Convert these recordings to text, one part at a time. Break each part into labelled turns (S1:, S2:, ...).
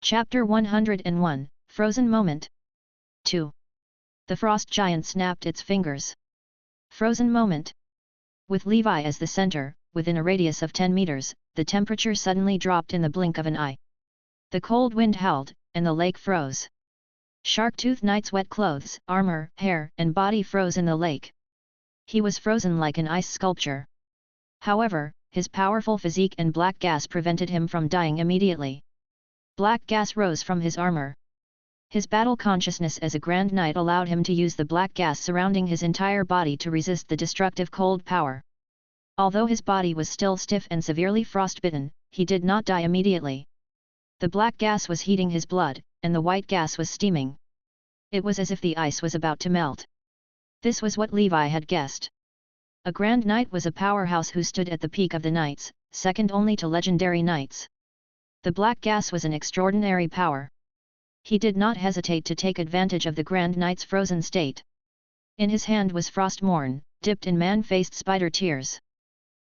S1: Chapter 101, Frozen Moment. 2. The frost giant snapped its fingers. Frozen moment. With Levi as the center, within a radius of 10 meters, the temperature suddenly dropped in the blink of an eye. The cold wind howled, and the lake froze. Sharktooth Knight's wet clothes, armor, hair, and body froze in the lake. He was frozen like an ice sculpture. However, his powerful physique and black gas prevented him from dying immediately. Black gas rose from his armor. His battle consciousness as a Grand Knight allowed him to use the black gas surrounding his entire body to resist the destructive cold power. Although his body was still stiff and severely frostbitten, he did not die immediately. The black gas was heating his blood, and the white gas was steaming. It was as if the ice was about to melt. This was what Levi had guessed. A Grand Knight was a powerhouse who stood at the peak of the knights, second only to legendary knights. The black gas was an extraordinary power. He did not hesitate to take advantage of the Grand Knight's frozen state. In his hand was Frostmourne, dipped in man-faced spider tears.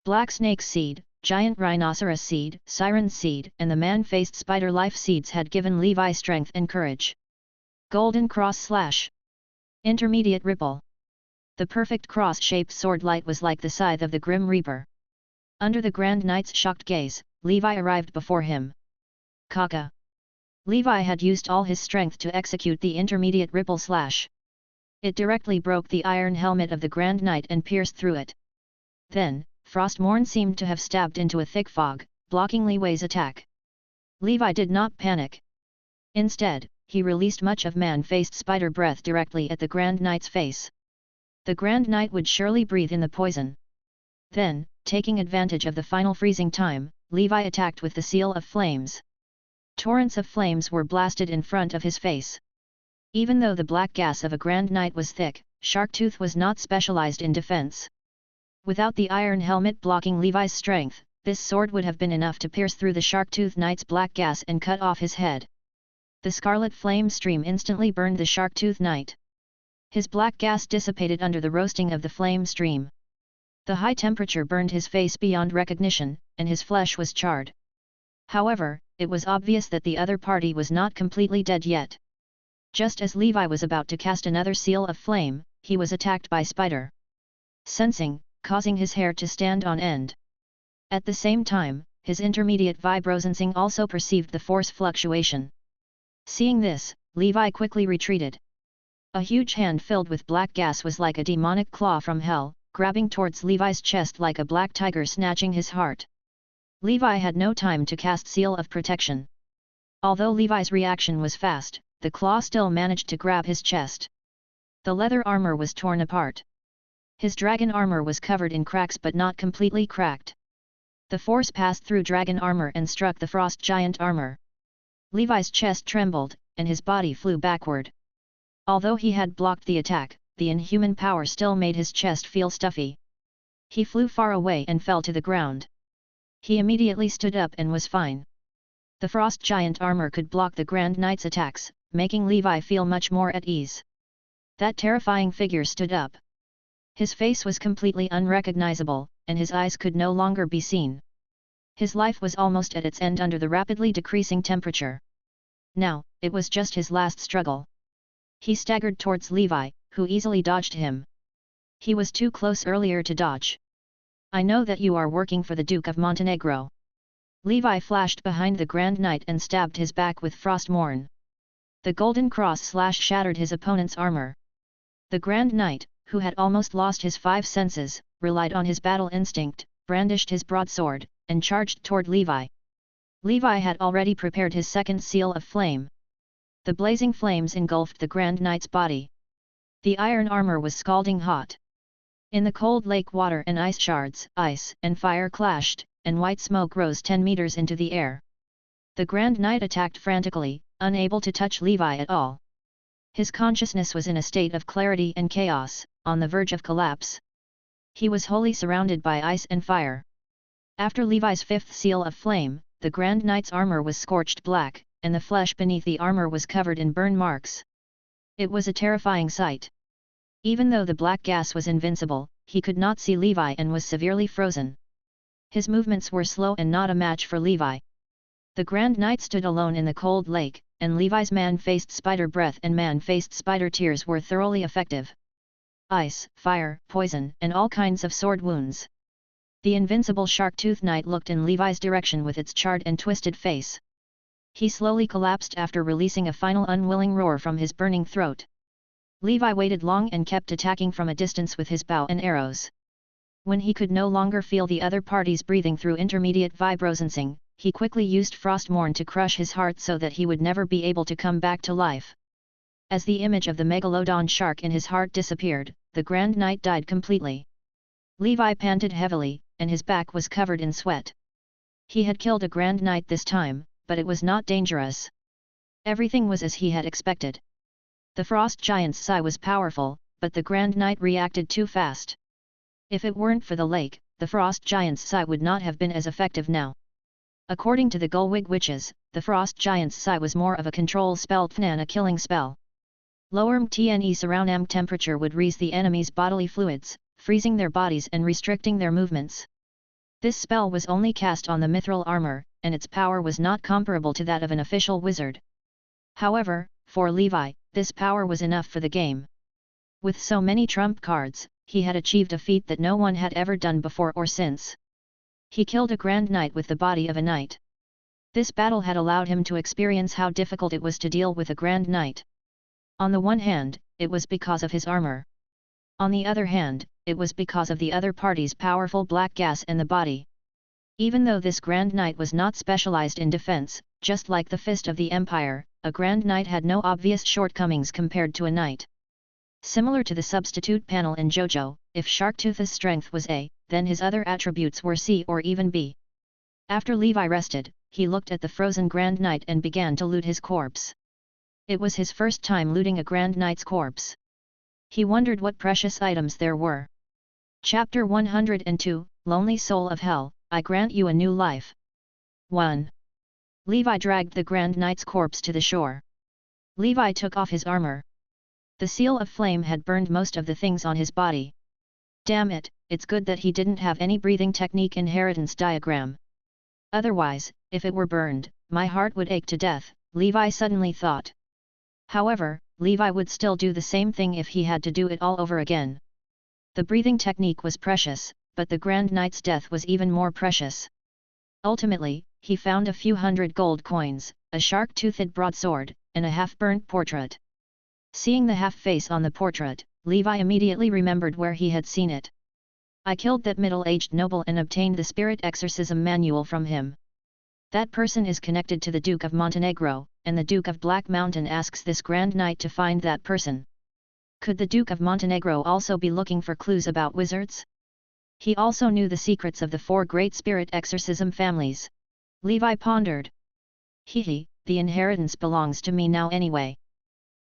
S1: Black snake seed, giant rhinoceros seed, siren seed, and the man-faced spider life seeds had given Levi strength and courage. Golden cross slash. Intermediate ripple. The perfect cross-shaped sword light was like the scythe of the Grim Reaper. Under the Grand Knight's shocked gaze, Levi arrived before him. Kaka. Levi had used all his strength to execute the intermediate ripple slash. It directly broke the iron helmet of the Grand Knight and pierced through it. Then, Frostmourne seemed to have stabbed into a thick fog, blocking Levi's attack. Levi did not panic. Instead, he released much of man-faced spider breath directly at the Grand Knight's face. The Grand Knight would surely breathe in the poison. Then, taking advantage of the final freezing time, Levi attacked with the Seal of Flames. Torrents of flames were blasted in front of his face. Even though the black gas of a Grand Knight was thick, Sharktooth was not specialized in defense. Without the iron helmet blocking Levi's strength, this sword would have been enough to pierce through the Sharktooth Knight's black gas and cut off his head. The scarlet flame stream instantly burned the Sharktooth Knight. His black gas dissipated under the roasting of the flame stream. The high temperature burned his face beyond recognition, and his flesh was charred. However, it was obvious that the other party was not completely dead yet. Just as Levi was about to cast another seal of flame, he was attacked by Spider. Sensing, causing his hair to stand on end. At the same time, his intermediate vibrosensing also perceived the force fluctuation. Seeing this, Levi quickly retreated. A huge hand filled with black gas was like a demonic claw from hell, grabbing towards Levi's chest like a black tiger snatching his heart. Levi had no time to cast Seal of Protection. Although Levi's reaction was fast, the claw still managed to grab his chest. The leather armor was torn apart. His dragon armor was covered in cracks but not completely cracked. The force passed through dragon armor and struck the frost giant armor. Levi's chest trembled, and his body flew backward. Although he had blocked the attack, the inhuman power still made his chest feel stuffy. He flew far away and fell to the ground. He immediately stood up and was fine. The frost giant armor could block the Grand Knight's attacks, making Levi feel much more at ease. That terrifying figure stood up. His face was completely unrecognizable, and his eyes could no longer be seen. His life was almost at its end under the rapidly decreasing temperature. Now, it was just his last struggle. He staggered towards Levi, who easily dodged him. He was too close earlier to dodge. I know that you are working for the Duke of Montenegro. Levi flashed behind the Grand Knight and stabbed his back with Frostmourne. The golden cross slash shattered his opponent's armor. The Grand Knight, who had almost lost his five senses, relied on his battle instinct, brandished his broadsword, and charged toward Levi. Levi had already prepared his second seal of flame. The blazing flames engulfed the Grand Knight's body. The iron armor was scalding hot. In the cold lake water and ice shards, ice and fire clashed, and white smoke rose 10 meters into the air. The Grand Knight attacked frantically, unable to touch Levi at all. His consciousness was in a state of clarity and chaos, on the verge of collapse. He was wholly surrounded by ice and fire. After Levi's fifth seal of flame, the Grand Knight's armor was scorched black, and the flesh beneath the armor was covered in burn marks. It was a terrifying sight. Even though the black gas was invincible, he could not see Levi and was severely frozen. His movements were slow and not a match for Levi. The Grand Knight stood alone in the cold lake, and Levi's man-faced spider breath and man-faced spider tears were thoroughly effective. Ice, fire, poison, and all kinds of sword wounds. The invincible Shark-Tooth Knight looked in Levi's direction with its charred and twisted face. He slowly collapsed after releasing a final unwilling roar from his burning throat. Levi waited long and kept attacking from a distance with his bow and arrows. When he could no longer feel the other parties breathing through intermediate vibrosensing, he quickly used Frostmourne to crush his heart so that he would never be able to come back to life. As the image of the Megalodon shark in his heart disappeared, the Grand Knight died completely. Levi panted heavily, and his back was covered in sweat. He had killed a Grand Knight this time, but it was not dangerous. Everything was as he had expected. The Frost Giant's sigh was powerful, but the Grand Knight reacted too fast. If it weren't for the lake, the Frost Giant's sigh would not have been as effective now. According to the Gullwig Witches, the Frost Giant's sigh was more of a control spell than a killing spell. Lower mtne surround temperature would raise the enemy's bodily fluids, freezing their bodies and restricting their movements. This spell was only cast on the mithril armor, and its power was not comparable to that of an official wizard. However, for Levi, this power was enough for the game. With so many trump cards, he had achieved a feat that no one had ever done before or since. He killed a Grand Knight with the body of a knight. This battle had allowed him to experience how difficult it was to deal with a Grand Knight. On the one hand, it was because of his armor. On the other hand, it was because of the other party's powerful black gas in the body. Even though this Grand Knight was not specialized in defense, just like the Fist of the Empire, a Grand Knight had no obvious shortcomings compared to a knight. Similar to the substitute panel in JoJo, if Sharktooth's strength was A, then his other attributes were C or even B. After Levi rested, he looked at the frozen Grand Knight and began to loot his corpse. It was his first time looting a Grand Knight's corpse. He wondered what precious items there were. Chapter 102, Lonely Soul of Hell, I grant you a new life. 1. Levi dragged the Grand Knight's corpse to the shore. Levi took off his armor. The seal of flame had burned most of the things on his body. Damn it, it's good that he didn't have any breathing technique inheritance diagram. Otherwise, if it were burned, my heart would ache to death, Levi suddenly thought. However, Levi would still do the same thing if he had to do it all over again. The breathing technique was precious, but the Grand Knight's death was even more precious. Ultimately, he found a few hundred gold coins, a shark-toothed broadsword, and a half-burnt portrait. Seeing the half-face on the portrait, Levi immediately remembered where he had seen it. I killed that middle-aged noble and obtained the spirit exorcism manual from him. That person is connected to the Duke of Montenegro, and the Duke of Black Mountain asks this Grand Knight to find that person. Could the Duke of Montenegro also be looking for clues about wizards? He also knew the secrets of the 4 great spirit exorcism families. Levi pondered. Hehe, the inheritance belongs to me now anyway.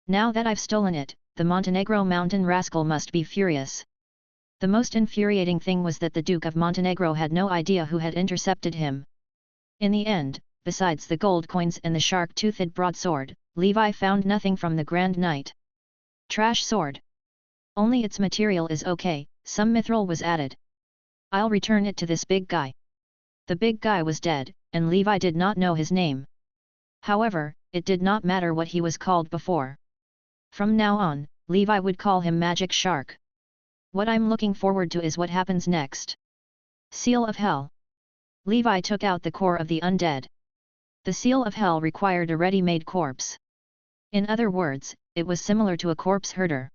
S1: Now that I've stolen it, the Montenegro mountain rascal must be furious. The most infuriating thing was that the Duke of Montenegro had no idea who had intercepted him. In the end, besides the gold coins and the shark-toothed broadsword, Levi found nothing from the Grand Knight. Trash sword. Only its material is okay, some mithril was added. I'll return it to this big guy. The big guy was dead, and Levi did not know his name. However, it did not matter what he was called before. From now on, Levi would call him Magic Shark. What I'm looking forward to is what happens next. Seal of Hell. Levi took out the core of the undead. The Seal of Hell required a ready-made corpse. In other words, it was similar to a corpse herder.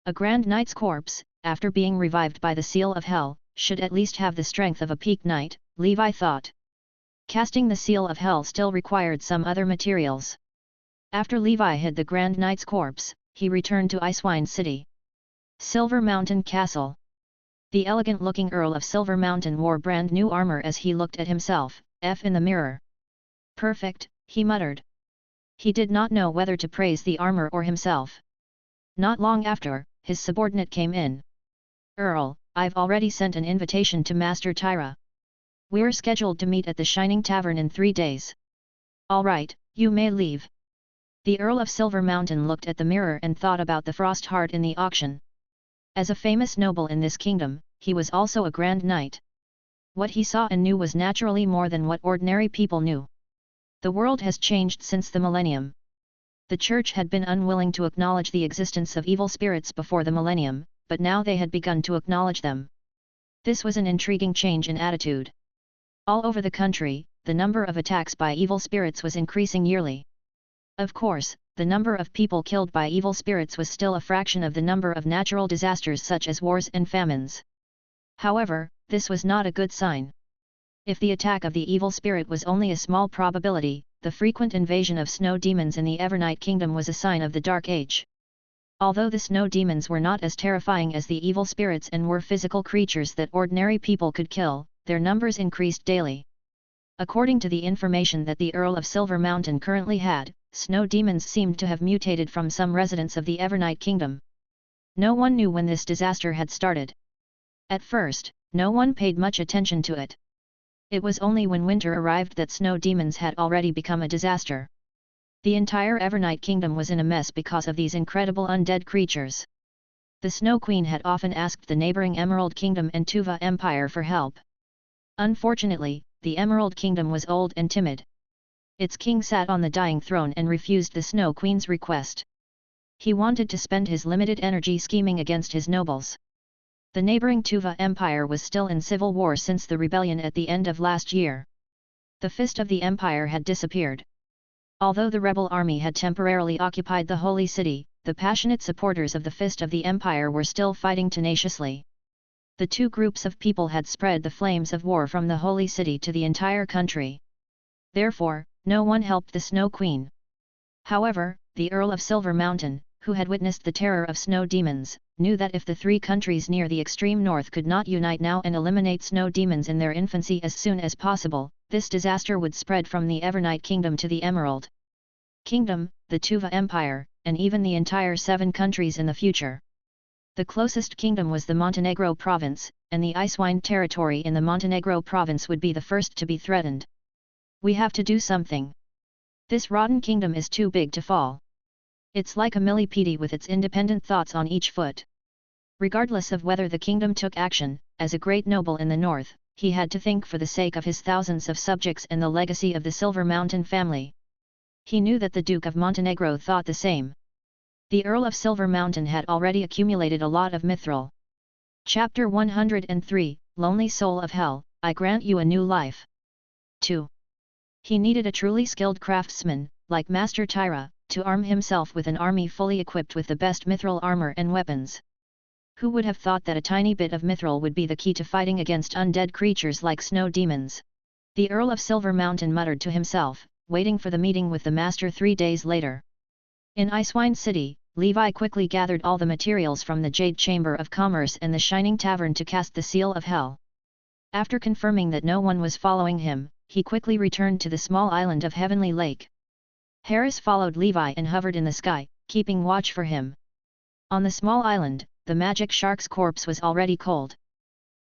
S1: A Grand Knight's corpse, after being revived by the Seal of Hell, should at least have the strength of a peak knight, Levi thought. Casting the Seal of Hell still required some other materials. After Levi hid the Grand Knight's corpse, he returned to Icewine City. Silver Mountain Castle. The elegant-looking Earl of Silver Mountain wore brand new armor as he looked at himself, in the mirror. Perfect, he muttered. He did not know whether to praise the armor or himself. Not long after, his subordinate came in. Earl, I've already sent an invitation to Master Tyra. We're scheduled to meet at the Shining Tavern in 3 days. All right, you may leave. The Earl of Silver Mountain looked at the mirror and thought about the frost heart in the auction. As a famous noble in this kingdom, he was also a Grand Knight. What he saw and knew was naturally more than what ordinary people knew. The world has changed since the millennium. The Church had been unwilling to acknowledge the existence of evil spirits before the millennium, but now they had begun to acknowledge them. This was an intriguing change in attitude. All over the country, the number of attacks by evil spirits was increasing yearly. Of course, the number of people killed by evil spirits was still a fraction of the number of natural disasters such as wars and famines. However, this was not a good sign. If the attack of the evil spirit was only a small probability, the frequent invasion of snow demons in the Evernight Kingdom was a sign of the Dark Age. Although the snow demons were not as terrifying as the evil spirits and were physical creatures that ordinary people could kill, their numbers increased daily. According to the information that the Earl of Silver Mountain currently had, snow demons seemed to have mutated from some residents of the Evernight Kingdom. No one knew when this disaster had started. At first, no one paid much attention to it. It was only when winter arrived that snow demons had already become a disaster. The entire Evernight Kingdom was in a mess because of these incredible undead creatures. The Snow Queen had often asked the neighboring Emerald Kingdom and Tuva Empire for help. Unfortunately, the Emerald Kingdom was old and timid. Its king sat on the dying throne and refused the Snow Queen's request. He wanted to spend his limited energy scheming against his nobles. The neighboring Tuva Empire was still in civil war since the rebellion at the end of last year. The Fist of the Empire had disappeared. Although the rebel army had temporarily occupied the Holy City, the passionate supporters of the Fist of the Empire were still fighting tenaciously. The two groups of people had spread the flames of war from the Holy City to the entire country. Therefore, no one helped the Snow Queen. However, the Earl of Silver Mountain, who had witnessed the terror of snow demons, knew that if the three countries near the extreme north could not unite now and eliminate snow demons in their infancy as soon as possible, this disaster would spread from the Evernight Kingdom to the Emerald Kingdom, the Tuva Empire, and even the entire 7 countries in the future. The closest kingdom was the Montenegro province, and the Icewind territory in the Montenegro province would be the first to be threatened. We have to do something. This rotten kingdom is too big to fall. It's like a millipede with its independent thoughts on each foot. Regardless of whether the kingdom took action, as a great noble in the north, he had to think for the sake of his thousands of subjects and the legacy of the Silver Mountain family. He knew that the Duke of Montenegro thought the same. The Earl of Silver Mountain had already accumulated a lot of mithril. Chapter 103, Lonely Soul of Hell, I grant you a new life. 2. He needed a truly skilled craftsman, like Master Tyra, to arm himself with an army fully equipped with the best mithril armor and weapons. Who would have thought that a tiny bit of mithril would be the key to fighting against undead creatures like snow demons? The Earl of Silver Mountain muttered to himself, waiting for the meeting with the Master 3 days later. In Icewind City, Levi quickly gathered all the materials from the Jade Chamber of Commerce and the Shining Tavern to cast the Seal of Hell. After confirming that no one was following him, he quickly returned to the small island of Heavenly Lake. Harris followed Levi and hovered in the sky, keeping watch for him. On the small island, the magic shark's corpse was already cold.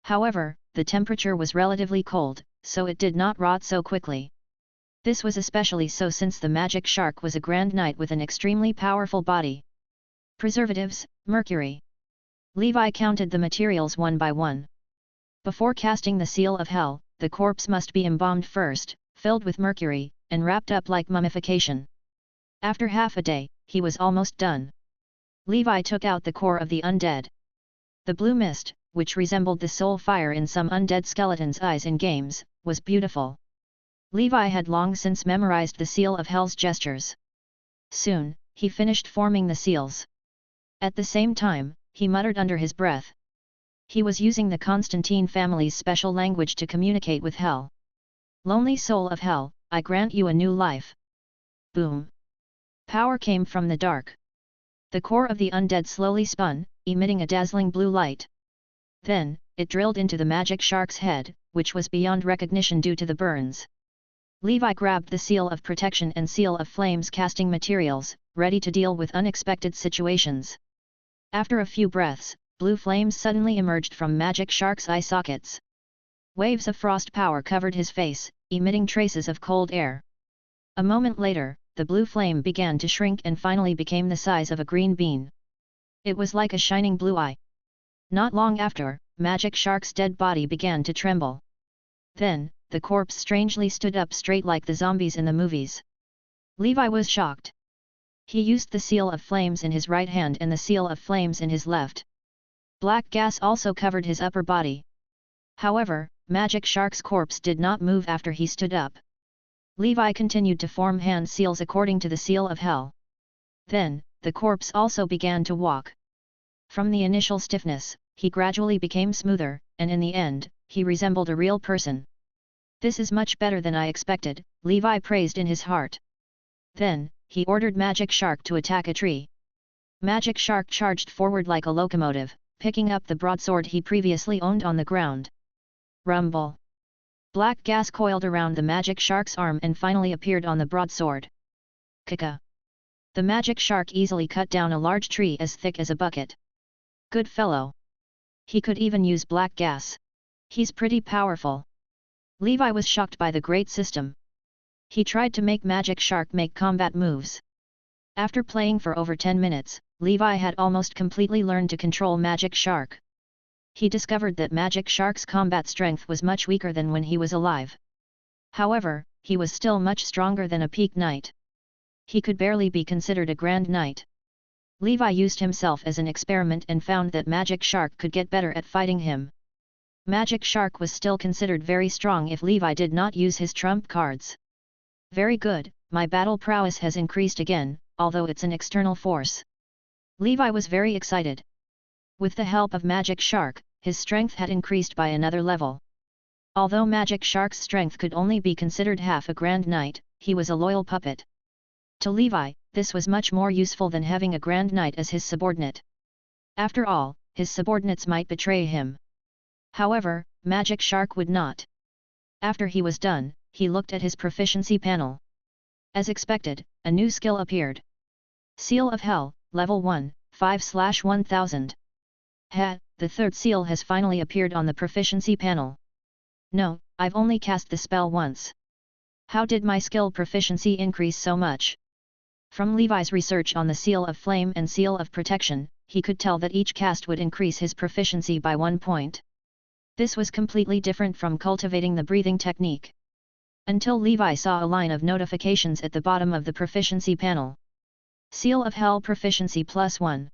S1: However, the temperature was relatively cold, so it did not rot so quickly. This was especially so since the magic shark was a grand knight with an extremely powerful body. Preservatives, mercury. Levi counted the materials one by one. Before casting the Seal of Hell, the corpse must be embalmed first, filled with mercury, and wrapped up like mummification. After half a day, he was almost done. Levi took out the core of the undead. The blue mist, which resembled the soul fire in some undead skeletons' eyes in games, was beautiful. Levi had long since memorized the Seal of Hell's gestures. Soon, he finished forming the seals. At the same time, he muttered under his breath. He was using the Constantine family's special language to communicate with Hell. Lonely soul of Hell, I grant you a new life. Boom! Power came from the dark. The core of the undead slowly spun, emitting a dazzling blue light. Then, it drilled into the magic shark's head, which was beyond recognition due to the burns. Levi grabbed the Seal of Protection and Seal of Flames casting materials, ready to deal with unexpected situations. After a few breaths, blue flames suddenly emerged from magic shark's eye sockets. Waves of frost power covered his face, emitting traces of cold air. A moment later, the blue flame began to shrink and finally became the size of a green bean. It was like a shining blue eye. Not long after, Magic Shark's dead body began to tremble. Then, the corpse strangely stood up straight like the zombies in the movies. Levi was shocked. He used the seal of flames in his right hand and the seal of flames in his left. Black gas also covered his upper body. However, Magic Shark's corpse did not move after he stood up. Levi continued to form hand seals according to the seal of hell. Then, the corpse also began to walk. From the initial stiffness, he gradually became smoother, and in the end, he resembled a real person. "This is much better than I expected," Levi praised in his heart. Then, he ordered Magic Shark to attack a tree. Magic Shark charged forward like a locomotive, picking up the broadsword he previously owned on the ground. Rumble! Black gas coiled around the Magic Shark's arm and finally appeared on the broadsword. Kaka! The Magic Shark easily cut down a large tree as thick as a bucket. Good fellow! He could even use black gas. He's pretty powerful. Levi was shocked by the great system. He tried to make Magic Shark make combat moves. After playing for over 10 minutes, Levi had almost completely learned to control Magic Shark. He discovered that Magic Shark's combat strength was much weaker than when he was alive. However, he was still much stronger than a peak knight. He could barely be considered a grand knight. Levi used himself as an experiment and found that Magic Shark could get better at fighting him. Magic Shark was still considered very strong if Levi did not use his trump cards. Very good, my battle prowess has increased again, although it's an external force. Levi was very excited. With the help of Magic Shark, his strength had increased by another level. Although Magic Shark's strength could only be considered half a grand knight, he was a loyal puppet. To Levi, this was much more useful than having a grand knight as his subordinate. After all, his subordinates might betray him. However, Magic Shark would not. After he was done, he looked at his proficiency panel. As expected, a new skill appeared. Seal of Hell, Level 1, 5/1000. The third seal has finally appeared on the proficiency panel. No, I've only cast the spell once. How did my skill proficiency increase so much? From Levi's research on the Seal of Flame and Seal of Protection, he could tell that each cast would increase his proficiency by 1 point. This was completely different from cultivating the breathing technique. Until Levi saw a line of notifications at the bottom of the proficiency panel. Seal of Hell Proficiency +1.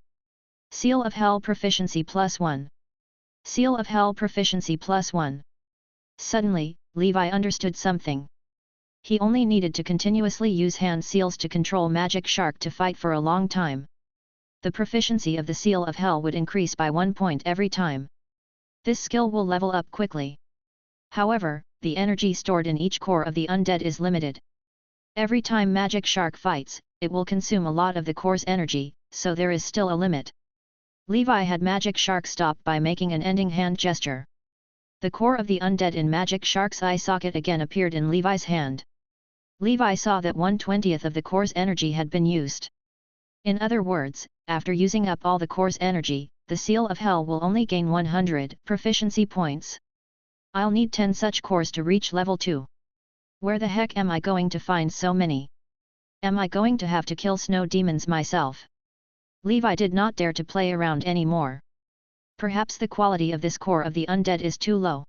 S1: Seal of Hell Proficiency +1. Seal of Hell Proficiency +1. Suddenly, Levi understood something. He only needed to continuously use hand seals to control Magic Shark to fight for a long time. The proficiency of the Seal of Hell would increase by 1 point every time. This skill will level up quickly. However, the energy stored in each core of the undead is limited. Every time Magic Shark fights, it will consume a lot of the core's energy, so there is still a limit. Levi had Magic Shark stop by making an ending hand gesture. The core of the undead in Magic Shark's eye socket again appeared in Levi's hand. Levi saw that 1/20th of the core's energy had been used. In other words, after using up all the core's energy, the Seal of Hell will only gain 100 proficiency points. I'll need 10 such cores to reach level 2. Where the heck am I going to find so many? Am I going to have to kill snow demons myself? Levi did not dare to play around anymore. Perhaps the quality of this core of the undead is too low.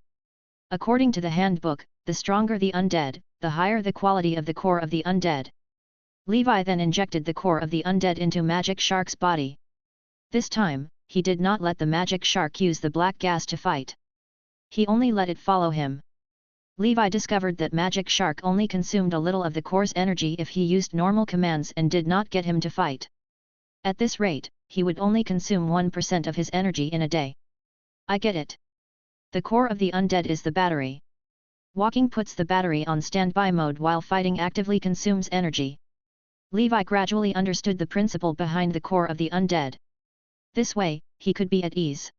S1: According to the handbook, the stronger the undead, the higher the quality of the core of the undead. Levi then injected the core of the undead into Magic Shark's body. This time, he did not let the Magic Shark use the black gas to fight. He only let it follow him. Levi discovered that Magic Shark only consumed a little of the core's energy if he used normal commands and did not get him to fight. At this rate, he would only consume 1% of his energy in a day. I get it. The core of the undead is the battery. Walking puts the battery on standby mode while fighting actively consumes energy. Levi gradually understood the principle behind the core of the undead. This way, he could be at ease.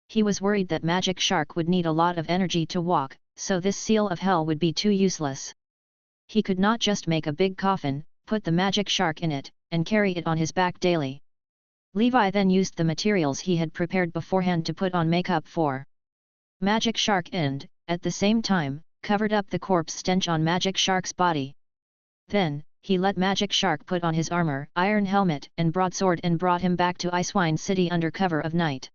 S1: He was worried that Magic Shark would need a lot of energy to walk, so this Seal of Hell would be too useless. He could not just make a big coffin, put the Magic Shark in it, and carry it on his back daily. Levi then used the materials he had prepared beforehand to put on makeup for Magic Shark and, at the same time, covered up the corpse stench on Magic Shark's body. Then, he let Magic Shark put on his armor, iron helmet and broadsword and brought him back to Icewind City under cover of night.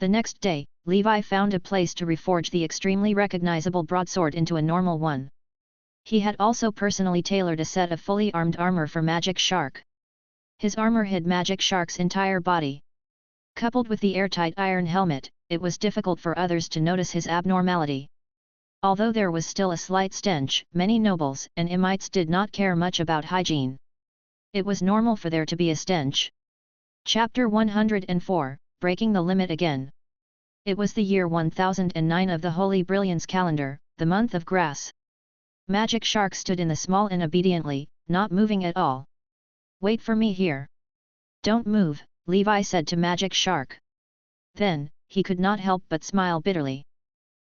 S1: The next day, Levi found a place to reforge the extremely recognizable broadsword into a normal one. He had also personally tailored a set of fully armed armor for Magic Shark. His armor hid Magic Shark's entire body. Coupled with the airtight iron helmet, it was difficult for others to notice his abnormality. Although there was still a slight stench, many nobles and emites did not care much about hygiene. It was normal for there to be a stench. Chapter 104, Breaking the Limit Again. It was the year 1009 of the Holy Brilliance calendar, the month of grass. Magic Shark stood in the small inn obediently, not moving at all. "Wait for me here. Don't move," Levi said to Magic Shark. Then, he could not help but smile bitterly.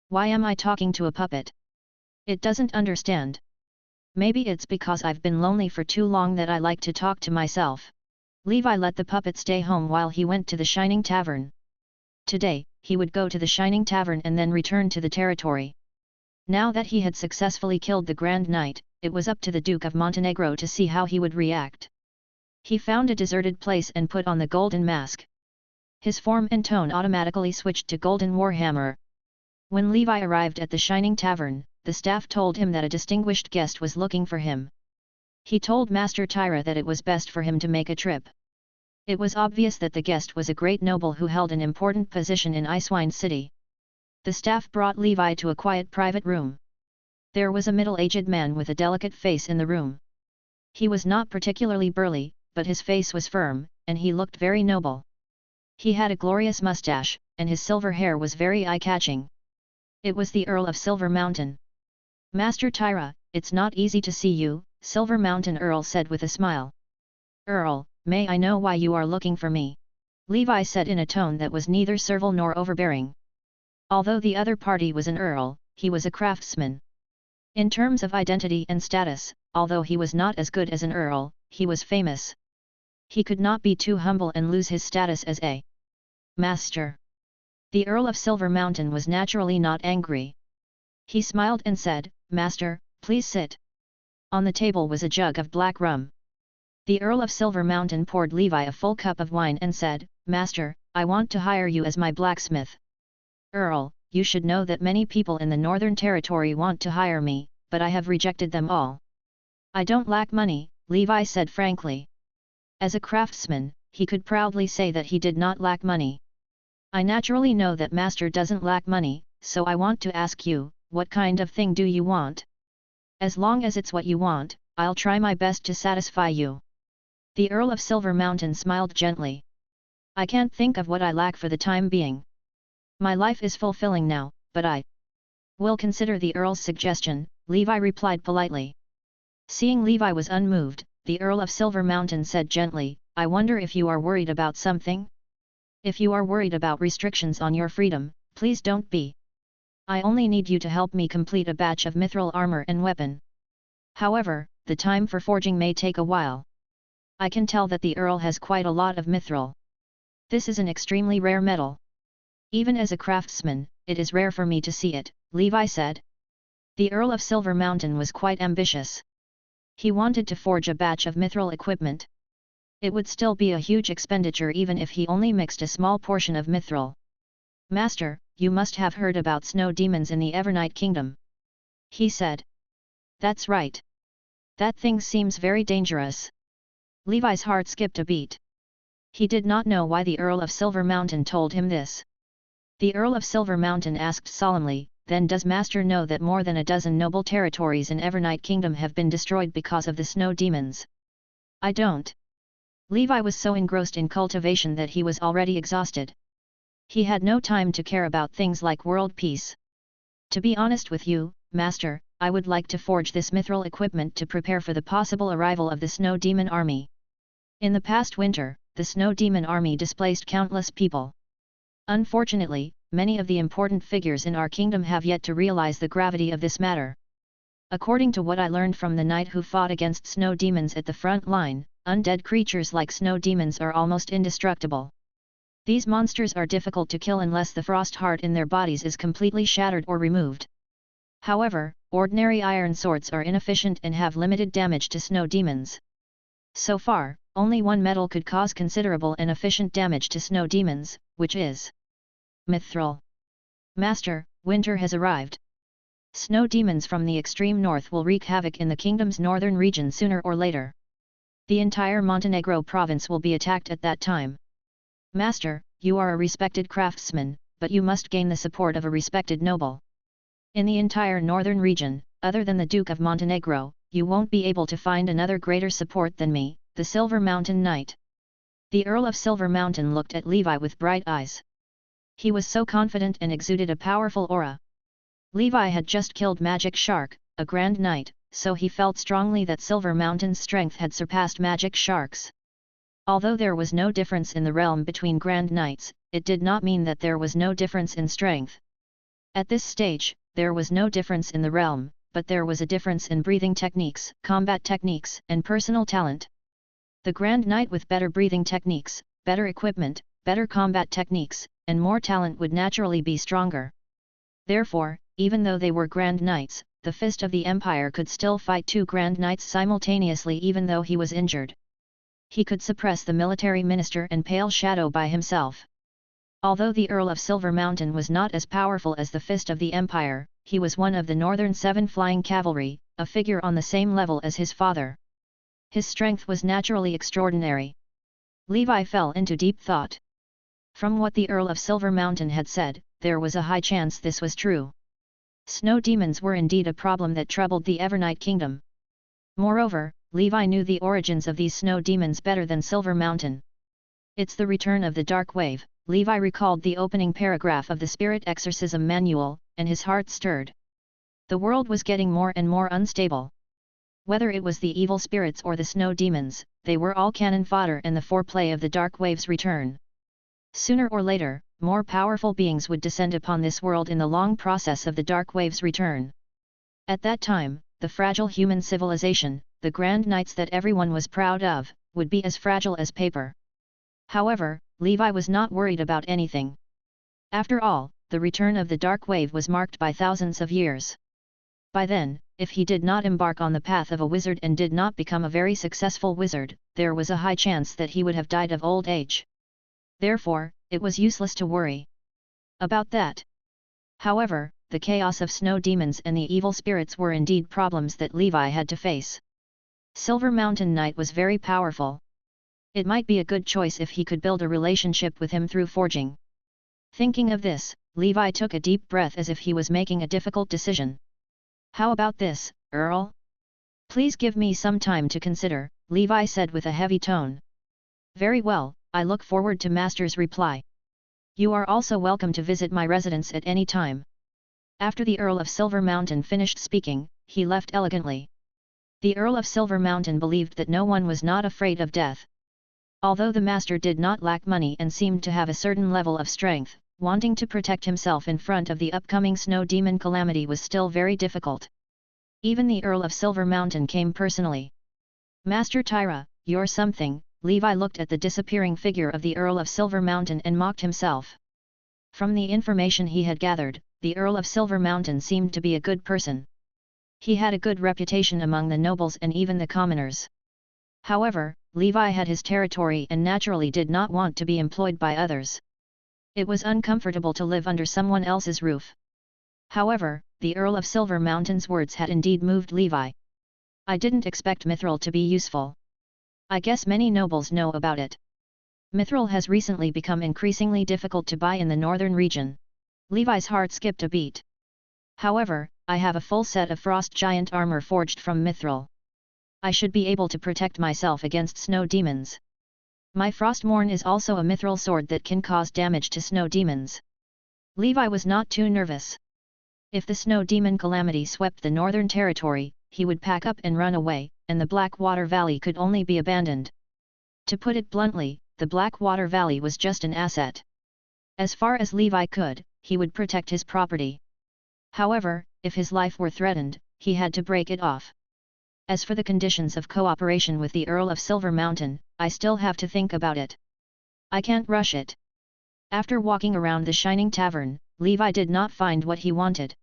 S1: "Why am I talking to a puppet? It doesn't understand. Maybe it's because I've been lonely for too long that I like to talk to myself." Levi let the puppet stay home while he went to the Shining Tavern. Today, he would go to the Shining Tavern and then return to the territory. Now that he had successfully killed the Grand Knight, it was up to the Duke of Montenegro to see how he would react. He found a deserted place and put on the golden mask. His form and tone automatically switched to Golden Warhammer. When Levi arrived at the Shining Tavern, the staff told him that a distinguished guest was looking for him. He told Master Tyra that it was best for him to make a trip. It was obvious that the guest was a great noble who held an important position in Icewind City. The staff brought Levi to a quiet private room. There was a middle-aged man with a delicate face in the room. He was not particularly burly, but his face was firm, and he looked very noble. He had a glorious mustache, and his silver hair was very eye-catching. It was the Earl of Silver Mountain. "Master Tyra, it's not easy to see you," Silver Mountain Earl said with a smile. "Earl, may I know why you are looking for me?" Levi said in a tone that was neither servile nor overbearing. Although the other party was an earl, he was a craftsman. In terms of identity and status, although he was not as good as an earl, he was famous. He could not be too humble and lose his status as a master. The Earl of Silver Mountain was naturally not angry. He smiled and said, "Master, please sit." On the table was a jug of black rum. The Earl of Silver Mountain poured Levi a full cup of wine and said, "Master, I want to hire you as my blacksmith." "Earl, you should know that many people in the Northern Territory want to hire me, but I have rejected them all." "I don't lack money," Levi said frankly. As a craftsman, he could proudly say that he did not lack money. "I naturally know that Master doesn't lack money, so I want to ask you, what kind of thing do you want? As long as it's what you want, I'll try my best to satisfy you." The Earl of Silver Mountain smiled gently. "I can't think of what I lack for the time being. My life is fulfilling now, but I will consider the Earl's suggestion," Levi replied politely. Seeing Levi was unmoved, the Earl of Silver Mountain said gently, "I wonder if you are worried about something? If you are worried about restrictions on your freedom, please don't be. I only need you to help me complete a batch of mithril armor and weapon. However, the time for forging may take a while. I can tell that the Earl has quite a lot of mithril. This is an extremely rare metal. Even as a craftsman, it is rare for me to see it," Levi said. The Earl of Silver Mountain was quite ambitious. He wanted to forge a batch of mithril equipment. It would still be a huge expenditure even if he only mixed a small portion of mithril. "Master, you must have heard about snow demons in the Evernight Kingdom," he said. "That's right. That thing seems very dangerous." Levi's heart skipped a beat. He did not know why the Earl of Silver Mountain told him this. The Earl of Silver Mountain asked solemnly, "Then does Master know that more than a dozen noble territories in Evernight Kingdom have been destroyed because of the snow demons?" "I don't." Levi was so engrossed in cultivation that he was already exhausted. He had no time to care about things like world peace. "To be honest with you, Master, I would like to forge this mithril equipment to prepare for the possible arrival of the Snow Demon Army. In the past winter, the Snow Demon Army displaced countless people. Unfortunately, many of the important figures in our kingdom have yet to realize the gravity of this matter. According to what I learned from the knight who fought against snow demons at the front line, undead creatures like snow demons are almost indestructible. These monsters are difficult to kill unless the frost heart in their bodies is completely shattered or removed. However, ordinary iron swords are inefficient and have limited damage to snow demons. So far, only one metal could cause considerable and efficient damage to snow demons, which is Mithril. Master, winter has arrived. Snow demons from the extreme north will wreak havoc in the kingdom's northern region sooner or later. The entire Montenegro province will be attacked at that time. Master, you are a respected craftsman, but you must gain the support of a respected noble. In the entire northern region, other than the Duke of Montenegro, you won't be able to find another greater support than me, the Silver Mountain Knight. The Earl of Silver Mountain looked at Levi with bright eyes. He was so confident and exuded a powerful aura. Levi had just killed Magic Shark, a Grand Knight, so he felt strongly that Silver Mountain's strength had surpassed Magic Shark's. Although there was no difference in the realm between Grand Knights, it did not mean that there was no difference in strength. At this stage, there was no difference in the realm, but there was a difference in breathing techniques, combat techniques, and personal talent. The Grand Knight with better breathing techniques, better equipment, better combat techniques, and more talent would naturally be stronger. Therefore, even though they were Grand Knights, the Fist of the Empire could still fight two Grand Knights simultaneously even though he was injured. He could suppress the military minister and Pale Shadow by himself. Although the Earl of Silver Mountain was not as powerful as the Fist of the Empire, he was one of the Northern Seven Flying Cavalry, a figure on the same level as his father. His strength was naturally extraordinary. Levi fell into deep thought. From what the Earl of Silver Mountain had said, there was a high chance this was true. Snow demons were indeed a problem that troubled the Evernight Kingdom. Moreover, Levi knew the origins of these snow demons better than Silver Mountain. It's the return of the Dark Wave. Levi recalled the opening paragraph of the Spirit Exorcism Manual, and his heart stirred. The world was getting more and more unstable. Whether it was the evil spirits or the snow demons, they were all cannon fodder in the foreplay of the Dark Wave's return. Sooner or later, more powerful beings would descend upon this world in the long process of the Dark Wave's return. At that time, the fragile human civilization, the Grand Knights that everyone was proud of, would be as fragile as paper. However, Levi was not worried about anything. After all, the return of the Dark Wave was marked by thousands of years. By then, if he did not embark on the path of a wizard and did not become a very successful wizard, there was a high chance that he would have died of old age. Therefore, it was useless to worry about that. However, the chaos of snow demons and the evil spirits were indeed problems that Levi had to face. Silver Mountain Knight was very powerful. It might be a good choice if he could build a relationship with him through forging. Thinking of this, Levi took a deep breath as if he was making a difficult decision. How about this, Earl? Please give me some time to consider, Levi said with a heavy tone. Very well, I look forward to Master's reply. You are also welcome to visit my residence at any time. After the Earl of Silver Mountain finished speaking, he left elegantly. The Earl of Silver Mountain believed that no one was not afraid of death. Although the master did not lack money and seemed to have a certain level of strength, wanting to protect himself in front of the upcoming snow demon calamity was still very difficult. Even the Earl of Silver Mountain came personally. Master Tyra, you're something. Levi looked at the disappearing figure of the Earl of Silver Mountain and mocked himself. From the information he had gathered, the Earl of Silver Mountain seemed to be a good person. He had a good reputation among the nobles and even the commoners. However, Levi had his territory and naturally did not want to be employed by others. It was uncomfortable to live under someone else's roof. However, the Earl of Silver Mountain's words had indeed moved Levi. I didn't expect mithril to be useful. I guess many nobles know about it. Mithril has recently become increasingly difficult to buy in the northern region. Levi's heart skipped a beat. However, I have a full set of frost giant armor forged from mithril. I should be able to protect myself against snow demons. My Frostmourne is also a mithril sword that can cause damage to snow demons. Levi was not too nervous. If the snow demon calamity swept the northern territory, he would pack up and run away, and the Blackwater Valley could only be abandoned. To put it bluntly, the Blackwater Valley was just an asset. As far as Levi could, he would protect his property. However, if his life were threatened, he had to break it off. As for the conditions of cooperation with the Earl of Silver Mountain, I still have to think about it. I can't rush it. After walking around the Shining Tavern, Levi did not find what he wanted.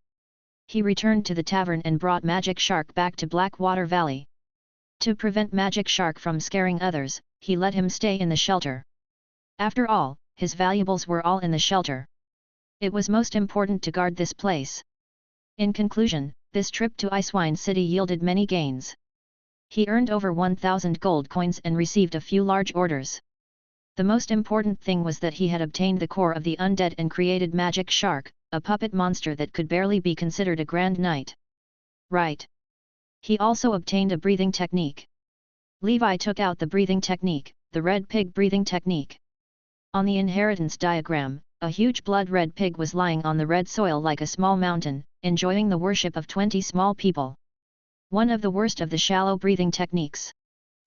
S1: He returned to the tavern and brought Magic Shark back to Blackwater Valley. To prevent Magic Shark from scaring others, he let him stay in the shelter. After all, his valuables were all in the shelter. It was most important to guard this place. In conclusion, this trip to Icewine City yielded many gains. He earned over 1,000 gold coins and received a few large orders. The most important thing was that he had obtained the core of the undead and created Magic Shark, a puppet monster that could barely be considered a grand knight. Right. He also obtained a breathing technique. Levi took out the breathing technique, the red pig breathing technique. On the inheritance diagram, a huge blood-red pig was lying on the red soil like a small mountain, enjoying the worship of 20 small people. One of the worst of the shallow breathing techniques.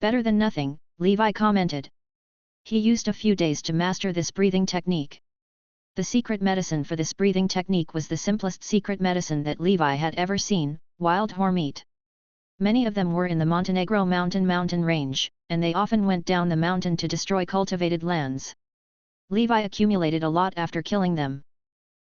S1: Better than nothing, Levi commented. He used a few days to master this breathing technique. The secret medicine for this breathing technique was the simplest secret medicine that Levi had ever seen, wild hormeat. Many of them were in the Montenegro mountain range, and they often went down the mountain to destroy cultivated lands. Levi accumulated a lot after killing them.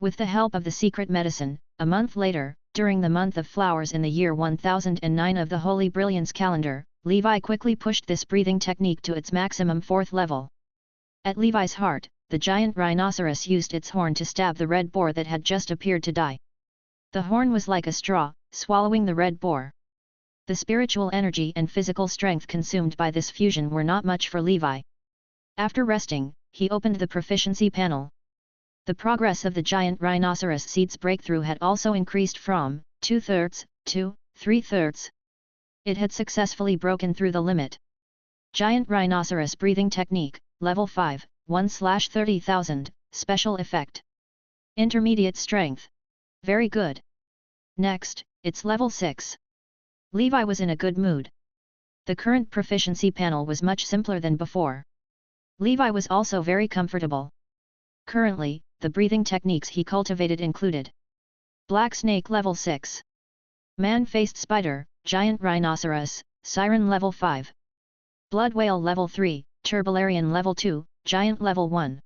S1: With the help of the secret medicine, a month later, during the month of flowers in the year 1009 of the Holy Brilliance calendar, Levi quickly pushed this breathing technique to its maximum 4th level. At Levi's heart, the giant rhinoceros used its horn to stab the red boar that had just appeared to die. The horn was like a straw, swallowing the red boar. The spiritual energy and physical strength consumed by this fusion were not much for Levi. After resting, he opened the proficiency panel. The progress of the giant rhinoceros seed's breakthrough had also increased from 2/3 to 3/3. It had successfully broken through the limit. Giant Rhinoceros Breathing Technique, Level 5, 1/30,000, Special Effect. Intermediate Strength. Very good. Next, it's Level 6. Levi was in a good mood. The current proficiency panel was much simpler than before. Levi was also very comfortable. Currently, the breathing techniques he cultivated included Black Snake Level 6. Man-Faced Spider, Giant Rhinoceros, Siren Level 5. Blood Whale Level 3, Turbularian Level 2, Giant Level 1.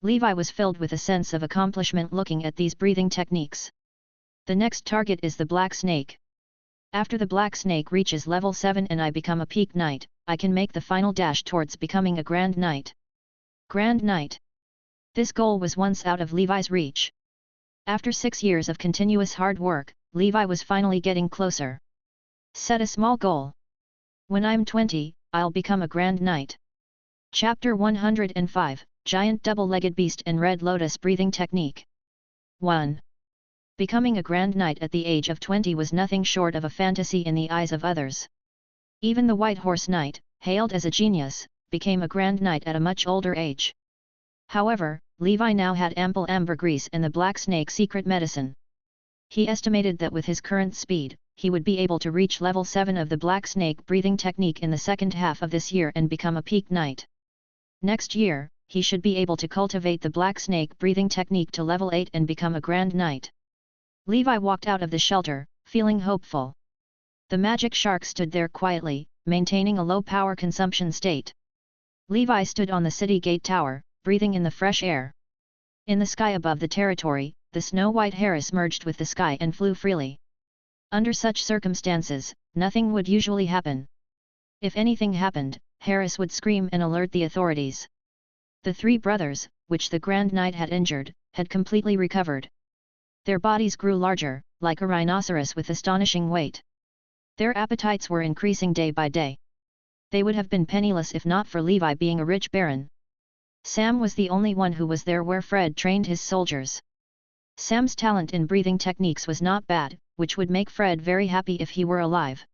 S1: Levi was filled with a sense of accomplishment looking at these breathing techniques. The next target is the Black Snake. After the Black Snake reaches Level 7 and I become a Peak Knight, I can make the final dash towards becoming a Grand Knight. Grand Knight. This goal was once out of Levi's reach. After 6 years of continuous hard work, Levi was finally getting closer. Set a small goal. When I'm 20, I'll become a Grand Knight. Chapter 105, Giant Double-Legged Beast and Red Lotus Breathing Technique. 1. Becoming a Grand Knight at the age of 20 was nothing short of a fantasy in the eyes of others. Even the White Horse Knight, hailed as a genius, became a Grand Knight at a much older age. However, Levi now had ample ambergris and the Black Snake secret medicine. He estimated that with his current speed, he would be able to reach level 7 of the Black Snake breathing technique in the second half of this year and become a Peak Knight. Next year, he should be able to cultivate the Black Snake breathing technique to level 8 and become a Grand Knight. Levi walked out of the shelter, feeling hopeful. The magic shark stood there quietly, maintaining a low power consumption state. Levi stood on the city gate tower, breathing in the fresh air. In the sky above the territory, the snow-white Harris merged with the sky and flew freely. Under such circumstances, nothing would usually happen. If anything happened, Harris would scream and alert the authorities. The 3 brothers, which the Grand Knight had injured, had completely recovered. Their bodies grew larger, like a rhinoceros with astonishing weight. Their appetites were increasing day by day. They would have been penniless if not for Levi being a rich baron. Sam was the only one who was there where Fred trained his soldiers. Sam's talent in breathing techniques was not bad, which would make Fred very happy if he were alive.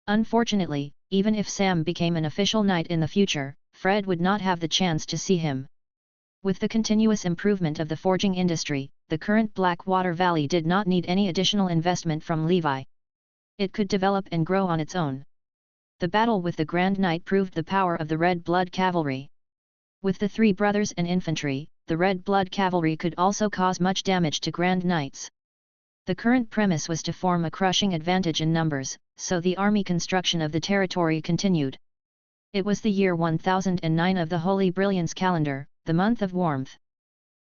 S1: Unfortunately, even if Sam became an official knight in the future, Fred would not have the chance to see him. With the continuous improvement of the forging industry, the current Blackwater Valley did not need any additional investment from Levi. It could develop and grow on its own. The battle with the Grand Knight proved the power of the Red Blood Cavalry. With the 3 brothers and infantry, the Red Blood Cavalry could also cause much damage to Grand Knights. The current premise was to form a crushing advantage in numbers, so the army construction of the territory continued. It was the year 1009 of the Holy Brilliance calendar, the month of warmth.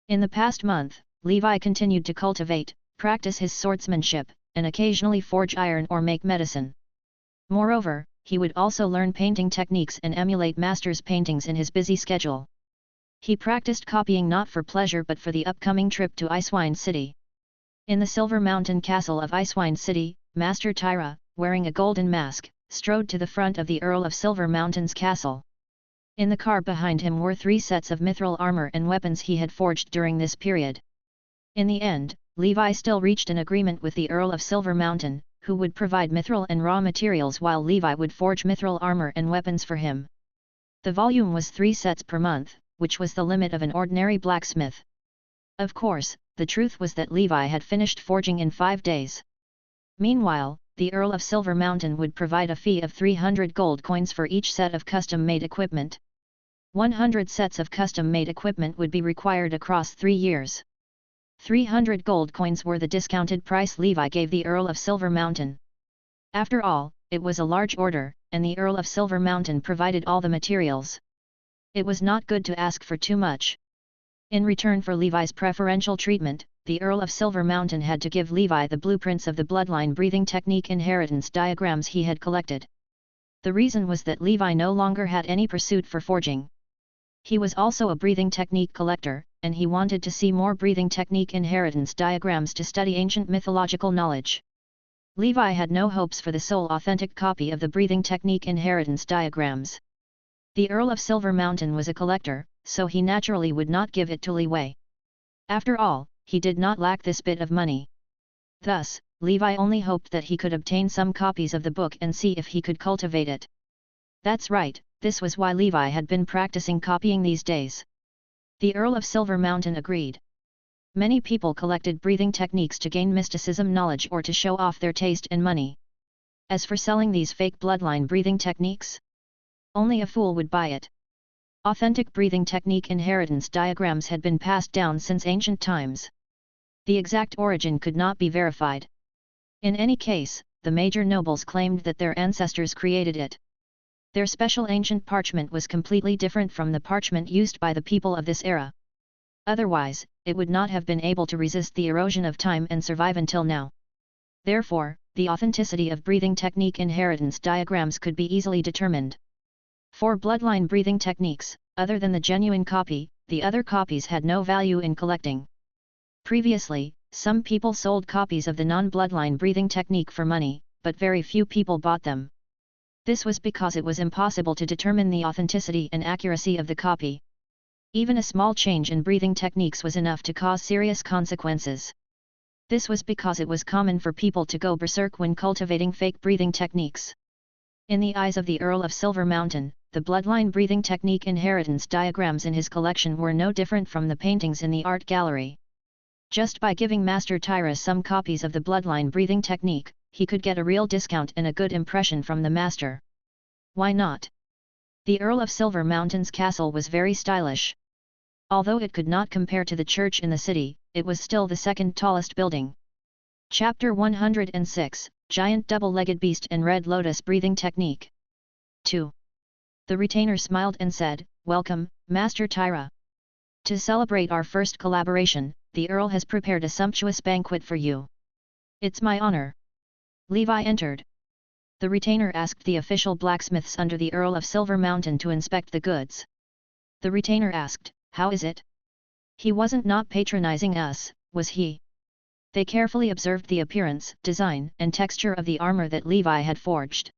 S1: In the past month, Levi continued to cultivate, practice his swordsmanship, and occasionally forge iron or make medicine. Moreover, he would also learn painting techniques and emulate masters' paintings in his busy schedule. He practiced copying not for pleasure but for the upcoming trip to Icewine City. In the Silver Mountain Castle of Icewine City, Master Tyra, wearing a golden mask, strode to the front of the Earl of Silver Mountain's castle. In the car behind him were 3 sets of mithril armor and weapons he had forged during this period. In the end, Levi still reached an agreement with the Earl of Silver Mountain, who would provide mithril and raw materials while Levi would forge mithril armor and weapons for him. The volume was 3 sets per month, which was the limit of an ordinary blacksmith. Of course, the truth was that Levi had finished forging in 5 days. Meanwhile, the Earl of Silver Mountain would provide a fee of 300 gold coins for each set of custom-made equipment. 100 sets of custom-made equipment would be required across 3 years. 300 gold coins were the discounted price Levi gave the Earl of Silver Mountain. After all, it was a large order, and the Earl of Silver Mountain provided all the materials. It was not good to ask for too much. In return for Levi's preferential treatment, the Earl of Silver Mountain had to give Levi the blueprints of the bloodline breathing technique inheritance diagrams he had collected. The reason was that Levi no longer had any pursuit for forging. He was also a breathing technique collector, and he wanted to see more breathing technique inheritance diagrams to study ancient mythological knowledge. Levi had no hopes for the sole authentic copy of the breathing technique inheritance diagrams. The Earl of Silver Mountain was a collector, so he naturally would not give it to Levi. After all, he did not lack this bit of money. Thus, Levi only hoped that he could obtain some copies of the book and see if he could cultivate it. That's right, this was why Levi had been practicing copying these days. The Earl of Silver Mountain agreed. Many people collected breathing techniques to gain mysticism knowledge or to show off their taste and money. As for selling these fake bloodline breathing techniques, only a fool would buy it. Authentic breathing technique inheritance diagrams had been passed down since ancient times. The exact origin could not be verified. In any case, the major nobles claimed that their ancestors created it. Their special ancient parchment was completely different from the parchment used by the people of this era. Otherwise, it would not have been able to resist the erosion of time and survive until now. Therefore, the authenticity of breathing technique inheritance diagrams could be easily determined. For bloodline breathing techniques, other than the genuine copy, the other copies had no value in collecting. Previously, some people sold copies of the non-bloodline breathing technique for money, but very few people bought them. This was because it was impossible to determine the authenticity and accuracy of the copy. Even a small change in breathing techniques was enough to cause serious consequences. This was because it was common for people to go berserk when cultivating fake breathing techniques. In the eyes of the Earl of Silver Mountain, the bloodline breathing technique inheritance diagrams in his collection were no different from the paintings in the art gallery. Just by giving Master Tyra some copies of the bloodline breathing technique, he could get a real discount and a good impression from the master. Why not? The Earl of Silver Mountain's castle was very stylish. Although it could not compare to the church in the city, it was still the second tallest building. Chapter 106, Giant Double-Legged Beast and Red Lotus Breathing Technique. 2. The retainer smiled and said, "Welcome, Master Tyra. To celebrate our first collaboration, the Earl has prepared a sumptuous banquet for you. It's my honor." Levi entered. The retainer asked the official blacksmiths under the Earl of Silver Mountain to inspect the goods. The retainer asked, "How is it?" He wasn't not patronizing us, was he? They carefully observed the appearance, design, and texture of the armor that Levi had forged.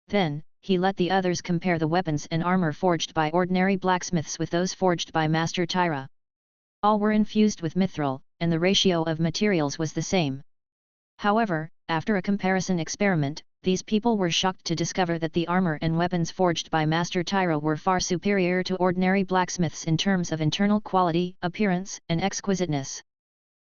S1: Then, he let the others compare the weapons and armor forged by ordinary blacksmiths with those forged by Master Tyra. All were infused with mithril, and the ratio of materials was the same. However, after a comparison experiment, these people were shocked to discover that the armor and weapons forged by Master Tyra were far superior to ordinary blacksmiths in terms of internal quality, appearance, and exquisiteness.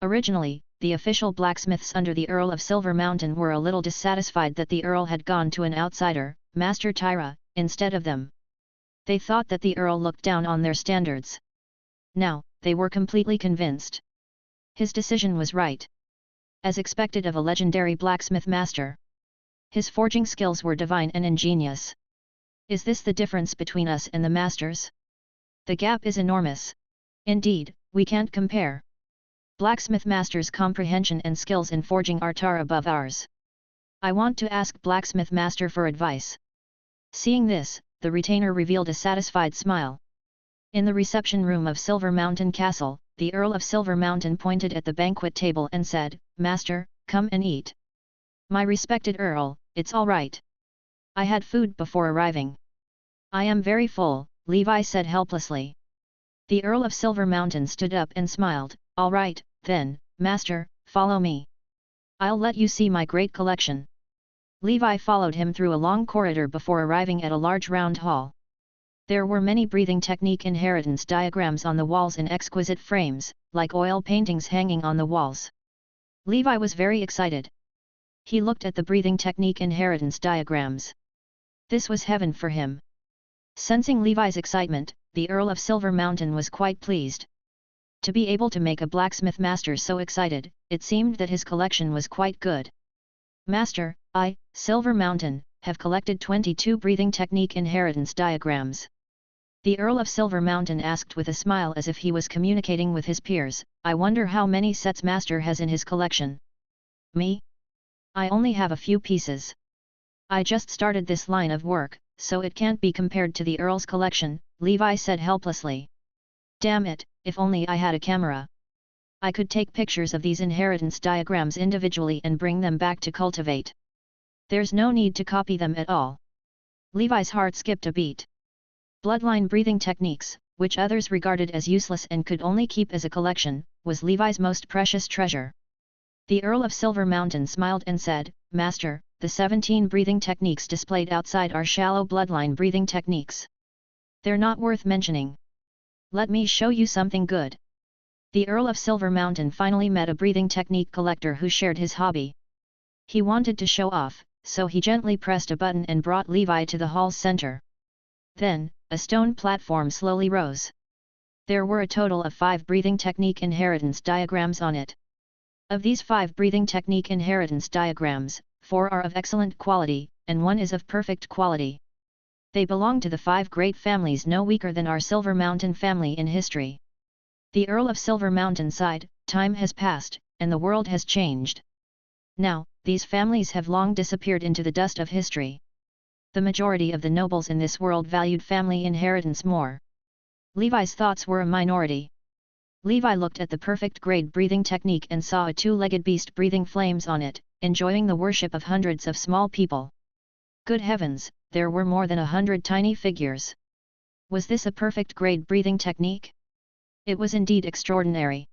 S1: Originally, the official blacksmiths under the Earl of Silver Mountain were a little dissatisfied that the Earl had gone to an outsider, Master Tyra, instead of them. They thought that the Earl looked down on their standards. Now, they were completely convinced. His decision was right. As expected of a legendary blacksmith master, his forging skills were divine and ingenious. Is this the difference between us and the masters? The gap is enormous. Indeed, we can't compare. Blacksmith master's comprehension and skills in forging are far above ours. I want to ask blacksmith master for advice. Seeing this, the retainer revealed a satisfied smile. In the reception room of Silver Mountain Castle, the Earl of Silver Mountain pointed at the banquet table and said, "Master, come and eat." "My respected Earl, it's all right. I had food before arriving." "I am very full," Levi said helplessly. The Earl of Silver Mountain stood up and smiled. "All right, then, Master, follow me. I'll let you see my great collection." Levi followed him through a long corridor before arriving at a large round hall. There were many breathing technique inheritance diagrams on the walls in exquisite frames, like oil paintings hanging on the walls. Levi was very excited. He looked at the breathing technique inheritance diagrams. This was heaven for him. Sensing Levi's excitement, the Earl of Silver Mountain was quite pleased. To be able to make a blacksmith master so excited, it seemed that his collection was quite good. "Master, I, Silver Mountain, have collected 22 breathing technique inheritance diagrams." The Earl of Silver Mountain asked with a smile as if he was communicating with his peers, "I wonder how many sets Master has in his collection." "Me? I only have a few pieces. I just started this line of work, so it can't be compared to the Earl's collection," Levi said helplessly. "Damn it, if only I had a camera. I could take pictures of these inheritance diagrams individually and bring them back to cultivate. There's no need to copy them at all." Levi's heart skipped a beat. Bloodline breathing techniques, which others regarded as useless and could only keep as a collection, was Levi's most precious treasure. The Earl of Silver Mountain smiled and said, "Master, the 17 breathing techniques displayed outside are shallow bloodline breathing techniques. They're not worth mentioning. Let me show you something good." The Earl of Silver Mountain finally met a breathing technique collector who shared his hobby. He wanted to show off, so he gently pressed a button and brought Levi to the hall's center. Then, a stone platform slowly rose. There were a total of 5 breathing technique inheritance diagrams on it. Of these 5 breathing technique inheritance diagrams, 4 are of excellent quality, and 1 is of perfect quality. They belong to the 5 great families no weaker than our Silver Mountain family in history. The Earl of Silver Mountain sighed, "Time has passed, and the world has changed. Now, these families have long disappeared into the dust of history. The majority of the nobles in this world valued family inheritance more." Levi's thoughts were a minority. Levi looked at the perfect grade breathing technique and saw a 2-legged beast breathing flames on it, enjoying the worship of hundreds of small people. Good heavens, there were more than 100 tiny figures. Was this a perfect grade breathing technique? It was indeed extraordinary.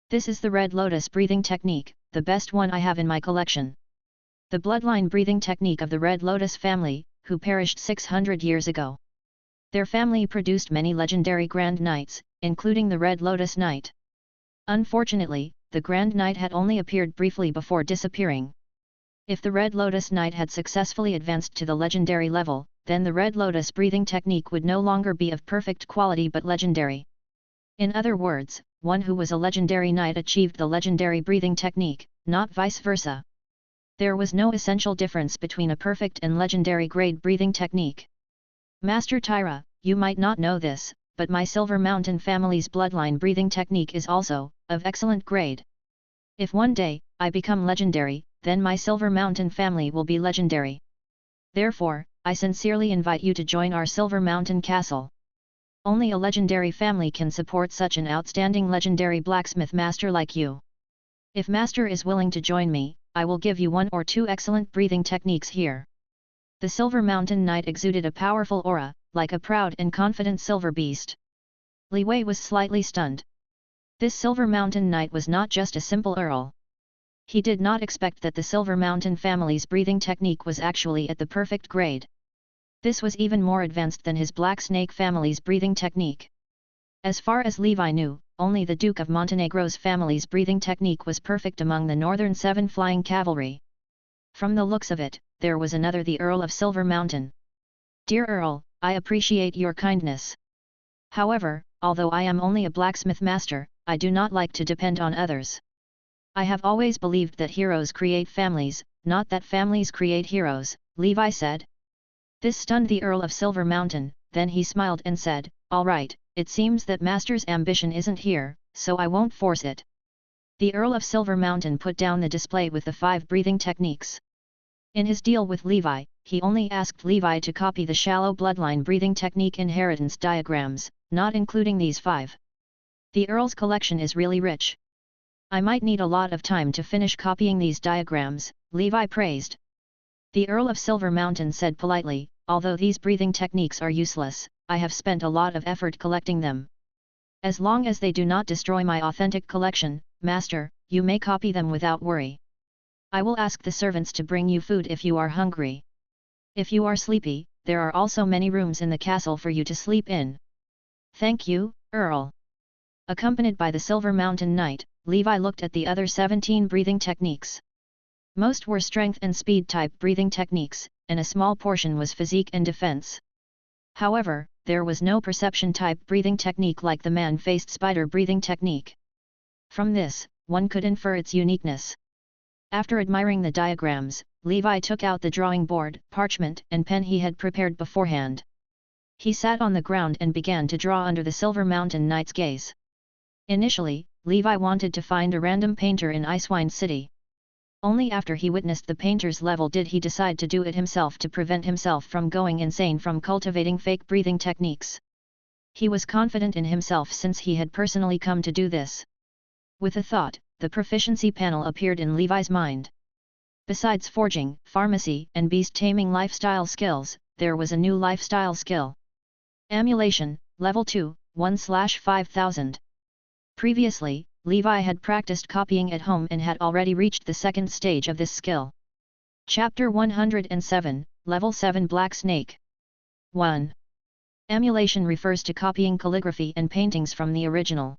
S1: "This is the Red Lotus breathing technique, the best one I have in my collection. The bloodline breathing technique of the Red Lotus family, who perished 600 years ago. Their family produced many legendary Grand Knights, including the Red Lotus Knight. Unfortunately, the Grand Knight had only appeared briefly before disappearing. If the Red Lotus Knight had successfully advanced to the legendary level, then the Red Lotus breathing technique would no longer be of perfect quality but legendary. In other words, one who was a legendary knight achieved the legendary breathing technique, not vice versa. There was no essential difference between a perfect and legendary grade breathing technique. Master Tyra, you might not know this, but my Silver Mountain family's bloodline breathing technique is also of excellent grade. If one day I become legendary, then my Silver Mountain family will be legendary. Therefore, I sincerely invite you to join our Silver Mountain Castle. Only a legendary family can support such an outstanding legendary blacksmith master like you. If Master is willing to join me, I will give you 1 or 2 excellent breathing techniques here." The Silver Mountain Knight exuded a powerful aura, like a proud and confident silver beast. Li Wei was slightly stunned. This Silver Mountain Knight was not just a simple earl. He did not expect that the Silver Mountain family's breathing technique was actually at the perfect grade. This was even more advanced than his Black Snake family's breathing technique. As far as Levi knew, only the Duke of Montenegro's family's breathing technique was perfect among the Northern 7 Flying Cavalry. From the looks of it, there was another, the Earl of Silver Mountain. "Dear Earl, I appreciate your kindness. However, although I am only a blacksmith master, I do not like to depend on others. I have always believed that heroes create families, not that families create heroes," Levi said. This stunned the Earl of Silver Mountain, then he smiled and said, "All right, it seems that Master's ambition isn't here, so I won't force it." The Earl of Silver Mountain put down the display with the 5 breathing techniques. In his deal with Levi, he only asked Levi to copy the shallow bloodline breathing technique inheritance diagrams, not including these 5. The Earl's collection is really rich. I might need a lot of time to finish copying these diagrams, Levi praised. The Earl of Silver Mountain said politely, although these breathing techniques are useless, I have spent a lot of effort collecting them. As long as they do not destroy my authentic collection, Master, you may copy them without worry. I will ask the servants to bring you food if you are hungry. If you are sleepy, there are also many rooms in the castle for you to sleep in. Thank you, Earl. Accompanied by the Silver Mountain Knight, Levi looked at the other 17 breathing techniques. Most were strength and speed type breathing techniques, and a small portion was physique and defense. However, there was no perception type breathing technique like the man-faced spider breathing technique. From this, one could infer its uniqueness. After admiring the diagrams, Levi took out the drawing board, parchment and pen he had prepared beforehand. He sat on the ground and began to draw under the Silver Mountain Knight's gaze. Initially, Levi wanted to find a random painter in Icewind City. Only after he witnessed the painter's level did he decide to do it himself to prevent himself from going insane from cultivating fake breathing techniques. He was confident in himself since he had personally come to do this. With a thought, the proficiency panel appeared in Levi's mind. Besides forging, pharmacy and beast-taming lifestyle skills, there was a new lifestyle skill. Emulation, Level 2, 1/5000. Previously, Levi had practiced copying at home and had already reached the second stage of this skill. Chapter 107, Level 7 Black Snake. 1. Emulation refers to copying calligraphy and paintings from the original.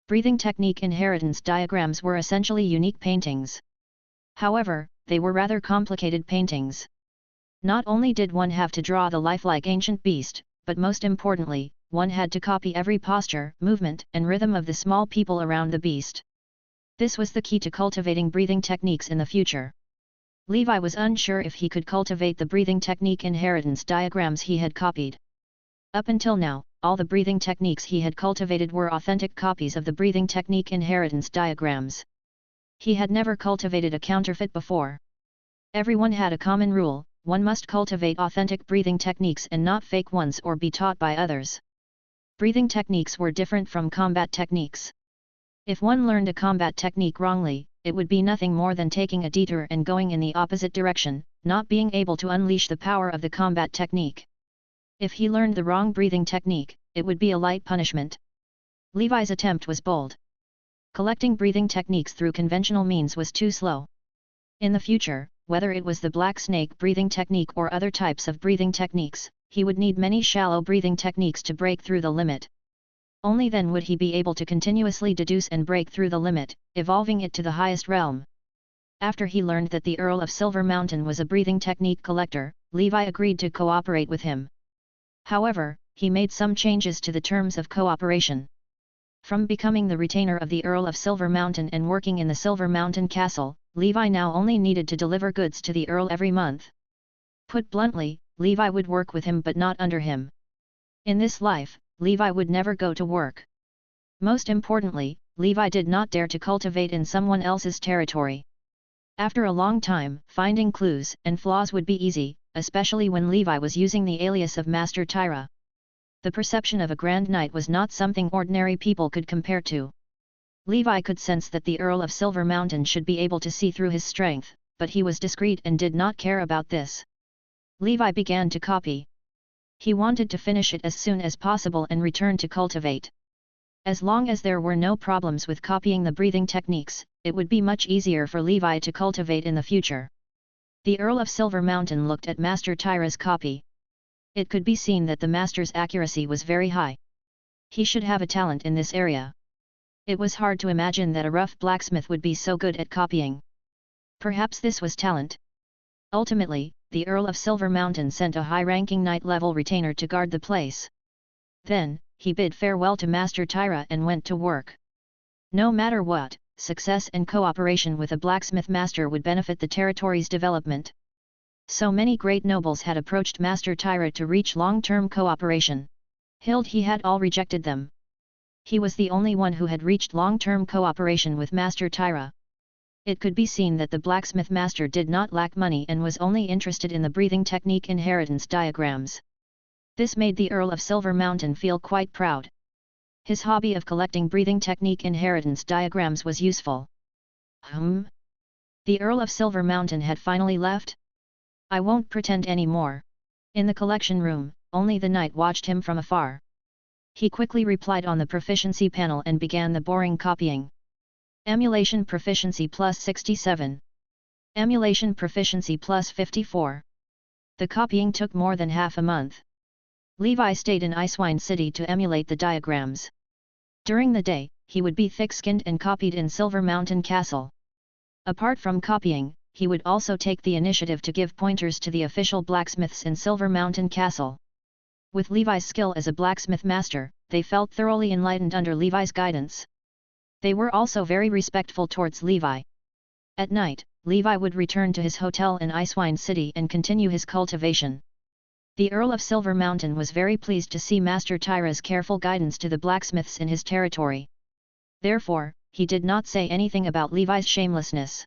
S1: Breathing technique inheritance diagrams were essentially unique paintings. However, they were rather complicated paintings. Not only did one have to draw the lifelike ancient beast, but most importantly, one had to copy every posture, movement and rhythm of the small people around the beast. This was the key to cultivating breathing techniques in the future. Levi was unsure if he could cultivate the breathing technique inheritance diagrams he had copied. Up until now, all the breathing techniques he had cultivated were authentic copies of the breathing technique inheritance diagrams. He had never cultivated a counterfeit before. Everyone had a common rule: one must cultivate authentic breathing techniques and not fake ones or be taught by others. Breathing techniques were different from combat techniques. If one learned a combat technique wrongly, it would be nothing more than taking a detour and going in the opposite direction, not being able to unleash the power of the combat technique. If he learned the wrong breathing technique, it would be a light punishment. Levi's attempt was bold. Collecting breathing techniques through conventional means was too slow. In the future, whether it was the black snake breathing technique or other types of breathing techniques, he would need many shallow breathing techniques to break through the limit. Only then would he be able to continuously deduce and break through the limit, evolving it to the highest realm. After he learned that the Earl of Silver Mountain was a breathing technique collector, Levi agreed to cooperate with him. However, he made some changes to the terms of cooperation. From becoming the retainer of the Earl of Silver Mountain and working in the Silver Mountain Castle, Levi now only needed to deliver goods to the Earl every month. Put bluntly, Levi would work with him but not under him. In this life, Levi would never go to work. Most importantly, Levi did not dare to cultivate in someone else's territory. After a long time, finding clues and flaws would be easy, especially when Levi was using the alias of Master Tyra. The perception of a Grand Knight was not something ordinary people could compare to. Levi could sense that the Earl of Silver Mountain should be able to see through his strength, but he was discreet and did not care about this. Levi began to copy. He wanted to finish it as soon as possible and return to cultivate. As long as there were no problems with copying the breathing techniques, it would be much easier for Levi to cultivate in the future. The Earl of Silver Mountain looked at Master Tyra's copy. It could be seen that the master's accuracy was very high. He should have a talent in this area. It was hard to imagine that a rough blacksmith would be so good at copying. Perhaps this was talent. Ultimately, the Earl of Silver Mountain sent a high-ranking knight-level retainer to guard the place. Then, he bid farewell to Master Tyra and went to work. No matter what, success and cooperation with a blacksmith master would benefit the territory's development. So many great nobles had approached Master Tyra to reach long-term cooperation. He had all rejected them. He was the only one who had reached long-term cooperation with Master Tyra. It could be seen that the blacksmith master did not lack money and was only interested in the breathing technique inheritance diagrams. This made the Earl of Silver Mountain feel quite proud. His hobby of collecting breathing technique inheritance diagrams was useful. The Earl of Silver Mountain had finally left? I won't pretend any more. In the collection room, only the knight watched him from afar. He quickly replied on the proficiency panel and began the boring copying. Emulation proficiency plus 67. Emulation proficiency plus 54. The copying took more than half a month. Levi stayed in Icewine City to emulate the diagrams. During the day, he would be thick-skinned and copied in Silver Mountain Castle. Apart from copying, he would also take the initiative to give pointers to the official blacksmiths in Silver Mountain Castle. With Levi's skill as a blacksmith master, they felt thoroughly enlightened under Levi's guidance. They were also very respectful towards Levi. At night, Levi would return to his hotel in Icewine City and continue his cultivation. The Earl of Silver Mountain was very pleased to see Master Tyra's careful guidance to the blacksmiths in his territory. Therefore, he did not say anything about Levi's shamelessness.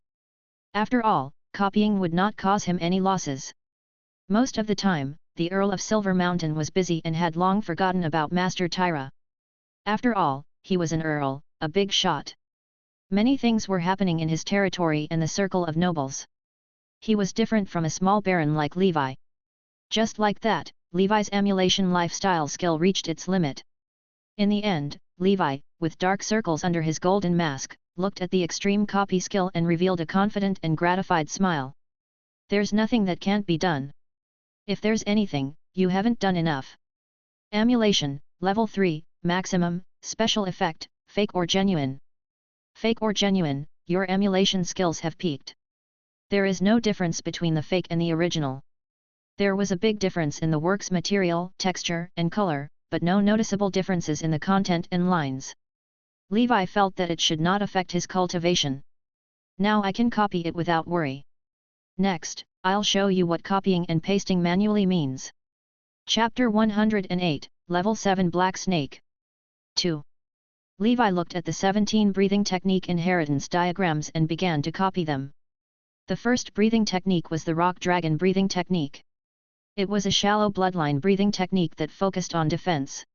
S1: After all, copying would not cause him any losses. Most of the time, the Earl of Silver Mountain was busy and had long forgotten about Master Tyra. After all, he was an earl, a big shot. Many things were happening in his territory and the circle of nobles. He was different from a small baron like Levi. Just like that, Levi's emulation lifestyle skill reached its limit. In the end, Levi, with dark circles under his golden mask, looked at the extreme copy skill and revealed a confident and gratified smile. There's nothing that can't be done. If there's anything, you haven't done enough. Emulation, Level 3, Maximum, Special Effect, Fake or Genuine. Fake or genuine, your emulation skills have peaked. There is no difference between the fake and the original. There was a big difference in the work's material, texture, and color, but no noticeable differences in the content and lines. Levi felt that it should not affect his cultivation. Now I can copy it without worry. Next, I'll show you what copying and pasting manually means. Chapter 108, Level 7 Black Snake. 2. Levi looked at the 17 breathing technique inheritance diagrams and began to copy them. The first breathing technique was the rock dragon breathing technique. It was a shallow bloodline breathing technique that focused on defense.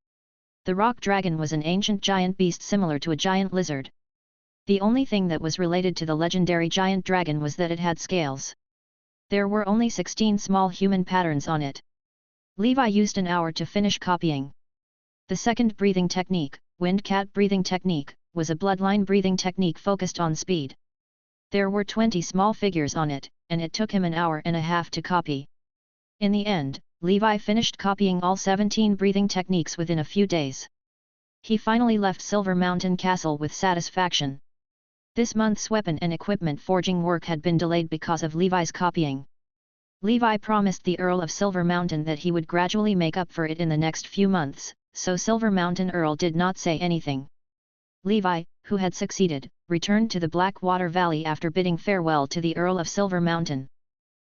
S1: The rock dragon was an ancient giant beast similar to a giant lizard. The only thing that was related to the legendary giant dragon was that it had scales. There were only 16 small human patterns on it. Levi used an hour to finish copying. The second breathing technique, wind cat breathing technique, was a bloodline breathing technique focused on speed. There were 20 small figures on it, and it took him an hour and a half to copy. In the end, Levi finished copying all 17 breathing techniques within a few days. He finally left Silver Mountain Castle with satisfaction. This month's weapon and equipment forging work had been delayed because of Levi's copying. Levi promised the Earl of Silver Mountain that he would gradually make up for it in the next few months, so Silver Mountain Earl did not say anything. Levi, who had succeeded, returned to the Blackwater Valley after bidding farewell to the Earl of Silver Mountain.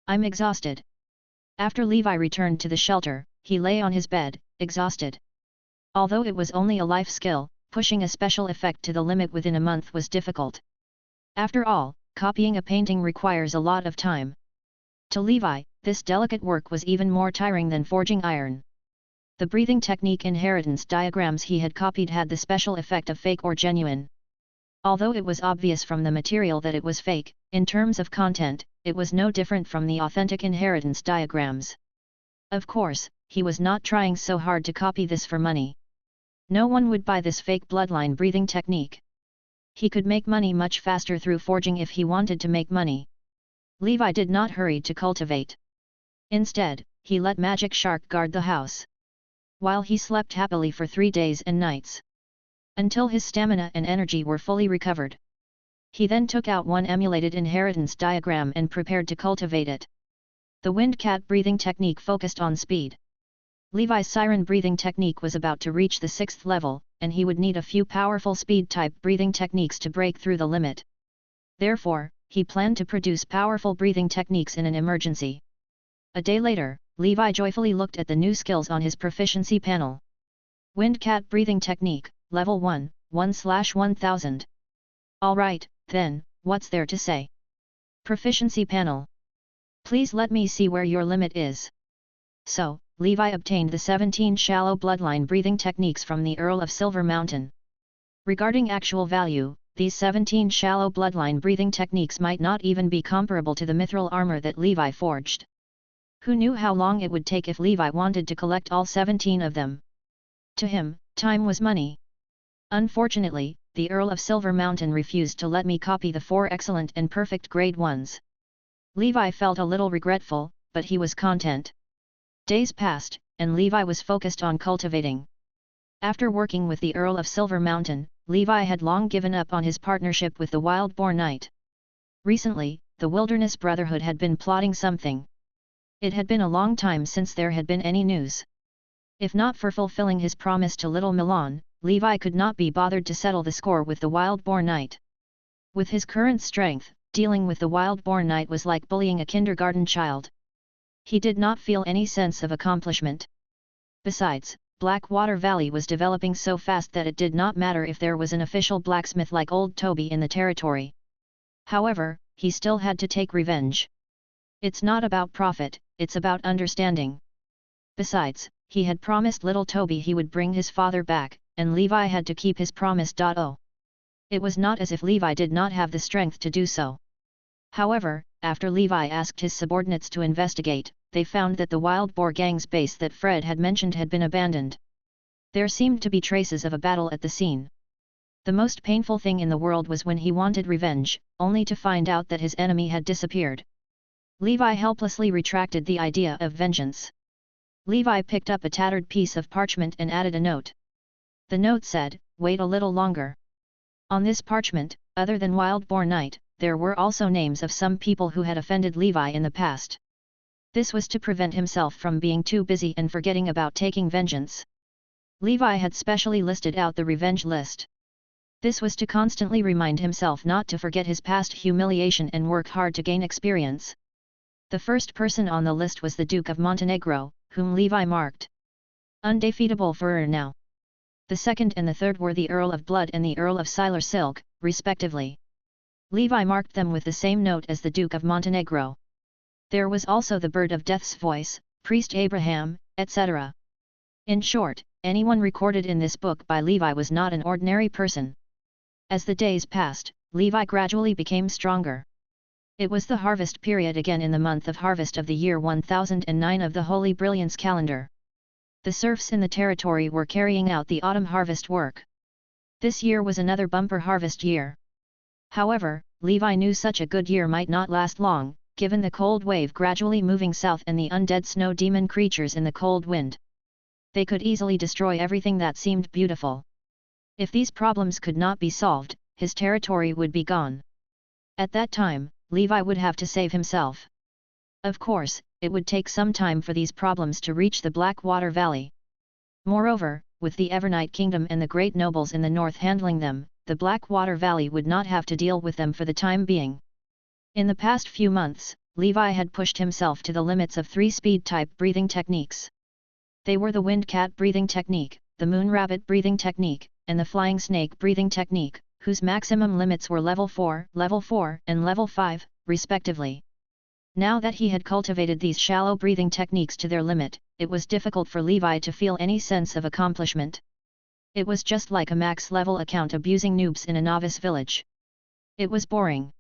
S1: I'm exhausted. After Levi returned to the shelter, he lay on his bed, exhausted. Although it was only a life skill, pushing a special effect to the limit within a month was difficult. After all, copying a painting requires a lot of time. To Levi, this delicate work was even more tiring than forging iron. The breathing technique inheritance diagrams he had copied had the special effect of fake or genuine. Although it was obvious from the material that it was fake, in terms of content, it was no different from the authentic inheritance diagrams. Of course, he was not trying so hard to copy this for money. No one would buy this fake bloodline breathing technique. He could make money much faster through forging if he wanted to make money. Levi did not hurry to cultivate. Instead, he let Magic Shark guard the house. While he slept happily for 3 days and nights. Until his stamina and energy were fully recovered. He then took out one emulated inheritance diagram and prepared to cultivate it. The wind cat breathing technique focused on speed. Levi's siren breathing technique was about to reach the 6th level, and he would need a few powerful speed-type breathing techniques to break through the limit. Therefore, he planned to produce powerful breathing techniques in an emergency. A day later, Levi joyfully looked at the new skills on his proficiency panel. Wind cat breathing technique, Level 1, 1/1000. Alright, then, What's there to say? Proficiency panel. Please let me see where your limit is. So, Levi obtained the 17 shallow bloodline breathing techniques from the Earl of Silver Mountain. Regarding actual value, these 17 shallow bloodline breathing techniques might not even be comparable to the mithril armor that Levi forged. Who knew how long it would take if Levi wanted to collect all 17 of them? To him, time was money. Unfortunately, the Earl of Silver Mountain refused to let me copy the 4 excellent and perfect grade ones. Levi felt a little regretful, but he was content. Days passed, and Levi was focused on cultivating. After working with the Earl of Silver Mountain, Levi had long given up on his partnership with the Wild Boar Knight. Recently, the Wilderness Brotherhood had been plotting something. It had been a long time since there had been any news. If not for fulfilling his promise to Little Milan, Levi could not be bothered to settle the score with the Wild Boar Knight. With his current strength, dealing with the Wild Boar Knight was like bullying a kindergarten child. He did not feel any sense of accomplishment. Besides, Blackwater Valley was developing so fast that it did not matter if there was an official blacksmith like Old Toby in the territory. However, he still had to take revenge. It's not about profit, it's about understanding. Besides, he had promised little Toby he would bring his father back, and Levi had to keep his promise. It was not as if Levi did not have the strength to do so. However, after Levi asked his subordinates to investigate, they found that the Wild Boar Gang's base that Fred had mentioned had been abandoned. There seemed to be traces of a battle at the scene. The most painful thing in the world was when he wanted revenge, only to find out that his enemy had disappeared. Levi helplessly retracted the idea of vengeance. Levi picked up a tattered piece of parchment and added a note. The note said, "Wait a little longer." On this parchment, other than Wild Boar Knight, there were also names of some people who had offended Levi in the past. This was to prevent himself from being too busy and forgetting about taking vengeance. Levi had specially listed out the revenge list. This was to constantly remind himself not to forget his past humiliation and work hard to gain experience. The first person on the list was the Duke of Montenegro, whom Levi marked undefeatable for now. The second and the third were the Earl of Blood and the Earl of Siler Silk, respectively. Levi marked them with the same note as the Duke of Montenegro. There was also the Bird of Death's Voice, Priest Abraham, etc. In short, anyone recorded in this book by Levi was not an ordinary person. As the days passed, Levi gradually became stronger. It was the harvest period again in the month of harvest of the year 1009 of the Holy Brilliance calendar. The serfs in the territory were carrying out the autumn harvest work. This year was another bumper harvest year. However, Levi knew such a good year might not last long, given the cold wave gradually moving south and the undead snow demon creatures in the cold wind. They could easily destroy everything that seemed beautiful. If these problems could not be solved, his territory would be gone. At that time, Levi would have to save himself. Of course, it would take some time for these problems to reach the Blackwater Valley. Moreover, with the Evernight Kingdom and the great nobles in the north handling them, the Blackwater Valley would not have to deal with them for the time being. In the past few months, Levi had pushed himself to the limits of 3 speed-type breathing techniques. They were the Wind Cat breathing technique, the Moon Rabbit breathing technique, and the Flying Snake breathing technique, whose maximum limits were level 4, and level 5, respectively. Now that he had cultivated these shallow breathing techniques to their limit, it was difficult for Levi to feel any sense of accomplishment. It was just like a max-level account abusing noobs in a novice village. It was boring.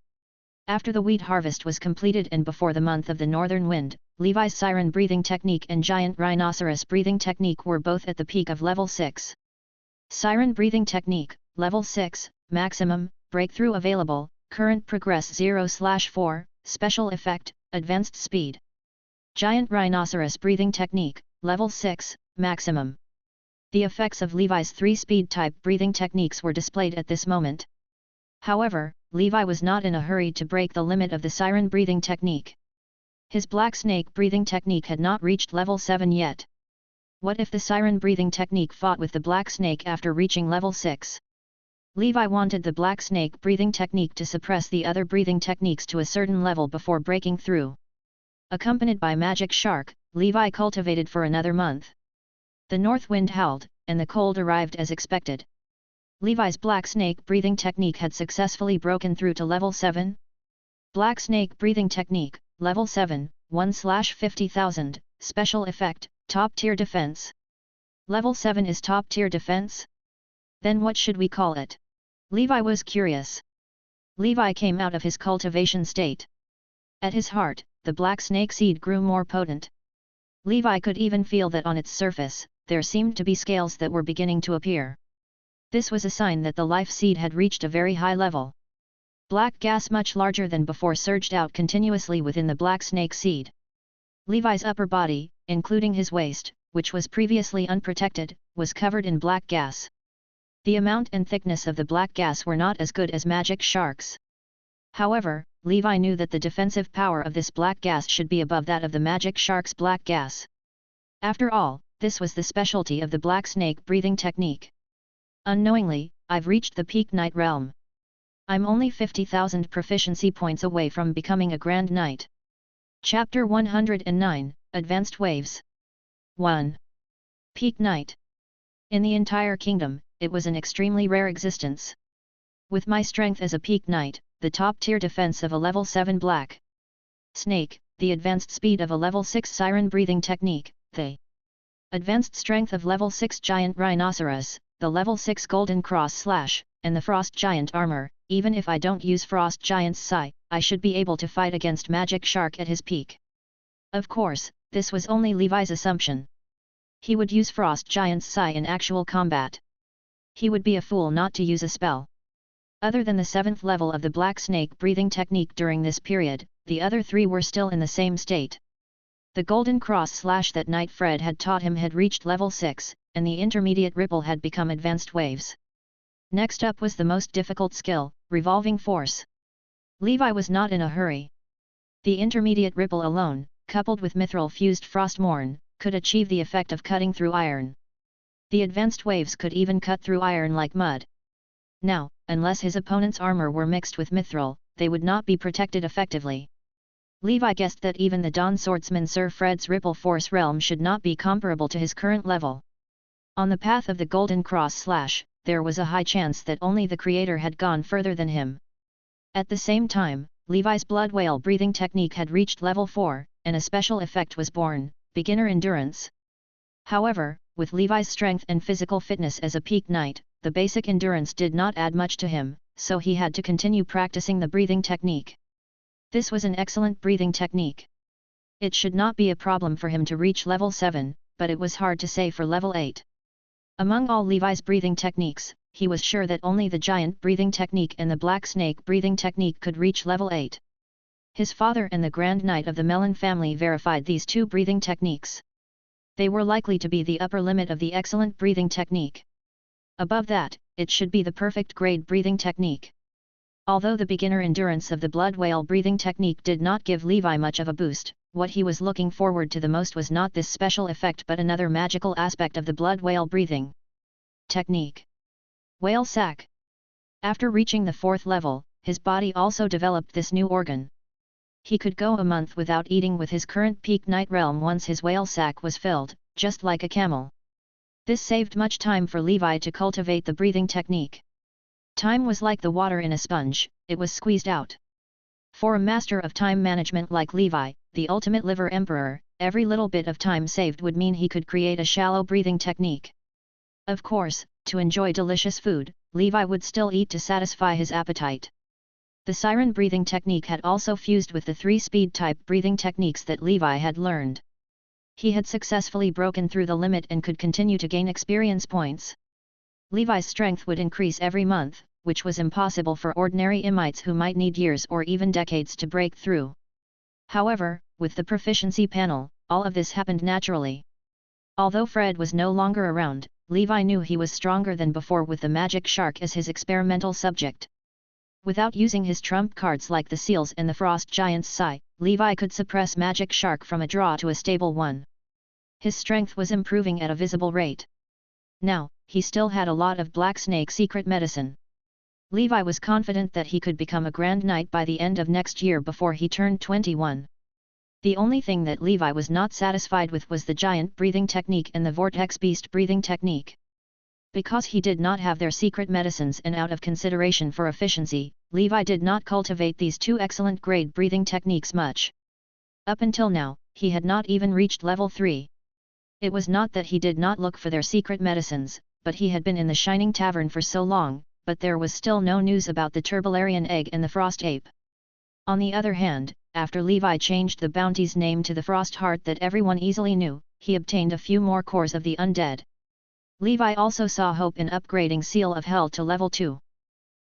S1: After the wheat harvest was completed and before the month of the northern wind, Levi's siren breathing technique and giant rhinoceros breathing technique were both at the peak of level 6. Siren breathing technique, level 6, maximum, breakthrough available, current progress 0/4, special effect, advanced speed. Giant rhinoceros breathing technique, level 6, maximum. The effects of Levi's 3-speed type breathing techniques were displayed at this moment. However, Levi was not in a hurry to break the limit of the siren breathing technique. His black snake breathing technique had not reached level 7 yet. What if the siren breathing technique fought with the black snake after reaching level 6? Levi wanted the black snake breathing technique to suppress the other breathing techniques to a certain level before breaking through. Accompanied by Magic Shark, Levi cultivated for another month. The north wind howled, and the cold arrived as expected. Levi's Black Snake breathing technique had successfully broken through to level 7. Black Snake breathing technique, level 7, 1/50,000, special effect, top tier defense. Level 7 is top tier defense? Then what should we call it? Levi was curious. Levi came out of his cultivation state. At his heart, the black snake seed grew more potent. Levi could even feel that on its surface, there seemed to be scales that were beginning to appear. This was a sign that the life seed had reached a very high level. Black gas much larger than before surged out continuously within the black snake seed. Levi's upper body, including his waist, which was previously unprotected, was covered in black gas. The amount and thickness of the black gas were not as good as Magic Shark's. However, Levi knew that the defensive power of this black gas should be above that of the Magic Shark's black gas. After all, this was the specialty of the black snake breathing technique. Unknowingly, I've reached the peak knight realm. I'm only 50,000 proficiency points away from becoming a Grand Knight. Chapter 109, Advanced Waves. 1. Peak Knight. In the entire kingdom, it was an extremely rare existence. With my strength as a peak knight, the top-tier defense of a level 7 black snake, the advanced speed of a level 6 siren breathing technique, the advanced strength of level 6 giant rhinoceros, the level 6 golden cross slash, and the frost giant armor, even if I don't use frost giant's sai, I should be able to fight against Magic Shark at his peak. Of course, this was only Levi's assumption. He would use frost giant's sai in actual combat. He would be a fool not to use a spell. Other than the 7th level of the black snake breathing technique during this period, the other 3 were still in the same state. The golden cross slash that Knight Fred had taught him had reached level 6, and the intermediate ripple had become advanced waves. Next up was the most difficult skill, revolving force. Levi was not in a hurry. The intermediate ripple alone, coupled with mithril-fused frostmorn, could achieve the effect of cutting through iron. The advanced waves could even cut through iron like mud. Now, unless his opponent's armor were mixed with mithril, they would not be protected effectively. Levi guessed that even the Dawn Swordsman Sir Fred's Ripple Force realm should not be comparable to his current level. On the path of the Golden Cross Slash, there was a high chance that only the Creator had gone further than him. At the same time, Levi's Blood Whale breathing technique had reached level 4, and a special effect was born, Beginner Endurance. However, with Levi's strength and physical fitness as a peak knight, the basic endurance did not add much to him, so he had to continue practicing the breathing technique. This was an excellent breathing technique. It should not be a problem for him to reach level 7, but it was hard to say for level 8. Among all Levi's breathing techniques, he was sure that only the giant breathing technique and the black snake breathing technique could reach level 8. His father and the Grand Knight of the Melon family verified these 2 breathing techniques. They were likely to be the upper limit of the excellent breathing technique. Above that, it should be the perfect grade breathing technique. Although the beginner endurance of the Blood Whale breathing technique did not give Levi much of a boost, what he was looking forward to the most was not this special effect but another magical aspect of the Blood Whale breathing technique. Whale sac. After reaching the 4th level, his body also developed this new organ. He could go a month without eating with his current peak knight realm once his whale sac was filled, just like a camel. This saved much time for Levi to cultivate the breathing technique. Time was like the water in a sponge, it was squeezed out. For a master of time management like Levi, the ultimate liver emperor, every little bit of time saved would mean he could create a shallow breathing technique. Of course, to enjoy delicious food, Levi would still eat to satisfy his appetite. The siren breathing technique had also fused with the 3 speed type breathing techniques that Levi had learned. He had successfully broken through the limit and could continue to gain experience points. Levi's strength would increase every month, which was impossible for ordinary imites who might need years or even decades to break through. However, with the proficiency panel, all of this happened naturally. Although Fred was no longer around, Levi knew he was stronger than before with the Magic Shark as his experimental subject. Without using his trump cards like the seals and the frost giant's sai, Levi could suppress Magic Shark from a draw to a stable 1. His strength was improving at a visible rate. Now, he still had a lot of Black Snake secret medicine. Levi was confident that he could become a Grand Knight by the end of next year before he turned 21. The only thing that Levi was not satisfied with was the giant breathing technique and the vortex beast breathing technique. Because he did not have their secret medicines and out of consideration for efficiency, Levi did not cultivate these two excellent grade breathing techniques much. Up until now, he had not even reached level 3. It was not that he did not look for their secret medicines, but he had been in the Shining Tavern for so long, but there was still no news about the Turbolarian egg and the Frost Ape. On the other hand, after Levi changed the bounty's name to the Frost Heart that everyone easily knew, he obtained a few more cores of the undead. Levi also saw hope in upgrading Seal of Hell to level 2.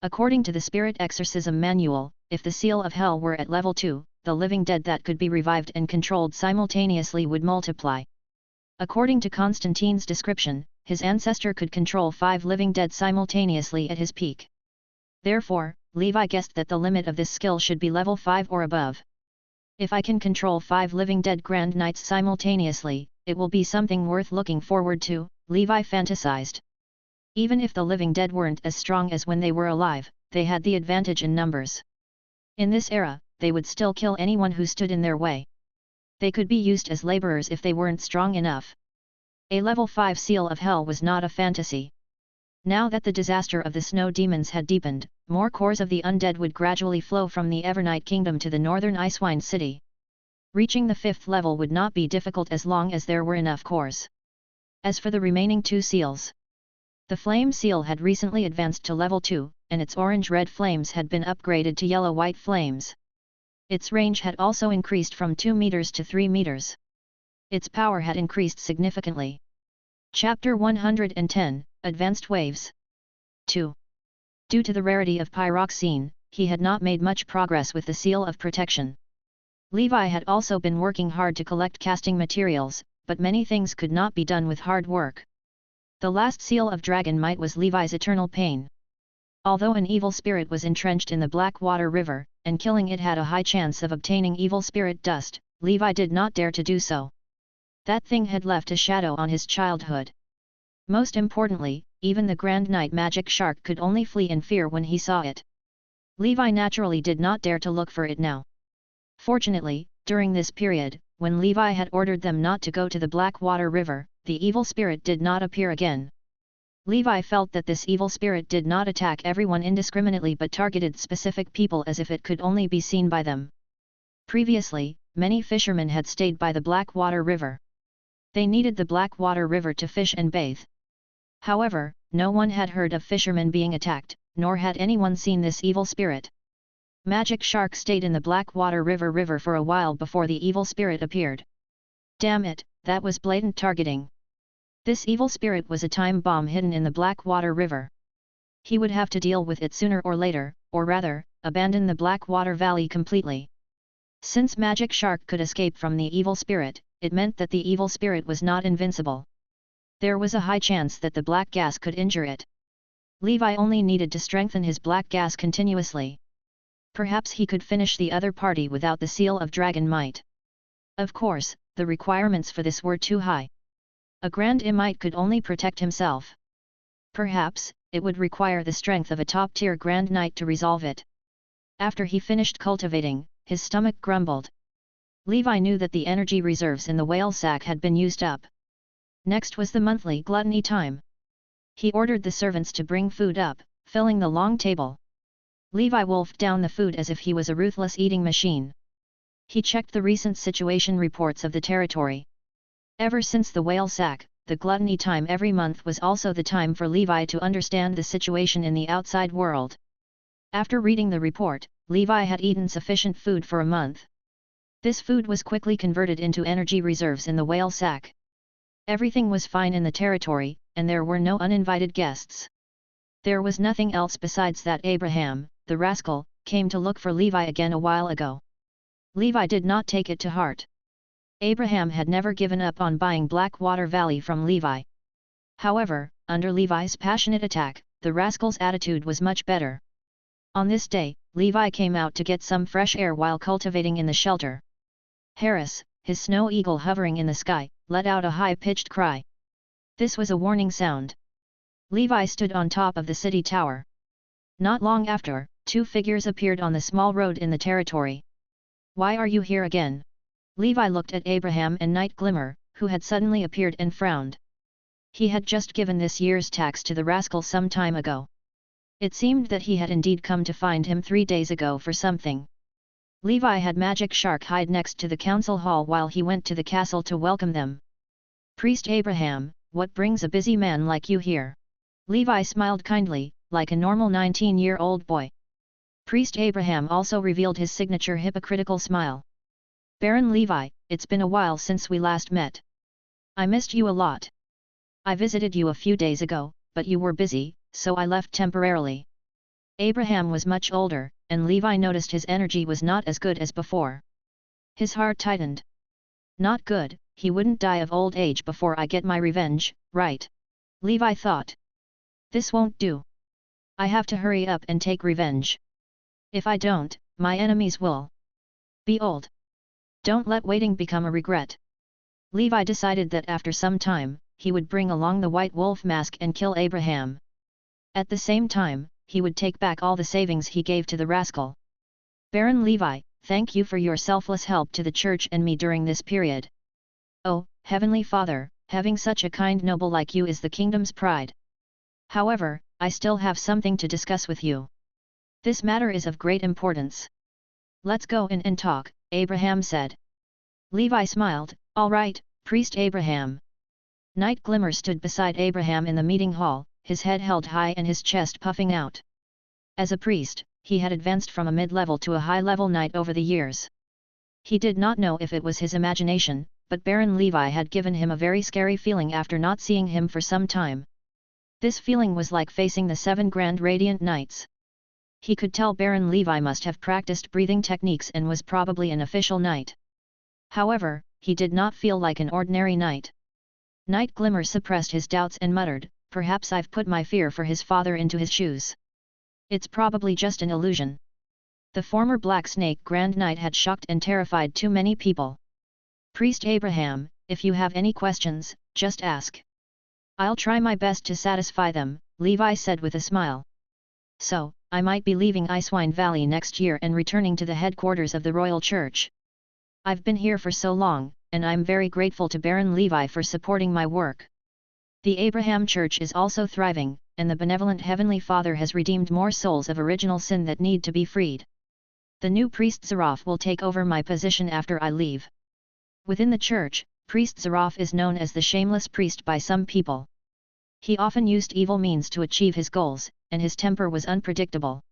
S1: According to the Spirit Exorcism Manual, if the Seal of Hell were at level 2, the living dead that could be revived and controlled simultaneously would multiply. According to Constantine's description, his ancestor could control 5 living dead simultaneously at his peak. Therefore, Levi guessed that the limit of this skill should be level 5 or above. If I can control 5 living dead Grand Knights simultaneously, it will be something worth looking forward to, Levi fantasized. Even if the living dead weren't as strong as when they were alive, they had the advantage in numbers. In this era, they would still kill anyone who stood in their way. They could be used as laborers if they weren't strong enough. A level 5 Seal of Hell was not a fantasy. Now that the disaster of the snow demons had deepened, more cores of the undead would gradually flow from the Evernight Kingdom to the northern Icewind City. Reaching the 5th level would not be difficult as long as there were enough cores. As for the remaining 2 seals, the Flame Seal had recently advanced to level 2, and its orange-red flames had been upgraded to yellow-white flames. Its range had also increased from 2 meters to 3 meters. Its power had increased significantly. Chapter 110, Advanced Waves. 2. Due to the rarity of pyroxene, he had not made much progress with the Seal of Protection. Levi had also been working hard to collect casting materials, but many things could not be done with hard work. The last Seal of Dragon Might was Levi's eternal pain. Although an evil spirit was entrenched in the Blackwater River, and killing it had a high chance of obtaining evil spirit dust, Levi did not dare to do so. That thing had left a shadow on his childhood. Most importantly, even the Grand Knight Magic Shark could only flee in fear when he saw it. Levi naturally did not dare to look for it now. Fortunately, during this period, when Levi had ordered them not to go to the Blackwater River, the evil spirit did not appear again. Levi felt that this evil spirit did not attack everyone indiscriminately but targeted specific people as if it could only be seen by them. Previously, many fishermen had stayed by the Blackwater River. They needed the Blackwater River to fish and bathe. However, no one had heard of fishermen being attacked, nor had anyone seen this evil spirit. Magic Shark stayed in the Blackwater River for a while before the evil spirit appeared. Damn it, that was blatant targeting. This evil spirit was a time bomb hidden in the Blackwater River. He would have to deal with it sooner or later, or rather, abandon the Blackwater Valley completely. Since Magic Shark could escape from the evil spirit, it meant that the evil spirit was not invincible. There was a high chance that the black gas could injure it. Levi only needed to strengthen his black gas continuously. Perhaps he could finish the other party without the Seal of Dragon Might. Of course, the requirements for this were too high. A Grand Might could only protect himself. Perhaps, it would require the strength of a top-tier Grand Knight to resolve it. After he finished cultivating, his stomach grumbled. Levi knew that the energy reserves in the whale sack had been used up. Next was the monthly gluttony time. He ordered the servants to bring food up, filling the long table. Levi wolfed down the food as if he was a ruthless eating machine. He checked the recent situation reports of the territory. Ever since the whale sack, the gluttony time every month was also the time for Levi to understand the situation in the outside world. After reading the report, Levi had eaten sufficient food for a month. This food was quickly converted into energy reserves in the whale sack. Everything was fine in the territory, and there were no uninvited guests. There was nothing else besides that Abraham, the rascal, came to look for Levi again a while ago. Levi did not take it to heart. Abraham had never given up on buying Blackwater Valley from Levi. However, under Levi's passionate attack, the rascal's attitude was much better. On this day, Levi came out to get some fresh air while cultivating in the shelter. Harris, his snow eagle hovering in the sky, let out a high-pitched cry. This was a warning sound. Levi stood on top of the city tower. Not long after, 2 figures appeared on the small road in the territory. "Why are you here again?" Levi looked at Abraham and Night Glimmer, who had suddenly appeared and frowned. He had just given this year's tax to the rascal some time ago. It seemed that he had indeed come to find him 3 days ago for something. Levi had magic shark hide next to the council hall while he went to the castle to welcome them. "Priest Abraham, what brings a busy man like you here?" Levi smiled kindly, like a normal 19-year-old boy. Priest Abraham also revealed his signature hypocritical smile. "Baron Levi, it's been a while since we last met. I missed you a lot. I visited you a few days ago, but you were busy, so I left temporarily." Abraham was much older, and Levi noticed his energy was not as good as before. His heart tightened. Not good, he wouldn't die of old age before I get my revenge, right? Levi thought. This won't do. I have to hurry up and take revenge. If I don't, my enemies will be old. Don't let waiting become a regret. Levi decided that after some time, he would bring along the white wolf mask and kill Abraham. At the same time, he would take back all the savings he gave to the rascal. "Baron Levi, thank you for your selfless help to the church and me during this period. Oh, Heavenly Father, having such a kind noble like you is the kingdom's pride. However, I still have something to discuss with you. This matter is of great importance." "Let's go in and talk," Abraham said. Levi smiled. "All right, Priest Abraham." Night Glimmer stood beside Abraham in the meeting hall, his head held high and his chest puffing out. As a priest, he had advanced from a mid-level to a high-level knight over the years. He did not know if it was his imagination, but Baron Levi had given him a very scary feeling after not seeing him for some time. This feeling was like facing the 7 Grand Radiant Knights. He could tell Baron Levi must have practiced breathing techniques and was probably an official knight. However, he did not feel like an ordinary knight. Night Glimmer suppressed his doubts and muttered, "Perhaps I've put my fear for his father into his shoes. It's probably just an illusion." The former Black Snake Grand Knight had shocked and terrified too many people. "Priest Abraham, if you have any questions, just ask. I'll try my best to satisfy them," Levi said with a smile. "So, I might be leaving Icewind Valley next year and returning to the headquarters of the Royal Church. I've been here for so long, and I'm very grateful to Baron Levi for supporting my work. The Abraham Church is also thriving, and the benevolent Heavenly Father has redeemed more souls of original sin that need to be freed. The new priest Zaraf will take over my position after I leave." Within the church, Priest Zaraf is known as the shameless priest by some people. He often used evil means to achieve his goals, and his temper was unpredictable.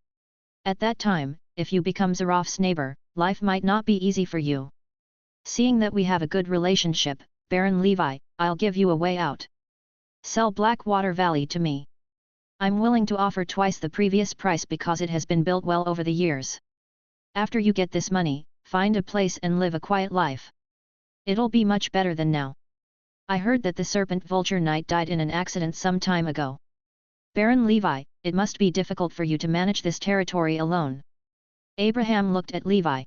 S1: At that time, if you become Zaraf's neighbor, life might not be easy for you. "Seeing that we have a good relationship, Baron Levi, I'll give you a way out. Sell Blackwater Valley to me. I'm willing to offer twice the previous price because it has been built well over the years. After you get this money, find a place and live a quiet life. It'll be much better than now. I heard that the Serpent Vulture Knight died in an accident some time ago. Baron Levi, it must be difficult for you to manage this territory alone." Abraham looked at Levi.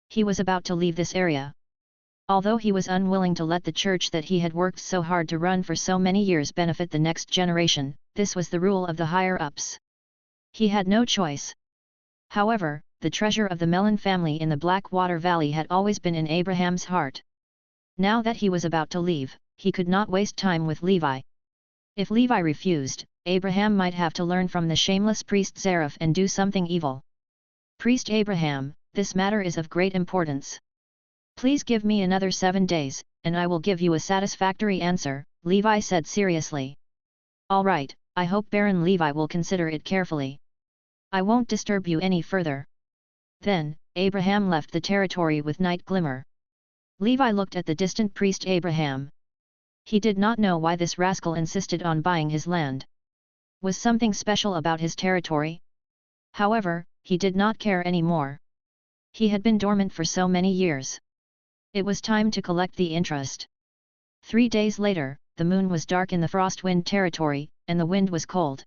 S1: He was about to leave this area. Although he was unwilling to let the church that he had worked so hard to run for so many years benefit the next generation, this was the rule of the higher-ups. He had no choice. However, the treasure of the Melon family in the Blackwater Valley had always been in Abraham's heart. Now that he was about to leave, he could not waste time with Levi. If Levi refused, Abraham might have to learn from the shameless priest Zaraf and do something evil. "Priest Abraham, this matter is of great importance. Please give me another 7 days, and I will give you a satisfactory answer," Levi said seriously. "All right, I hope Baron Levi will consider it carefully. I won't disturb you any further." Then, Abraham left the territory with Night Glimmer. Levi looked at the distant priest Abraham. He did not know why this rascal insisted on buying his land. Was something special about his territory? However, he did not care anymore. He had been dormant for so many years. It was time to collect the interest. 3 days later, the moon was dark in the Frostwind territory, and the wind was cold.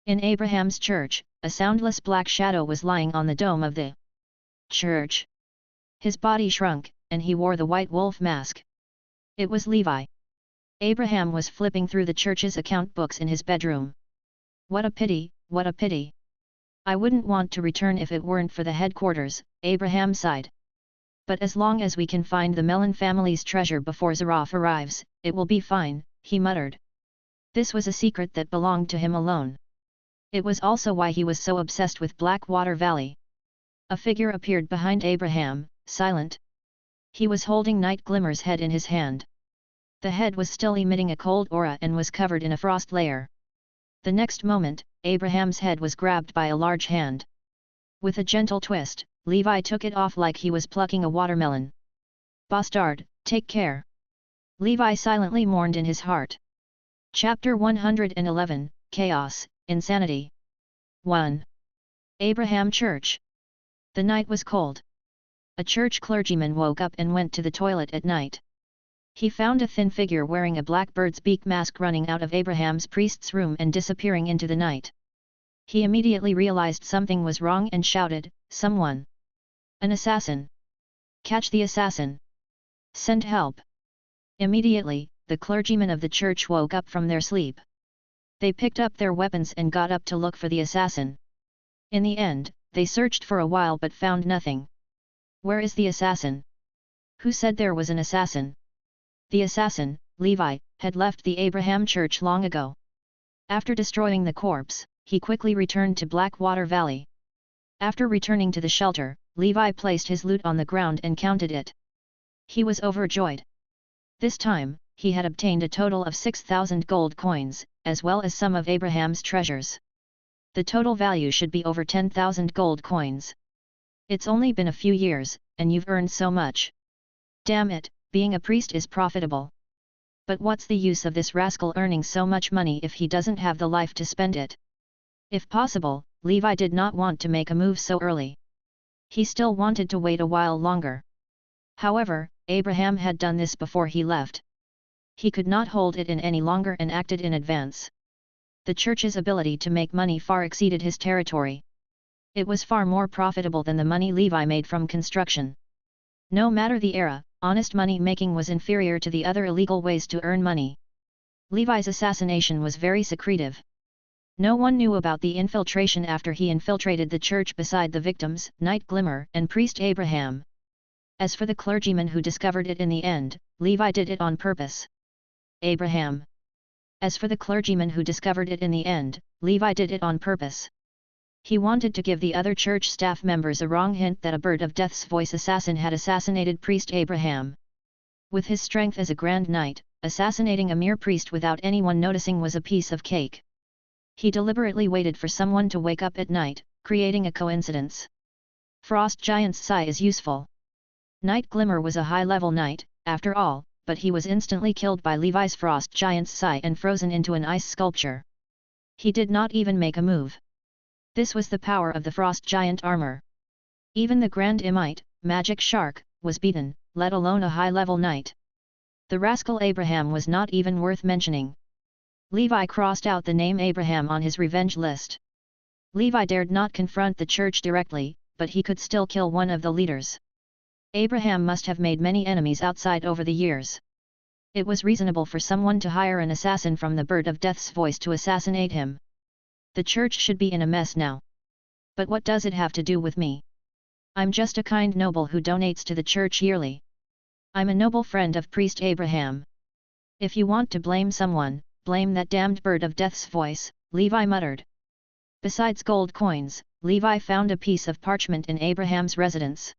S1: In Abraham's church, a soundless black shadow was lying on the dome of the church. His body shrunk, and he wore the white wolf mask. It was Levi. Abraham was flipping through the church's account books in his bedroom. "What a pity, what a pity. I wouldn't want to return if it weren't for the headquarters," Abraham sighed. "But as long as we can find the Melon family's treasure before Zaraf arrives, it will be fine," he muttered. This was a secret that belonged to him alone. It was also why he was so obsessed with Blackwater Valley. A figure appeared behind Abraham, silent. He was holding Night Glimmer's head in his hand. The head was still emitting a cold aura and was covered in a frost layer. The next moment, Abraham's head was grabbed by a large hand. With a gentle twist, Levi took it off like he was plucking a watermelon. "Bastard, take care!" Levi silently mourned in his heart. Chapter 111, Chaos, Insanity. 1. Abraham Church. The night was cold. A church clergyman woke up and went to the toilet at night. He found a thin figure wearing a blackbird's beak mask running out of Abraham's priest's room and disappearing into the night. He immediately realized something was wrong and shouted, "Someone! An assassin! Catch the assassin! Send help!" Immediately, the clergymen of the church woke up from their sleep. They picked up their weapons and got up to look for the assassin. In the end, they searched for a while but found nothing. "Where is the assassin? Who said there was an assassin?" The assassin, Levi, had left the Abraham Church long ago. After destroying the corpse, he quickly returned to Blackwater Valley. After returning to the shelter, Levi placed his loot on the ground and counted it. He was overjoyed. This time, he had obtained a total of 6,000 gold coins, as well as some of Abraham's treasures. The total value should be over 10,000 gold coins. It's only been a few years, and you've earned so much. Damn it, being a priest is profitable. But what's the use of this rascal earning so much money if he doesn't have the life to spend it? If possible, Levi did not want to make a move so early. He still wanted to wait a while longer. However, Abraham had done this before he left. He could not hold it in any longer and acted in advance. The church's ability to make money far exceeded his territory. It was far more profitable than the money Levi made from construction. No matter the era, honest money making was inferior to the other illegal ways to earn money. Levi's assassination was very secretive. No one knew about the infiltration after he infiltrated the church beside the victims, Night Glimmer and priest Abraham. As for the clergyman who discovered it in the end, Levi did it on purpose. Abraham. As for the clergyman who discovered it in the end, Levi did it on purpose. He wanted to give the other church staff members a wrong hint that a Bird of Death's voice assassin had assassinated priest Abraham. With his strength as a grand knight, assassinating a mere priest without anyone noticing was a piece of cake. He deliberately waited for someone to wake up at night, creating a coincidence. Frost Giant's Sigh is useful. Night Glimmer was a high-level knight, after all, but he was instantly killed by Levi's Frost Giant's Sigh and frozen into an ice sculpture. He did not even make a move. This was the power of the Frost Giant armor. Even the Grand Imite, Magic Shark, was beaten, let alone a high-level knight. The rascal Abraham was not even worth mentioning. Levi crossed out the name Abraham on his revenge list. Levi dared not confront the church directly, but he could still kill one of the leaders. Abraham must have made many enemies outside over the years. It was reasonable for someone to hire an assassin from the Bird of Death's voice to assassinate him. The church should be in a mess now. But what does it have to do with me? I'm just a kind noble who donates to the church yearly. I'm a noble friend of priest Abraham. If you want to blame someone, blame that damned Bird of Death's voice, Levi muttered. Besides gold coins, Levi found a piece of parchment in Abraham's residence.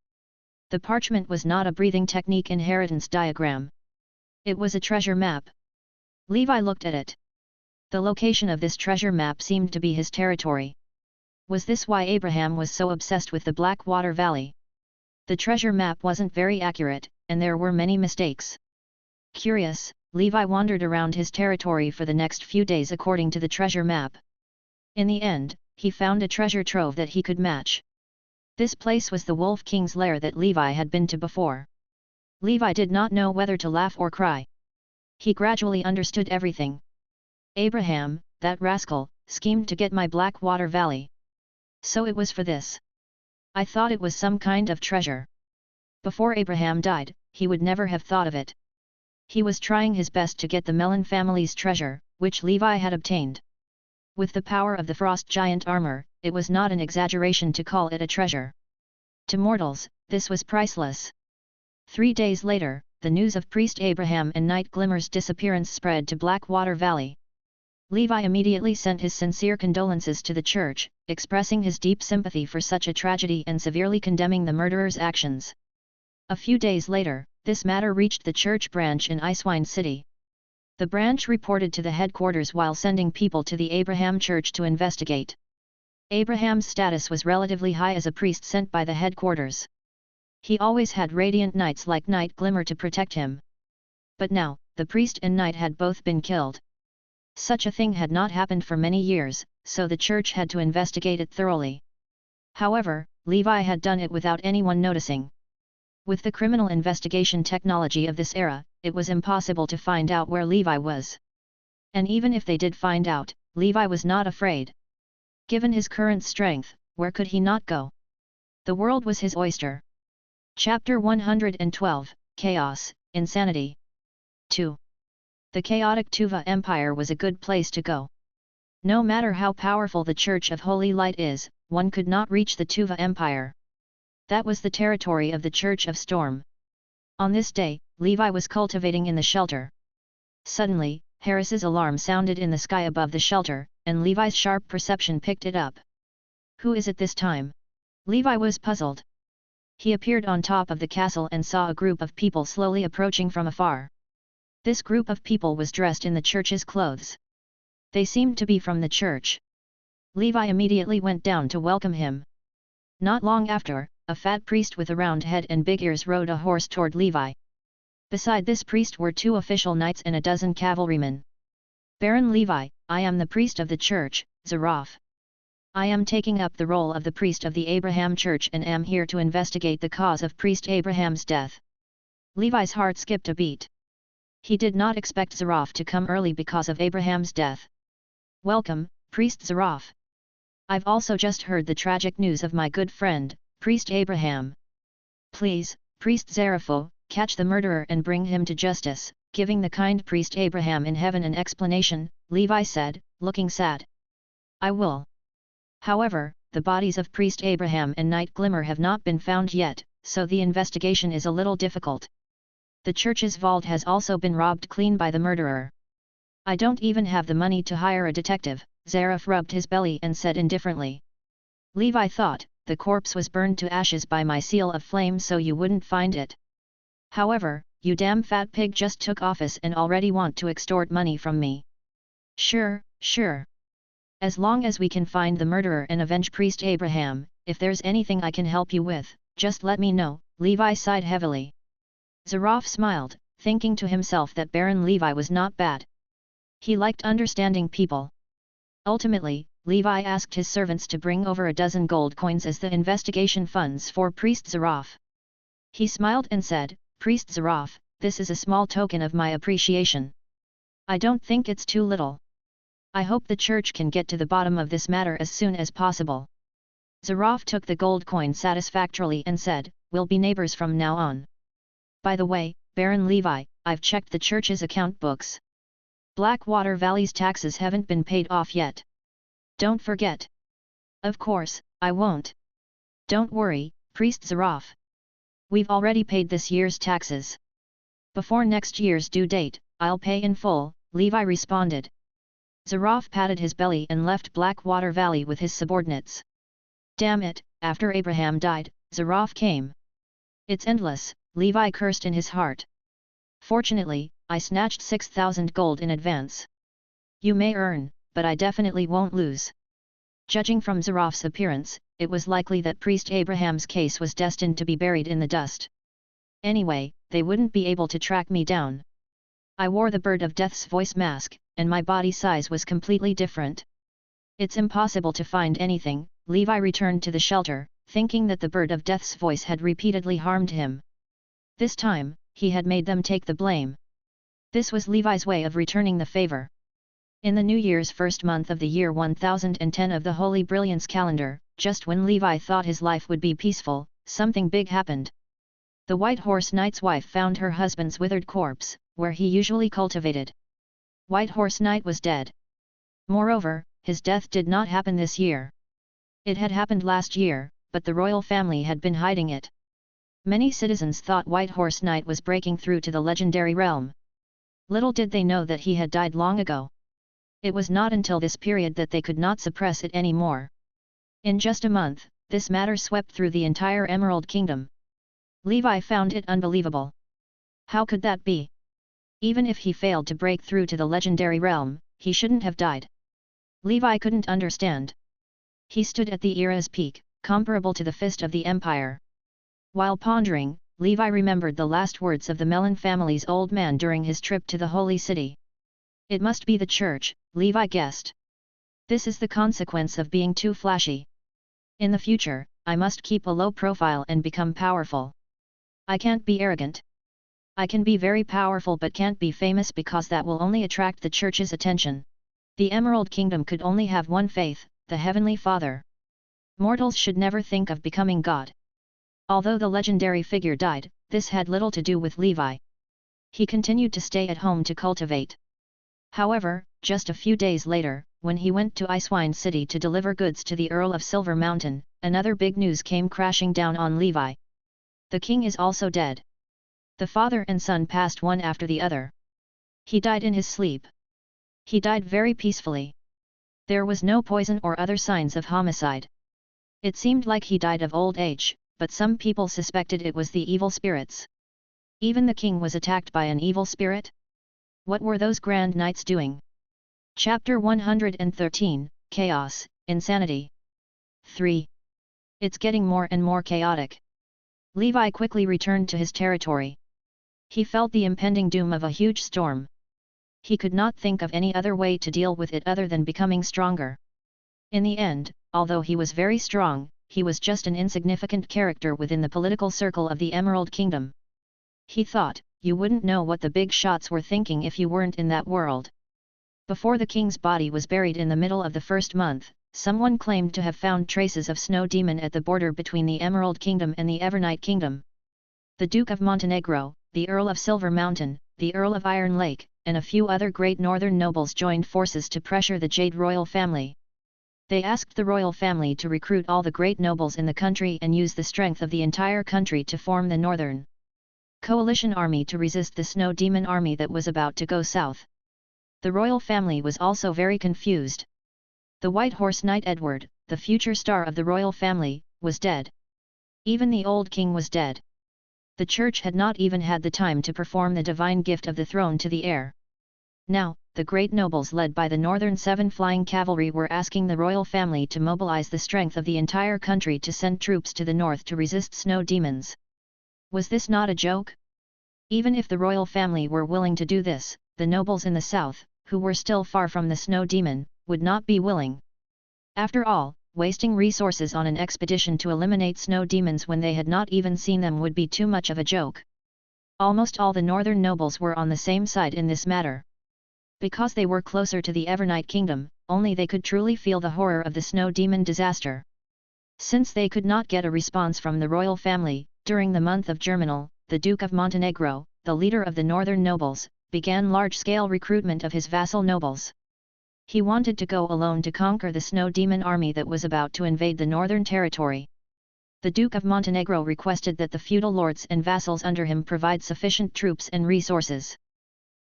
S1: The parchment was not a breathing technique inheritance diagram. It was a treasure map. Levi looked at it. The location of this treasure map seemed to be his territory. Was this why Abraham was so obsessed with the Blackwater Valley? The treasure map wasn't very accurate, and there were many mistakes. Curious, Levi wandered around his territory for the next few days according to the treasure map. In the end, he found a treasure trove that he could match. This place was the Wolf King's lair that Levi had been to before. Levi did not know whether to laugh or cry. He gradually understood everything. Abraham, that rascal, schemed to get my Blackwater Valley. So it was for this. I thought it was some kind of treasure. Before Abraham died, he would never have thought of it. He was trying his best to get the Mellon family's treasure, which Levi had obtained. With the power of the Frost Giant armor, it was not an exaggeration to call it a treasure. To mortals, this was priceless. 3 days later, the news of priest Abraham and Night Glimmer's disappearance spread to Blackwater Valley. Levi immediately sent his sincere condolences to the church, expressing his deep sympathy for such a tragedy and severely condemning the murderer's actions. A few days later, this matter reached the church branch in Icewine City. The branch reported to the headquarters while sending people to the Abraham Church to investigate. Abraham's status was relatively high as a priest sent by the headquarters. He always had radiant knights like Knight Glimmer to protect him. But now, the priest and knight had both been killed. Such a thing had not happened for many years, so the church had to investigate it thoroughly. However, Levi had done it without anyone noticing. With the criminal investigation technology of this era, it was impossible to find out where Levi was. And even if they did find out, Levi was not afraid. Given his current strength, where could he not go? The world was his oyster. Chapter 112, Chaos, Insanity. 2. The chaotic Tuva Empire was a good place to go. No matter how powerful the Church of Holy Light is, one could not reach the Tuva Empire. That was the territory of the Church of Storm. On this day, Levi was cultivating in the shelter. Suddenly, Harris's alarm sounded in the sky above the shelter, and Levi's sharp perception picked it up. Who is it this time? Levi was puzzled. He appeared on top of the castle and saw a group of people slowly approaching from afar. This group of people was dressed in the church's clothes. They seemed to be from the church. Levi immediately went down to welcome him. Not long after, a fat priest with a round head and big ears rode a horse toward Levi. Beside this priest were 2 official knights and a dozen cavalrymen. Baron Levi, I am the priest of the church, Zaraf. I am taking up the role of the priest of the Abraham Church and am here to investigate the cause of priest Abraham's death. Levi's heart skipped a beat. He did not expect Zaraf to come early because of Abraham's death. Welcome, Priest Zaraf. I've also just heard the tragic news of my good friend, Priest Abraham. Please, Priest Zarafo, catch the murderer and bring him to justice, giving the kind priest Abraham in heaven an explanation, Levi said, looking sad. I will. However, the bodies of Priest Abraham and Knight Glimmer have not been found yet, so the investigation is a little difficult. The church's vault has also been robbed clean by the murderer. I don't even have the money to hire a detective, Zaraf rubbed his belly and said indifferently. Levi thought, the corpse was burned to ashes by my seal of flame so you wouldn't find it. However, you damn fat pig just took office and already want to extort money from me. Sure, sure. As long as we can find the murderer and avenge Priest Abraham, if there's anything I can help you with, just let me know, Levi sighed heavily. Zaraf smiled, thinking to himself that Baron Levi was not bad. He liked understanding people. Ultimately, Levi asked his servants to bring over a dozen gold coins as the investigation funds for Priest Zaraf. He smiled and said, Priest Zaraf, this is a small token of my appreciation. I don't think it's too little. I hope the church can get to the bottom of this matter as soon as possible. Zaraf took the gold coin satisfactorily and said, we'll be neighbors from now on. By the way, Baron Levi, I've checked the church's account books. Blackwater Valley's taxes haven't been paid off yet. Don't forget. Of course, I won't. Don't worry, Priest Zaraf. We've already paid this year's taxes. Before next year's due date, I'll pay in full, Levi responded. Zaraf patted his belly and left Blackwater Valley with his subordinates. Damn it, after Abraham died, Zaraf came. It's endless, Levi cursed in his heart. Fortunately, I snatched 6,000 gold in advance. You may earn, but I definitely won't lose. Judging from Zaraf's appearance, it was likely that Priest Abraham's case was destined to be buried in the dust. Anyway, they wouldn't be able to track me down. I wore the Bird of Death's voice mask, and my body size was completely different. It's impossible to find anything, Levi returned to the shelter, thinking that the Bird of Death's voice had repeatedly harmed him. This time, he had made them take the blame. This was Levi's way of returning the favor. In the New Year's first month of the year 1010 of the Holy Brilliance calendar, just when Levi thought his life would be peaceful, something big happened. The White Horse Knight's wife found her husband's withered corpse, where he usually cultivated. White Horse Knight was dead. Moreover, his death did not happen this year. It had happened last year, but the royal family had been hiding it. Many citizens thought White Horse Knight was breaking through to the legendary realm. Little did they know that he had died long ago. It was not until this period that they could not suppress it any more. In just a month, this matter swept through the entire Emerald Kingdom. Levi found it unbelievable. How could that be? Even if he failed to break through to the legendary realm, he shouldn't have died. Levi couldn't understand. He stood at the era's peak, comparable to the fist of the empire. While pondering, Levi remembered the last words of the Melon family's old man during his trip to the holy city. It must be the church, Levi guessed. This is the consequence of being too flashy. In the future, I must keep a low profile and become powerful. I can't be arrogant. I can be very powerful but can't be famous because that will only attract the church's attention. The Emerald Kingdom could only have one faith, the Heavenly Father. Mortals should never think of becoming God. Although the legendary figure died, this had little to do with Levi. He continued to stay at home to cultivate. However, just a few days later, when he went to Icewind City to deliver goods to the Earl of Silver Mountain, another big news came crashing down on Levi. The king is also dead. The father and son passed one after the other. He died in his sleep. He died very peacefully. There was no poison or other signs of homicide. It seemed like he died of old age, but some people suspected it was the evil spirits. Even the king was attacked by an evil spirit? What were those grand knights doing? Chapter 113, Chaos, Insanity. 3. It's getting more and more chaotic. Levi quickly returned to his territory. He felt the impending doom of a huge storm. He could not think of any other way to deal with it other than becoming stronger. In the end, although he was very strong, he was just an insignificant character within the political circle of the Emerald Kingdom. He thought, you wouldn't know what the big shots were thinking if you weren't in that world. Before the king's body was buried in the middle of the first month, someone claimed to have found traces of snow demon at the border between the Emerald Kingdom and the Evernight Kingdom. The Duke of Montenegro, the Earl of Silver Mountain, the Earl of Iron Lake, and a few other great northern nobles joined forces to pressure the Jade royal family. They asked the royal family to recruit all the great nobles in the country and use the strength of the entire country to form the Northern Coalition Army to resist the Snow Demon army that was about to go south. The royal family was also very confused. The White Horse Knight Edward, the future star of the royal family, was dead. Even the old king was dead. The church had not even had the time to perform the divine gift of the throne to the heir. Now, the great nobles led by the Northern Seven Flying Cavalry were asking the royal family to mobilize the strength of the entire country to send troops to the north to resist snow demons. Was this not a joke? Even if the royal family were willing to do this, the nobles in the south, who were still far from the snow demon, would not be willing. After all, wasting resources on an expedition to eliminate snow demons when they had not even seen them would be too much of a joke. Almost all the northern nobles were on the same side in this matter. Because they were closer to the Evernight Kingdom, only they could truly feel the horror of the snow demon disaster. Since they could not get a response from the royal family, during the month of Germinal, the Duke of Montenegro, the leader of the northern nobles, began large-scale recruitment of his vassal nobles. He wanted to go alone to conquer the snow demon army that was about to invade the northern territory. The Duke of Montenegro requested that the feudal lords and vassals under him provide sufficient troops and resources.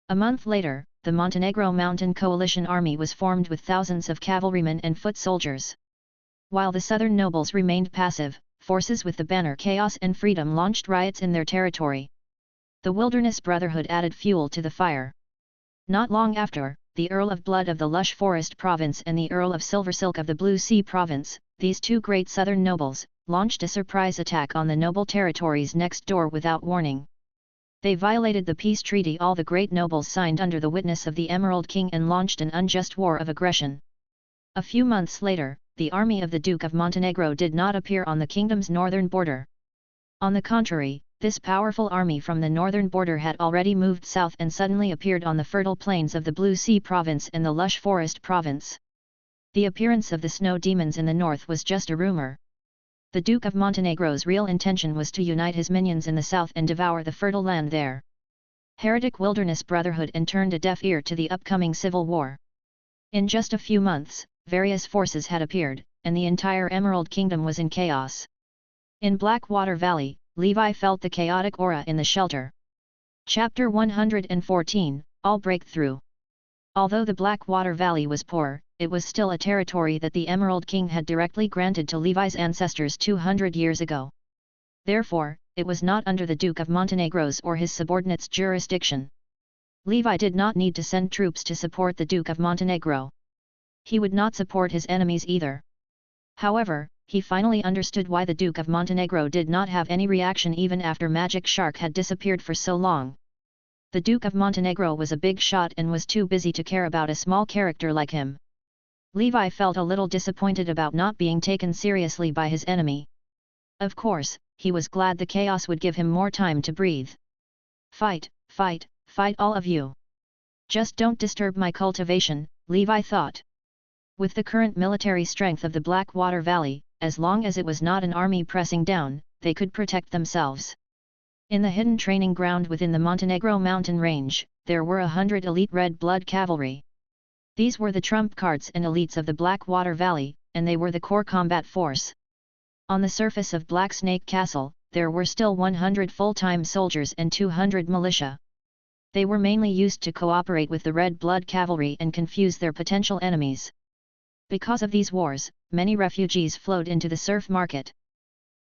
S1: A month later, the Montenegro Mountain Coalition Army was formed with thousands of cavalrymen and foot soldiers. While the southern nobles remained passive, forces with the banner Chaos and Freedom launched riots in their territory. The Wilderness Brotherhood added fuel to the fire. Not long after, the Earl of Blood of the Lush Forest Province and the Earl of Silversilk of the Blue Sea Province, these two great southern nobles, launched a surprise attack on the noble territories next door without warning. They violated the peace treaty all the great nobles signed under the witness of the Emerald King and launched an unjust war of aggression. A few months later, the army of the Duke of Montenegro did not appear on the kingdom's northern border. On the contrary, this powerful army from the northern border had already moved south and suddenly appeared on the fertile plains of the Blue Sea Province and the Lush Forest Province. The appearance of the snow demons in the north was just a rumor. The Duke of Montenegro's real intention was to unite his minions in the south and devour the fertile land there. Heretic Wilderness Brotherhood and turned a deaf ear to the upcoming civil war. In just a few months, various forces had appeared, and the entire Emerald Kingdom was in chaos. In Blackwater Valley, Levi felt the chaotic aura in the shelter. Chapter 114, All Breakthrough. Although the Blackwater Valley was poor, it was still a territory that the Emerald King had directly granted to Levi's ancestors 200 years ago. Therefore, it was not under the Duke of Montenegro's or his subordinates' jurisdiction. Levi did not need to send troops to support the Duke of Montenegro. He would not support his enemies either. However, he finally understood why the Duke of Montenegro did not have any reaction even after Magic Shark had disappeared for so long. The Duke of Montenegro was a big shot and was too busy to care about a small character like him. Levi felt a little disappointed about not being taken seriously by his enemy. Of course, he was glad the chaos would give him more time to breathe. Fight, fight, fight all of you. Just don't disturb my cultivation, Levi thought. With the current military strength of the Blackwater Valley, as long as it was not an army pressing down, they could protect themselves. In the hidden training ground within the Montenegro mountain range, there were 100 elite red blood cavalry. These were the trump cards and elites of the Blackwater Valley, and they were the core combat force. On the surface of Black Snake Castle, there were still 100 full-time soldiers and 200 militia. They were mainly used to cooperate with the red blood cavalry and confuse their potential enemies. Because of these wars, many refugees flowed into the serf market.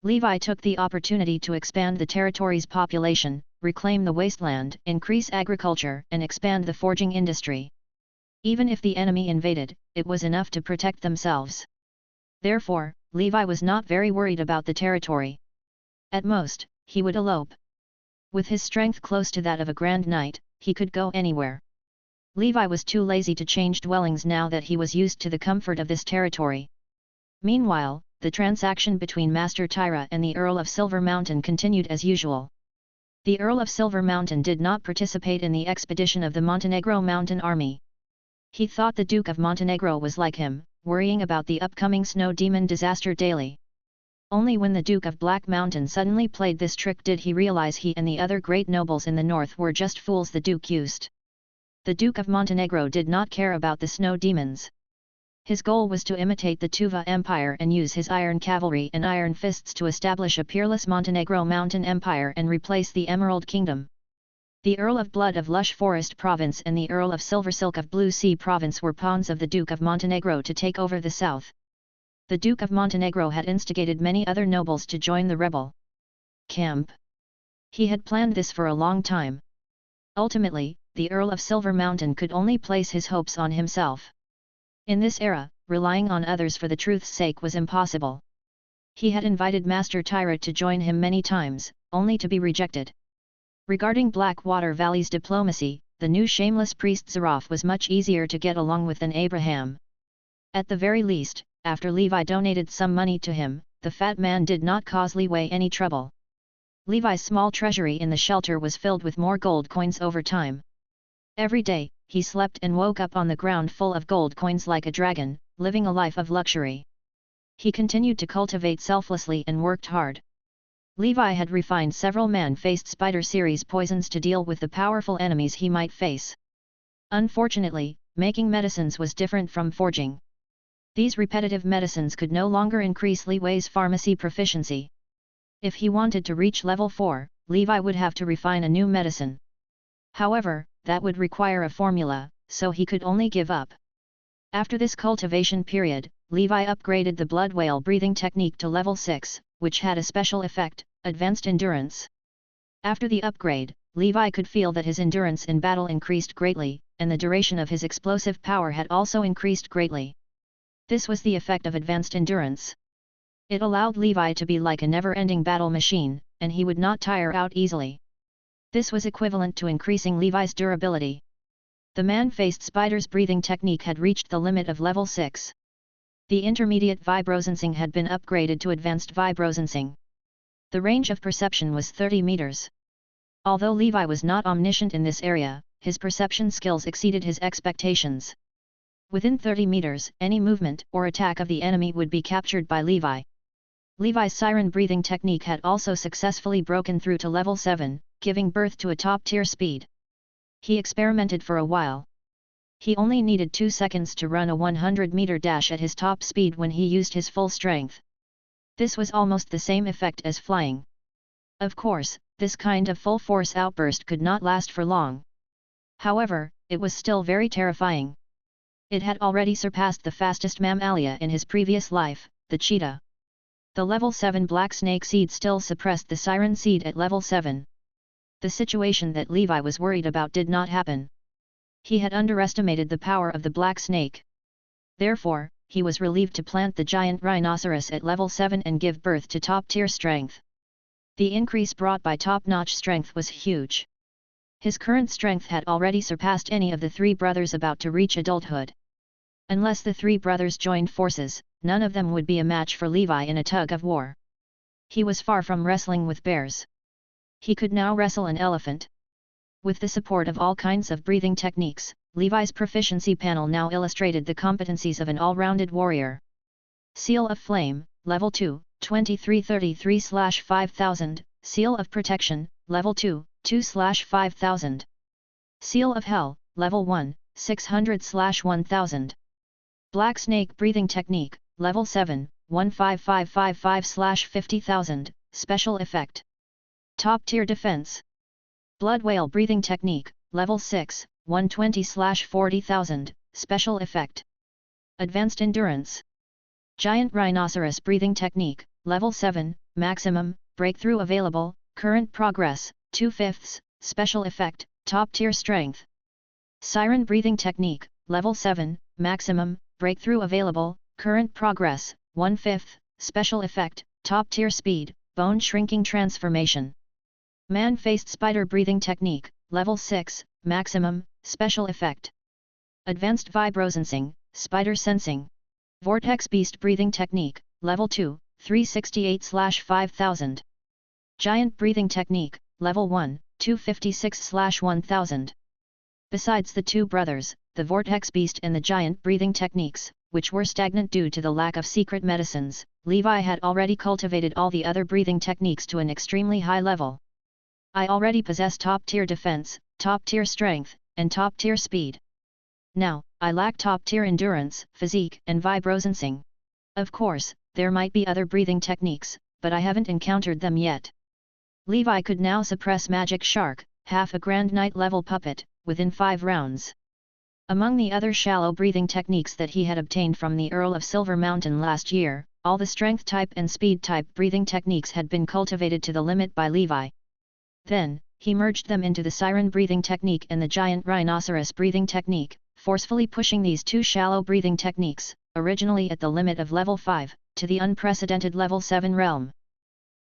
S1: Levi took the opportunity to expand the territory's population, reclaim the wasteland, increase agriculture, and expand the forging industry. Even if the enemy invaded, it was enough to protect themselves. Therefore, Levi was not very worried about the territory. At most, he would elope. With his strength close to that of a Grand Knight, he could go anywhere. Levi was too lazy to change dwellings now that he was used to the comfort of this territory. Meanwhile, the transaction between Master Tyra and the Earl of Silver Mountain continued as usual. The Earl of Silver Mountain did not participate in the expedition of the Montenegro Mountain Army. He thought the Duke of Montenegro was like him, worrying about the upcoming snow demon disaster daily. Only when the Duke of Black Mountain suddenly played this trick did he realize he and the other great nobles in the north were just fools the Duke used. The Duke of Montenegro did not care about the snow demons. His goal was to imitate the Tuva Empire and use his iron cavalry and iron fists to establish a peerless Montenegro Mountain Empire and replace the Emerald Kingdom. The Earl of Blood of Lush Forest Province and the Earl of Silver Silk of Blue Sea Province were pawns of the Duke of Montenegro to take over the south. The Duke of Montenegro had instigated many other nobles to join the rebel camp. He had planned this for a long time. Ultimately, the Earl of Silver Mountain could only place his hopes on himself. In this era, relying on others for the truth's sake was impossible. He had invited Master Tyra to join him many times, only to be rejected. Regarding Blackwater Valley's diplomacy, the new shameless priest Zaroff was much easier to get along with than Abraham. At the very least, after Levi donated some money to him, the fat man did not cause Levi any trouble. Levi's small treasury in the shelter was filled with more gold coins over time. Every day, he slept and woke up on the ground full of gold coins like a dragon, living a life of luxury. He continued to cultivate selflessly and worked hard. Levi had refined several man-faced spider series poisons to deal with the powerful enemies he might face. Unfortunately, making medicines was different from forging. These repetitive medicines could no longer increase Levi's pharmacy proficiency. If he wanted to reach level 4, Levi would have to refine a new medicine. However, that would require a formula, so he could only give up. After this cultivation period, Levi upgraded the blood whale breathing technique to level 6, which had a special effect, advanced endurance. After the upgrade, Levi could feel that his endurance in battle increased greatly, and the duration of his explosive power had also increased greatly. This was the effect of advanced endurance. It allowed Levi to be like a never-ending battle machine, and he would not tire out easily. This was equivalent to increasing Levi's durability. The man-faced spider's breathing technique had reached the limit of level 6. The intermediate vibrosensing had been upgraded to advanced vibrosensing. The range of perception was 30 meters. Although Levi was not omniscient in this area, his perception skills exceeded his expectations. Within 30 meters, any movement or attack of the enemy would be captured by Levi. Levi's siren breathing technique had also successfully broken through to level 7, giving birth to a top-tier speed. He experimented for a while. He only needed 2 seconds to run a 100-meter dash at his top speed when he used his full strength. This was almost the same effect as flying. Of course, this kind of full-force outburst could not last for long. However, it was still very terrifying. It had already surpassed the fastest mammalia in his previous life, the cheetah. The level 7 black snake seed still suppressed the siren seed at level 7. The situation that Levi was worried about did not happen. He had underestimated the power of the black snake. Therefore, he was relieved to plant the giant rhinoceros at level 7 and give birth to top-tier strength. The increase brought by top-notch strength was huge. His current strength had already surpassed any of the three brothers about to reach adulthood. Unless the three brothers joined forces, none of them would be a match for Levi in a tug-of-war. He was far from wrestling with bears. He could now wrestle an elephant. With the support of all kinds of breathing techniques, Levi's proficiency panel now illustrated the competencies of an all-rounded warrior. Seal of Flame, Level 2, 2333/5000, Seal of Protection, Level 2, 2/5000. Seal of Hell, Level 1, 600/1000. Black Snake Breathing Technique, Level 7, 15555/50,000, Special Effect. Top Tier Defense. Blood Whale Breathing Technique, Level 6, 120/40,000, Special Effect. Advanced Endurance. Giant Rhinoceros Breathing Technique, Level 7, Maximum, Breakthrough Available, Current Progress, 2/5, Special Effect, Top Tier Strength. Siren Breathing Technique, Level 7, Maximum, Breakthrough Available, Current Progress, 1/5, Special Effect, Top Tier Speed, Bone Shrinking Transformation. Man-Faced Spider Breathing Technique, Level 6, Maximum, Special Effect. Advanced Vibrosensing, Spider Sensing. Vortex Beast Breathing Technique, Level 2, 368/5000. Giant Breathing Technique, Level 1, 256/1000. Besides the two brothers, the Vortex Beast and the Giant Breathing Techniques, which were stagnant due to the lack of secret medicines, Levi had already cultivated all the other breathing techniques to an extremely high level. I already possess top-tier defense, top-tier strength, and top-tier speed. Now, I lack top-tier endurance, physique, and vibrosensing. Of course, there might be other breathing techniques, but I haven't encountered them yet. Levi could now suppress Magic Shark, half a Grand Knight level puppet, within 5 rounds. Among the other shallow breathing techniques that he had obtained from the Earl of Silver Mountain last year, all the strength type and speed type breathing techniques had been cultivated to the limit by Levi. Then, he merged them into the Siren Breathing Technique and the Giant Rhinoceros Breathing Technique, forcefully pushing these two shallow breathing techniques, originally at the limit of level 5, to the unprecedented level 7 realm.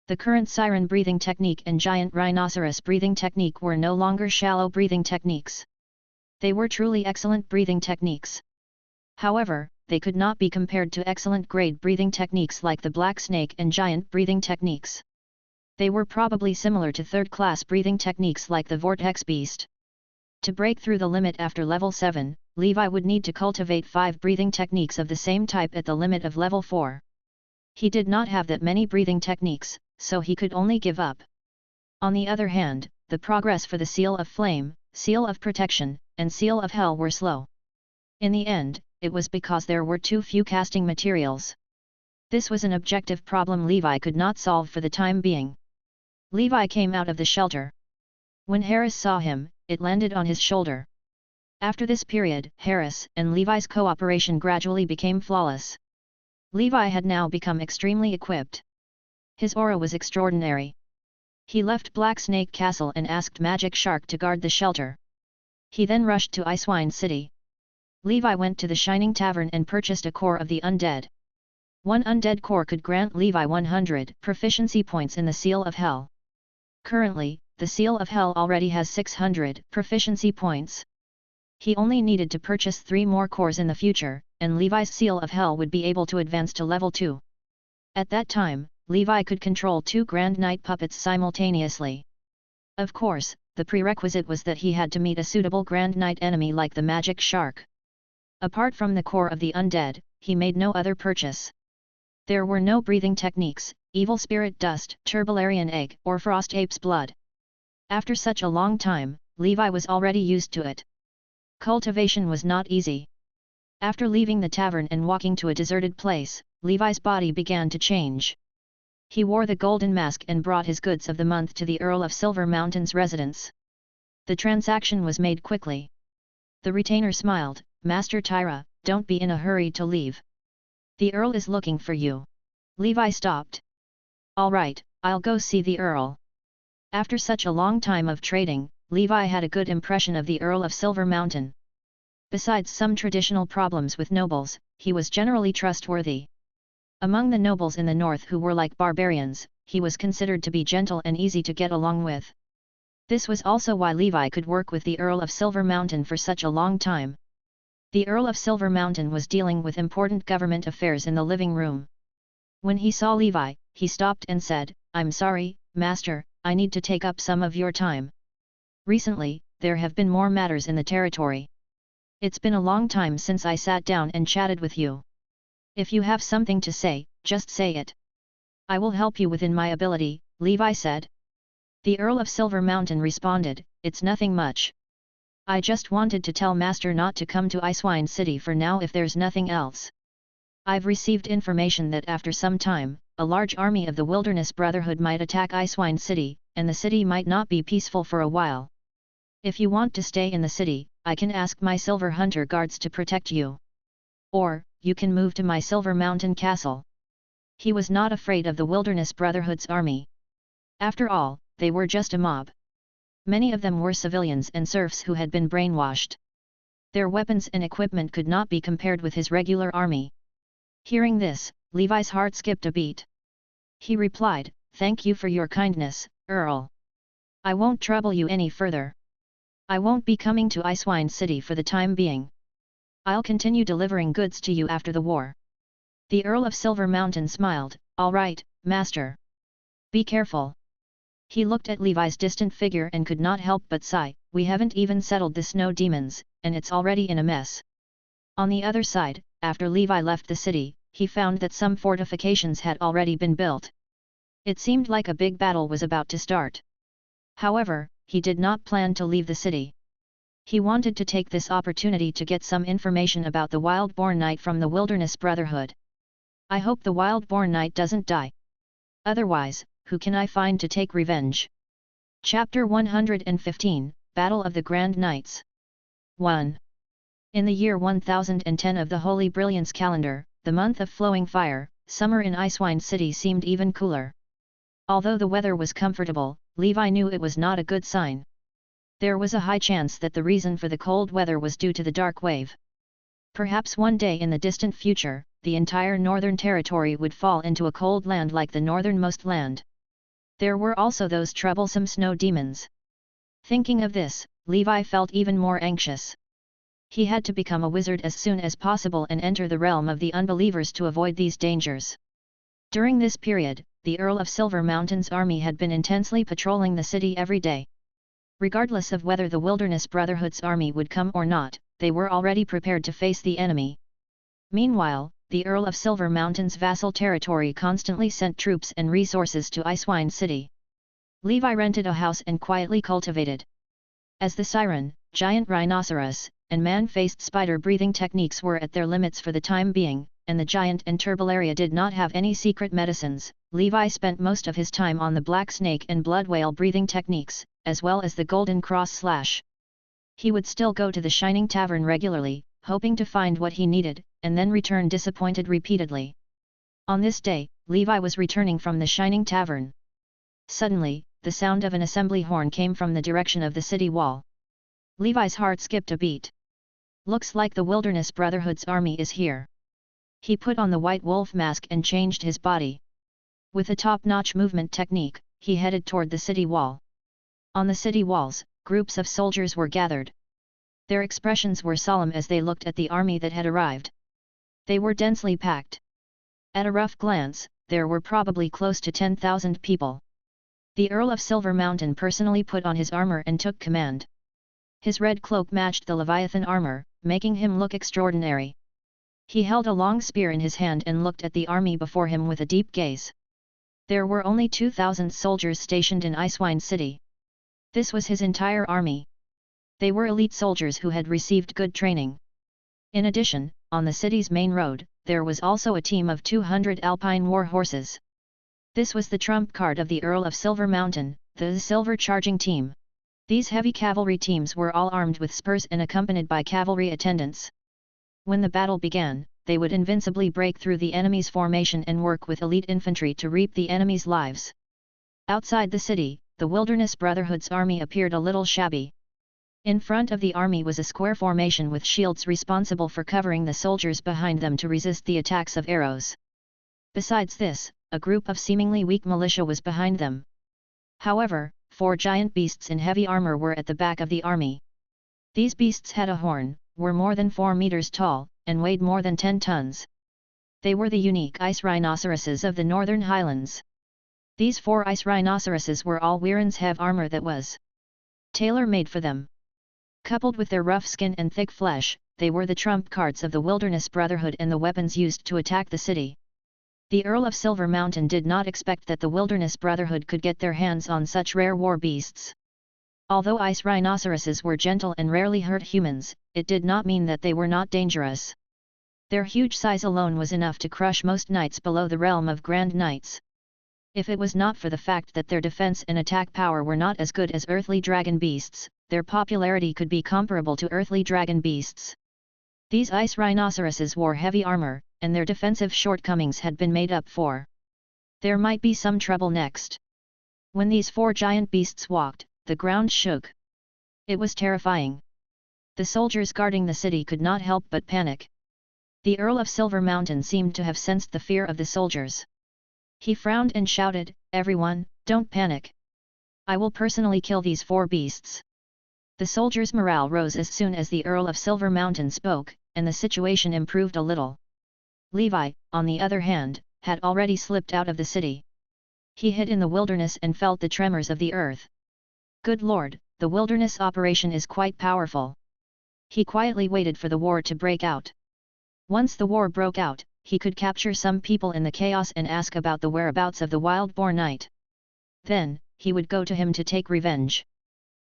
S1: The current Siren Breathing Technique and Giant Rhinoceros Breathing Technique were no longer shallow breathing techniques. They were truly excellent breathing techniques. However, they could not be compared to excellent grade breathing techniques like the Black Snake and Giant Breathing Techniques. They were probably similar to third-class breathing techniques like the Vortex Beast. To break through the limit after level 7, Levi would need to cultivate 5 breathing techniques of the same type at the limit of level 4. He did not have that many breathing techniques, so he could only give up. On the other hand, the progress for the Seal of Flame, Seal of Protection, and Seal of Hell were slow. In the end, it was because there were too few casting materials. This was an objective problem Levi could not solve for the time being. Levi came out of the shelter. When Harris saw him, it landed on his shoulder. After this period, Harris and Levi's cooperation gradually became flawless. Levi had now become extremely equipped. His aura was extraordinary. He left Black Snake Castle and asked Magic Shark to guard the shelter. He then rushed to Icewine City. Levi went to the Shining Tavern and purchased a core of the undead. One undead core could grant Levi 100 proficiency points in the Seal of Hell. Currently, the Seal of Hell already has 600 proficiency points. He only needed to purchase 3 more cores in the future, and Levi's Seal of Hell would be able to advance to level 2. At that time, Levi could control 2 Grand Knight puppets simultaneously. Of course, the prerequisite was that he had to meet a suitable Grand Knight enemy like the Magic Shark. Apart from the core of the undead, he made no other purchase. There were no breathing techniques, Evil Spirit Dust, Turbolarian Egg, or Frost Ape's Blood. After such a long time, Levi was already used to it. Cultivation was not easy. After leaving the tavern and walking to a deserted place, Levi's body began to change. He wore the golden mask and brought his goods of the month to the Earl of Silver Mountain's residence. The transaction was made quickly. The retainer smiled, Master Tyra, don't be in a hurry to leave. The Earl is looking for you. Levi stopped. All right, I'll go see the Earl. After such a long time of trading, Levi had a good impression of the Earl of Silver Mountain. Besides some traditional problems with nobles, he was generally trustworthy. Among the nobles in the north who were like barbarians, he was considered to be gentle and easy to get along with. This was also why Levi could work with the Earl of Silver Mountain for such a long time. The Earl of Silver Mountain was dealing with important government affairs in the living room. When he saw Levi, he stopped and said, I'm sorry, Master, I need to take up some of your time. Recently, there have been more matters in the territory. It's been a long time since I sat down and chatted with you. If you have something to say, just say it. I will help you within my ability, Levi said. The Earl of Silver Mountain responded, it's nothing much. I just wanted to tell Master not to come to Icewine City for now if there's nothing else. I've received information that after some time, a large army of the Wilderness Brotherhood might attack Icewine City, and the city might not be peaceful for a while. If you want to stay in the city, I can ask my Silver Hunter guards to protect you. Or, you can move to my Silver Mountain Castle. He was not afraid of the Wilderness Brotherhood's army. After all, they were just a mob. Many of them were civilians and serfs who had been brainwashed. Their weapons and equipment could not be compared with his regular army. Hearing this, Levi's heart skipped a beat. He replied, Thank you for your kindness, Earl. I won't trouble you any further. I won't be coming to Icewine City for the time being. I'll continue delivering goods to you after the war. The Earl of Silver Mountain smiled, All right, Master. Be careful. He looked at Levi's distant figure and could not help but sigh, we haven't even settled the snow demons, and it's already in a mess. On the other side, after Levi left the city, he found that some fortifications had already been built. It seemed like a big battle was about to start. However, he did not plan to leave the city. He wanted to take this opportunity to get some information about the Wild-born Knight from the Wilderness Brotherhood. I hope the Wild-born Knight doesn't die. Otherwise, who can I find to take revenge? Chapter 115, Battle of the Grand Knights. 1. In the year 1010 of the Holy Brilliance calendar, the month of flowing fire, summer in Icewine City seemed even cooler. Although the weather was comfortable, Levi knew it was not a good sign. There was a high chance that the reason for the cold weather was due to the dark wave. Perhaps one day in the distant future, the entire northern territory would fall into a cold land like the northernmost land. There were also those troublesome snow demons. Thinking of this, Levi felt even more anxious. He had to become a wizard as soon as possible and enter the realm of the unbelievers to avoid these dangers. During this period, the Earl of Silver Mountain's army had been intensely patrolling the city every day. Regardless of whether the Wilderness Brotherhood's army would come or not, they were already prepared to face the enemy. Meanwhile, the Earl of Silver Mountain's vassal territory constantly sent troops and resources to Icewine City. Levi rented a house and quietly cultivated. As the siren, giant rhinoceros, and man-faced spider breathing techniques were at their limits for the time being, and the giant and turbellaria did not have any secret medicines, Levi spent most of his time on the black snake and blood whale breathing techniques, as well as the golden cross slash. He would still go to the Shining Tavern regularly, hoping to find what he needed, and then return disappointed repeatedly. On this day, Levi was returning from the Shining Tavern. Suddenly, the sound of an assembly horn came from the direction of the city wall. Levi's heart skipped a beat. Looks like the Wilderness Brotherhood's army is here. He put on the white wolf mask and changed his body. With a top-notch movement technique, he headed toward the city wall. On the city walls, groups of soldiers were gathered. Their expressions were solemn as they looked at the army that had arrived. They were densely packed. At a rough glance, there were probably close to 10,000 people. The Earl of Silver Mountain personally put on his armor and took command. His red cloak matched the Leviathan armor, making him look extraordinary. He held a long spear in his hand and looked at the army before him with a deep gaze. There were only 2,000 soldiers stationed in Icewine City. This was his entire army. They were elite soldiers who had received good training. In addition, on the city's main road, there was also a team of 200 alpine war horses. This was the trump card of the Earl of Silver Mountain, the Silver Charging Team. These heavy cavalry teams were all armed with spurs and accompanied by cavalry attendants. When the battle began, they would invincibly break through the enemy's formation and work with elite infantry to reap the enemy's lives. Outside the city, the Wilderness Brotherhood's army appeared a little shabby. In front of the army was a square formation with shields responsible for covering the soldiers behind them to resist the attacks of arrows. Besides this, a group of seemingly weak militia was behind them. However, 4 giant beasts in heavy armor were at the back of the army. These beasts had a horn, were more than 4 meters tall, and weighed more than 10 tons. They were the unique ice rhinoceroses of the northern highlands. These 4 ice rhinoceroses were all Weiran's heavy armor that was tailor-made for them. Coupled with their rough skin and thick flesh, they were the trump cards of the Wilderness Brotherhood and the weapons used to attack the city. The Earl of Silver Mountain did not expect that the Wilderness Brotherhood could get their hands on such rare war beasts. Although ice rhinoceroses were gentle and rarely hurt humans, it did not mean that they were not dangerous. Their huge size alone was enough to crush most knights below the realm of Grand Knights. If it was not for the fact that their defense and attack power were not as good as earthly dragon beasts, their popularity could be comparable to earthly dragon beasts. These ice rhinoceroses wore heavy armor, and their defensive shortcomings had been made up for. There might be some trouble next. When these 4 giant beasts walked, the ground shook. It was terrifying. The soldiers guarding the city could not help but panic. The Earl of Silver Mountain seemed to have sensed the fear of the soldiers. He frowned and shouted, "Everyone, don't panic. I will personally kill these 4 beasts." The soldiers' morale rose as soon as the Earl of Silver Mountain spoke, and the situation improved a little. Levi, on the other hand, had already slipped out of the city. He hid in the wilderness and felt the tremors of the earth. Good Lord, the wilderness operation is quite powerful. He quietly waited for the war to break out. Once the war broke out, he could capture some people in the chaos and ask about the whereabouts of the wild boar knight. Then, he would go to him to take revenge.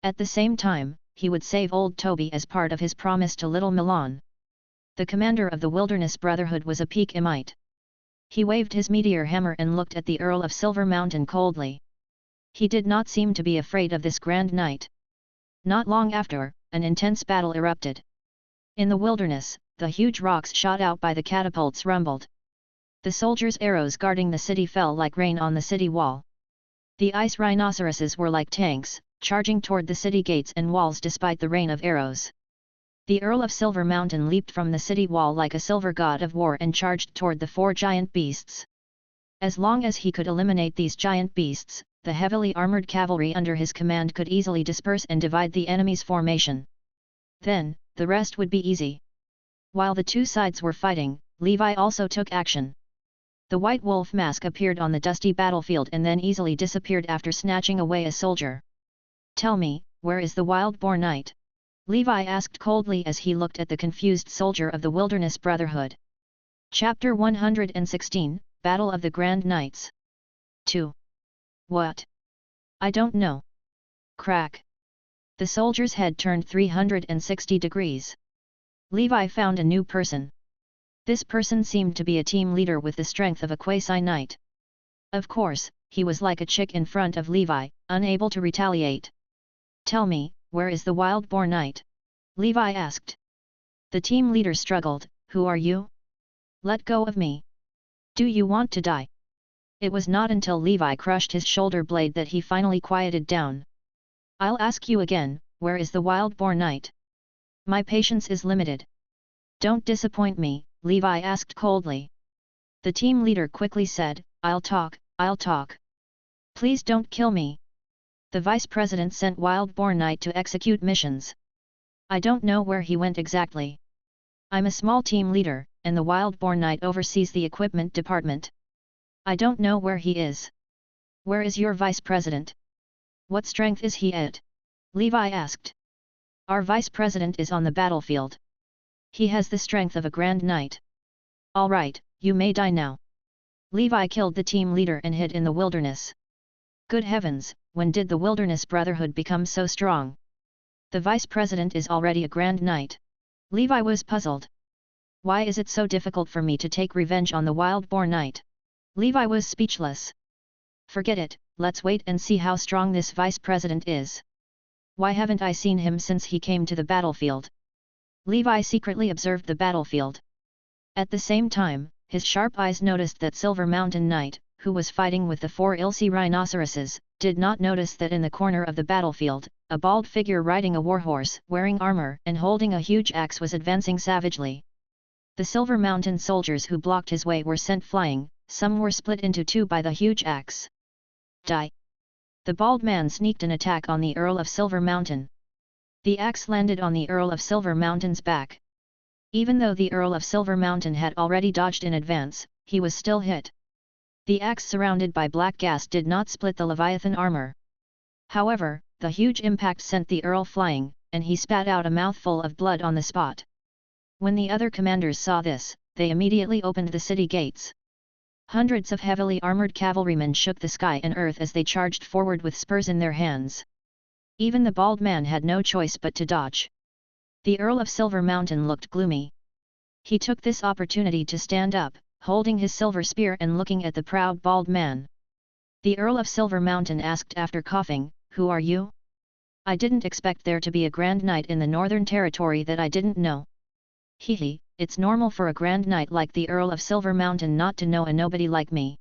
S1: At the same time, he would save old Toby as part of his promise to little Milan. The commander of the Wilderness Brotherhood was a Peak-Emite. He waved his meteor hammer and looked at the Earl of Silver Mountain coldly. He did not seem to be afraid of this Grand Knight. Not long after, an intense battle erupted. In the wilderness, the huge rocks shot out by the catapults rumbled. The soldiers' arrows guarding the city fell like rain on the city wall. The ice rhinoceroses were like tanks, charging toward the city gates and walls despite the rain of arrows. The Earl of Silver Mountain leaped from the city wall like a silver god of war and charged toward the 4 giant beasts. As long as he could eliminate these giant beasts, the heavily armored cavalry under his command could easily disperse and divide the enemy's formation. Then, the rest would be easy. While the 2 sides were fighting, Levi also took action. The white wolf mask appeared on the dusty battlefield and then easily disappeared after snatching away a soldier. "Tell me, where is the wild boar knight?" Levi asked coldly as he looked at the confused soldier of the Wilderness Brotherhood. Chapter 116, Battle of the Grand Knights. 2. What? I don't know. Crack. The soldier's head turned 360 degrees. Levi found a new person. This person seemed to be a team leader with the strength of a quasi-knight. Of course, he was like a chick in front of Levi, unable to retaliate. "Tell me, where is the wild boar knight?" Levi asked. The team leader struggled, "Who are you? Let go of me. Do you want to die?" It was not until Levi crushed his shoulder blade that he finally quieted down. "I'll ask you again, where is the wild boar knight? My patience is limited." "Don't disappoint me," Levi asked coldly. The team leader quickly said, I'll talk. Please don't kill me." The vice president sent Wild Boar Knight to execute missions. I don't know where he went exactly. I'm a small team leader, and the Wild Boar Knight oversees the equipment department. I don't know where he is. Where is your vice president? What strength is he at? Levi asked. Our vice president is on the battlefield. He has the strength of a grand knight. All right, you may die now. Levi killed the team leader and hid in the wilderness. Good heavens, when did the Wilderness Brotherhood become so strong? The vice president is already a grand knight. Levi was puzzled. Why is it so difficult for me to take revenge on the Wild Boar Knight? Levi was speechless. Forget it, let's wait and see how strong this vice president is. Why haven't I seen him since he came to the battlefield? Levi secretly observed the battlefield. At the same time, his sharp eyes noticed that Silver Mountain Knight, who was fighting with the 4 Ilse rhinoceroses, did not notice that in the corner of the battlefield, a bald figure riding a warhorse, wearing armor and holding a huge axe was advancing savagely. The Silver Mountain soldiers who blocked his way were sent flying, some were split into 2 by the huge axe. Die! The bald man sneaked an attack on the Earl of Silver Mountain. The axe landed on the Earl of Silver Mountain's back. Even though the Earl of Silver Mountain had already dodged in advance, he was still hit. The axe surrounded by black gas did not split the Leviathan armor. However, the huge impact sent the Earl flying, and he spat out a mouthful of blood on the spot. When the other commanders saw this, they immediately opened the city gates. Hundreds of heavily armored cavalrymen shook the sky and earth as they charged forward with spurs in their hands. Even the bald man had no choice but to dodge. The Earl of Silver Mountain looked gloomy. He took this opportunity to stand up, holding his silver spear and looking at the proud bald man. The Earl of Silver Mountain asked after coughing, "Who are you? I didn't expect there to be a Grand Knight in the Northern Territory that I didn't know." "Hehe, it's normal for a Grand Knight like the Earl of Silver Mountain not to know a nobody like me.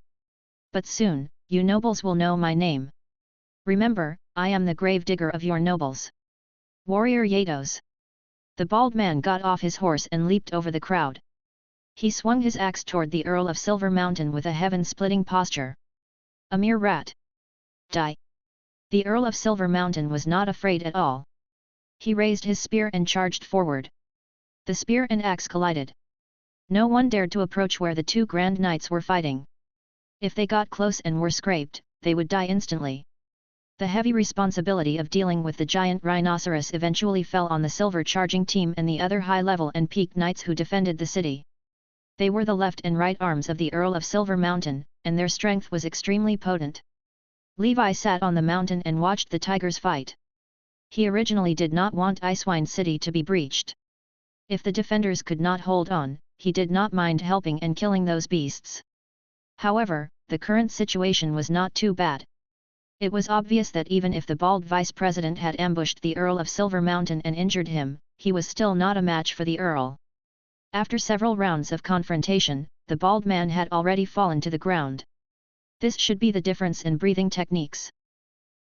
S1: But soon, you nobles will know my name. Remember, I am the grave digger of your nobles. Warrior Yatos." The bald man got off his horse and leaped over the crowd. He swung his axe toward the Earl of Silver Mountain with a heaven-splitting posture. "A mere rat. Die!" The Earl of Silver Mountain was not afraid at all. He raised his spear and charged forward. The spear and axe collided. No one dared to approach where the 2 Grand Knights were fighting. If they got close and were scraped, they would die instantly. The heavy responsibility of dealing with the giant rhinoceros eventually fell on the Silver Charging Team and the other high-level and peak knights who defended the city. They were the left and right arms of the Earl of Silver Mountain, and their strength was extremely potent. Levi sat on the mountain and watched the tigers fight. He originally did not want Icewind City to be breached. If the defenders could not hold on, he did not mind helping and killing those beasts. However, the current situation was not too bad. It was obvious that even if the bald vice president had ambushed the Earl of Silver Mountain and injured him, he was still not a match for the Earl. After several rounds of confrontation, the bald man had already fallen to the ground. This should be the difference in breathing techniques.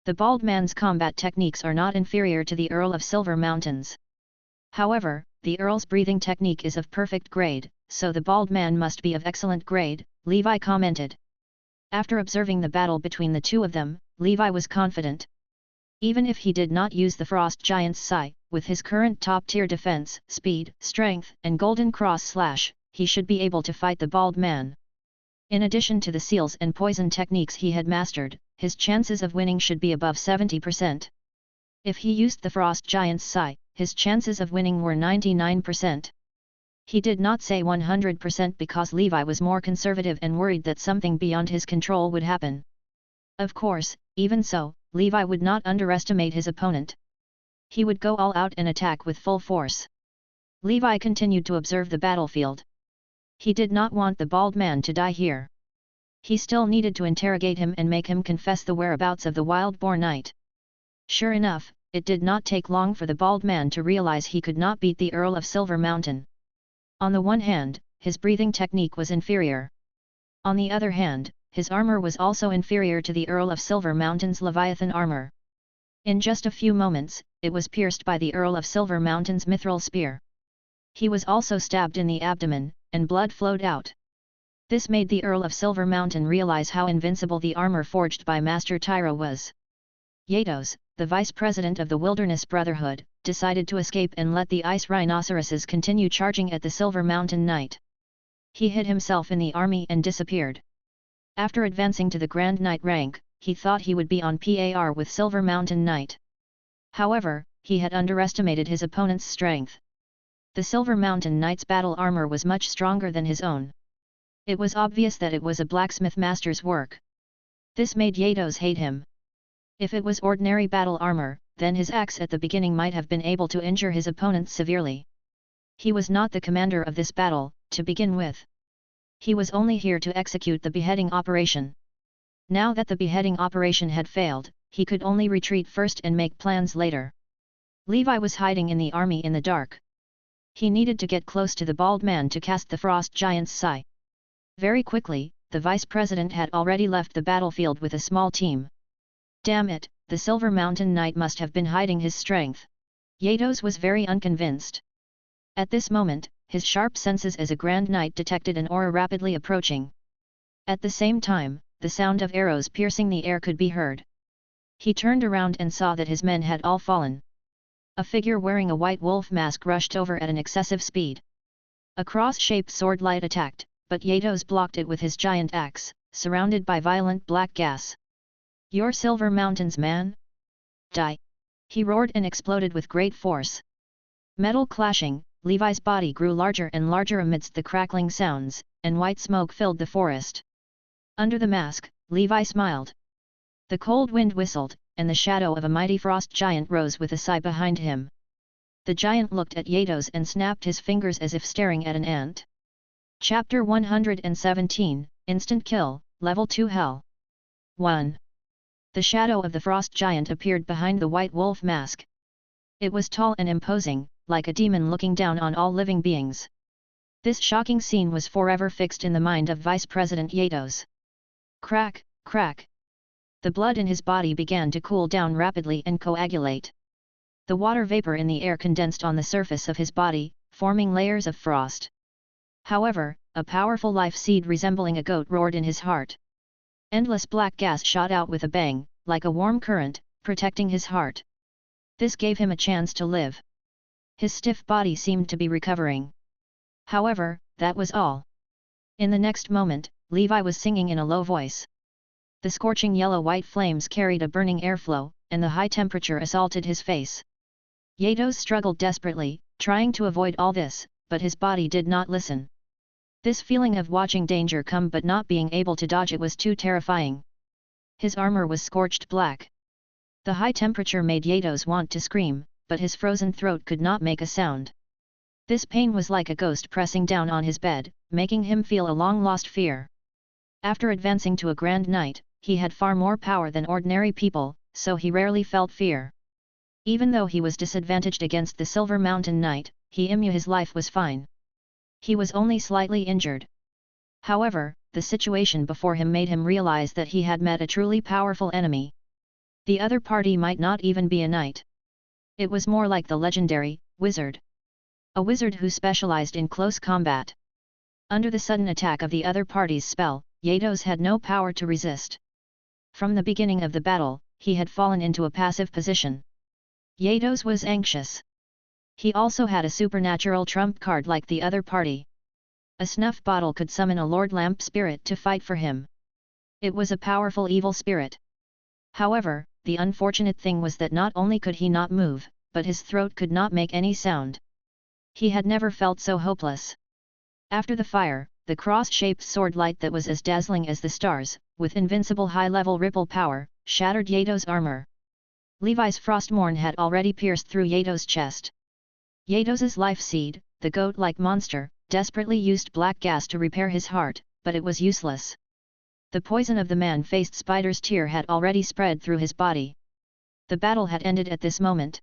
S1: The bald man's combat techniques are not inferior to the Earl of Silver Mountain's. However, the Earl's breathing technique is of perfect grade, so the bald man must be of excellent grade, Levi commented. After observing the battle between the 2 of them, Levi was confident. Even if he did not use the Frost Giant's Sai, with his current top-tier defense, speed, strength, and golden cross slash, he should be able to fight the bald man. In addition to the seals and poison techniques he had mastered, his chances of winning should be above 70%. If he used the Frost Giant's Sai, his chances of winning were 99%. He did not say 100% because Levi was more conservative and worried that something beyond his control would happen. Of course, even so, Levi would not underestimate his opponent. He would go all out and attack with full force. Levi continued to observe the battlefield. He did not want the bald man to die here. He still needed to interrogate him and make him confess the whereabouts of the wild boar knight. Sure enough, it did not take long for the bald man to realize he could not beat the Earl of Silver Mountain. On the one hand, his breathing technique was inferior. On the other hand, his armor was also inferior to the Earl of Silver Mountain's Leviathan armor. In just a few moments, it was pierced by the Earl of Silver Mountain's mithril spear. He was also stabbed in the abdomen, and blood flowed out. This made the Earl of Silver Mountain realize how invincible the armor forged by Master Tyro was. Yatos, the vice president of the Wilderness Brotherhood, decided to escape and let the ice rhinoceroses continue charging at the Silver Mountain Knight. He hid himself in the army and disappeared. After advancing to the Grand Knight rank, he thought he would be on par with Silver Mountain Knight. However, he had underestimated his opponent's strength. The Silver Mountain Knight's battle armor was much stronger than his own. It was obvious that it was a blacksmith master's work. This made Yatos hate him. If it was ordinary battle armor, then his axe at the beginning might have been able to injure his opponent severely. He was not the commander of this battle, to begin with. He was only here to execute the beheading operation. Now that the beheading operation had failed, he could only retreat first and make plans later. Levi was hiding in the army in the dark. He needed to get close to the bald man to cast the frost giant's sigh. Very quickly, the vice president had already left the battlefield with a small team. Damn it, the Silver Mountain Knight must have been hiding his strength. Yados was very unconvinced. At this moment, his sharp senses as a Grand Knight detected an aura rapidly approaching. At the same time, the sound of arrows piercing the air could be heard. He turned around and saw that his men had all fallen. A figure wearing a white wolf mask rushed over at an excessive speed. A cross-shaped sword light attacked, but Yados blocked it with his giant axe, surrounded by violent black gas. "You're Silver Mountain's man? Die!" He roared and exploded with great force. Metal clashing, Levi's body grew larger and larger amidst the crackling sounds, and white smoke filled the forest. Under the mask, Levi smiled. The cold wind whistled, and the shadow of a mighty frost giant rose with a sigh behind him. The giant looked at Yados and snapped his fingers as if staring at an ant. Chapter 117, Instant Kill, Level 2 Hell. 1. The shadow of the frost giant appeared behind the white wolf mask. It was tall and imposing, like a demon looking down on all living beings. This shocking scene was forever fixed in the mind of Vice President Yados. Crack, crack. The blood in his body began to cool down rapidly and coagulate. The water vapor in the air condensed on the surface of his body, forming layers of frost. However, a powerful life seed resembling a goat roared in his heart. Endless black gas shot out with a bang, like a warm current, protecting his heart. This gave him a chance to live. His stiff body seemed to be recovering. However, that was all. In the next moment, Levi was singing in a low voice. The scorching yellow-white flames carried a burning airflow, and the high temperature assaulted his face. Yados struggled desperately, trying to avoid all this, but his body did not listen. This feeling of watching danger come but not being able to dodge it was too terrifying. His armor was scorched black. The high temperature made Yados want to scream, but his frozen throat could not make a sound. This pain was like a ghost pressing down on his bed, making him feel a long-lost fear. After advancing to a Grand Knight, he had far more power than ordinary people, so he rarely felt fear. Even though he was disadvantaged against the Silver Mountain Knight, his life was fine. He was only slightly injured. However, the situation before him made him realize that he had met a truly powerful enemy. The other party might not even be a knight. It was more like the legendary wizard. A wizard who specialized in close combat. Under the sudden attack of the other party's spell, Yados had no power to resist. From the beginning of the battle, he had fallen into a passive position. Yados was anxious. He also had a supernatural trump card like the other party. A snuff bottle could summon a Lord Lamp spirit to fight for him. It was a powerful evil spirit. However, the unfortunate thing was that not only could he not move, but his throat could not make any sound. He had never felt so hopeless. After the fire, the cross-shaped sword light that was as dazzling as the stars, with invincible high-level ripple power, shattered Yados' armor. Levi's Frostmourne had already pierced through Yados' chest. Yados' life seed, the goat-like monster, desperately used black gas to repair his heart, but it was useless. The poison of the man-faced spider's tear had already spread through his body. The battle had ended at this moment.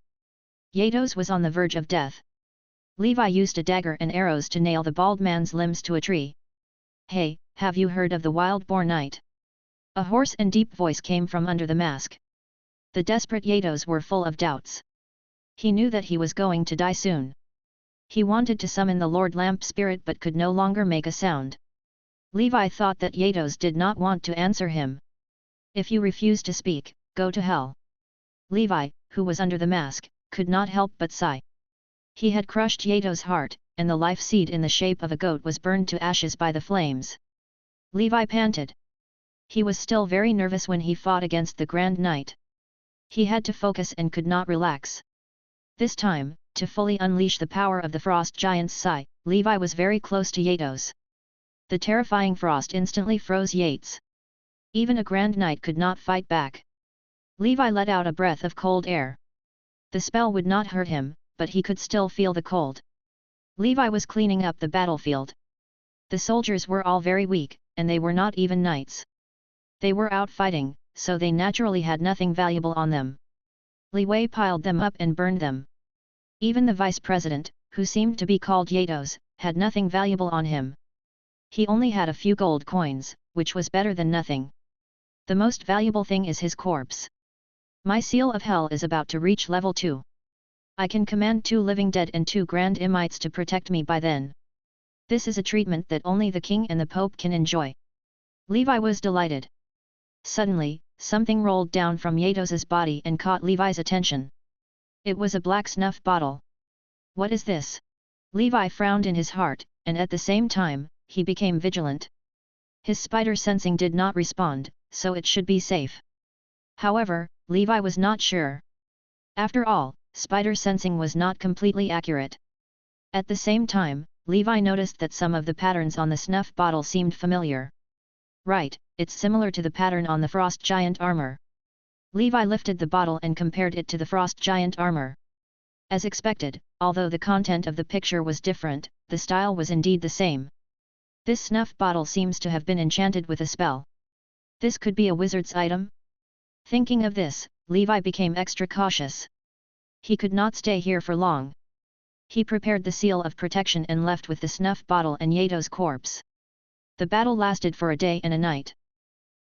S1: Yados was on the verge of death. Levi used a dagger and arrows to nail the bald man's limbs to a tree. "Hey, have you heard of the Wild Boar Knight?" A hoarse and deep voice came from under the mask. The desperate Yados were full of doubts. He knew that he was going to die soon. He wanted to summon the Lord Lamp spirit but could no longer make a sound. Levi thought that Yados did not want to answer him. "If you refuse to speak, go to hell." Levi, who was under the mask, could not help but sigh. He had crushed Yados' heart, and the life seed in the shape of a goat was burned to ashes by the flames. Levi panted. He was still very nervous when he fought against the Grand Knight. He had to focus and could not relax. This time, to fully unleash the power of the frost giant's sigh, Levi was very close to Yados. The terrifying frost instantly froze Yates. Even a Grand Knight could not fight back. Levi let out a breath of cold air. The spell would not hurt him, but he could still feel the cold. Levi was cleaning up the battlefield. The soldiers were all very weak, and they were not even knights. They were out fighting, so they naturally had nothing valuable on them. Levi piled them up and burned them. Even the vice president, who seemed to be called Yatos, had nothing valuable on him. He only had a few gold coins, which was better than nothing. The most valuable thing is his corpse. My seal of hell is about to reach level 2. I can command 2 living dead and 2 grand imites to protect me by then. This is a treatment that only the king and the pope can enjoy. Levi was delighted. Suddenly, something rolled down from Yatos's body and caught Levi's attention. It was a black snuff bottle. What is this? Levi frowned in his heart, and at the same time, he became vigilant. His spider sensing did not respond, so it should be safe. However, Levi was not sure. After all, spider sensing was not completely accurate. At the same time, Levi noticed that some of the patterns on the snuff bottle seemed familiar. Right, it's similar to the pattern on the frost giant armor. Levi lifted the bottle and compared it to the frost giant armor. As expected, although the content of the picture was different, the style was indeed the same. This snuff bottle seems to have been enchanted with a spell. This could be a wizard's item? Thinking of this, Levi became extra cautious. He could not stay here for long. He prepared the seal of protection and left with the snuff bottle and Yato's corpse. The battle lasted for a day and a night.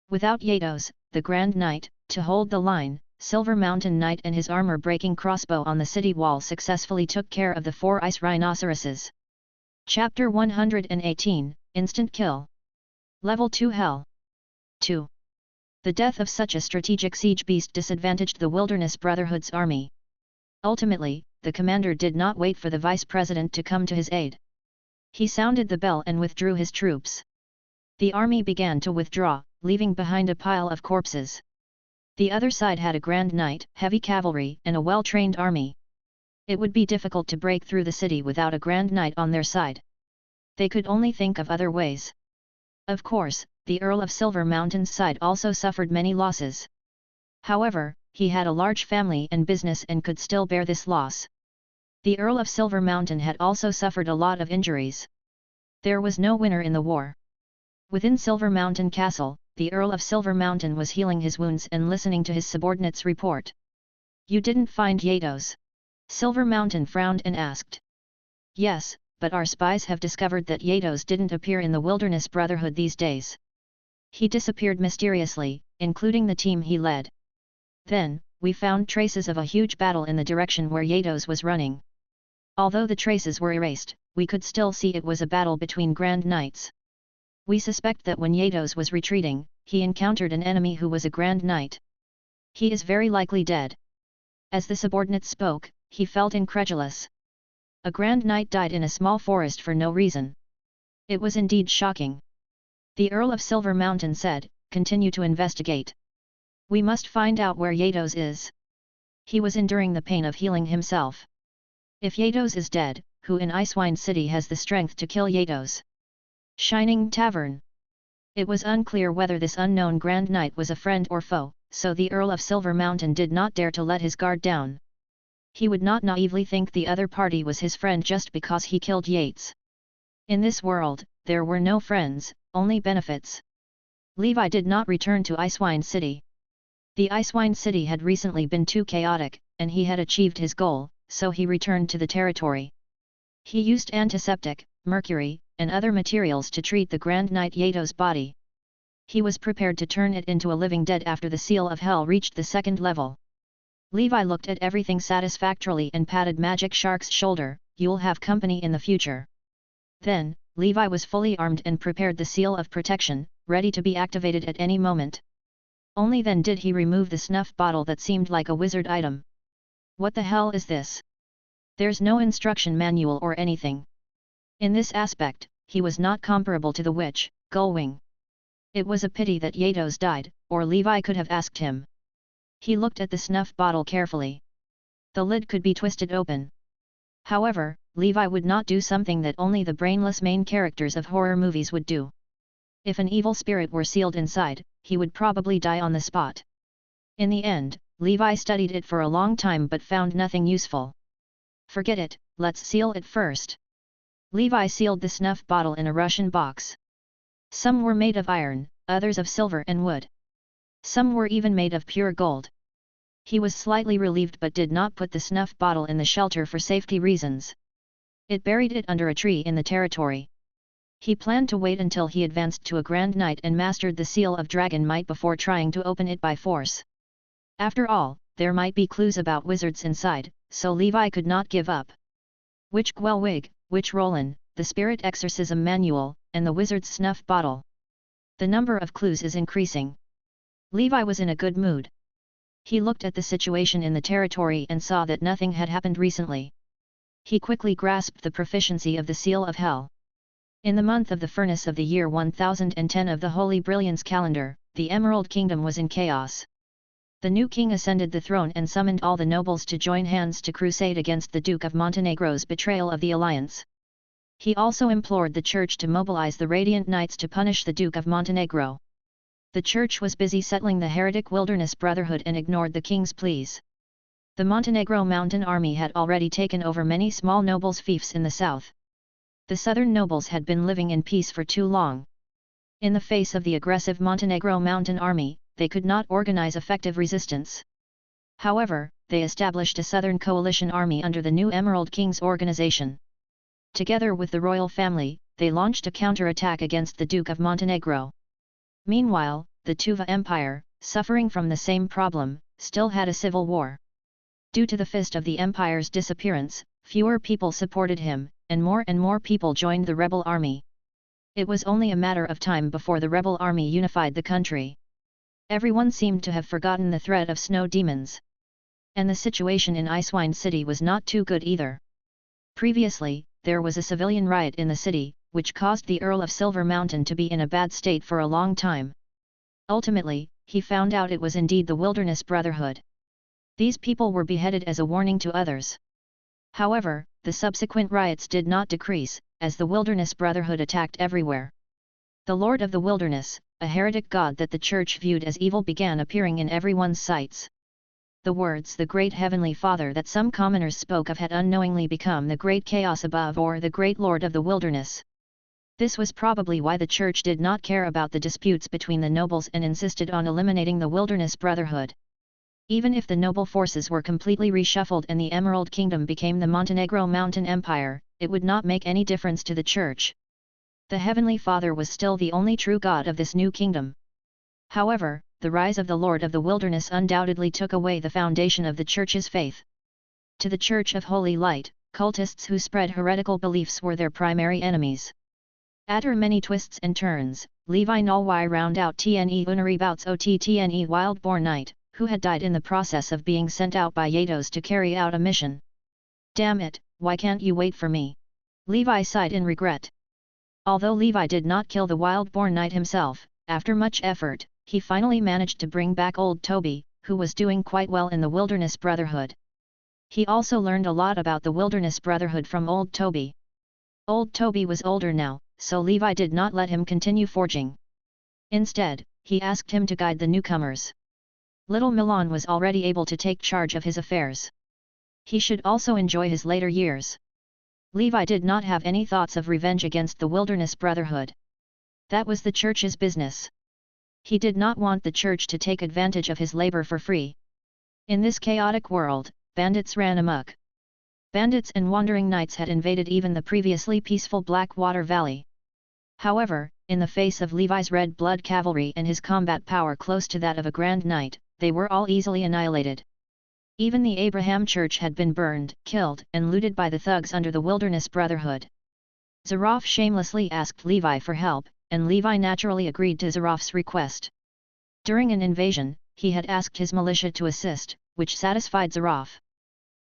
S1: Without Yatos, the Grand Knight, to hold the line, Silver Mountain Knight and his armor-breaking crossbow on the city wall successfully took care of the 4 ice rhinoceroses. Chapter 118, Instant Kill. Level 2 Hell. 2. The death of such a strategic siege beast disadvantaged the Wilderness Brotherhood's army. Ultimately, the commander did not wait for the vice president to come to his aid. He sounded the bell and withdrew his troops. The army began to withdraw, leaving behind a pile of corpses. The other side had a Grand Knight, heavy cavalry, and a well-trained army. It would be difficult to break through the city without a Grand Knight on their side. They could only think of other ways. Of course, the Earl of Silver Mountain's side also suffered many losses. However, he had a large family and business and could still bear this loss. The Earl of Silver Mountain had also suffered a lot of injuries. There was no winner in the war. Within Silver Mountain Castle, the Earl of Silver Mountain was healing his wounds and listening to his subordinates' report. You didn't find Yatos? Silver Mountain frowned and asked. Yes, but our spies have discovered that Yatos didn't appear in the Wilderness Brotherhood these days. He disappeared mysteriously, including the team he led. Then, we found traces of a huge battle in the direction where Yatos was running. Although the traces were erased, we could still see it was a battle between Grand Knights. We suspect that when Yatos was retreating, he encountered an enemy who was a Grand Knight. He is very likely dead. As the subordinate spoke, he felt incredulous. A Grand Knight died in a small forest for no reason. It was indeed shocking. The Earl of Silver Mountain said, "Continue to investigate. We must find out where Yatos is." He was enduring the pain of healing himself. If Yatos is dead, who in Icewine City has the strength to kill Yatos? Shining Tavern. It was unclear whether this unknown Grand Knight was a friend or foe, so the Earl of Silver Mountain did not dare to let his guard down. He would not naively think the other party was his friend just because he killed Yates. In this world, there were no friends, only benefits. Levi did not return to Icewine City. The Icewine City had recently been too chaotic, and he had achieved his goal, so he returned to the territory. He used antiseptic, mercury, and other materials to treat the Grand Knight Yato's body. He was prepared to turn it into a living dead after the Seal of Hell reached the 2nd level. Levi looked at everything satisfactorily and patted Magic Shark's shoulder. "You'll have company in the future." Then, Levi was fully armed and prepared the Seal of Protection, ready to be activated at any moment. Only then did he remove the snuff bottle that seemed like a wizard item. What the hell is this? There's no instruction manual or anything. In this aspect, he was not comparable to the witch, Gullwing. It was a pity that Yatos died, or Levi could have asked him. He looked at the snuff bottle carefully. The lid could be twisted open. However, Levi would not do something that only the brainless main characters of horror movies would do. If an evil spirit were sealed inside, he would probably die on the spot. In the end, Levi studied it for a long time but found nothing useful. Forget it, let's seal it first. Levi sealed the snuff bottle in a Russian box. Some were made of iron, others of silver and wood. Some were even made of pure gold. He was slightly relieved but did not put the snuff bottle in the shelter for safety reasons. It buried it under a tree in the territory. He planned to wait until he advanced to a Grand Knight and mastered the seal of dragon might before trying to open it by force. After all, there might be clues about wizards inside, so Levi could not give up. Witch Gwelwig, Witch Roland, the Spirit Exorcism Manual, and the Wizard's Snuff Bottle. The number of clues is increasing. Levi was in a good mood. He looked at the situation in the territory and saw that nothing had happened recently. He quickly grasped the proficiency of the Seal of Hell. In the month of the furnace of the year 1010 of the Holy Brilliance calendar, the Emerald Kingdom was in chaos. The new king ascended the throne and summoned all the nobles to join hands to crusade against the Duke of Montenegro's betrayal of the alliance. He also implored the church to mobilize the Radiant Knights to punish the Duke of Montenegro. The church was busy settling the heretic Wilderness Brotherhood and ignored the king's pleas. The Montenegro mountain army had already taken over many small nobles' fiefs in the south. The southern nobles had been living in peace for too long. In the face of the aggressive Montenegro mountain army, they could not organize effective resistance. However, they established a southern coalition army under the new Emerald King's organization. Together with the royal family, they launched a counterattack against the Duke of Montenegro. Meanwhile, the Tuva Empire, suffering from the same problem, still had a civil war. Due to the Fist of the Empire's disappearance, fewer people supported him, and more people joined the rebel army. It was only a matter of time before the rebel army unified the country. Everyone seemed to have forgotten the threat of snow demons. And the situation in Icewind City was not too good either. Previously, there was a civilian riot in the city, which caused the Earl of Silver Mountain to be in a bad state for a long time. Ultimately, he found out it was indeed the Wilderness Brotherhood. These people were beheaded as a warning to others. However, the subsequent riots did not decrease, as the Wilderness Brotherhood attacked everywhere. The Lord of the Wilderness, a heretic god that the church viewed as evil, began appearing in everyone's sights. The words "the Great Heavenly Father" that some commoners spoke of had unknowingly become the Great Chaos Above or the Great Lord of the Wilderness. This was probably why the church did not care about the disputes between the nobles and insisted on eliminating the Wilderness Brotherhood. Even if the noble forces were completely reshuffled and the Emerald Kingdom became the Montenegro Mountain Empire, it would not make any difference to the church. The Heavenly Father was still the only true God of this new kingdom. However, the rise of the Lord of the Wilderness undoubtedly took away the foundation of the church's faith. To the Church of Holy Light, cultists who spread heretical beliefs were their primary enemies. After many twists and turns, Levi Nolwy round out Tne Unari Bouts Ottne Wildborn Knight, who had died in the process of being sent out by Yatos to carry out a mission. "Damn it, why can't you wait for me?" Levi sighed in regret. Although Levi did not kill the Wildborn Knight himself, after much effort, he finally managed to bring back old Toby, who was doing quite well in the Wilderness Brotherhood. He also learned a lot about the Wilderness Brotherhood from old Toby. Old Toby was older now, so Levi did not let him continue forging. Instead, he asked him to guide the newcomers. Little Milan was already able to take charge of his affairs. He should also enjoy his later years. Levi did not have any thoughts of revenge against the Wilderness Brotherhood. That was the church's business. He did not want the church to take advantage of his labor for free. In this chaotic world, bandits ran amok. Bandits and wandering knights had invaded even the previously peaceful Blackwater Valley. However, in the face of Levi's red blood cavalry and his combat power close to that of a Grand Knight, they were all easily annihilated. Even the Abraham Church had been burned, killed, and looted by the thugs under the Wilderness Brotherhood. Zaroff shamelessly asked Levi for help, and Levi naturally agreed to Zaroff's request. During an invasion, he had asked his militia to assist, which satisfied Zaroff.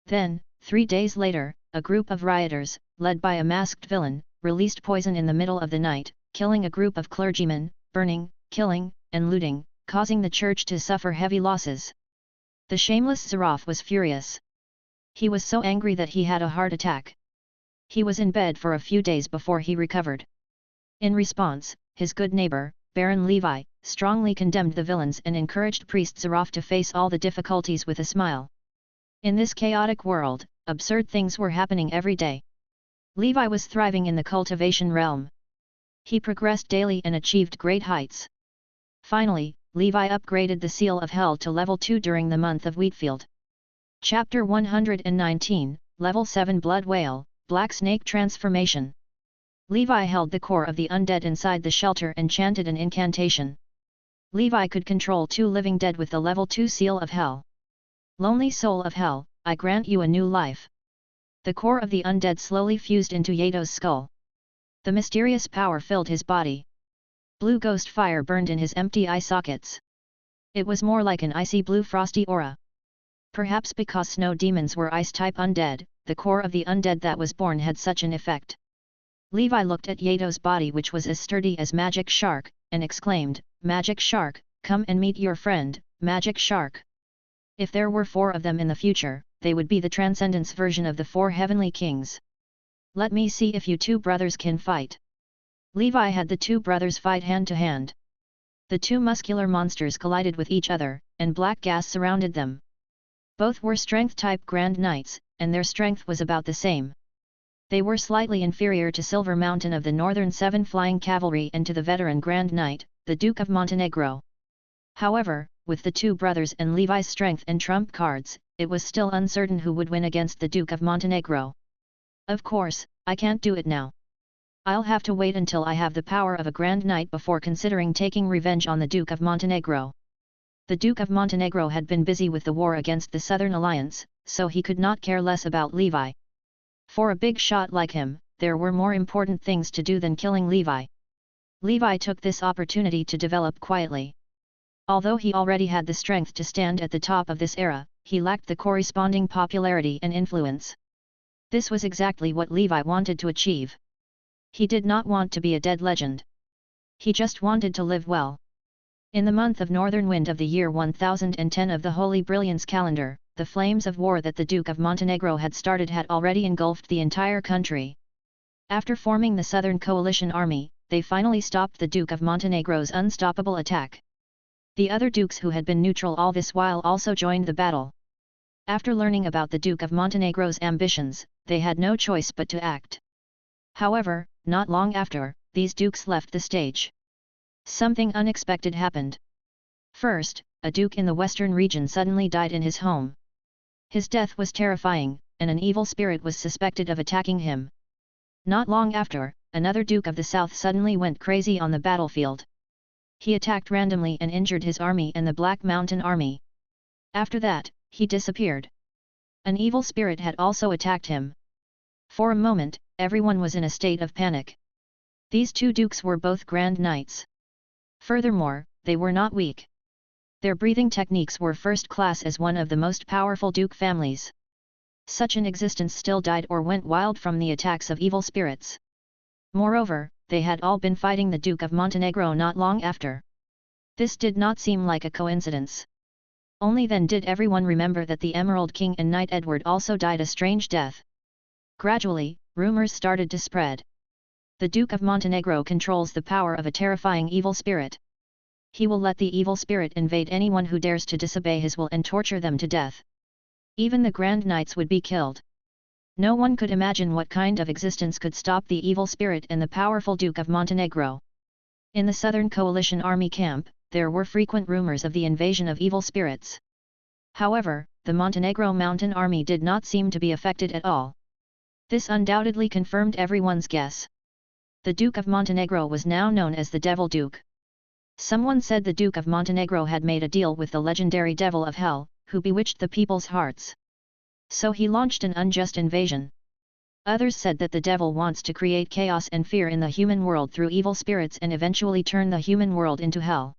S1: Then, 3 days later, a group of rioters, led by a masked villain, released poison in the middle of the night, killing a group of clergymen, burning, killing, and looting, causing the church to suffer heavy losses. The shameless Zaroff was furious. He was so angry that he had a heart attack. He was in bed for a few days before he recovered. In response, his good neighbor, Baron Levi, strongly condemned the villains and encouraged Priest Zaroff to face all the difficulties with a smile. In this chaotic world, absurd things were happening every day. Levi was thriving in the cultivation realm. He progressed daily and achieved great heights. Finally, Levi upgraded the Seal of Hell to level 2 during the month of Wheatfield. Chapter 119, Level 7 Blood Whale, Black Snake Transformation. Levi held the core of the undead inside the shelter and chanted an incantation. Levi could control 2 living dead with the level 2 Seal of Hell. Lonely soul of hell, I grant you a new life. The core of the undead slowly fused into Yato's skull. The mysterious power filled his body. Blue ghost fire burned in his empty eye sockets. It was more like an icy blue frosty aura. Perhaps because snow demons were ice-type undead, the core of the undead that was born had such an effect. Levi looked at Yato's body, which was as sturdy as Magic Shark, and exclaimed, "Magic Shark, come and meet your friend, Magic Shark." If there were 4 of them in the future, they would be the Transcendence version of the 4 heavenly kings. Let me see if you 2 brothers can fight. Levi had the 2 brothers fight hand to hand. The 2 muscular monsters collided with each other, and black gas surrounded them. Both were strength-type Grand Knights, and their strength was about the same. They were slightly inferior to Silver Mountain of the Northern 7 Flying Cavalry and to the veteran Grand Knight, the Duke of Montenegro. However, with the 2 brothers and Levi's strength and trump cards, it was still uncertain who would win against the Duke of Montenegro. Of course, I can't do it now. I'll have to wait until I have the power of a Grand Knight before considering taking revenge on the Duke of Montenegro. The Duke of Montenegro had been busy with the war against the Southern Alliance, so he could not care less about Levi. For a big shot like him, there were more important things to do than killing Levi. Levi took this opportunity to develop quietly. Although he already had the strength to stand at the top of this era, he lacked the corresponding popularity and influence. This was exactly what Levi wanted to achieve. He did not want to be a dead legend. He just wanted to live well. In the month of Northern Wind of the year 1010 of the Holy Brilliance calendar, the flames of war that the Duke of Montenegro had started had already engulfed the entire country. After forming the Southern Coalition Army, they finally stopped the Duke of Montenegro's unstoppable attack. The other dukes who had been neutral all this while also joined the battle. After learning about the Duke of Montenegro's ambitions, they had no choice but to act. However, not long after, these dukes left the stage. Something unexpected happened. First, a duke in the western region suddenly died in his home. His death was terrifying, and an evil spirit was suspected of attacking him. Not long after, another duke of the south suddenly went crazy on the battlefield. He attacked randomly and injured his army and the Black Mountain Army. After that, he disappeared. An evil spirit had also attacked him. For a moment, everyone was in a state of panic. These 2 dukes were both Grand Knights. Furthermore, they were not weak. Their breathing techniques were first class as one of the most powerful duke families. Such an existence still died or went wild from the attacks of evil spirits. Moreover, they had all been fighting the Duke of Montenegro not long after. This did not seem like a coincidence. Only then did everyone remember that the Emerald King and Knight Edward also died a strange death. Gradually, rumors started to spread. The Duke of Montenegro controls the power of a terrifying evil spirit. He will let the evil spirit invade anyone who dares to disobey his will and torture them to death. Even the Grand Knights would be killed. No one could imagine what kind of existence could stop the evil spirit and the powerful Duke of Montenegro. In the Southern Coalition Army camp, there were frequent rumors of the invasion of evil spirits. However, the Montenegro Mountain Army did not seem to be affected at all. This undoubtedly confirmed everyone's guess. The Duke of Montenegro was now known as the Devil Duke. Someone said the Duke of Montenegro had made a deal with the legendary Devil of Hell, who bewitched the people's hearts. So he launched an unjust invasion. Others said that the devil wants to create chaos and fear in the human world through evil spirits and eventually turn the human world into hell.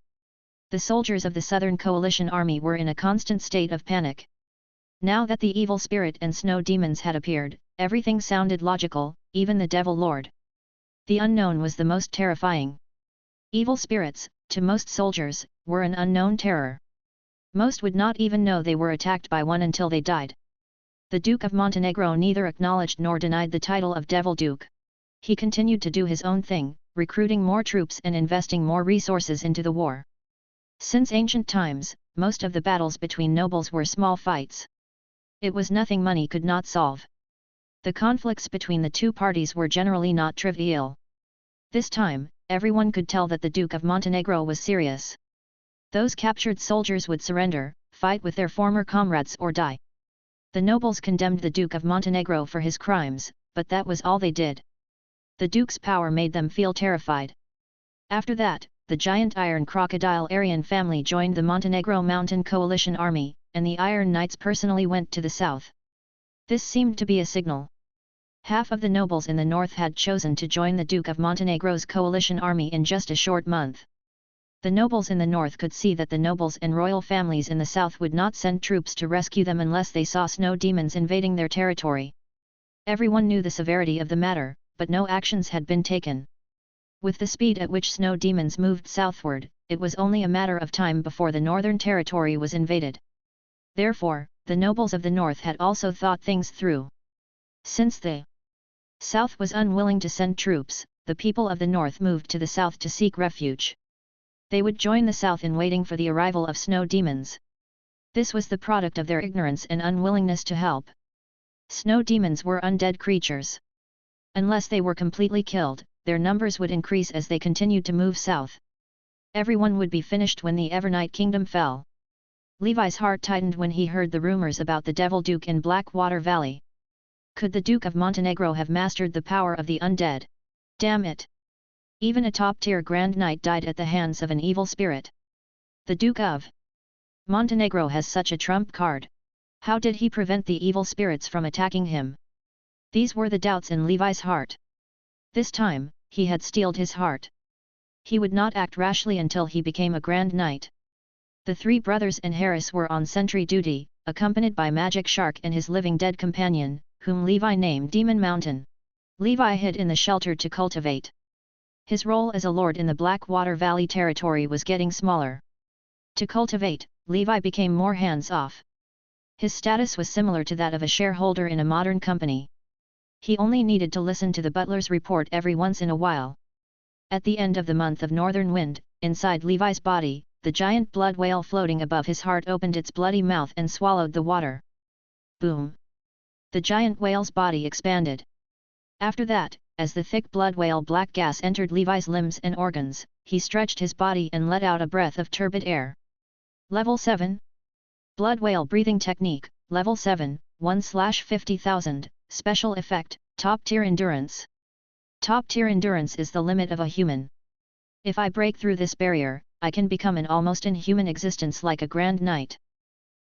S1: The soldiers of the Southern Coalition Army were in a constant state of panic. Now that the evil spirit and snow demons had appeared, everything sounded logical, even the Devil Lord. The unknown was the most terrifying. Evil spirits, to most soldiers, were an unknown terror. Most would not even know they were attacked by one until they died. The Duke of Montenegro neither acknowledged nor denied the title of Devil Duke. He continued to do his own thing, recruiting more troops and investing more resources into the war. Since ancient times, most of the battles between nobles were small fights. It was nothing money could not solve. The conflicts between the 2 parties were generally not trivial. This time, everyone could tell that the Duke of Montenegro was serious. Those captured soldiers would surrender, fight with their former comrades or die. The nobles condemned the Duke of Montenegro for his crimes, but that was all they did. The Duke's power made them feel terrified. After that, the giant Iron Crocodile Aryan family joined the Montenegro Mountain Coalition army, and the Iron Knights personally went to the south. This seemed to be a signal. Half of the nobles in the north had chosen to join the Duke of Montenegro's coalition army in just a short month. The nobles in the north could see that the nobles and royal families in the south would not send troops to rescue them unless they saw snow demons invading their territory. Everyone knew the severity of the matter, but no actions had been taken. With the speed at which snow demons moved southward, it was only a matter of time before the northern territory was invaded. Therefore, the nobles of the north had also thought things through. Since the south was unwilling to send troops, the people of the north moved to the south to seek refuge. They would join the south in waiting for the arrival of snow demons. This was the product of their ignorance and unwillingness to help. Snow demons were undead creatures. Unless they were completely killed, their numbers would increase as they continued to move south. Everyone would be finished when the Evernight Kingdom fell. Levi's heart tightened when he heard the rumors about the Devil Duke in Blackwater Valley. Could the Duke of Montenegro have mastered the power of the undead? Damn it! Even a top-tier Grand Knight died at the hands of an evil spirit. The Duke of Montenegro has such a trump card. How did he prevent the evil spirits from attacking him? These were the doubts in Levi's heart. This time, he had steeled his heart. He would not act rashly until he became a Grand Knight. The three brothers and Harris were on sentry duty, accompanied by Magic Shark and his living dead companion, whom Levi named Demon Mountain. Levi hid in the shelter to cultivate. His role as a lord in the Blackwater Valley territory was getting smaller. To cultivate, Levi became more hands-off. His status was similar to that of a shareholder in a modern company. He only needed to listen to the butler's report every once in a while. At the end of the month of northern wind, inside Levi's body, the giant blood whale floating above his heart opened its bloody mouth and swallowed the water. Boom! The giant whale's body expanded. After that, as the thick blood whale black gas entered Levi's limbs and organs, he stretched his body and let out a breath of turbid air. Level 7. Blood whale breathing technique, level 7, 1/50,000. Special effect, top-tier endurance. Top-tier endurance is the limit of a human. If I break through this barrier, I can become an almost inhuman existence like a Grand Knight.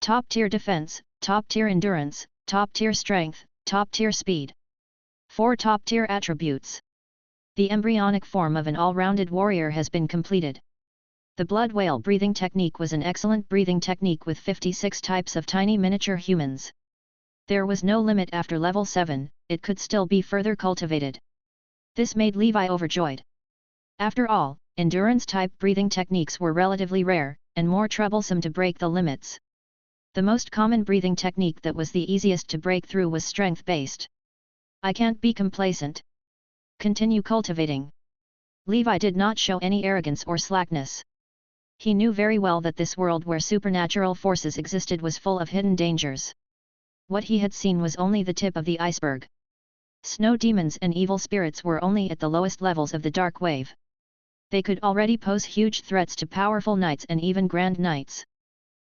S1: Top-tier defense, top-tier endurance, top-tier strength, top-tier speed. 4 top-tier attributes. The embryonic form of an all-rounded warrior has been completed. The blood whale breathing technique was an excellent breathing technique with 56 types of tiny miniature humans. There was no limit after level 7, it could still be further cultivated. This made Levi overjoyed. After all, endurance-type breathing techniques were relatively rare, and more troublesome to break the limits. The most common breathing technique that was the easiest to break through was strength-based. I can't be complacent. Continue cultivating. Levi did not show any arrogance or slackness. He knew very well that this world where supernatural forces existed was full of hidden dangers. What he had seen was only the tip of the iceberg. Snow demons and evil spirits were only at the lowest levels of the dark wave. They could already pose huge threats to powerful knights and even Grand Knights.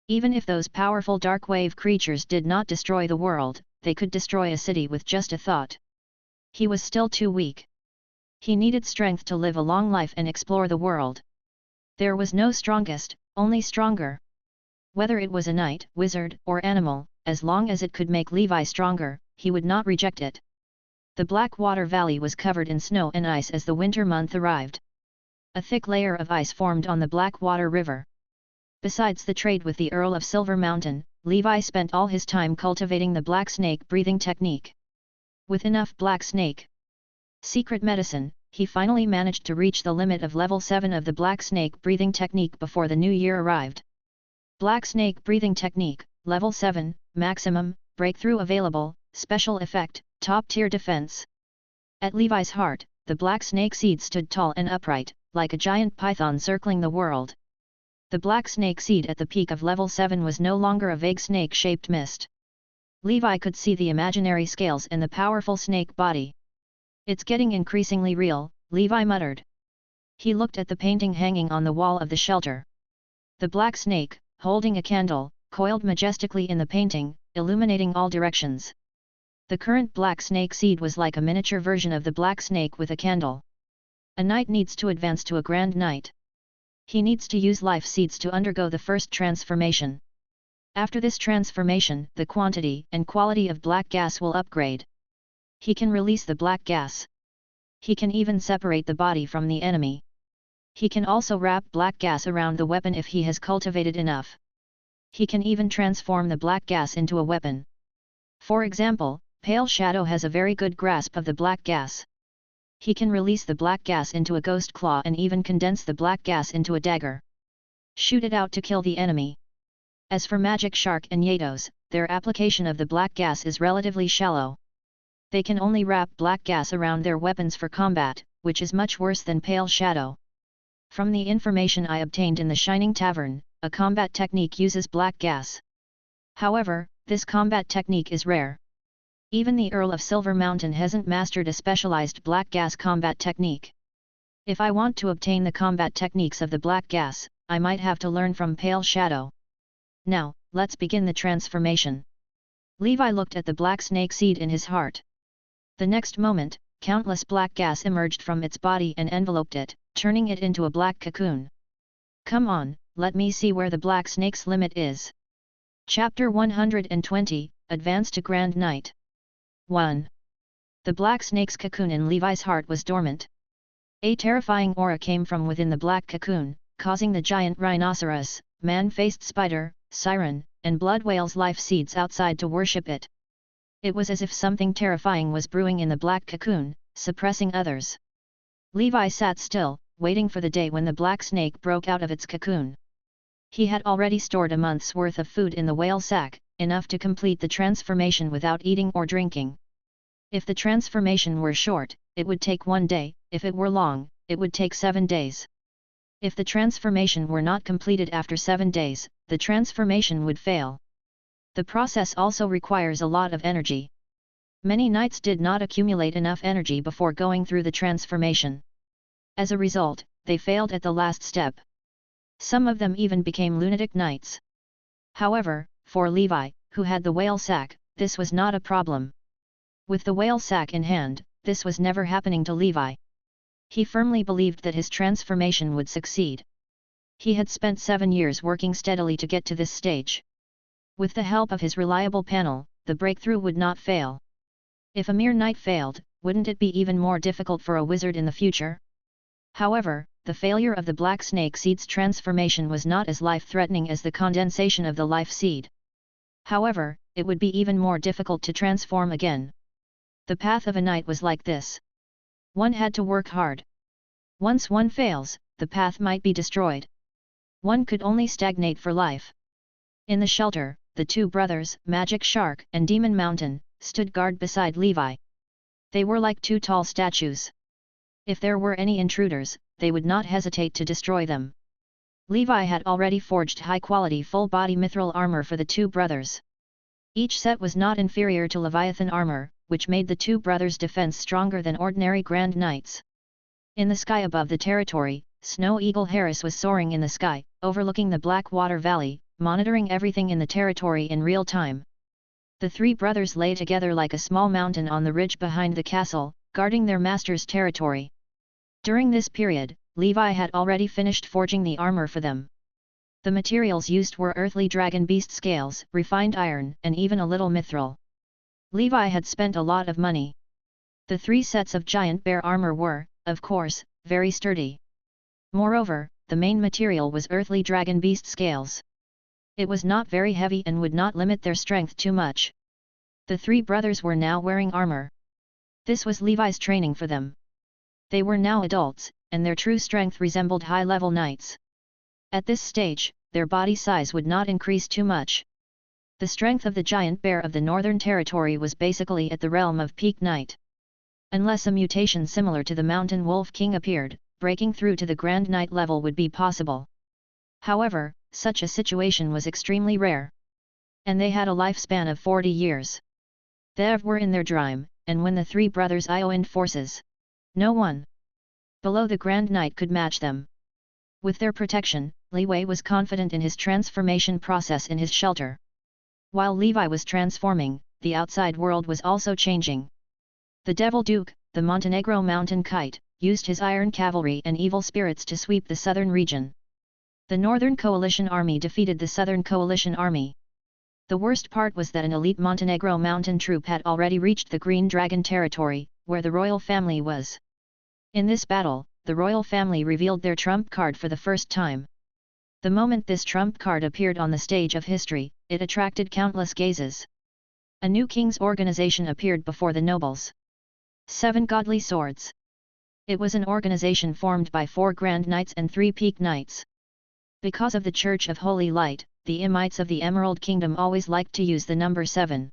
S1: Even if those powerful dark wave creatures did not destroy the world, they could destroy a city with just a thought. He was still too weak. He needed strength to live a long life and explore the world. There was no strongest, only stronger. Whether it was a knight, wizard, or animal, as long as it could make Levi stronger, he would not reject it. The Blackwater Valley was covered in snow and ice as the winter month arrived. A thick layer of ice formed on the Blackwater River. Besides the trade with the Earl of Silver Mountain, Levi spent all his time cultivating the black snake breathing technique. With enough black snake secret medicine, he finally managed to reach the limit of level 7 of the black snake breathing technique before the new year arrived. Black snake breathing technique, level 7, maximum, breakthrough available, special effect, top-tier defense. At Levi's heart, the black snake seed stood tall and upright, like a giant python circling the world. The black snake seed at the peak of level 7 was no longer a vague snake-shaped mist. Levi could see the imaginary scales and the powerful snake body. It's getting increasingly real, Levi muttered. He looked at the painting hanging on the wall of the shelter. The black snake, holding a candle, coiled majestically in the painting, illuminating all directions. The current black snake seed was like a miniature version of the black snake with a candle. A knight needs to advance to a grand knight. He needs to use life seeds to undergo the first transformation. After this transformation, the quantity and quality of black gas will upgrade. He can release the black gas. He can even separate the body from the enemy. He can also wrap black gas around the weapon if he has cultivated enough. He can even transform the black gas into a weapon. For example, Pale Shadow has a very good grasp of the black gas. He can release the black gas into a ghost claw and even condense the black gas into a dagger. Shoot it out to kill the enemy. As for Magic Shark and Yados, their application of the black gas is relatively shallow. They can only wrap black gas around their weapons for combat, which is much worse than Pale Shadow. From the information I obtained in the Shining Tavern, a combat technique uses black gas. However, this combat technique is rare. Even the Earl of Silver Mountain hasn't mastered a specialized black gas combat technique. If I want to obtain the combat techniques of the black gas, I might have to learn from Pale Shadow. Now, let's begin the transformation. Levi looked at the black snake seed in his heart. The next moment, countless black gas emerged from its body and enveloped it, turning it into a black cocoon. Come on, let me see where the black snake's limit is. Chapter 120, Advance to Grand Knight. 1. The black snake's cocoon in Levi's heart was dormant. A terrifying aura came from within the black cocoon, causing the giant rhinoceros, man-faced spider, siren, and blood whale's life seeds outside to worship it. It was as if something terrifying was brewing in the black cocoon, suppressing others. Levi sat still, waiting for the day when the black snake broke out of its cocoon. He had already stored a month's worth of food in the whale sack, enough to complete the transformation without eating or drinking. If the transformation were short, it would take 1 day, if it were long, it would take 7 days. If the transformation were not completed after 7 days, the transformation would fail. The process also requires a lot of energy. Many knights did not accumulate enough energy before going through the transformation. As a result, they failed at the last step. Some of them even became lunatic knights. However, for Levi, who had the whale sack, this was not a problem. With the whale sack in hand, this was never happening to Levi. He firmly believed that his transformation would succeed. He had spent 7 years working steadily to get to this stage. With the help of his reliable panel, the breakthrough would not fail. If a mere knight failed, wouldn't it be even more difficult for a wizard in the future? However, the failure of the black snake seed's transformation was not as life-threatening as the condensation of the life seed. However, it would be even more difficult to transform again. The path of a knight was like this. One had to work hard. Once one fails, the path might be destroyed. One could only stagnate for life. In the shelter, the 2 brothers, Magic Shark and Demon Mountain, stood guard beside Levi. They were like 2 tall statues. If there were any intruders, they would not hesitate to destroy them. Levi had already forged high-quality full-body mithril armor for the 2 brothers. Each set was not inferior to Leviathan armor, which made the 2 brothers' defense stronger than ordinary Grand Knights. In the sky above the territory, Snow Eagle Harris was soaring in the sky, overlooking the Blackwater Valley, monitoring everything in the territory in real time. The 3 brothers lay together like a small mountain on the ridge behind the castle, guarding their master's territory. During this period, Levi had already finished forging the armor for them. The materials used were earthly dragon beast scales, refined iron, and even a little mithril. Levi had spent a lot of money. The 3 sets of giant bear armor were, of course, very sturdy. Moreover, the main material was earthly dragon beast scales. It was not very heavy and would not limit their strength too much. The 3 brothers were now wearing armor. This was Levi's training for them. They were now adults, and their true strength resembled high-level knights. At this stage, their body size would not increase too much. The strength of the giant bear of the Northern Territory was basically at the realm of peak knight. Unless a mutation similar to the Mountain Wolf King appeared, breaking through to the Grand Knight level would be possible. However, such a situation was extremely rare. And they had a lifespan of 40 years. They were in their prime, and when the 3 brothers joined forces, no one below the Grand Knight could match them. With their protection, Levi was confident in his transformation process in his shelter. While Levi was transforming, the outside world was also changing. The Devil Duke, the Montenegro mountain kite, used his iron cavalry and evil spirits to sweep the southern region. The Northern Coalition Army defeated the Southern Coalition Army. The worst part was that an elite Montenegro mountain troop had already reached the Green Dragon territory, where the royal family was. In this battle, the royal family revealed their trump card for the first time. The moment this trump card appeared on the stage of history, it attracted countless gazes. A new king's organization appeared before the nobles. 7 Godly Swords. It was an organization formed by 4 Grand Knights and 3 Peak Knights. Because of the Church of Holy Light, the Imites of the Emerald Kingdom always liked to use the number 7.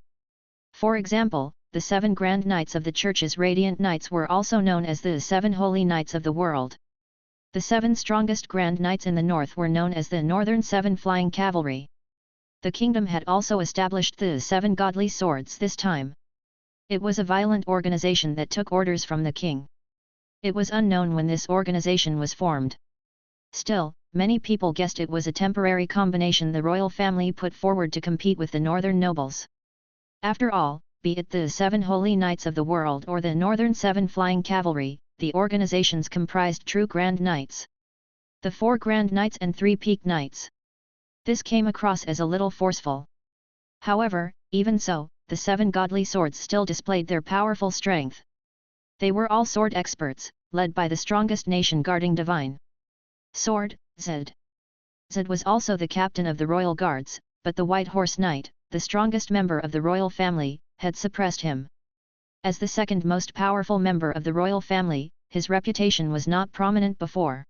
S1: For example, the 7 Grand Knights of the Church's Radiant Knights were also known as the 7 Holy Knights of the world. The 7 strongest Grand Knights in the north were known as the Northern 7 Flying Cavalry. The kingdom had also established the 7 Godly Swords this time. It was a violent organization that took orders from the king. It was unknown when this organization was formed. Still, many people guessed it was a temporary combination the royal family put forward to compete with the northern nobles. After all, be it the 7 Holy Knights of the world or the Northern 7 Flying Cavalry, the organizations comprised true Grand Knights. The 4 Grand Knights and 3 Peak Knights. This came across as a little forceful. However, even so, the 7 Godly Swords still displayed their powerful strength. They were all sword experts, led by the strongest nation guarding divine sword, Zed. Zed was also the captain of the royal guards, but the White Horse Knight, the strongest member of the royal family, had suppressed him. As the second most powerful member of the royal family, his reputation was not prominent before.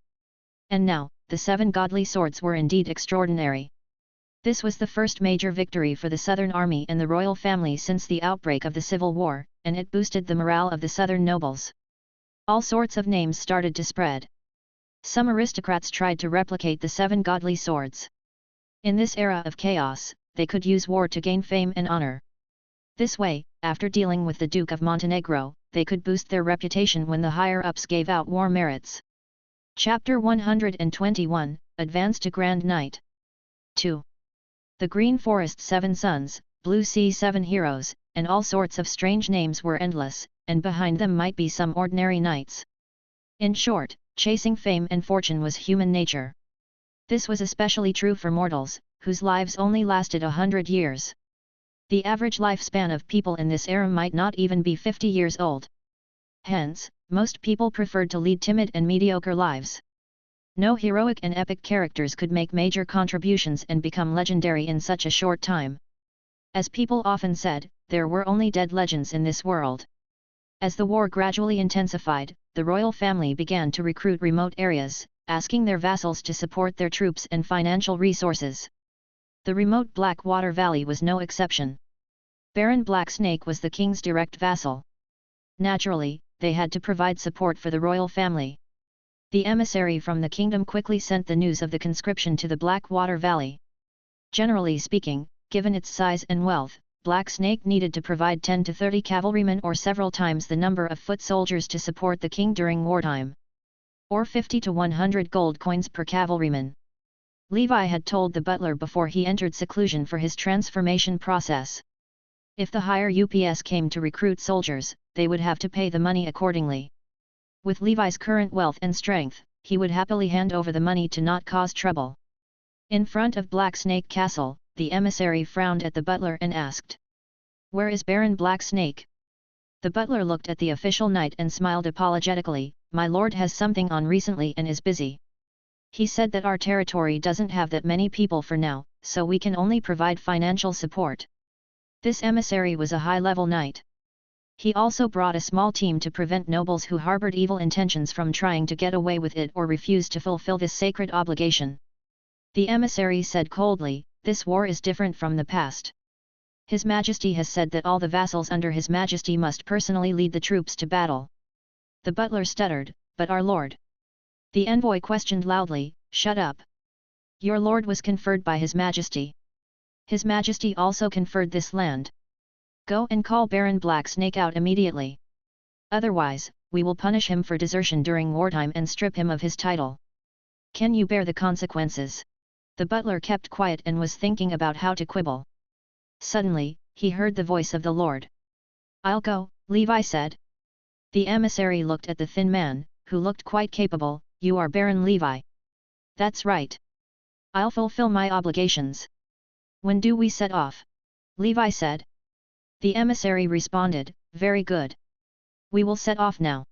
S1: And now, the 7 Godly Swords were indeed extraordinary. This was the first major victory for the Southern Army and the royal family since the outbreak of the Civil War, and it boosted the morale of the Southern nobles. All sorts of names started to spread. Some aristocrats tried to replicate the 7 Godly Swords. In this era of chaos, they could use war to gain fame and honor. This way, after dealing with the Duke of Montenegro, they could boost their reputation when the higher-ups gave out war merits. Chapter 121, Advance to Grand Knight. 2. The Green Forest's 7 sons, Blue Sea's 7 heroes, and all sorts of strange names were endless, and behind them might be some ordinary knights. In short, chasing fame and fortune was human nature. This was especially true for mortals, whose lives only lasted 100 years. The average lifespan of people in this era might not even be 50 years old. Hence, most people preferred to lead timid and mediocre lives. No heroic and epic characters could make major contributions and become legendary in such a short time. As people often said, there were only dead legends in this world. As the war gradually intensified, the royal family began to recruit remote areas, asking their vassals to support their troops and financial resources. The remote Blackwater Valley was no exception. Baron Blacksnake was the king's direct vassal. Naturally, they had to provide support for the royal family. The emissary from the kingdom quickly sent the news of the conscription to the Blackwater Valley. Generally speaking, given its size and wealth, Blacksnake needed to provide 10 to 30 cavalrymen or several times the number of foot soldiers to support the king during wartime. Or 50 to 100 gold coins per cavalryman. Levi had told the butler before he entered seclusion for his transformation process. If the higher UPS came to recruit soldiers, they would have to pay the money accordingly. With Levi's current wealth and strength, he would happily hand over the money to not cause trouble. In front of Blacksnake Castle, the emissary frowned at the butler and asked, "Where is Baron Blacksnake?" The butler looked at the official knight and smiled apologetically, "My lord has something on recently and is busy. He said that our territory doesn't have that many people for now, so we can only provide financial support." This emissary was a high-level knight. He also brought a small team to prevent nobles who harbored evil intentions from trying to get away with it or refused to fulfill this sacred obligation. The emissary said coldly, "This war is different from the past. His Majesty has said that all the vassals under His Majesty must personally lead the troops to battle." The butler stuttered, "But our lord." The envoy questioned loudly, "Shut up. Your lord was conferred by His Majesty. His Majesty also conferred this land. Go and call Baron Blacksnake out immediately. Otherwise, we will punish him for desertion during wartime and strip him of his title." Can you bear the consequences? The butler kept quiet and was thinking about how to quibble. Suddenly, he heard the voice of the Lord. I'll go, Levi said. The emissary looked at the thin man, who looked quite capable. You are Baron Levi. That's right. I'll fulfill my obligations. When do we set off? Levi said. The emissary responded, very good. We will set off now.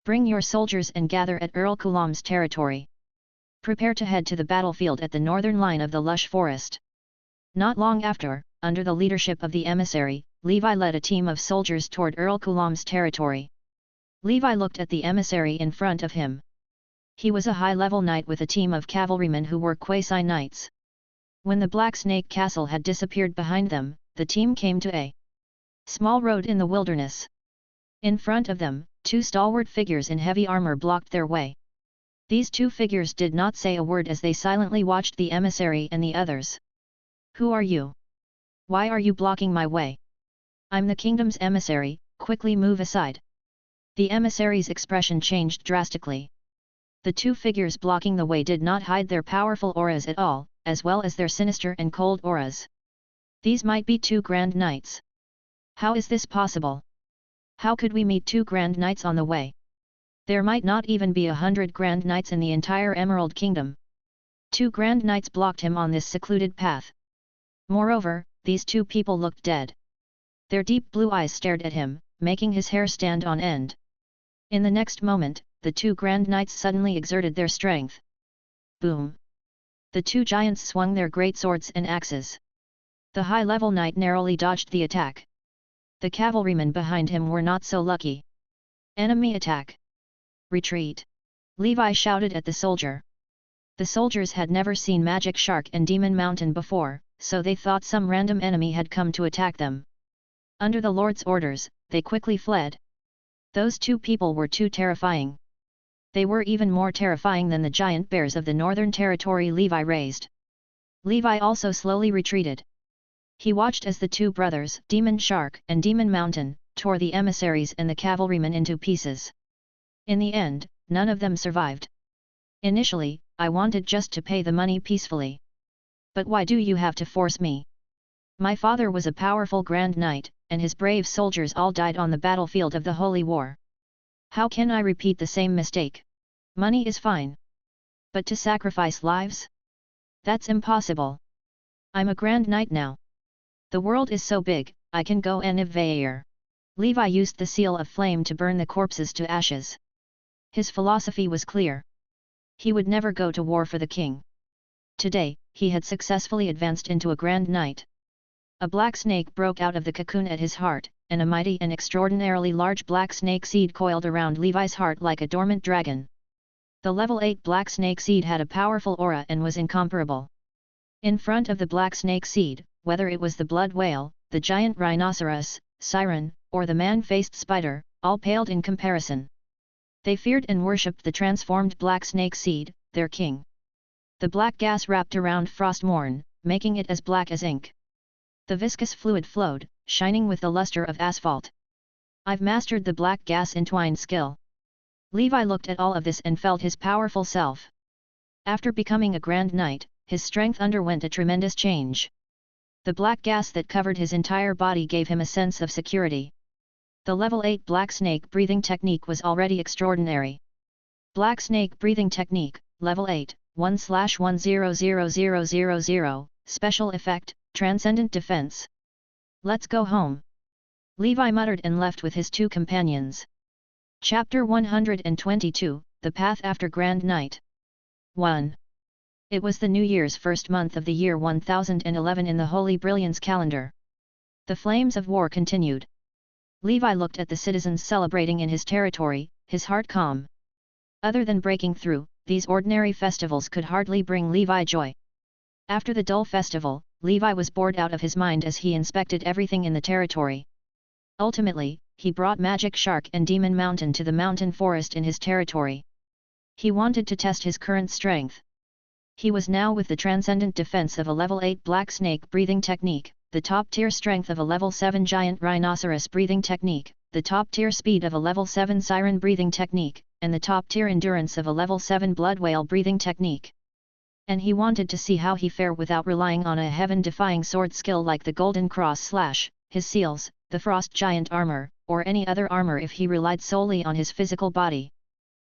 S1: Bring your soldiers and gather at Earl Kulam's territory. Prepare to head to the battlefield at the northern line of the lush forest. Not long after, under the leadership of the emissary, Levi led a team of soldiers toward Earl Kulam's territory. Levi looked at the emissary in front of him. He was a high-level knight with a team of cavalrymen who were quasi-knights. When the Black Snake Castle had disappeared behind them, the team came to a small road in the wilderness. In front of them, two stalwart figures in heavy armor blocked their way. These two figures did not say a word as they silently watched the emissary and the others. Who are you? Why are you blocking my way? I'm the kingdom's emissary, quickly move aside. The emissary's expression changed drastically. The two figures blocking the way did not hide their powerful auras at all, as well as their sinister and cold auras. These might be two grand knights. How is this possible? How could we meet two grand knights on the way? There might not even be 100 grand knights in the entire Emerald Kingdom. Two grand knights blocked him on this secluded path. Moreover, these two people looked dead. Their deep blue eyes stared at him, making his hair stand on end. In the next moment, the two grand knights suddenly exerted their strength. Boom! The two giants swung their great swords and axes. The high-level knight narrowly dodged the attack. The cavalrymen behind him were not so lucky. Enemy attack! Retreat! Levi shouted at the soldier. The soldiers had never seen Magic Shark and Demon Mountain before, so they thought some random enemy had come to attack them. Under the Lord's orders, they quickly fled. Those two people were too terrifying. They were even more terrifying than the giant bears of the Northern Territory Levi raised. Levi also slowly retreated. He watched as the two brothers, Demon Shark and Demon Mountain, tore the emissaries and the cavalrymen into pieces. In the end, none of them survived. Initially, I wanted just to pay the money peacefully. But why do you have to force me? My father was a powerful Grand Knight, and his brave soldiers all died on the battlefield of the Holy War. How can I repeat the same mistake? Money is fine. But to sacrifice lives? That's impossible. I'm a Grand Knight now. The world is so big, I can go anywhere. Levi used the seal of flame to burn the corpses to ashes. His philosophy was clear. He would never go to war for the king. Today, he had successfully advanced into a Grand Knight. A black snake broke out of the cocoon at his heart, and a mighty and extraordinarily large black snake seed coiled around Levi's heart like a dormant dragon. The level 8 black snake seed had a powerful aura and was incomparable. In front of the black snake seed, whether it was the blood whale, the giant rhinoceros, siren, or the man-faced spider, all paled in comparison. They feared and worshipped the transformed black snake seed, their king. The black gas wrapped around Frostmourne, making it as black as ink. The viscous fluid flowed, shining with the luster of asphalt. I've mastered the black gas entwined skill. Levi looked at all of this and felt his powerful self. After becoming a Grand Knight, his strength underwent a tremendous change. The black gas that covered his entire body gave him a sense of security. The level 8 black snake breathing technique was already extraordinary. Black snake breathing technique, level 8, 1/100000, special effect, transcendent defense. Let's go home. Levi muttered and left with his two companions. Chapter 122, The Path After Grand Knight. 1. It was the New Year's first month of the year 1011 in the Holy Brilliance calendar. The flames of war continued. Levi looked at the citizens celebrating in his territory, his heart calm. Other than breaking through, these ordinary festivals could hardly bring Levi joy. After the dull festival, Levi was bored out of his mind as he inspected everything in the territory. Ultimately, he brought Magic Shark and Demon Mountain to the mountain forest in his territory. He wanted to test his current strength. He was now with the transcendent defense of a level 8 black snake breathing technique, the top-tier strength of a level 7 giant rhinoceros breathing technique, the top-tier speed of a level 7 siren breathing technique, and the top-tier endurance of a level 7 blood whale breathing technique. And he wanted to see how he fare without relying on a heaven-defying sword skill like the Golden Cross Slash, his seals, the Frost Giant armor, or any other armor if he relied solely on his physical body.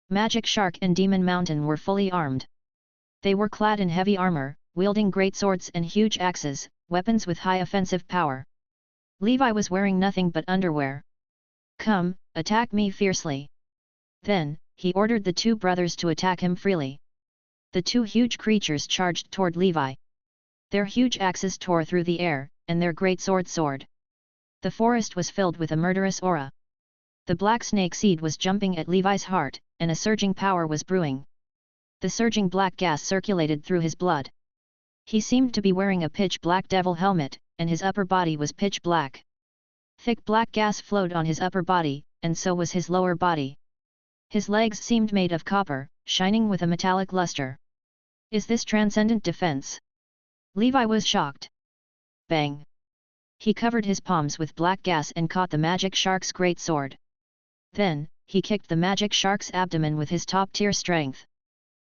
S1: Magic Shark and Demon Mountain were fully armed. They were clad in heavy armor, wielding great swords and huge axes, weapons with high offensive power. Levi was wearing nothing but underwear. "Come, attack me fiercely." Then, he ordered the two brothers to attack him freely. The two huge creatures charged toward Levi. Their huge axes tore through the air, and their great swords soared. The forest was filled with a murderous aura. The black snake seed was jumping at Levi's heart, and a surging power was brewing. The surging black gas circulated through his blood. He seemed to be wearing a pitch-black devil helmet, and his upper body was pitch black. Thick black gas flowed on his upper body, and so was his lower body. His legs seemed made of copper, shining with a metallic luster. "Is this transcendent defense?" Levi was shocked. Bang! He covered his palms with black gas and caught the magic shark's great sword. Then, he kicked the magic shark's abdomen with his top-tier strength.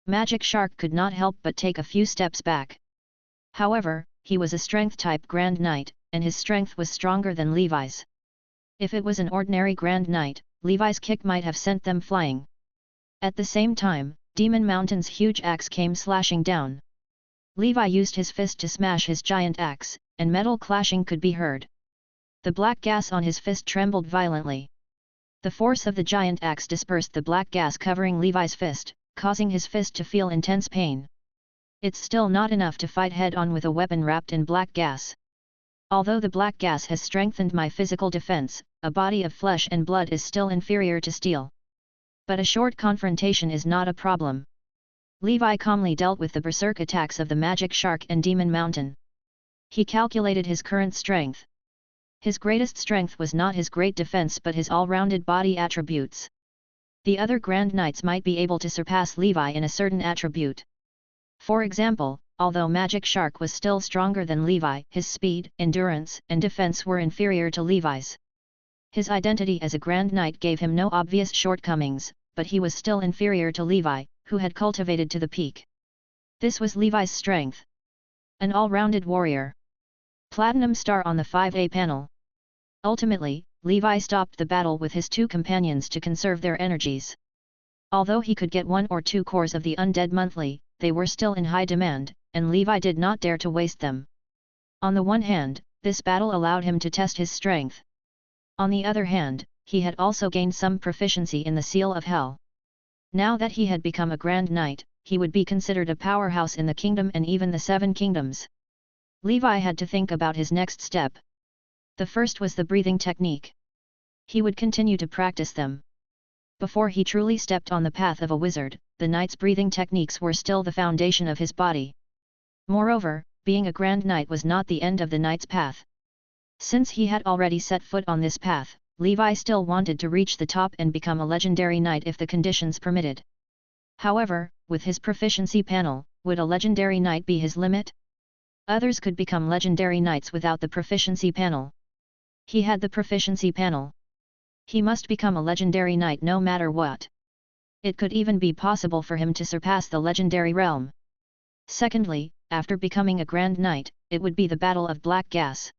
S1: Magic Shark could not help but take a few steps back. However, he was a strength-type Grand Knight, and his strength was stronger than Levi's. If it was an ordinary Grand Knight, Levi's kick might have sent them flying. At the same time, Demon Mountain's huge axe came slashing down. Levi used his fist to smash his giant axe, and metal clashing could be heard. The black gas on his fist trembled violently. The force of the giant axe dispersed the black gas covering Levi's fist, causing his fist to feel intense pain. It's still not enough to fight head-on with a weapon wrapped in black gas. Although the black gas has strengthened my physical defense, a body of flesh and blood is still inferior to steel. But a short confrontation is not a problem. Levi calmly dealt with the berserk attacks of the Magic Shark and Demon Mountain. He calculated his current strength. His greatest strength was not his great defense but his all-rounded body attributes. The other Grand Knights might be able to surpass Levi in a certain attribute. For example, although Magic Shark was still stronger than Levi, his speed, endurance, and defense were inferior to Levi's. His identity as a Grand Knight gave him no obvious shortcomings, but he was still inferior to Levi, who had cultivated to the peak. This was Levi's strength. An all-rounded warrior. Platinum star on the 5A panel. Ultimately, Levi stopped the battle with his two companions to conserve their energies. Although he could get 1 or 2 cores of the undead monthly, they were still in high demand, and Levi did not dare to waste them. On the one hand, this battle allowed him to test his strength. On the other hand, he had also gained some proficiency in the Seal of Hell. Now that he had become a Grand Knight, he would be considered a powerhouse in the kingdom and even the 7 kingdoms. Levi had to think about his next step. The first was the breathing technique. He would continue to practice them. Before he truly stepped on the path of a wizard, the knight's breathing techniques were still the foundation of his body. Moreover, being a Grand Knight was not the end of the knight's path. Since he had already set foot on this path, Levi still wanted to reach the top and become a legendary knight if the conditions permitted. However, with his proficiency panel, would a legendary knight be his limit? Others could become legendary knights without the proficiency panel. He had the proficiency panel. He must become a legendary knight no matter what. It could even be possible for him to surpass the legendary realm. Secondly, after becoming a Grand Knight, it would be the Battle of Black Gas.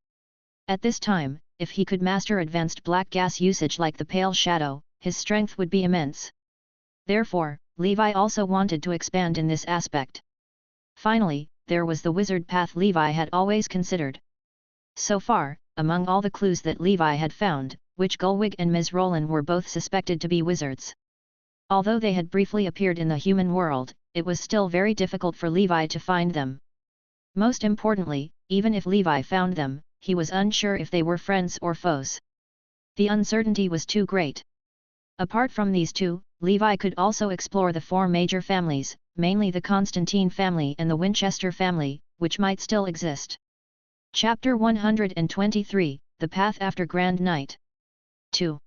S1: At this time, if he could master advanced black gas usage like the Pale Shadow, his strength would be immense. Therefore, Levi also wanted to expand in this aspect. Finally, there was the wizard path Levi had always considered. So far, among all the clues that Levi had found, Witch Gulwig and Ms. Roland were both suspected to be wizards. Although they had briefly appeared in the human world, it was still very difficult for Levi to find them. Most importantly, even if Levi found them, he was unsure if they were friends or foes. The uncertainty was too great. Apart from these two, Levi could also explore the 4 major families, mainly the Constantine family and the Winchester family, which might still exist. Chapter 123, The Path After Grand Knight. 2.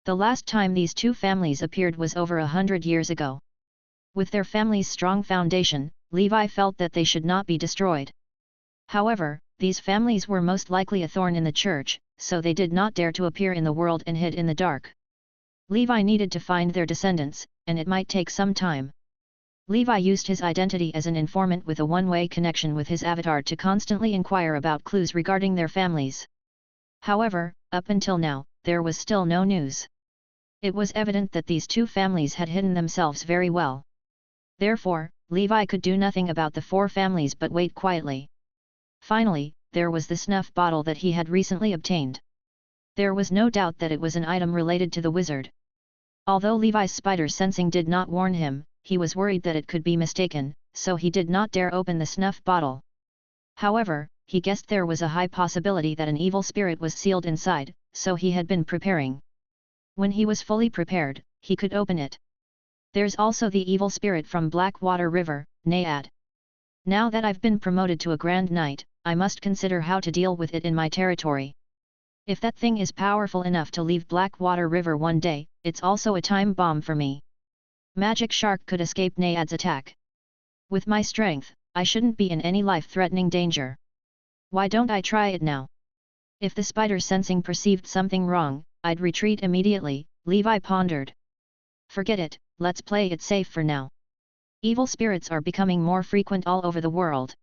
S1: The last time these two families appeared was over 100 years ago. With their family's strong foundation, Levi felt that they should not be destroyed. However, these families were most likely a thorn in the church, so they did not dare to appear in the world and hid in the dark. Levi needed to find their descendants, and it might take some time. Levi used his identity as an informant with a one-way connection with his avatar to constantly inquire about clues regarding their families. However, up until now, there was still no news. It was evident that these two families had hidden themselves very well. Therefore, Levi could do nothing about the four families but wait quietly. Finally, there was the snuff bottle that he had recently obtained. There was no doubt that it was an item related to the wizard. Although Levi's spider sensing did not warn him, he was worried that it could be mistaken, so he did not dare open the snuff bottle. However, he guessed there was a high possibility that an evil spirit was sealed inside, so he had been preparing. When he was fully prepared, he could open it. There's also the evil spirit from Blackwater River, Naiad. Now that I've been promoted to a Grand Knight, I must consider how to deal with it in my territory. If that thing is powerful enough to leave Blackwater River one day, it's also a time bomb for me. Magic Shark could escape Naiad's attack. With my strength, I shouldn't be in any life-threatening danger. Why don't I try it now? If the spider sensing perceived something wrong, I'd retreat immediately, Levi pondered. Forget it, let's play it safe for now. Evil spirits are becoming more frequent all over the world.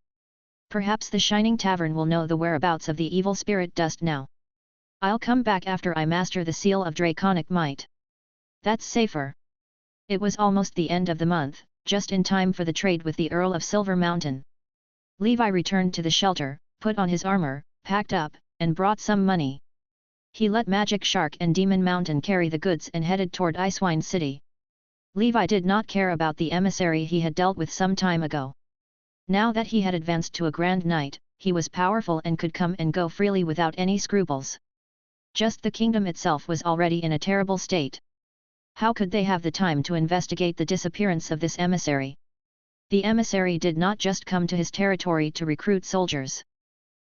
S1: Perhaps the Shining Tavern will know the whereabouts of the evil spirit dust now. I'll come back after I master the Seal of Draconic Might. That's safer. It was almost the end of the month, just in time for the trade with the Earl of Silver Mountain. Levi returned to the shelter, put on his armor, packed up, and brought some money. He let Magic Shark and Demon Mountain carry the goods and headed toward Icewine City. Levi did not care about the emissary he had dealt with some time ago. Now that he had advanced to a Grand Knight, he was powerful and could come and go freely without any scruples. Just the kingdom itself was already in a terrible state. How could they have the time to investigate the disappearance of this emissary? The emissary did not just come to his territory to recruit soldiers.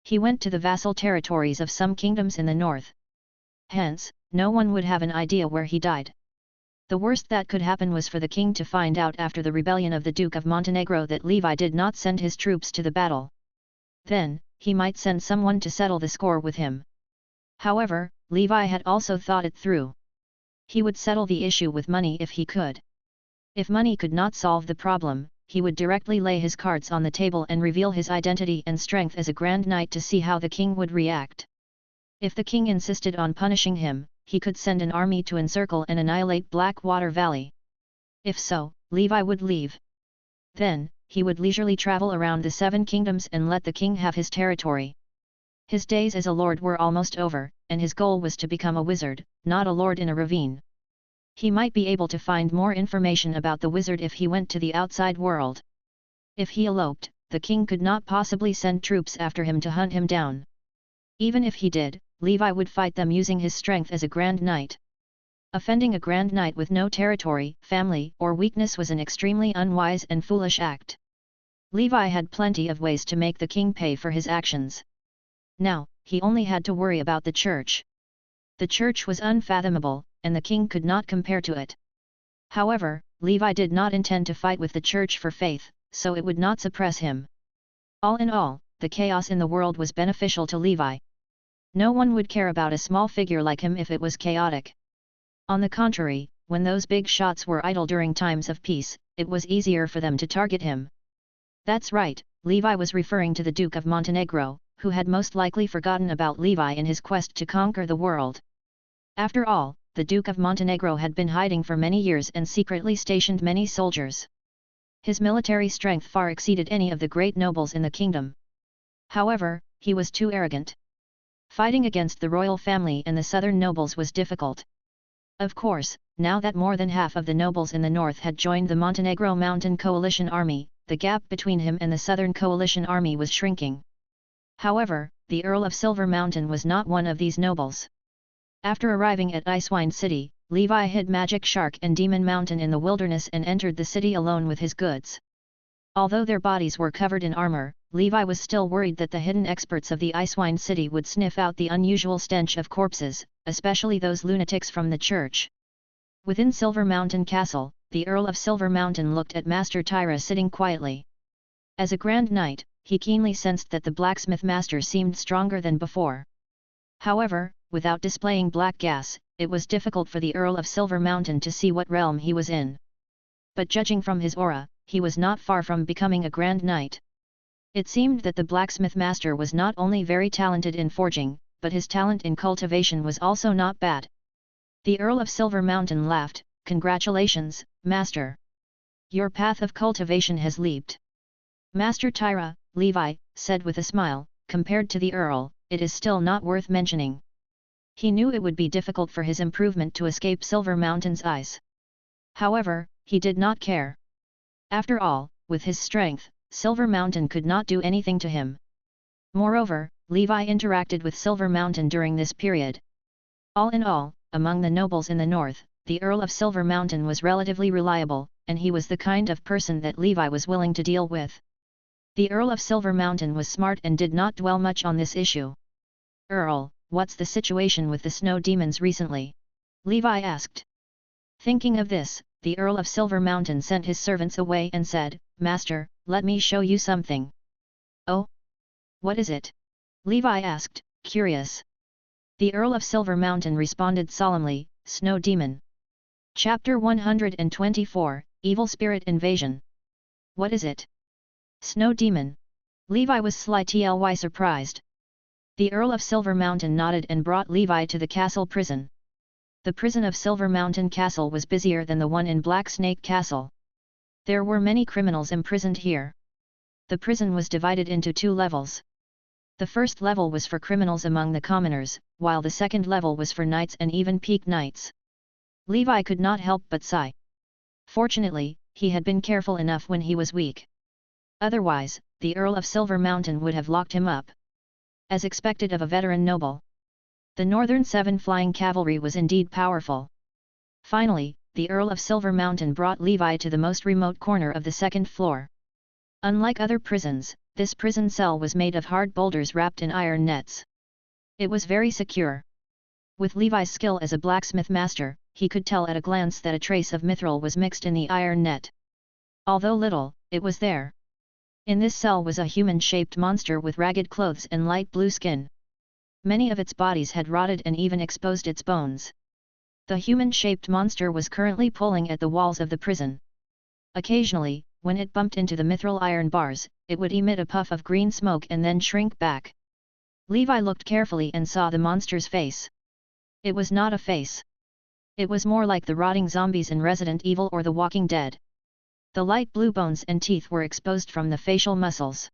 S1: He went to the vassal territories of some kingdoms in the north. Hence, no one would have an idea where he died. The worst that could happen was for the king to find out after the rebellion of the Duke of Montenegro that Levi did not send his troops to the battle. Then, he might send someone to settle the score with him. However, Levi had also thought it through. He would settle the issue with money if he could. If money could not solve the problem, he would directly lay his cards on the table and reveal his identity and strength as a Grand Knight to see how the king would react. If the king insisted on punishing him, he could send an army to encircle and annihilate Blackwater Valley. If so, Levi would leave. Then, he would leisurely travel around the 7 kingdoms and let the king have his territory. His days as a lord were almost over, and his goal was to become a wizard, not a lord in a ravine. He might be able to find more information about the wizard if he went to the outside world. If he eloped, the king could not possibly send troops after him to hunt him down. Even if he did, Levi would fight them using his strength as a Grand Knight. Offending a Grand Knight with no territory, family, or weakness was an extremely unwise and foolish act. Levi had plenty of ways to make the king pay for his actions. Now, he only had to worry about the church. The church was unfathomable, and the king could not compare to it. However, Levi did not intend to fight with the church for faith, so it would not suppress him. All in all, the chaos in the world was beneficial to Levi. No one would care about a small figure like him if it was chaotic. On the contrary, when those big shots were idle during times of peace, it was easier for them to target him. That's right, Levi was referring to the Duke of Montenegro, who had most likely forgotten about Levi in his quest to conquer the world. After all, the Duke of Montenegro had been hiding for many years and secretly stationed many soldiers. His military strength far exceeded any of the great nobles in the kingdom. However, he was too arrogant. Fighting against the royal family and the southern nobles was difficult. Of course, now that more than half of the nobles in the north had joined the Montenegro Mountain Coalition Army, the gap between him and the Southern Coalition Army was shrinking. However, the Earl of Silver Mountain was not one of these nobles. After arriving at Icewine City, Levi hid Magic Shark and Demon Mountain in the wilderness and entered the city alone with his goods. Although their bodies were covered in armor, Levi was still worried that the hidden experts of the Icewine City would sniff out the unusual stench of corpses, especially those lunatics from the church. Within Silver Mountain Castle, the Earl of Silver Mountain looked at Master Tyra sitting quietly. As a Grand Knight, he keenly sensed that the blacksmith master seemed stronger than before. However, without displaying black gas, it was difficult for the Earl of Silver Mountain to see what realm he was in. But judging from his aura, he was not far from becoming a Grand Knight. It seemed that the blacksmith master was not only very talented in forging, but his talent in cultivation was also not bad. The Earl of Silver Mountain laughed, "Congratulations, Master. Your path of cultivation has leaped." "Master Tyra," Levi said with a smile, "compared to the Earl, it is still not worth mentioning." He knew it would be difficult for his improvement to escape Silver Mountain's eyes. However, he did not care. After all, with his strength, Silver Mountain could not do anything to him. Moreover, Levi interacted with Silver Mountain during this period. All in all, among the nobles in the north, the Earl of Silver Mountain was relatively reliable, and he was the kind of person that Levi was willing to deal with. The Earl of Silver Mountain was smart and did not dwell much on this issue. "Earl, what's the situation with the snow demons recently?" Levi asked. Thinking of this, the Earl of Silver Mountain sent his servants away and said, "Master, let me show you something." "Oh? What is it?" Levi asked, curious. The Earl of Silver Mountain responded solemnly, "Snow Demon." Chapter 124, Evil Spirit Invasion. "What is it?" "Snow Demon." Levi was slightly surprised. The Earl of Silver Mountain nodded and brought Levi to the castle prison. The prison of Silver Mountain Castle was busier than the one in Black Snake Castle. There were many criminals imprisoned here. The prison was divided into 2 levels. The first level was for criminals among the commoners, while the second level was for knights and even peak knights. Levi could not help but sigh. Fortunately, he had been careful enough when he was weak. Otherwise, the Earl of Silver Mountain would have locked him up. As expected of a veteran noble, the Northern 7 Flying Cavalry was indeed powerful. Finally, the Earl of Silver Mountain brought Levi to the most remote corner of the second floor. Unlike other prisons, this prison cell was made of hard boulders wrapped in iron nets. It was very secure. With Levi's skill as a blacksmith master, he could tell at a glance that a trace of mithril was mixed in the iron net. Although little, it was there. In this cell was a human-shaped monster with ragged clothes and light blue skin. Many of its bodies had rotted and even exposed its bones. The human-shaped monster was currently pulling at the walls of the prison. Occasionally, when it bumped into the mithril iron bars, it would emit a puff of green smoke and then shrink back. Levi looked carefully and saw the monster's face. It was not a face. It was more like the rotting zombies in Resident Evil or The Walking Dead. The light blue bones and teeth were exposed from the facial muscles.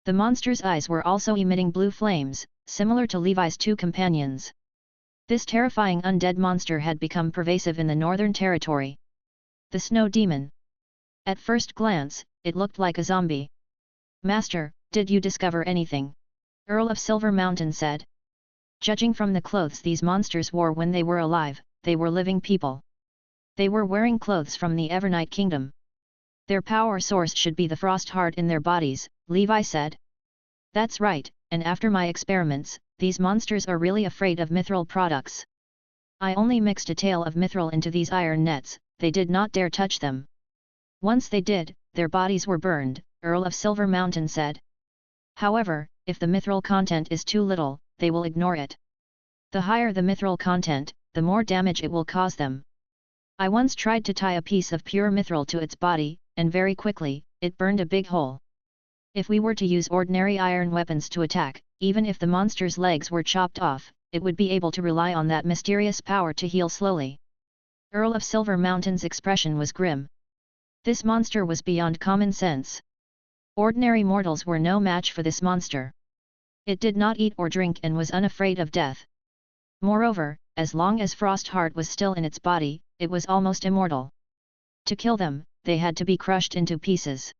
S1: The monster's eyes were also emitting blue flames, similar to Levi's 2 companions. This terrifying undead monster had become pervasive in the Northern Territory. The Snow Demon. At first glance, it looked like a zombie. "Master, did you discover anything?" Earl of Silver Mountain said. Judging from the clothes these monsters wore when they were alive, they were living people. They were wearing clothes from the Evernight Kingdom. Their power source should be the frost heart in their bodies, Levi said. "That's right, and after my experiments, these monsters are really afraid of mithril products. I only mixed a tail of mithril into these iron nets, they did not dare touch them. Once they did, their bodies were burned," Earl of Silver Mountain said. "However, if the mithril content is too little, they will ignore it. The higher the mithril content, the more damage it will cause them. I once tried to tie a piece of pure mithril to its body, and very quickly, it burned a big hole. If we were to use ordinary iron weapons to attack, even if the monster's legs were chopped off, it would be able to rely on that mysterious power to heal slowly." Earl of Silver Mountain's expression was grim. This monster was beyond common sense. Ordinary mortals were no match for this monster. It did not eat or drink and was unafraid of death. Moreover, as long as Frostheart was still in its body, it was almost immortal. To kill them, they had to be crushed into pieces.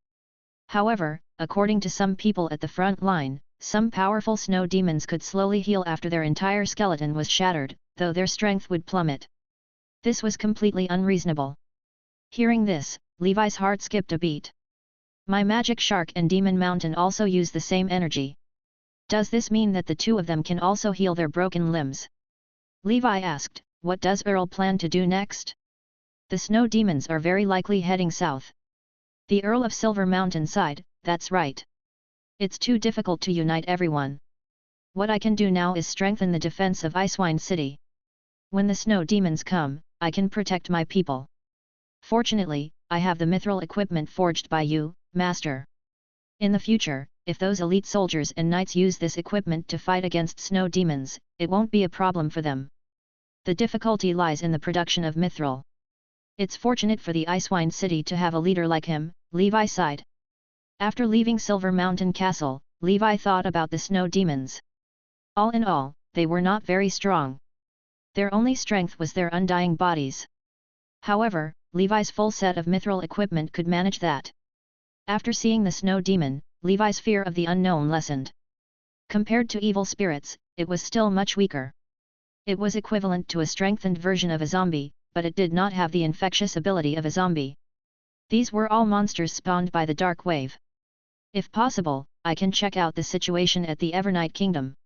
S1: However, according to some people at the front line, some powerful snow demons could slowly heal after their entire skeleton was shattered, though their strength would plummet. This was completely unreasonable. Hearing this, Levi's heart skipped a beat. My magic shark and demon mountain also use the same energy. Does this mean that the 2 of them can also heal their broken limbs? Levi asked, what does Earl plan to do next? The snow demons are very likely heading south. The Earl of Silver Mountain sighed, that's right. It's too difficult to unite everyone. What I can do now is strengthen the defense of Icewind City. When the snow demons come, I can protect my people. Fortunately, I have the mithril equipment forged by you, Master. In the future, if those elite soldiers and knights use this equipment to fight against snow demons, it won't be a problem for them. The difficulty lies in the production of mithril. It's fortunate for the Icewind City to have a leader like him, Levi sighed. After leaving Silver Mountain Castle, Levi thought about the snow demons. All in all, they were not very strong. Their only strength was their undying bodies. However, Levi's full set of mithril equipment could manage that. After seeing the snow demon, Levi's fear of the unknown lessened. Compared to evil spirits, it was still much weaker. It was equivalent to a strengthened version of a zombie, but it did not have the infectious ability of a zombie. These were all monsters spawned by the Dark Wave. If possible, I can check out the situation at the Evernight Kingdom.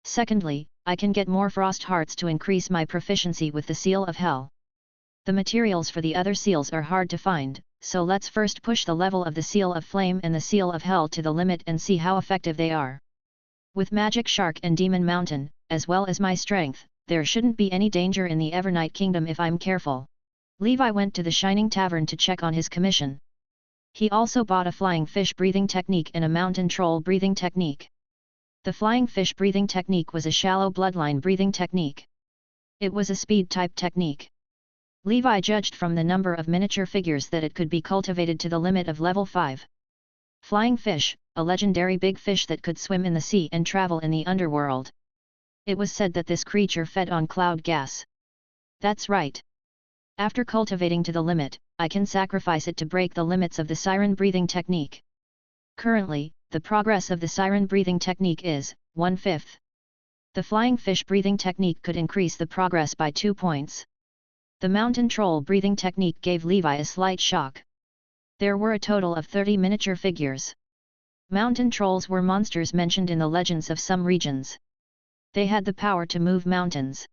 S1: Secondly, I can get more frost hearts to increase my proficiency with the Seal of Hell. The materials for the other seals are hard to find, so let's first push the level of the Seal of Flame and the Seal of Hell to the limit and see how effective they are. With Magic Shark and Demon Mountain, as well as my strength, there shouldn't be any danger in the Evernight Kingdom if I'm careful. Levi went to the Shining Tavern to check on his commission. He also bought a flying fish breathing technique and a mountain troll breathing technique. The flying fish breathing technique was a shallow bloodline breathing technique. It was a speed type technique. Levi judged from the number of miniature figures that it could be cultivated to the limit of level 5. Flying fish, a legendary big fish that could swim in the sea and travel in the underworld. It was said that this creature fed on cloud gas. That's right. After cultivating to the limit, I can sacrifice it to break the limits of the siren breathing technique. Currently, the progress of the siren breathing technique is 1/5. The flying fish breathing technique could increase the progress by 2 points. The mountain troll breathing technique gave Levi a slight shock. There were a total of 30 miniature figures. Mountain trolls were monsters mentioned in the legends of some regions. They had the power to move mountains.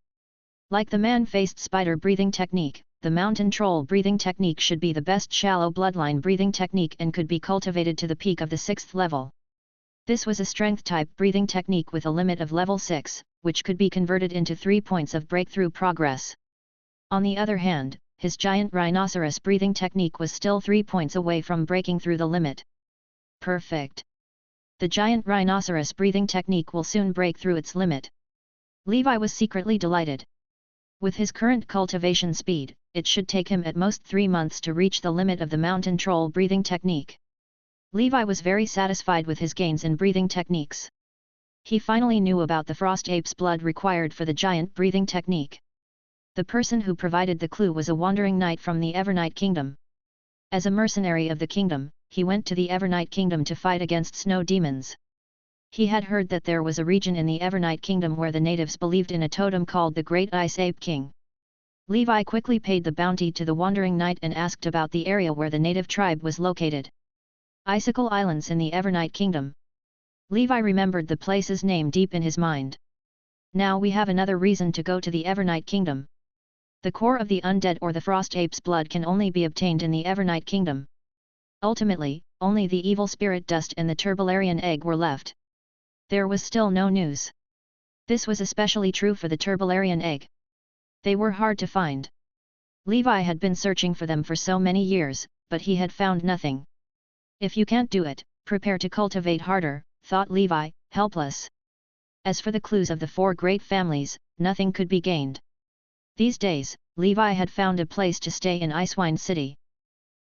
S1: Like the man-faced spider breathing technique, the mountain troll breathing technique should be the best shallow bloodline breathing technique and could be cultivated to the peak of the 6th level. This was a strength-type breathing technique with a limit of level 6, which could be converted into 3 points of breakthrough progress. On the other hand, his giant rhinoceros breathing technique was still 3 points away from breaking through the limit. Perfect. The giant rhinoceros breathing technique will soon break through its limit. Levi was secretly delighted. With his current cultivation speed, it should take him at most 3 months to reach the limit of the mountain troll breathing technique. Levi was very satisfied with his gains in breathing techniques. He finally knew about the frost ape's blood required for the giant breathing technique. The person who provided the clue was a wandering knight from the Evernight Kingdom. As a mercenary of the kingdom, he went to the Evernight Kingdom to fight against snow demons. He had heard that there was a region in the Evernight Kingdom where the natives believed in a totem called the Great Ice Ape King. Levi quickly paid the bounty to the wandering knight and asked about the area where the native tribe was located. Icicle Islands in the Evernight Kingdom. Levi remembered the place's name deep in his mind. Now we have another reason to go to the Evernight Kingdom. The core of the undead or the frost ape's blood can only be obtained in the Evernight Kingdom. Ultimately, only the evil spirit dust and the Turbolarian egg were left. There was still no news. This was especially true for the Turbolarian egg. They were hard to find. Levi had been searching for them for so many years, but he had found nothing. If you can't do it, prepare to cultivate harder, thought Levi, helpless. As for the clues of the 4 great families, nothing could be gained. These days, Levi had found a place to stay in Icewind City.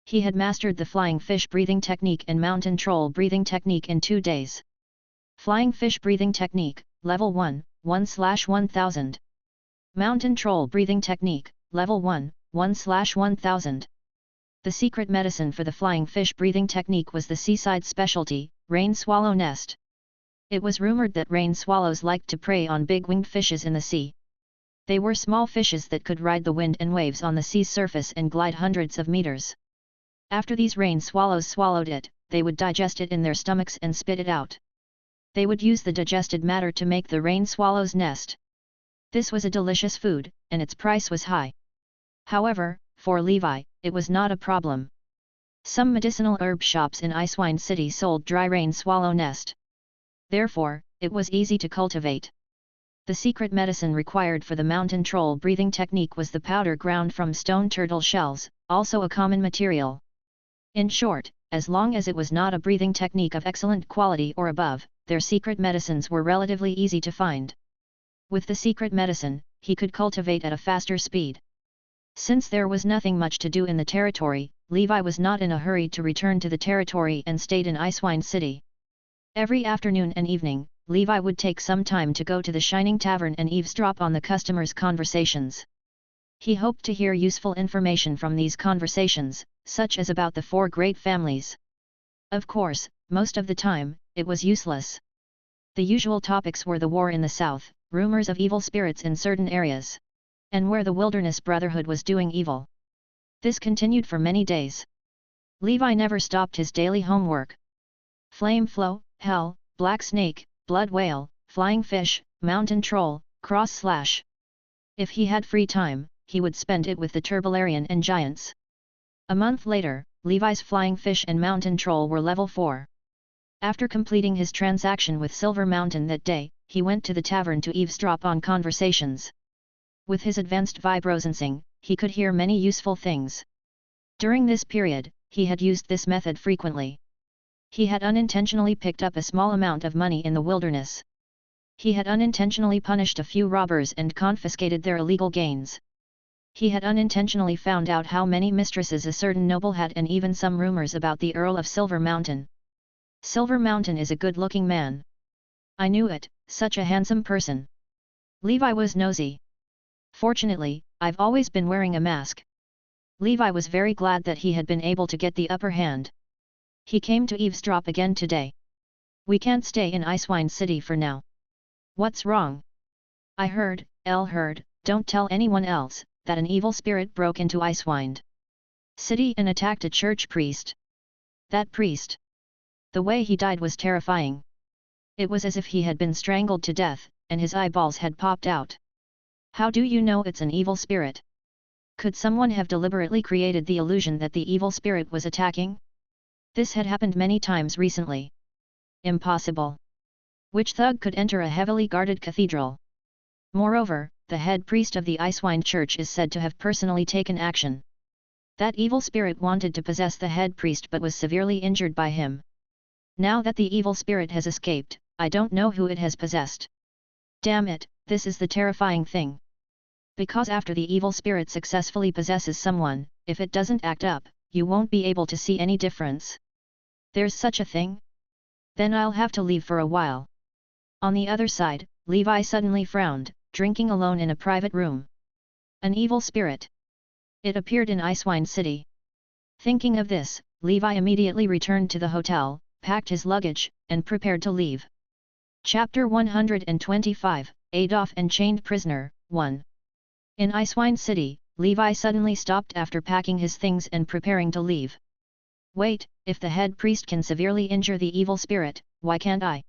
S1: He had mastered the flying fish breathing technique and mountain troll breathing technique in 2 days. Flying fish breathing technique, level 1, 1/1000. Mountain troll breathing technique, level 1, 1/1000. The secret medicine for the flying fish breathing technique was the seaside specialty, rain swallow nest. It was rumored that rain swallows liked to prey on big winged fishes in the sea. They were small fishes that could ride the wind and waves on the sea's surface and glide hundreds of meters. After these rain swallows swallowed it, they would digest it in their stomachs and spit it out. They would use the digested matter to make the rain swallow's nest. This was a delicious food, and its price was high. However, for Levi, it was not a problem. Some medicinal herb shops in Icewind City sold dry rain swallow nest. Therefore, it was easy to cultivate. The secret medicine required for the mountain troll breathing technique was the powder ground from stone turtle shells, also a common material. In short, as long as it was not a breathing technique of excellent quality or above, their secret medicines were relatively easy to find. With the secret medicine, he could cultivate at a faster speed. Since there was nothing much to do in the territory, Levi was not in a hurry to return to the territory and stayed in Icewind City. Every afternoon and evening, Levi would take some time to go to the Shining Tavern and eavesdrop on the customers' conversations. He hoped to hear useful information from these conversations, such as about the four great families. Of course, most of the time, it was useless. The usual topics were the war in the south, rumors of evil spirits in certain areas, and where the Wilderness Brotherhood was doing evil. This continued for many days. Levi never stopped his daily homework. Flame flow, hell, black snake, blood whale, flying fish, mountain troll, cross slash. If he had free time, he would spend it with the Turbolarian and giants. A month later, Levi's flying fish and mountain troll were level 4. After completing his transaction with Silver Mountain that day, he went to the tavern to eavesdrop on conversations. With his advanced vibrosensing, he could hear many useful things. During this period, he had used this method frequently. He had unintentionally picked up a small amount of money in the wilderness. He had unintentionally punished a few robbers and confiscated their illegal gains. He had unintentionally found out how many mistresses a certain noble had and even some rumors about the Earl of Silver Mountain. Silver Mountain is a good-looking man. I knew it, such a handsome person. Levi was nosy. Fortunately, I've always been wearing a mask. Levi was very glad that he had been able to get the upper hand. He came to eavesdrop again today. We can't stay in Icewind City for now. What's wrong? I heard, don't tell anyone else, that an evil spirit broke into Icewind City and attacked a church priest. That priest. The way he died was terrifying. It was as if he had been strangled to death, and his eyeballs had popped out. How do you know it's an evil spirit? Could someone have deliberately created the illusion that the evil spirit was attacking? This had happened many times recently. Impossible. Which thug could enter a heavily guarded cathedral? Moreover, the head priest of the Icewind Church is said to have personally taken action. That evil spirit wanted to possess the head priest but was severely injured by him. Now that the evil spirit has escaped, I don't know who it has possessed. Damn it, this is the terrifying thing. Because after the evil spirit successfully possesses someone, if it doesn't act up, you won't be able to see any difference. There's such a thing? Then I'll have to leave for a while. On the other side, Levi suddenly frowned, drinking alone in a private room. An evil spirit. It appeared in Icewind City. Thinking of this, Levi immediately returned to the hotel, packed his luggage, and prepared to leave. Chapter 125, Adolf and Chained Prisoner, 1. In Icewind City, Levi suddenly stopped after packing his things and preparing to leave. Wait, if the head priest can severely injure the evil spirit, why can't I?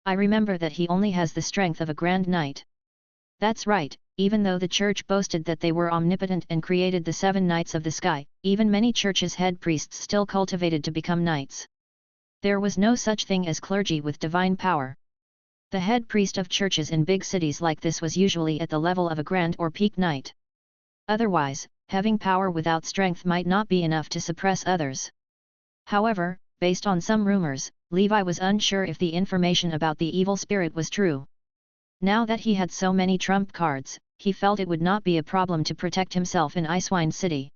S1: I remember that he only has the strength of a grand knight. That's right, even though the church boasted that they were omnipotent and created the 7 knights of the sky, even many churches' head priests still cultivated to become knights. There was no such thing as clergy with divine power. The head priest of churches in big cities like this was usually at the level of a grand or peak knight. Otherwise, having power without strength might not be enough to suppress others. However, based on some rumors, Levi was unsure if the information about the evil spirit was true. Now that he had so many trump cards, he felt it would not be a problem to protect himself in Icewind City.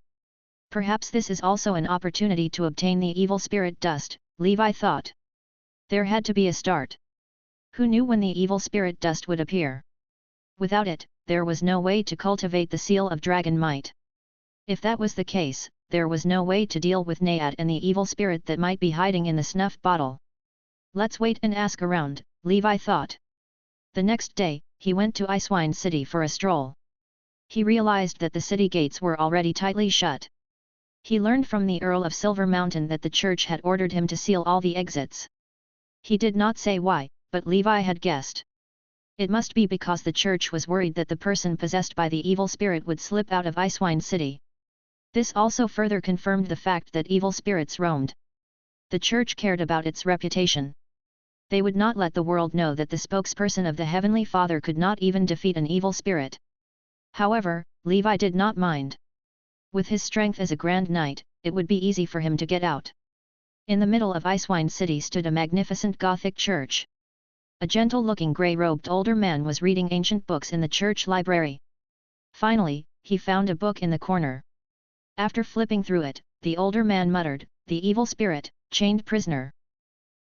S1: Perhaps this is also an opportunity to obtain the evil spirit dust, Levi thought. There had to be a start. Who knew when the evil spirit dust would appear? Without it, there was no way to cultivate the seal of dragon might. If that was the case, there was no way to deal with Nayad and the evil spirit that might be hiding in the snuff bottle. Let's wait and ask around, Levi thought. The next day, he went to Icewind City for a stroll. He realized that the city gates were already tightly shut. He learned from the Earl of Silver Mountain that the church had ordered him to seal all the exits. He did not say why, but Levi had guessed. It must be because the church was worried that the person possessed by the evil spirit would slip out of Icewind City. This also further confirmed the fact that evil spirits roamed. The church cared about its reputation. They would not let the world know that the spokesperson of the Heavenly Father could not even defeat an evil spirit. However, Levi did not mind. With his strength as a Grand Knight, it would be easy for him to get out. In the middle of Icewine City stood a magnificent Gothic church. A gentle-looking grey-robed older man was reading ancient books in the church library. Finally, he found a book in the corner. After flipping through it, the older man muttered, "The evil spirit, chained prisoner.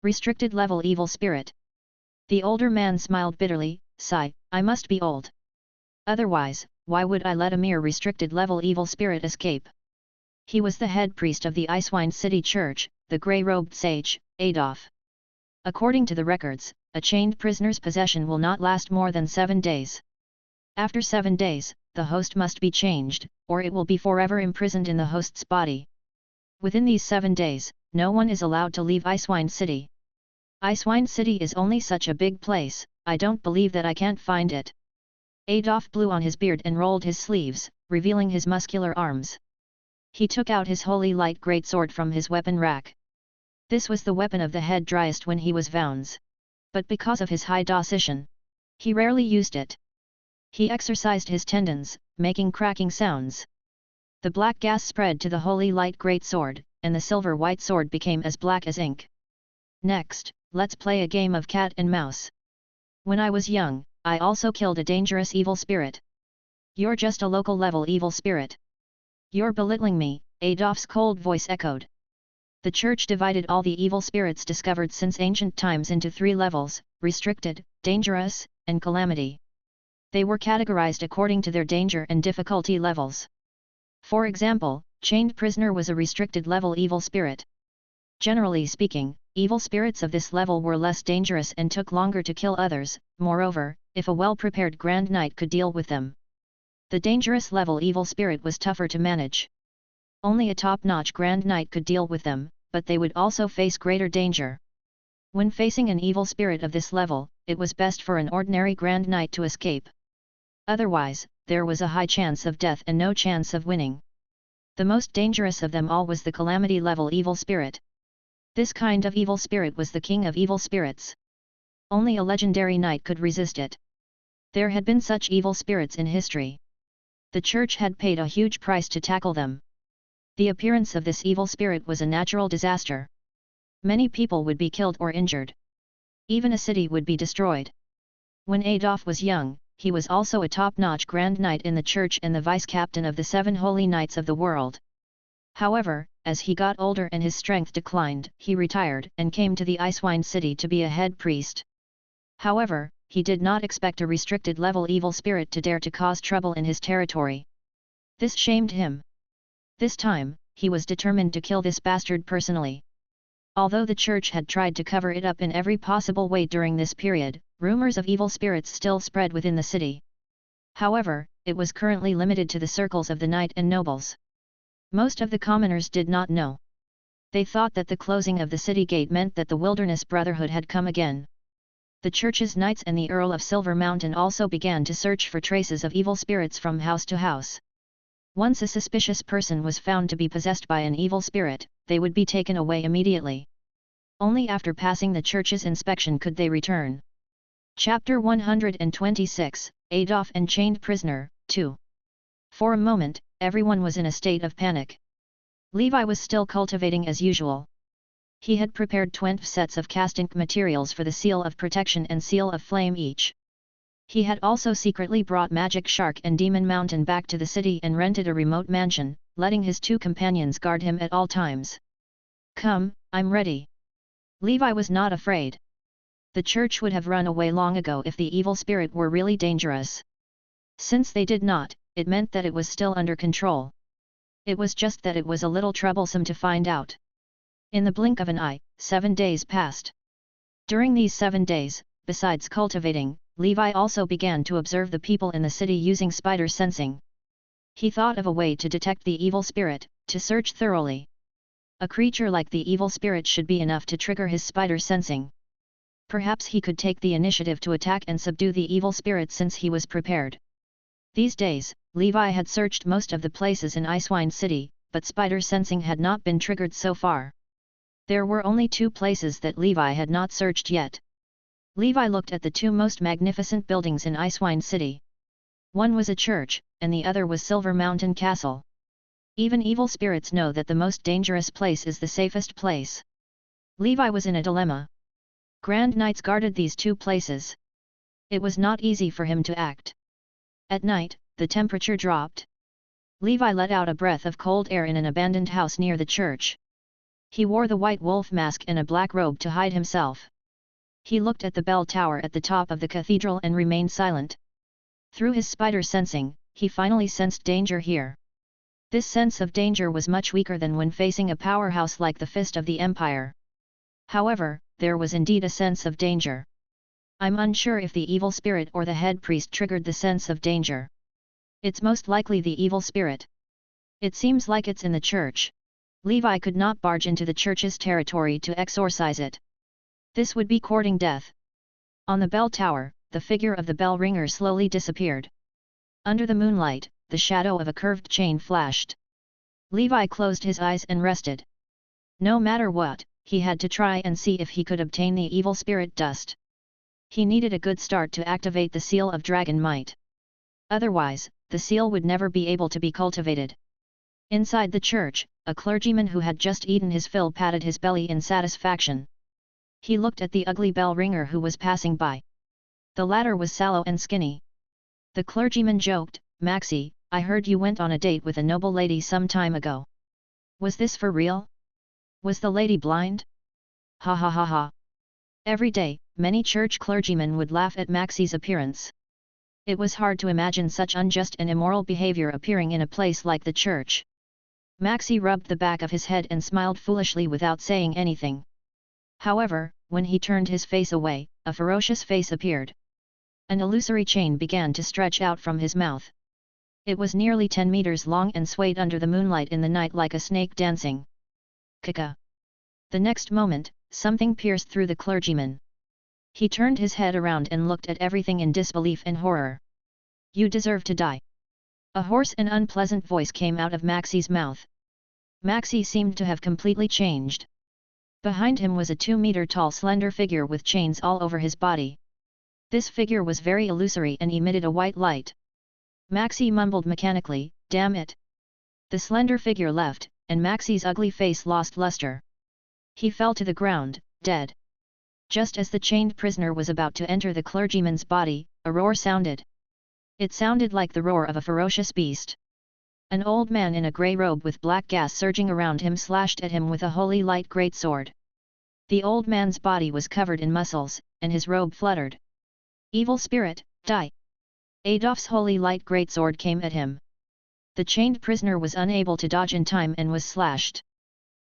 S1: Restricted level evil spirit." The older man smiled bitterly, "Sigh, I must be old. Otherwise, why would I let a mere restricted level evil spirit escape?" He was the head priest of the Icewine City Church, the grey-robed sage, Adolf. According to the records, a chained prisoner's possession will not last more than 7 days. After 7 days, the host must be changed, or it will be forever imprisoned in the host's body. Within these 7 days, no one is allowed to leave Icewine City. Icewine City is only such a big place, I don't believe that I can't find it. Adolf blew on his beard and rolled his sleeves, revealing his muscular arms. He took out his holy light greatsword from his weapon rack. This was the weapon of the head dryast when he was Voun's. But because of his high docition, he rarely used it. He exercised his tendons, making cracking sounds. The black gas spread to the holy light greatsword, and the silver-white sword became as black as ink. "Next, let's play a game of cat and mouse. When I was young, I also killed a dangerous evil spirit. You're just a local-level evil spirit. You're belittling me," Adolf's cold voice echoed. The church divided all the evil spirits discovered since ancient times into 3 levels: restricted, dangerous, and calamity. They were categorized according to their danger and difficulty levels. For example, chained prisoner was a restricted level evil spirit. Generally speaking, evil spirits of this level were less dangerous and took longer to kill others, moreover, if a well-prepared Grand Knight could deal with them. The dangerous level evil spirit was tougher to manage. Only a top-notch Grand Knight could deal with them, but they would also face greater danger. When facing an evil spirit of this level, it was best for an ordinary Grand Knight to escape. Otherwise, there was a high chance of death and no chance of winning. The most dangerous of them all was the calamity level evil spirit. This kind of evil spirit was the king of evil spirits. Only a legendary knight could resist it. There had been such evil spirits in history. The church had paid a huge price to tackle them. The appearance of this evil spirit was a natural disaster. Many people would be killed or injured. Even a city would be destroyed. When Adolf was young, he was also a top-notch Grand Knight in the church and the vice-captain of the 7 Holy Knights of the world. However, as he got older and his strength declined, he retired and came to the Icewine City to be a head priest. However, he did not expect a restricted-level evil spirit to dare to cause trouble in his territory. This shamed him. This time, he was determined to kill this bastard personally. Although the church had tried to cover it up in every possible way during this period, rumors of evil spirits still spread within the city. However, it was currently limited to the circles of the knight and nobles. Most of the commoners did not know. They thought that the closing of the city gate meant that the Wilderness Brotherhood had come again. The church's knights and the Earl of Silver Mountain also began to search for traces of evil spirits from house to house. Once a suspicious person was found to be possessed by an evil spirit, they would be taken away immediately. Only after passing the church's inspection could they return. Chapter 126, Adolf and Chained Prisoner, 2. For a moment, everyone was in a state of panic. Levi was still cultivating as usual. He had prepared 20 sets of cast ink materials for the Seal of Protection and Seal of Flame each. He had also secretly brought Magic Shark and Demon Mountain back to the city and rented a remote mansion, letting his 2 companions guard him at all times. "Come, I'm ready." Levi was not afraid. The church would have run away long ago if the evil spirit were really dangerous. Since they did not, it meant that it was still under control. It was just that it was a little troublesome to find out. In the blink of an eye, 7 days passed. During these 7 days, besides cultivating, Levi also began to observe the people in the city using spider sensing. He thought of a way to detect the evil spirit, to search thoroughly. A creature like the evil spirit should be enough to trigger his spider sensing. Perhaps he could take the initiative to attack and subdue the evil spirit since he was prepared. These days, Levi had searched most of the places in Icewine City, but spider sensing had not been triggered so far. There were only 2 places that Levi had not searched yet. Levi looked at the two most magnificent buildings in Icewind City. One was a church, and the other was Silver Mountain Castle. Even evil spirits know that the most dangerous place is the safest place. Levi was in a dilemma. Grand knights guarded these two places. It was not easy for him to act. At night, the temperature dropped. Levi let out a breath of cold air in an abandoned house near the church. He wore the white wolf mask and a black robe to hide himself. He looked at the bell tower at the top of the cathedral and remained silent. Through his spider sensing, he finally sensed danger here. This sense of danger was much weaker than when facing a powerhouse like the Fist of the Empire. However, there was indeed a sense of danger. I'm unsure if the evil spirit or the head priest triggered the sense of danger. It's most likely the evil spirit. It seems like it's in the church. Levi could not barge into the church's territory to exorcise it. This would be courting death. On the bell tower, the figure of the bell ringer slowly disappeared. Under the moonlight, the shadow of a curved chain flashed. Levi closed his eyes and rested. No matter what, he had to try and see if he could obtain the evil spirit dust. He needed a good start to activate the seal of dragon might. Otherwise, the seal would never be able to be cultivated. Inside the church, a clergyman who had just eaten his fill patted his belly in satisfaction. He looked at the ugly bell ringer who was passing by. The latter was sallow and skinny. The clergyman joked, "Maxie, I heard you went on a date with a noble lady some time ago. Was this for real? Was the lady blind?" Ha ha ha ha. Every day, many church clergymen would laugh at Maxie's appearance. It was hard to imagine such unjust and immoral behavior appearing in a place like the church. Maxie rubbed the back of his head and smiled foolishly without saying anything. However, when he turned his face away, a ferocious face appeared. An illusory chain began to stretch out from his mouth. It was nearly 10 meters long and swayed under the moonlight in the night like a snake dancing. Kaka! The next moment, something pierced through the clergyman. He turned his head around and looked at everything in disbelief and horror. "You deserve to die." A hoarse and unpleasant voice came out of Maxie's mouth. Maxie seemed to have completely changed. Behind him was a 2-meter-tall slender figure with chains all over his body. This figure was very illusory and emitted a white light. Maxie mumbled mechanically, "Damn it!" The slender figure left, and Maxie's ugly face lost luster. He fell to the ground, dead. Just as the chained prisoner was about to enter the clergyman's body, a roar sounded. It sounded like the roar of a ferocious beast. An old man in a grey robe with black gas surging around him slashed at him with a holy light greatsword. The old man's body was covered in muscles, and his robe fluttered. "Evil spirit, die!" Adolf's holy light greatsword came at him. The chained prisoner was unable to dodge in time and was slashed.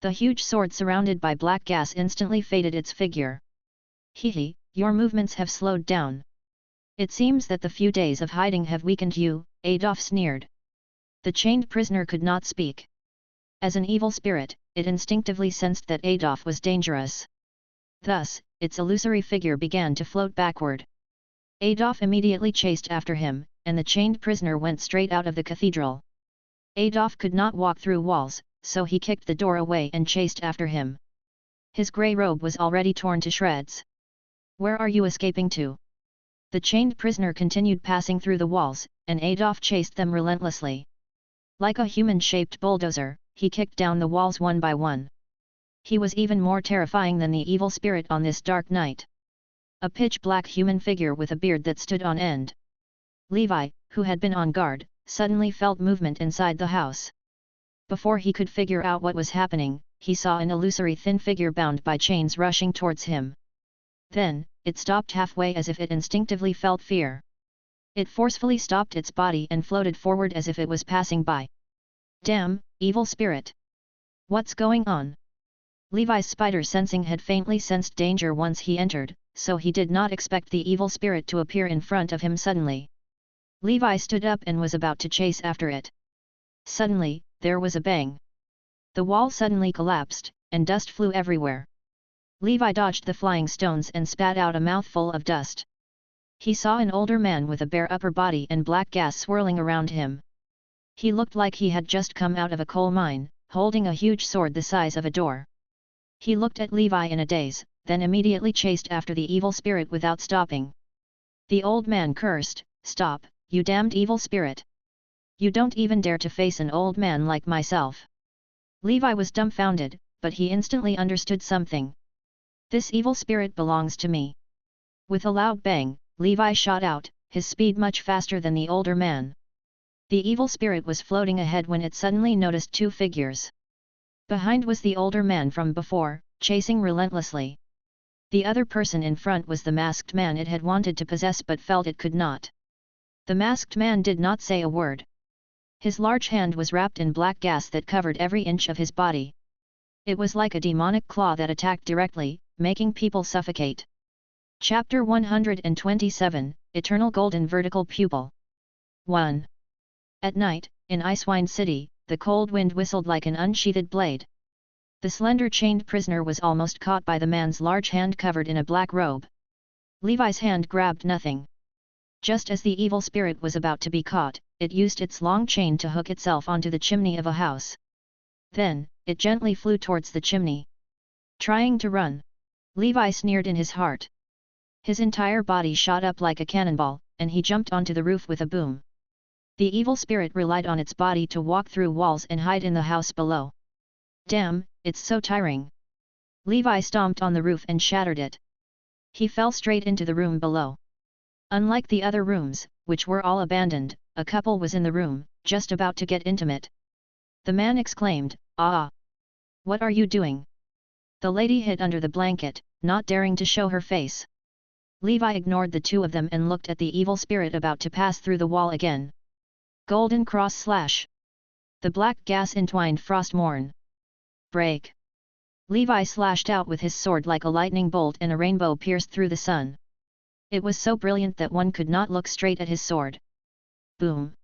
S1: The huge sword surrounded by black gas instantly faded its figure. "Hee, your movements have slowed down. It seems that the few days of hiding have weakened you," Adolf sneered. The chained prisoner could not speak. As an evil spirit, it instinctively sensed that Adolf was dangerous. Thus, its illusory figure began to float backward. Adolf immediately chased after him, and the chained prisoner went straight out of the cathedral. Adolf could not walk through walls, so he kicked the door away and chased after him. His grey robe was already torn to shreds. "Where are you escaping to?" The chained prisoner continued passing through the walls, and Adolf chased them relentlessly. Like a human-shaped bulldozer, he kicked down the walls one by one. He was even more terrifying than the evil spirit on this dark night. A pitch-black human figure with a beard that stood on end. Levi, who had been on guard, suddenly felt movement inside the house. Before he could figure out what was happening, he saw an illusory thin figure bound by chains rushing towards him. Then, it stopped halfway as if it instinctively felt fear. It forcefully stopped its body and floated forward as if it was passing by. "Damn, evil spirit! What's going on?" Levi's spider sensing had faintly sensed danger once he entered, so he did not expect the evil spirit to appear in front of him suddenly. Levi stood up and was about to chase after it. Suddenly, there was a bang. The wall suddenly collapsed, and dust flew everywhere. Levi dodged the flying stones and spat out a mouthful of dust. He saw an older man with a bare upper body and black gas swirling around him. He looked like he had just come out of a coal mine, holding a huge sword the size of a door. He looked at Levi in a daze, then immediately chased after the evil spirit without stopping. The old man cursed, "Stop, you damned evil spirit! You don't even dare to face an old man like myself." Levi was dumbfounded, but he instantly understood something. "This evil spirit belongs to me." With a loud bang, Levi shot out, his speed much faster than the older man. The evil spirit was floating ahead when it suddenly noticed two figures. Behind was the older man from before, chasing relentlessly. The other person in front was the masked man it had wanted to possess but felt it could not. The masked man did not say a word. His large hand was wrapped in black gas that covered every inch of his body. It was like a demonic claw that attacked directly, making people suffocate. Chapter 127, Eternal Golden Vertical Pupil. 1. At night, in Icewind City, the cold wind whistled like an unsheathed blade. The slender chained prisoner was almost caught by the man's large hand covered in a black robe. Levi's hand grabbed nothing. Just as the evil spirit was about to be caught, it used its long chain to hook itself onto the chimney of a house. Then, it gently flew towards the chimney. Trying to run. Levi sneered in his heart. His entire body shot up like a cannonball, and he jumped onto the roof with a boom. The evil spirit relied on its body to walk through walls and hide in the house below. Damn, it's so tiring. Levi stomped on the roof and shattered it. He fell straight into the room below. Unlike the other rooms, which were all abandoned, a couple was in the room, just about to get intimate. The man exclaimed, "Ah! What are you doing?" The lady hid under the blanket, not daring to show her face. Levi ignored the two of them and looked at the evil spirit about to pass through the wall again. Golden cross slash. The black gas entwined Frostmourne. Break. Levi slashed out with his sword like a lightning bolt and a rainbow pierced through the sun. It was so brilliant that one could not look straight at his sword. Boom.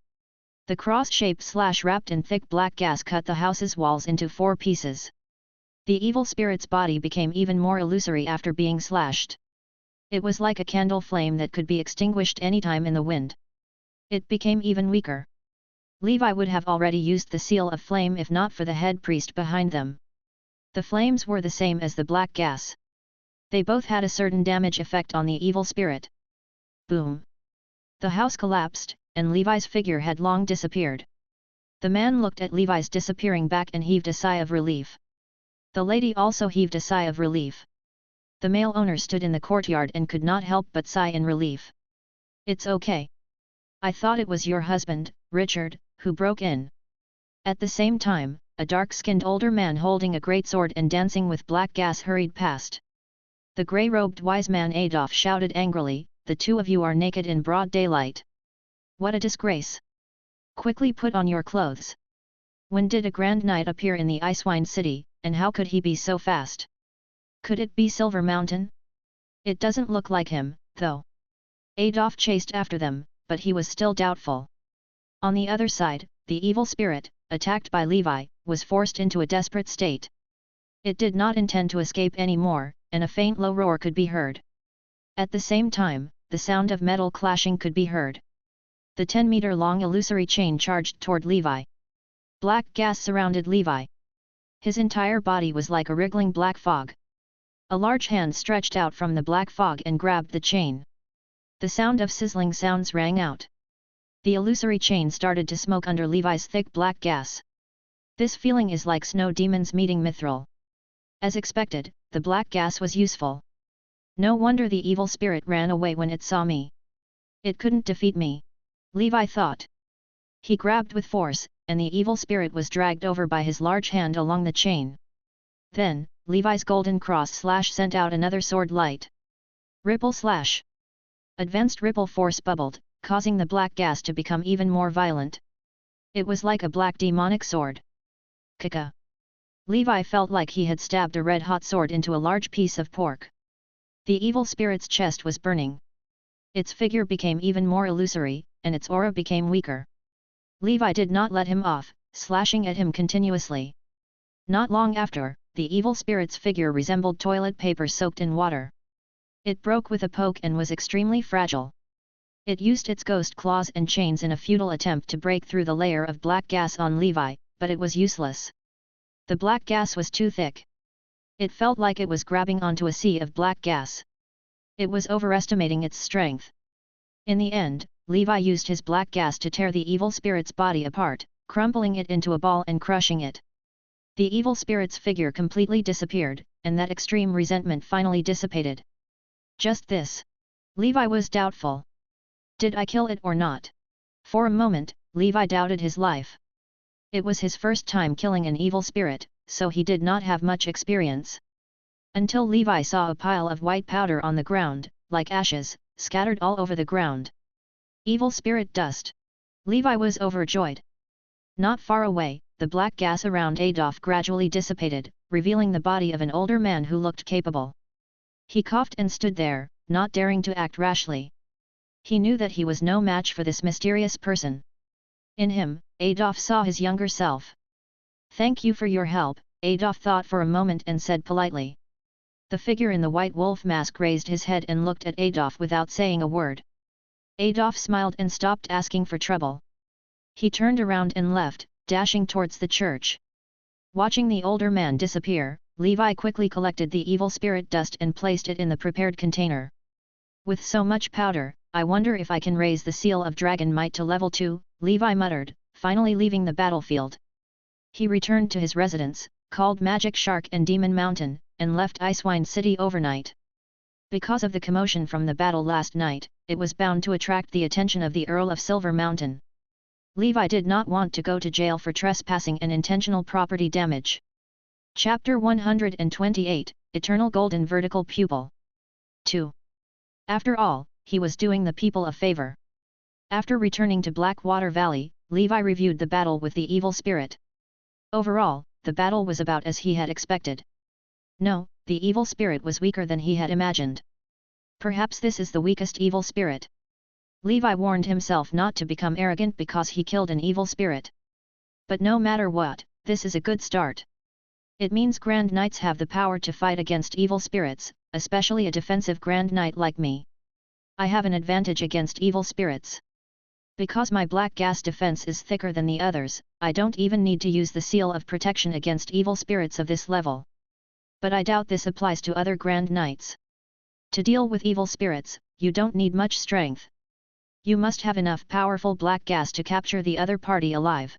S1: The cross-shaped slash wrapped in thick black gas cut the house's walls into 4 pieces. The evil spirit's body became even more illusory after being slashed. It was like a candle flame that could be extinguished anytime in the wind. It became even weaker. Levi would have already used the seal of flame if not for the head priest behind them. The flames were the same as the black gas. They both had a certain damage effect on the evil spirit. Boom. The house collapsed, and Levi's figure had long disappeared. The man looked at Levi's disappearing back and heaved a sigh of relief. The lady also heaved a sigh of relief. The male owner stood in the courtyard and could not help but sigh in relief. "It's okay. I thought it was your husband, Richard, who broke in." At the same time, a dark-skinned older man holding a great sword and dancing with black gas hurried past. The grey-robed wise man Adolf shouted angrily, "The two of you are naked in broad daylight. What a disgrace! Quickly put on your clothes." When did a grand knight appear in the Icewind City, and how could he be so fast? Could it be Silver Mountain? It doesn't look like him, though. Adolf chased after them, but he was still doubtful. On the other side, the evil spirit, attacked by Levi, was forced into a desperate state. It did not intend to escape anymore, and a faint low roar could be heard. At the same time, the sound of metal clashing could be heard. The 10-meter-long illusory chain charged toward Levi. Black gas surrounded Levi. His entire body was like a wriggling black fog. A large hand stretched out from the black fog and grabbed the chain. The sound of sizzling sounds rang out. The illusory chain started to smoke under Levi's thick black gas. This feeling is like snow demons meeting mithril. As expected, the black gas was useful. No wonder the evil spirit ran away when it saw me. It couldn't defeat me, Levi thought. He grabbed with force, and the evil spirit was dragged over by his large hand along the chain. Then, Levi's golden cross slash sent out another sword light. Ripple slash. Advanced ripple force bubbled, causing the black gas to become even more violent. It was like a black demonic sword. Kaka. Levi felt like he had stabbed a red-hot sword into a large piece of pork. The evil spirit's chest was burning. Its figure became even more illusory, and its aura became weaker. Levi did not let him off, slashing at him continuously. Not long after, the evil spirit's figure resembled toilet paper soaked in water. It broke with a poke and was extremely fragile. It used its ghost claws and chains in a futile attempt to break through the layer of black gas on Levi, but it was useless. The black gas was too thick. It felt like it was grabbing onto a sea of black gas. It was overestimating its strength. In the end, Levi used his black gas to tear the evil spirit's body apart, crumpling it into a ball and crushing it. The evil spirit's figure completely disappeared, and that extreme resentment finally dissipated. Just this. Levi was doubtful. Did I kill it or not? For a moment, Levi doubted his life. It was his first time killing an evil spirit, so he did not have much experience. Until Levi saw a pile of white powder on the ground, like ashes, scattered all over the ground. Evil spirit dust. Levi was overjoyed. Not far away, the black gas around Adolf gradually dissipated, revealing the body of an older man who looked capable. He coughed and stood there, not daring to act rashly. He knew that he was no match for this mysterious person. In him, Adolf saw his younger self. "Thank you for your help," Adolf thought for a moment and said politely. The figure in the white wolf mask raised his head and looked at Adolf without saying a word. Adolf smiled and stopped asking for trouble. He turned around and left, dashing towards the church. Watching the older man disappear, Levi quickly collected the evil spirit dust and placed it in the prepared container. "With so much powder, I wonder if I can raise the seal of dragon might to level 2, Levi muttered, finally leaving the battlefield. He returned to his residence, called Magic Shark and Demon Mountain, and left Icewind City overnight. Because of the commotion from the battle last night, it was bound to attract the attention of the Earl of Silver Mountain. Levi did not want to go to jail for trespassing and intentional property damage. Chapter 128, Eternal Golden Vertical Pupil. 2. After all, he was doing the people a favor. After returning to Blackwater Valley, Levi reviewed the battle with the evil spirit. Overall, the battle was about as he had expected. No, the evil spirit was weaker than he had imagined. Perhaps this is the weakest evil spirit. Levi warned himself not to become arrogant because he killed an evil spirit. But no matter what, this is a good start. It means Grand Knights have the power to fight against evil spirits, especially a defensive Grand Knight like me. I have an advantage against evil spirits. Because my black gas defense is thicker than the others, I don't even need to use the seal of protection against evil spirits of this level. But I doubt this applies to other Grand Knights. To deal with evil spirits, you don't need much strength. You must have enough powerful black gas to capture the other party alive.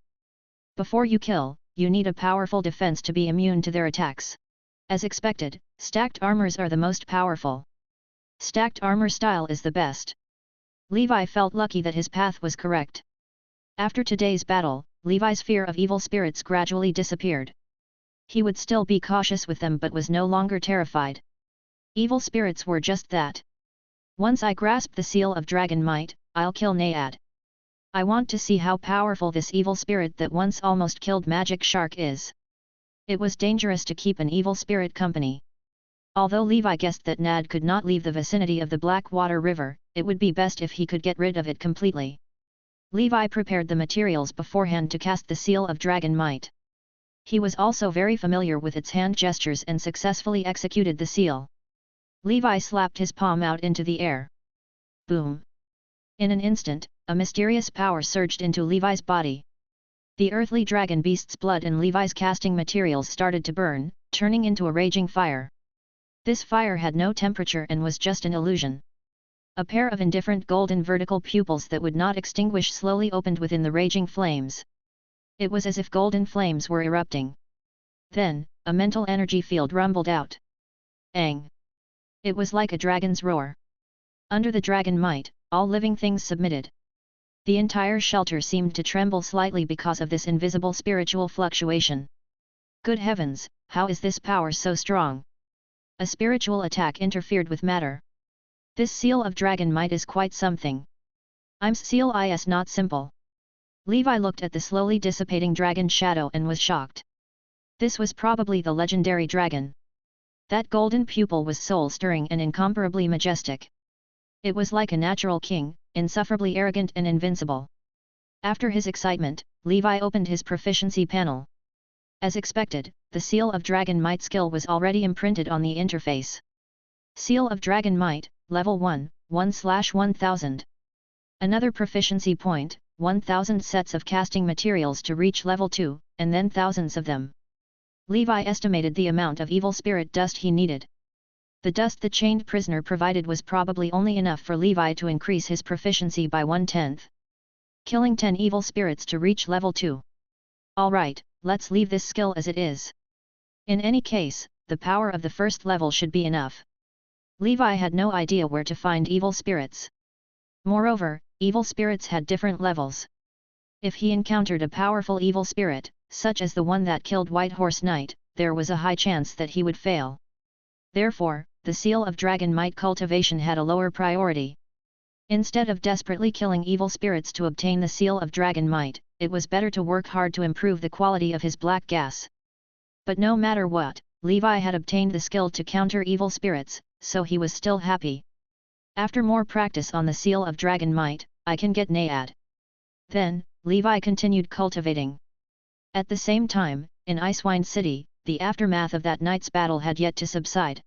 S1: Before you kill, you need a powerful defense to be immune to their attacks. As expected, stacked armors are the most powerful. Stacked armor style is the best. Levi felt lucky that his path was correct. After today's battle, Levi's fear of evil spirits gradually disappeared. He would still be cautious with them but was no longer terrified. Evil spirits were just that. Once I grasp the seal of dragon might, I'll kill Naiad. I want to see how powerful this evil spirit that once almost killed Magic Shark is. It was dangerous to keep an evil spirit company. Although Levi guessed that Nad could not leave the vicinity of the Blackwater River, it would be best if he could get rid of it completely. Levi prepared the materials beforehand to cast the seal of dragon might. He was also very familiar with its hand gestures and successfully executed the seal. Levi slapped his palm out into the air. Boom! In an instant, a mysterious power surged into Levi's body. The earthly dragon beast's blood and Levi's casting materials started to burn, turning into a raging fire. This fire had no temperature and was just an illusion. A pair of indifferent golden vertical pupils that would not extinguish slowly opened within the raging flames. It was as if golden flames were erupting. Then, a mental energy field rumbled out. Ang! It was like a dragon's roar. Under the dragon might, all living things submitted. The entire shelter seemed to tremble slightly because of this invisible spiritual fluctuation. Good heavens, how is this power so strong? A spiritual attack interfered with matter. This seal of dragon might is quite something. Im's seal is not simple. Levi looked at the slowly dissipating dragon shadow and was shocked. This was probably the legendary dragon. That golden pupil was soul-stirring and incomparably majestic. It was like a natural king, insufferably arrogant and invincible. After his excitement, Levi opened his proficiency panel. As expected, the seal of dragon might skill was already imprinted on the interface. Seal of dragon might, level 1, 1/1000. Another proficiency point, 1000 sets of casting materials to reach level 2, and then thousands of them. Levi estimated the amount of evil spirit dust he needed. The dust the chained prisoner provided was probably only enough for Levi to increase his proficiency by 1/10. Killing 10 evil spirits to reach level 2. Alright, let's leave this skill as it is. In any case, the power of the first level should be enough. Levi had no idea where to find evil spirits. Moreover, evil spirits had different levels. If he encountered a powerful evil spirit, such as the one that killed White Horse Knight, there was a high chance that he would fail. Therefore, the seal of dragon might cultivation had a lower priority. Instead of desperately killing evil spirits to obtain the seal of dragon might, it was better to work hard to improve the quality of his black gas. But no matter what, Levi had obtained the skill to counter evil spirits, so he was still happy. After more practice on the seal of dragon might, I can get Naiad. Then, Levi continued cultivating. At the same time, in Icewind City, the aftermath of that night's battle had yet to subside.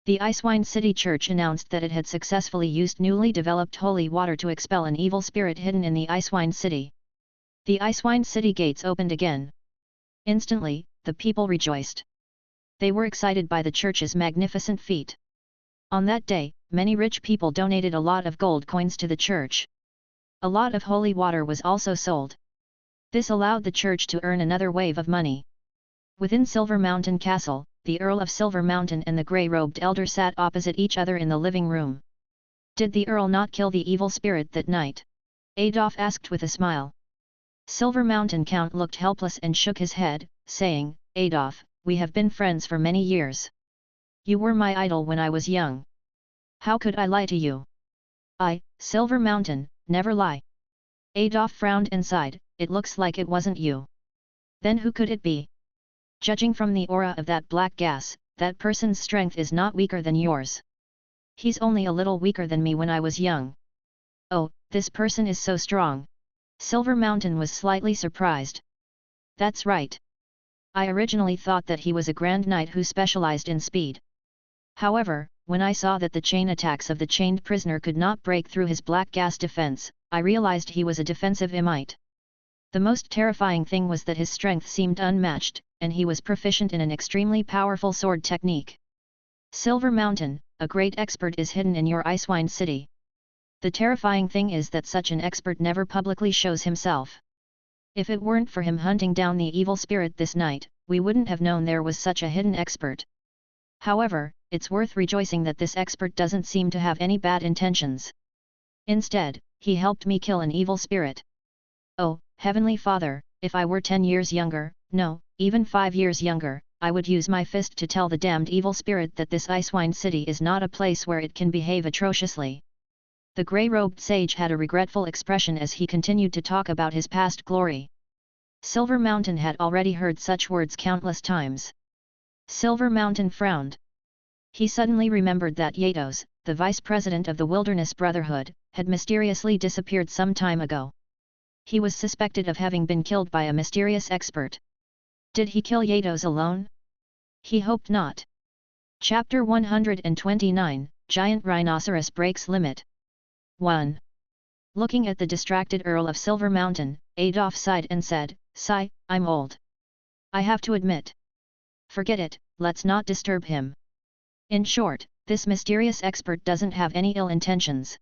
S1: The Icewind City Church announced that it had successfully used newly developed holy water to expel an evil spirit hidden in the Icewind City. The Icewind City gates opened again. Instantly, the people rejoiced. They were excited by the church's magnificent feat. On that day, many rich people donated a lot of gold coins to the church. A lot of holy water was also sold. This allowed the church to earn another wave of money. Within Silver Mountain Castle, the Earl of Silver Mountain and the grey-robed elder sat opposite each other in the living room. Did the Earl not kill the evil spirit that night? Adolf asked with a smile. Silver Mountain Count looked helpless and shook his head, saying, Adolf, we have been friends for many years. You were my idol when I was young. How could I lie to you? I, Silver Mountain, never lie. Adolf frowned and sighed, it looks like it wasn't you. Then who could it be? Judging from the aura of that black gas, that person's strength is not weaker than yours. He's only a little weaker than me when I was young. Oh, this person is so strong. Silver Mountain was slightly surprised. That's right. I originally thought that he was a Grand Knight who specialized in speed. However, when I saw that the chain attacks of the chained prisoner could not break through his black gas defense, I realized he was a defensive Emite. The most terrifying thing was that his strength seemed unmatched, and he was proficient in an extremely powerful sword technique. Silver Mountain, a great expert is hidden in your Icewind City. The terrifying thing is that such an expert never publicly shows himself. If it weren't for him hunting down the evil spirit this night, we wouldn't have known there was such a hidden expert. However, it's worth rejoicing that this expert doesn't seem to have any bad intentions. Instead, he helped me kill an evil spirit. Oh, Heavenly Father, if I were 10 years younger, no, even 5 years younger, I would use my fist to tell the damned evil spirit that this Icewind City is not a place where it can behave atrociously. The grey-robed sage had a regretful expression as he continued to talk about his past glory. Silver Mountain had already heard such words countless times. Silver Mountain frowned. He suddenly remembered that Yatos, the vice president of the Wilderness Brotherhood, had mysteriously disappeared some time ago. He was suspected of having been killed by a mysterious expert. Did he kill Yatos alone? He hoped not. Chapter 129, Giant Rhinoceros Breaks Limit. 1. Looking at the distracted Earl of Silver Mountain, Adolf sighed and said, Sigh, I'm old. I have to admit. Forget it, let's not disturb him. In short, this mysterious expert doesn't have any ill intentions.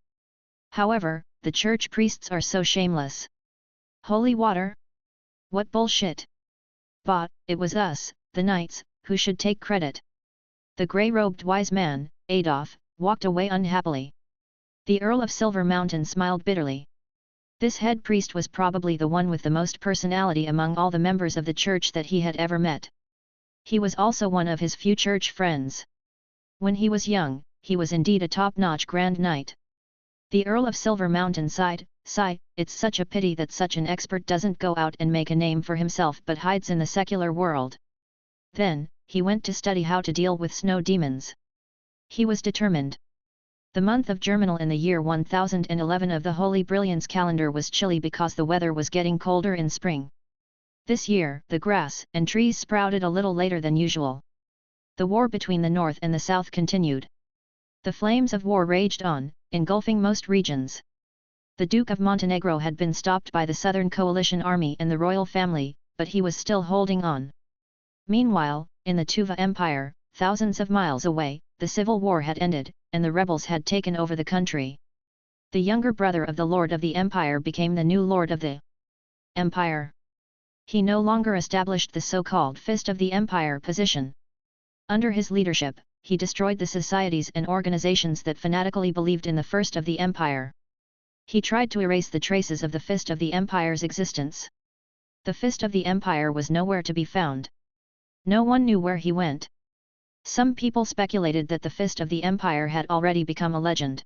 S1: However, the church priests are so shameless. Holy water? What bullshit! But, it was us, the knights, who should take credit. The grey-robed wise man, Adolf, walked away unhappily. The Earl of Silver Mountain smiled bitterly. This head priest was probably the one with the most personality among all the members of the church that he had ever met. He was also one of his few church friends. When he was young, he was indeed a top-notch Grand Knight. The Earl of Silver Mountain sighed, Sigh, it's such a pity that such an expert doesn't go out and make a name for himself but hides in the secular world. Then, he went to study how to deal with snow demons. He was determined. The month of Germinal in the year 1011 of the Holy Brilliance calendar was chilly because the weather was getting colder in spring. This year, the grass and trees sprouted a little later than usual. The war between the north and the south continued. The flames of war raged on, engulfing most regions. The Duke of Montenegro had been stopped by the Southern Coalition Army and the royal family, but he was still holding on. Meanwhile, in the Tuva Empire, thousands of miles away, the civil war had ended, and the rebels had taken over the country. The younger brother of the Lord of the Empire became the new Lord of the Empire. He no longer established the so-called Fist of the Empire position. Under his leadership, he destroyed the societies and organizations that fanatically believed in the First of the Empire. He tried to erase the traces of the Fist of the Empire's existence. The Fist of the Empire was nowhere to be found. No one knew where he went. Some people speculated that the Fist of the Empire had already become a legend.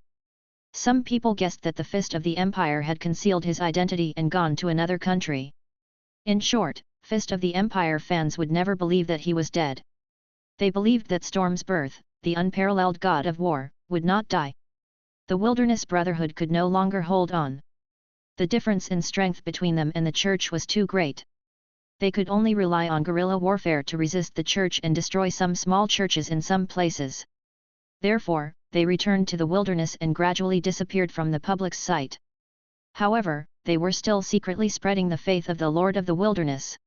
S1: Some people guessed that the Fist of the Empire had concealed his identity and gone to another country. In short, Fist of the Empire fans would never believe that he was dead. They believed that Storm's birth, the unparalleled god of war, would not die. The Wilderness Brotherhood could no longer hold on. The difference in strength between them and the Church was too great. They could only rely on guerrilla warfare to resist the Church and destroy some small churches in some places. Therefore, they returned to the wilderness and gradually disappeared from the public's sight. However, they were still secretly spreading the faith of the Lord of the Wilderness.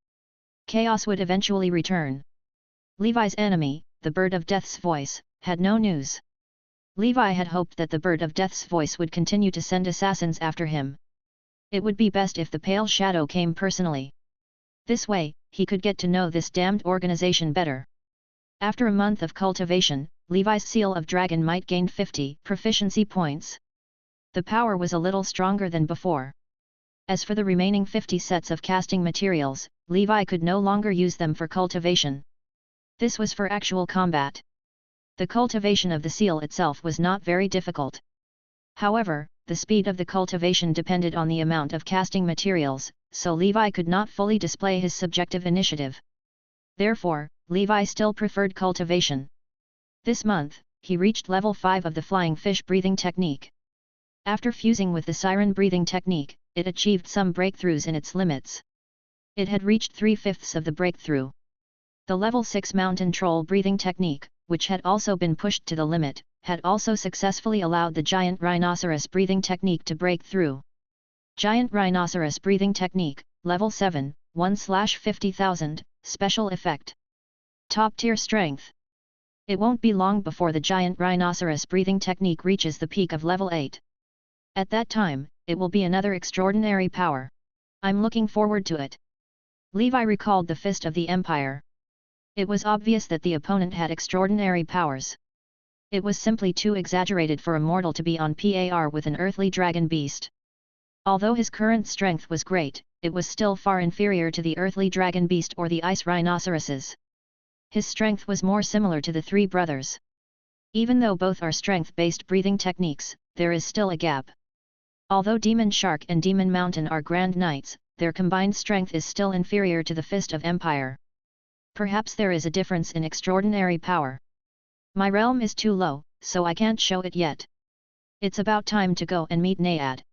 S1: Chaos would eventually return. Levi's enemy, the Bird of Death's voice, had no news. Levi had hoped that the Bird of Death's voice would continue to send assassins after him. It would be best if the Pale Shadow came personally. This way, he could get to know this damned organization better. After a month of cultivation, Levi's Seal of Dragon Might gained 50 proficiency points. The power was a little stronger than before. As for the remaining 50 sets of casting materials, Levi could no longer use them for cultivation. This was for actual combat. The cultivation of the seal itself was not very difficult. However, the speed of the cultivation depended on the amount of casting materials, so Levi could not fully display his subjective initiative. Therefore, Levi still preferred cultivation. This month, he reached level 5 of the Flying Fish Breathing Technique. After fusing with the Siren Breathing Technique, it achieved some breakthroughs in its limits. It had reached 3/5 of the breakthrough. The level 6 Mountain Troll Breathing Technique, which had also been pushed to the limit, had also successfully allowed the Giant Rhinoceros Breathing Technique to break through. Giant Rhinoceros Breathing Technique, Level 7, 1/50,000, Special Effect. Top Tier Strength. It won't be long before the Giant Rhinoceros Breathing Technique reaches the peak of Level 8. At that time, it will be another extraordinary power. I'm looking forward to it. Levi recalled the Fist of the Empire. It was obvious that the opponent had extraordinary powers. It was simply too exaggerated for a mortal to be on par with an earthly dragon beast. Although his current strength was great, it was still far inferior to the earthly dragon beast or the ice rhinoceroses. His strength was more similar to the three brothers. Even though both are strength-based breathing techniques, there is still a gap. Although Demon Shark and Demon Mountain are Grand Knights, their combined strength is still inferior to the Fist of Empire. Perhaps there is a difference in extraordinary power. My realm is too low, so I can't show it yet. It's about time to go and meet Naiad.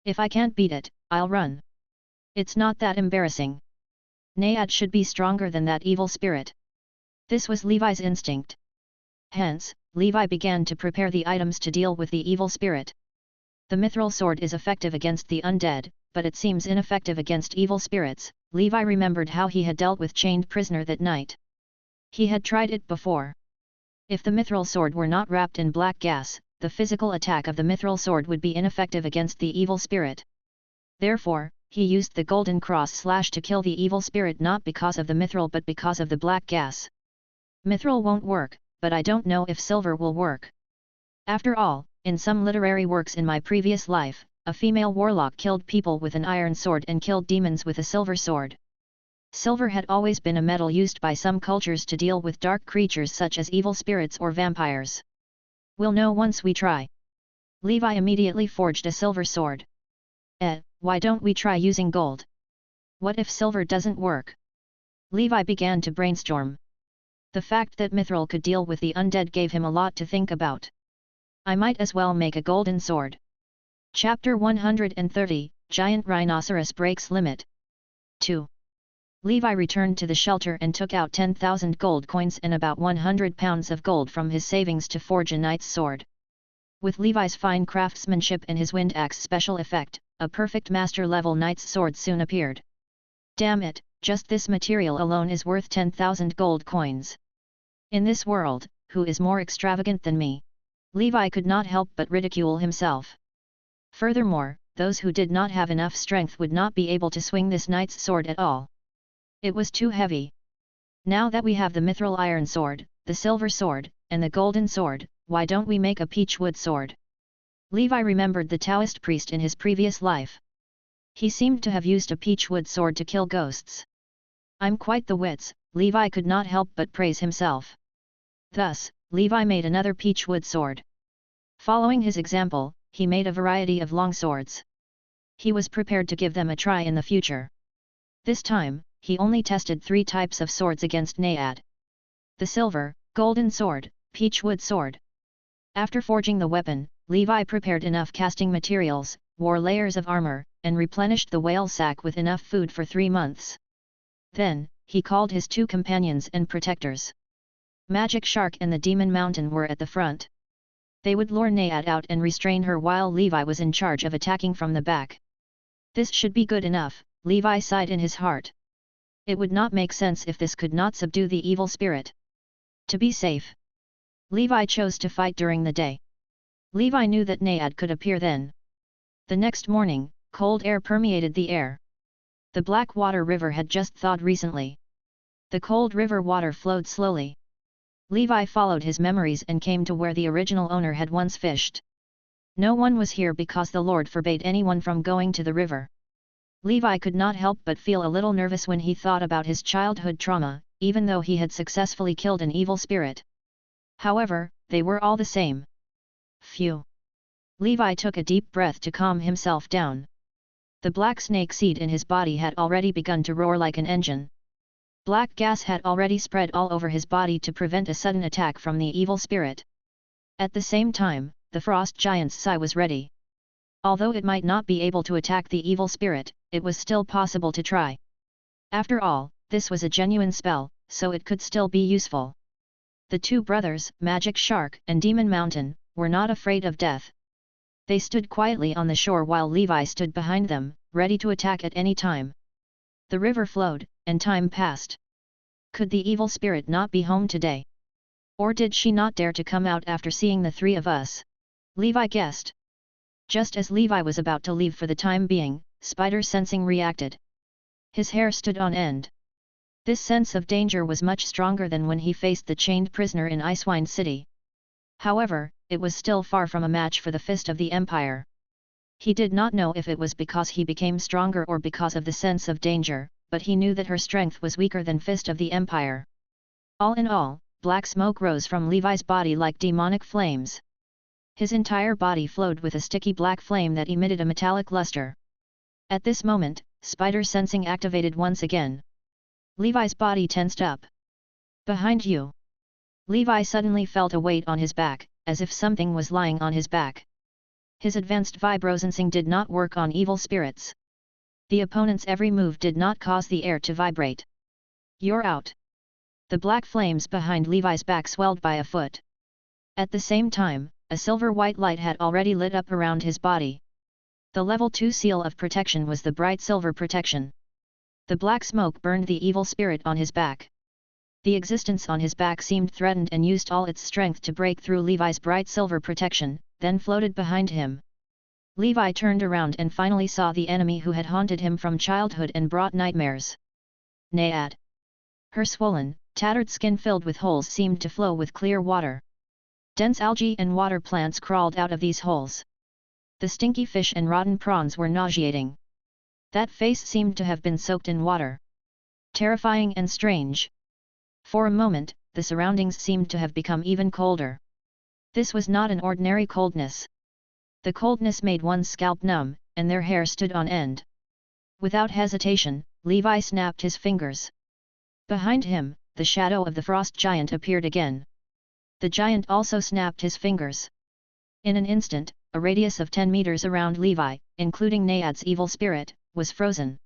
S1: If I can't beat it, I'll run. It's not that embarrassing. Naiad should be stronger than that evil spirit. This was Levi's instinct. Hence, Levi began to prepare the items to deal with the evil spirit. The mithril sword is effective against the undead, but it seems ineffective against evil spirits. Levi remembered how he had dealt with chained prisoner that night. He had tried it before. If the mithril sword were not wrapped in black gas, the physical attack of the mithril sword would be ineffective against the evil spirit. Therefore, he used the golden cross slash to kill the evil spirit not because of the mithril but because of the black gas. Mithril won't work, but I don't know if silver will work. After all, in some literary works in my previous life, a female warlock killed people with an iron sword and killed demons with a silver sword. Silver had always been a metal used by some cultures to deal with dark creatures such as evil spirits or vampires. We'll know once we try. Levi immediately forged a silver sword. Why don't we try using gold? What if silver doesn't work? Levi began to brainstorm. The fact that mithril could deal with the undead gave him a lot to think about. I might as well make a golden sword. Chapter 130, Giant Rhinoceros Breaks Limit. 2. Levi returned to the shelter and took out 10,000 gold coins and about 100 pounds of gold from his savings to forge a knight's sword. With Levi's fine craftsmanship and his wind axe special effect, a perfect master-level knight's sword soon appeared. Damn it, Just this material alone is worth 10,000 gold coins. In this world, who is more extravagant than me? Levi could not help but ridicule himself. Furthermore, those who did not have enough strength would not be able to swing this knight's sword at all. It was too heavy. Now that we have the mithril iron sword, the silver sword, and the golden sword, why don't we make a peach wood sword? Levi remembered the Taoist priest in his previous life. He seemed to have used a peach wood sword to kill ghosts. I'm quite the wits, Levi could not help but praise himself. Thus, Levi made another peach wood sword. Following his example, he made a variety of long swords. He was prepared to give them a try in the future. This time, he only tested 3 types of swords against Nayad. The silver, golden sword, peach wood sword. After forging the weapon, Levi prepared enough casting materials, wore layers of armor, and replenished the whale sack with enough food for 3 months. Then, he called his 2 companions and protectors. Magic Shark and the Demon Mountain were at the front. They would lure Nayad out and restrain her while Levi was in charge of attacking from the back. This should be good enough, Levi sighed in his heart. It would not make sense if this could not subdue the evil spirit. To be safe, Levi chose to fight during the day. Levi knew that Nayad could appear then. The next morning, cold air permeated the air. The Blackwater River had just thawed recently. The cold river water flowed slowly. Levi followed his memories and came to where the original owner had once fished. No one was here because the Lord forbade anyone from going to the river. Levi could not help but feel a little nervous when he thought about his childhood trauma, even though he had successfully killed an evil spirit. However, they were all the same. Phew! Levi took a deep breath to calm himself down. The black snake seed in his body had already begun to roar like an engine. Black gas had already spread all over his body to prevent a sudden attack from the evil spirit. At the same time, the frost giant's sai was ready. Although it might not be able to attack the evil spirit, it was still possible to try. After all, this was a genuine spell, so it could still be useful. The 2 brothers, Magic Shark and Demon Mountain, were not afraid of death. They stood quietly on the shore while Levi stood behind them, ready to attack at any time. The river flowed, and time passed. Could the evil spirit not be home today? Or did she not dare to come out after seeing the 3 of us? Levi guessed. Just as Levi was about to leave for the time being, Spider Sensing reacted. His hair stood on end. This sense of danger was much stronger than when he faced the chained prisoner in Icewind City. However, it was still far from a match for the Fist of the Empire. He did not know if it was because he became stronger or because of the sense of danger, but he knew that her strength was weaker than Fist of the Empire. All in all, black smoke rose from Levi's body like demonic flames. His entire body flowed with a sticky black flame that emitted a metallic luster. At this moment, Spider Sensing activated once again. Levi's body tensed up. Behind you! Levi suddenly felt a weight on his back, as if something was lying on his back. His advanced vibrosensing did not work on evil spirits. The opponent's every move did not cause the air to vibrate. You're out! The black flames behind Levi's back swelled by a foot. At the same time, a silver-white light had already lit up around his body. The level 2 seal of protection was the bright silver protection. The black smoke burned the evil spirit on his back. The existence on his back seemed threatened and used all its strength to break through Levi's bright silver protection, then floated behind him. Levi turned around and finally saw the enemy who had haunted him from childhood and brought nightmares. Nayad. Her swollen, tattered skin filled with holes seemed to flow with clear water. Dense algae and water plants crawled out of these holes. The stinky fish and rotten prawns were nauseating. That face seemed to have been soaked in water. Terrifying and strange. For a moment, the surroundings seemed to have become even colder. This was not an ordinary coldness. The coldness made one's scalp numb, and their hair stood on end. Without hesitation, Levi snapped his fingers. Behind him, the shadow of the frost giant appeared again. The giant also snapped his fingers. In an instant, a radius of 10 meters around Levi, including Nayad's evil spirit, was frozen.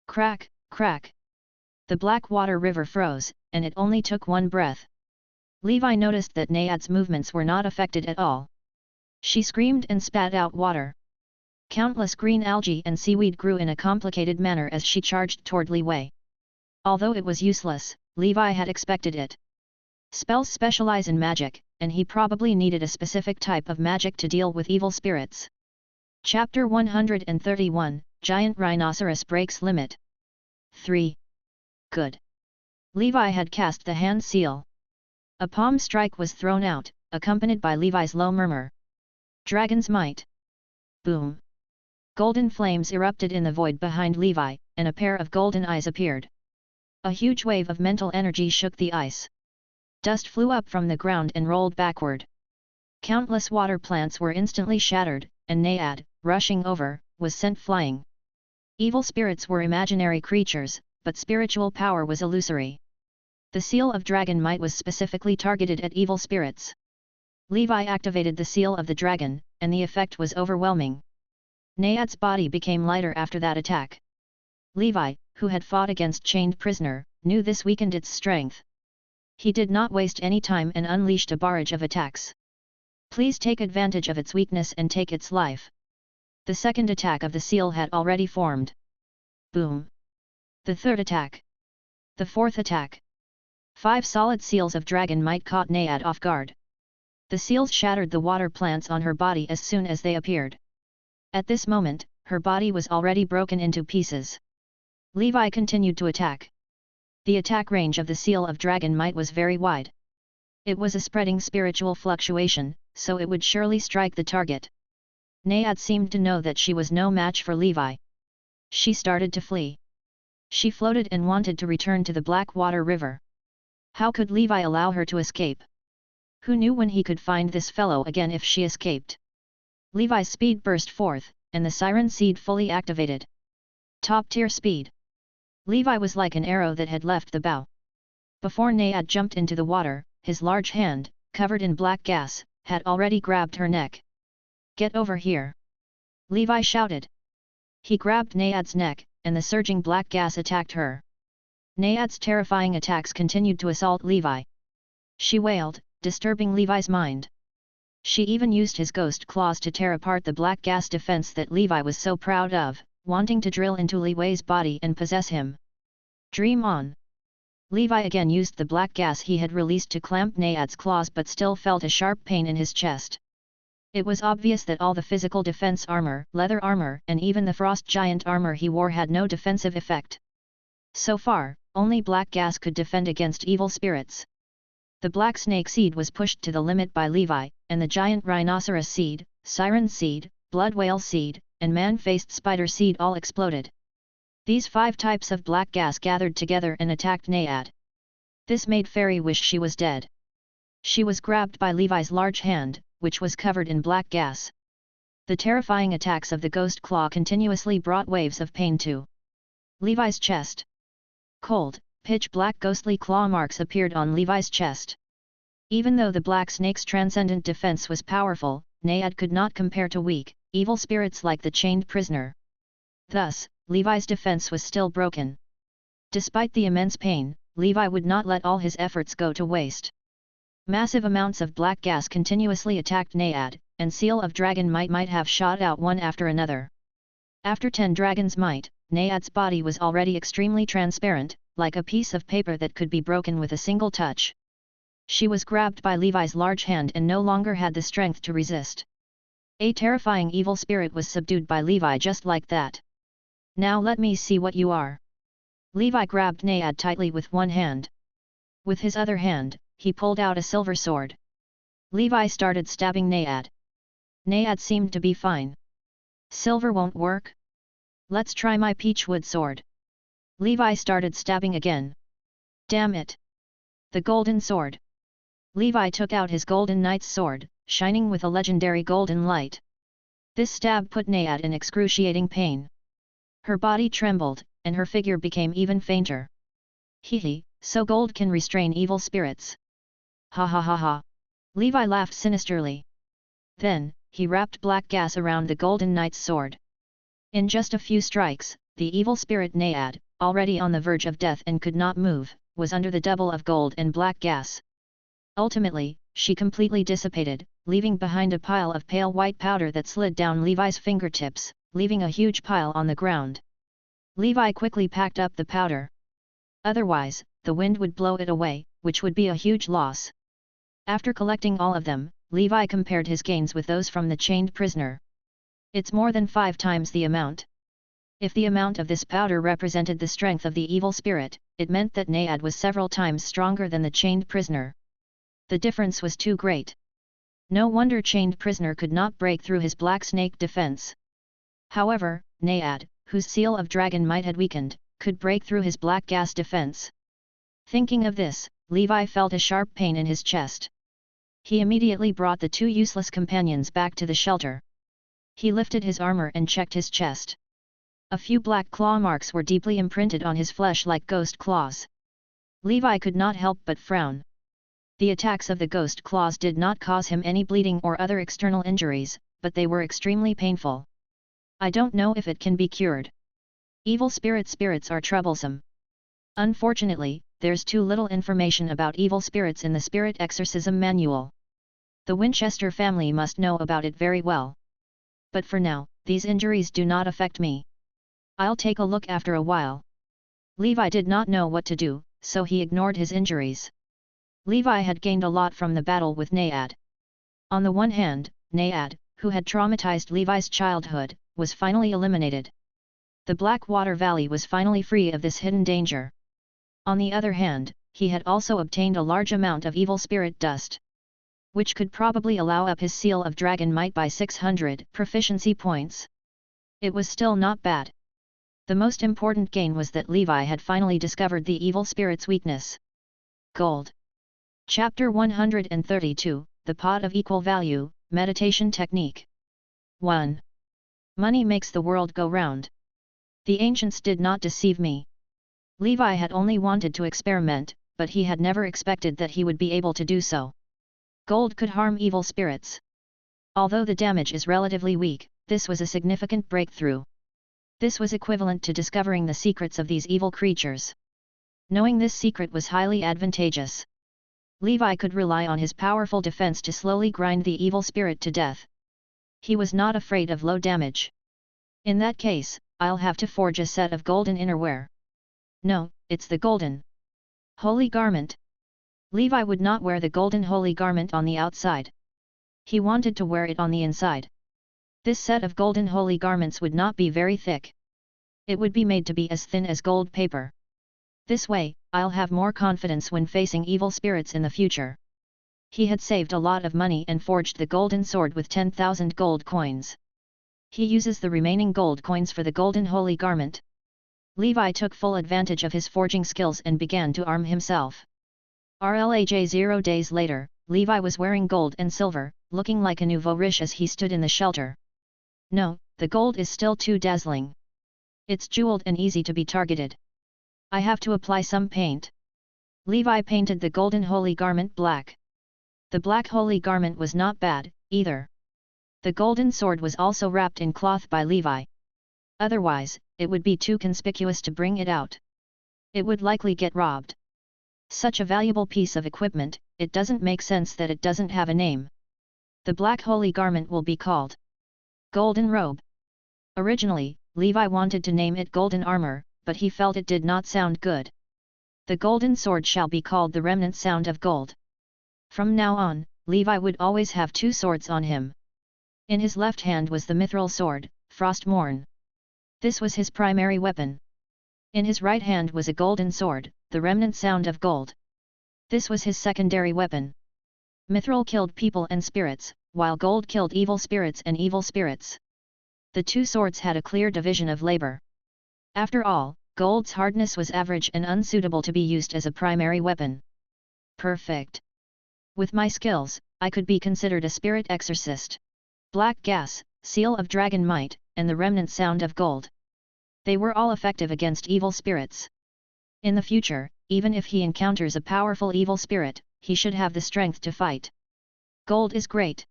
S1: Crack, crack. The Blackwater River froze, and it only took one breath. Levi noticed that Nayad's movements were not affected at all. She screamed and spat out water. Countless green algae and seaweed grew in a complicated manner as she charged toward Li Wei. Although it was useless, Levi had expected it. Spells specialize in magic, and he probably needed a specific type of magic to deal with evil spirits. Chapter 131, Giant Rhinoceros Breaks Limit. 3. Good. Levi had cast the hand seal. A palm strike was thrown out, accompanied by Levi's low murmur. Dragon's Might. Boom. Golden flames erupted in the void behind Levi, and a pair of golden eyes appeared. A huge wave of mental energy shook the ice. Dust flew up from the ground and rolled backward. Countless water plants were instantly shattered, and Naiad, rushing over, was sent flying. Evil spirits were imaginary creatures, but spiritual power was illusory. The seal of dragon might was specifically targeted at evil spirits. Levi activated the seal of the dragon, and the effect was overwhelming. Naiad's body became lighter after that attack. Levi, who had fought against chained prisoner, knew this weakened its strength. He did not waste any time and unleashed a barrage of attacks. Please take advantage of its weakness and take its life. The second attack of the seal had already formed. Boom. The third attack. The fourth attack. 5 solid seals of dragon might caught Naiad off guard. The seals shattered the water plants on her body as soon as they appeared. At this moment, her body was already broken into pieces. Levi continued to attack. The attack range of the seal of dragon might was very wide. It was a spreading spiritual fluctuation, so it would surely strike the target. Naiad seemed to know that she was no match for Levi. She started to flee. She floated and wanted to return to the Blackwater River. How could Levi allow her to escape? Who knew when he could find this fellow again if she escaped? Levi's speed burst forth, and the siren seed fully activated. Top-tier speed. Levi was like an arrow that had left the bow. Before Naiad jumped into the water, his large hand, covered in black gas, had already grabbed her neck. Get over here! Levi shouted. He grabbed Naiad's neck, and the surging black gas attacked her. Naiad's terrifying attacks continued to assault Levi. She wailed, disturbing Levi's mind. She even used his ghost claws to tear apart the black gas defense that Levi was so proud of, wanting to drill into Levi's body and possess him. Dream on! Levi again used the black gas he had released to clamp Naiad's claws but still felt a sharp pain in his chest. It was obvious that all the physical defense armor, leather armor, and even the frost giant armor he wore had no defensive effect. So far, only black gas could defend against evil spirits. The black snake seed was pushed to the limit by Levi, and the giant rhinoceros seed, siren seed, blood whale seed, and man-faced spider seed all exploded. These 5 types of black gas gathered together and attacked Naiad. This made Fairy wish she was dead. She was grabbed by Levi's large hand, which was covered in black gas. The terrifying attacks of the ghost claw continuously brought waves of pain to Levi's chest. Cold, pitch-black ghostly claw marks appeared on Levi's chest. Even though the black snake's transcendent defense was powerful, Naiad could not compare to weak, evil spirits like the chained prisoner. Thus, Levi's defense was still broken. Despite the immense pain, Levi would not let all his efforts go to waste. Massive amounts of black gas continuously attacked Naiad, and seal of dragon might have shot out one after another. After 10 dragon's might, Naiad's body was already extremely transparent, like a piece of paper that could be broken with a single touch. She was grabbed by Levi's large hand and no longer had the strength to resist. A terrifying evil spirit was subdued by Levi just like that. Now let me see what you are. Levi grabbed Naiad tightly with one hand. With his other hand, he pulled out a silver sword. Levi started stabbing Naiad. Naiad seemed to be fine. Silver won't work? Let's try my peachwood sword. Levi started stabbing again. Damn it! The golden sword. Levi took out his golden knight's sword, shining with a legendary golden light. This stab put Naiad in excruciating pain. Her body trembled, and her figure became even fainter. Hee, so gold can restrain evil spirits. Ha ha ha ha. Levi laughed sinisterly. Then, he wrapped black gas around the golden knight's sword. In just a few strikes, the evil spirit Naiad, already on the verge of death and could not move, was under the double of gold and black gas. Ultimately, she completely dissipated, leaving behind a pile of pale white powder that slid down Levi's fingertips, leaving a huge pile on the ground. Levi quickly packed up the powder. Otherwise, the wind would blow it away, which would be a huge loss. After collecting all of them, Levi compared his gains with those from the chained prisoner. It's more than 5 times the amount. If the amount of this powder represented the strength of the evil spirit, it meant that Naad was several times stronger than the chained prisoner. The difference was too great. No wonder chained prisoner could not break through his black snake defense. However, Naad, whose seal of dragon might had weakened, could break through his black gas defense. Thinking of this, Levi felt a sharp pain in his chest. He immediately brought the 2 useless companions back to the shelter. He lifted his armor and checked his chest. A few black claw marks were deeply imprinted on his flesh like ghost claws. Levi could not help but frown. The attacks of the ghost claws did not cause him any bleeding or other external injuries, but they were extremely painful. I don't know if it can be cured. Evil spirits are troublesome. Unfortunately, there's too little information about evil spirits in the Spirit Exorcism Manual. The Winchester family must know about it very well. But for now, these injuries do not affect me. I'll take a look after a while. Levi did not know what to do, so he ignored his injuries. Levi had gained a lot from the battle with Naad. On the one hand, Naad, who had traumatized Levi's childhood, was finally eliminated. The Blackwater Valley was finally free of this hidden danger. On the other hand, he had also obtained a large amount of evil spirit dust, which could probably allow up his seal of dragon might by 600 proficiency points. It was still not bad. The most important gain was that Levi had finally discovered the evil spirit's weakness. Gold. Chapter 132, The Pot of Equal Value, Meditation Technique. 1. Money makes the world go round. The ancients did not deceive me. Levi had only wanted to experiment, but he had never expected that he would be able to do so. Gold could harm evil spirits. Although the damage is relatively weak, this was a significant breakthrough. This was equivalent to discovering the secrets of these evil creatures. Knowing this secret was highly advantageous. Levi could rely on his powerful defense to slowly grind the evil spirit to death. He was not afraid of low damage. In that case, I'll have to forge a set of golden innerwear. No, it's the golden holy garment. Levi would not wear the golden holy garment on the outside. He wanted to wear it on the inside. This set of golden holy garments would not be very thick. It would be made to be as thin as gold paper. This way, I'll have more confidence when facing evil spirits in the future. He had saved a lot of money and forged the golden sword with 10,000 gold coins. He uses the remaining gold coins for the golden holy garment. Levi took full advantage of his forging skills and began to arm himself. RLAJ 0 days later, Levi was wearing gold and silver, looking like a nouveau riche as he stood in the shelter. No, the gold is still too dazzling. It's jeweled and easy to be targeted. I have to apply some paint. Levi painted the golden holy garment black. The black holy garment was not bad, either. The golden sword was also wrapped in cloth by Levi. Otherwise, it would be too conspicuous to bring it out. It would likely get robbed. Such a valuable piece of equipment, it doesn't make sense that it doesn't have a name. The black holy garment will be called Golden Robe. Originally, Levi wanted to name it Golden Armor, but he felt it did not sound good. The golden sword shall be called the Remnant Sound of Gold. From now on, Levi would always have 2 swords on him. In his left hand was the mithril sword, Frostmourne. This was his primary weapon. In his right hand was a golden sword, the Remnant Sound of Gold. This was his secondary weapon. Mithril killed people and spirits, while gold killed evil spirits and evil spirits. The 2 swords had a clear division of labor. After all, gold's hardness was average and unsuitable to be used as a primary weapon. Perfect. With my skills, I could be considered a spirit exorcist. Black gas, seal of dragon might, and the remnant sound of gold. They were all effective against evil spirits. In the future, even if he encounters a powerful evil spirit, he should have the strength to fight. Gold is great.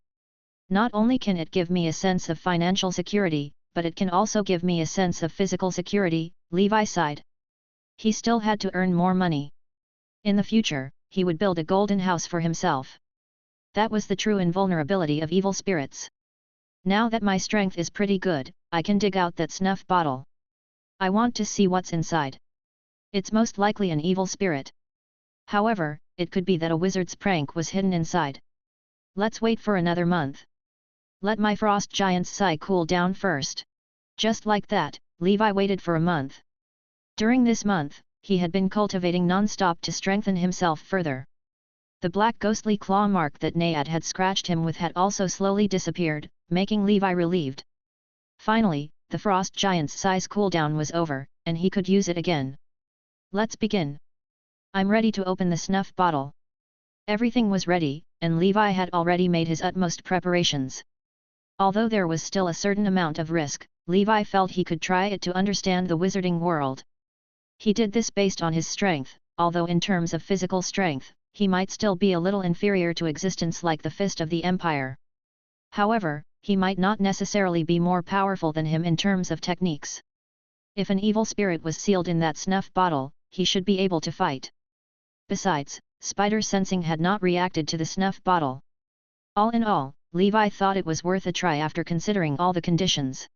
S1: Not only can it give me a sense of financial security, but it can also give me a sense of physical security, Levi sighed. He still had to earn more money. In the future, he would build a golden house for himself. That was the true invulnerability of evil spirits. Now that my strength is pretty good, I can dig out that snuff bottle. I want to see what's inside. It's most likely an evil spirit. However, it could be that a wizard's prank was hidden inside. Let's wait for another month. Let my frost giant's sigh cool down first. Just like that, Levi waited for a month. During this month, he had been cultivating non-stop to strengthen himself further. The black ghostly claw mark that Nayad had scratched him with had also slowly disappeared, making Levi relieved. Finally, the frost giant's sigh's cooldown was over, and he could use it again. Let's begin. I'm ready to open the snuff bottle. Everything was ready, and Levi had already made his utmost preparations. Although there was still a certain amount of risk, Levi felt he could try it to understand the wizarding world. He did this based on his strength, although in terms of physical strength, he might still be a little inferior to existence like the Fist of the Empire. However, he might not necessarily be more powerful than him in terms of techniques. If an evil spirit was sealed in that snuff bottle, he should be able to fight. Besides, Spider's sensing had not reacted to the snuff bottle. All in all, Levi thought it was worth a try after considering all the conditions.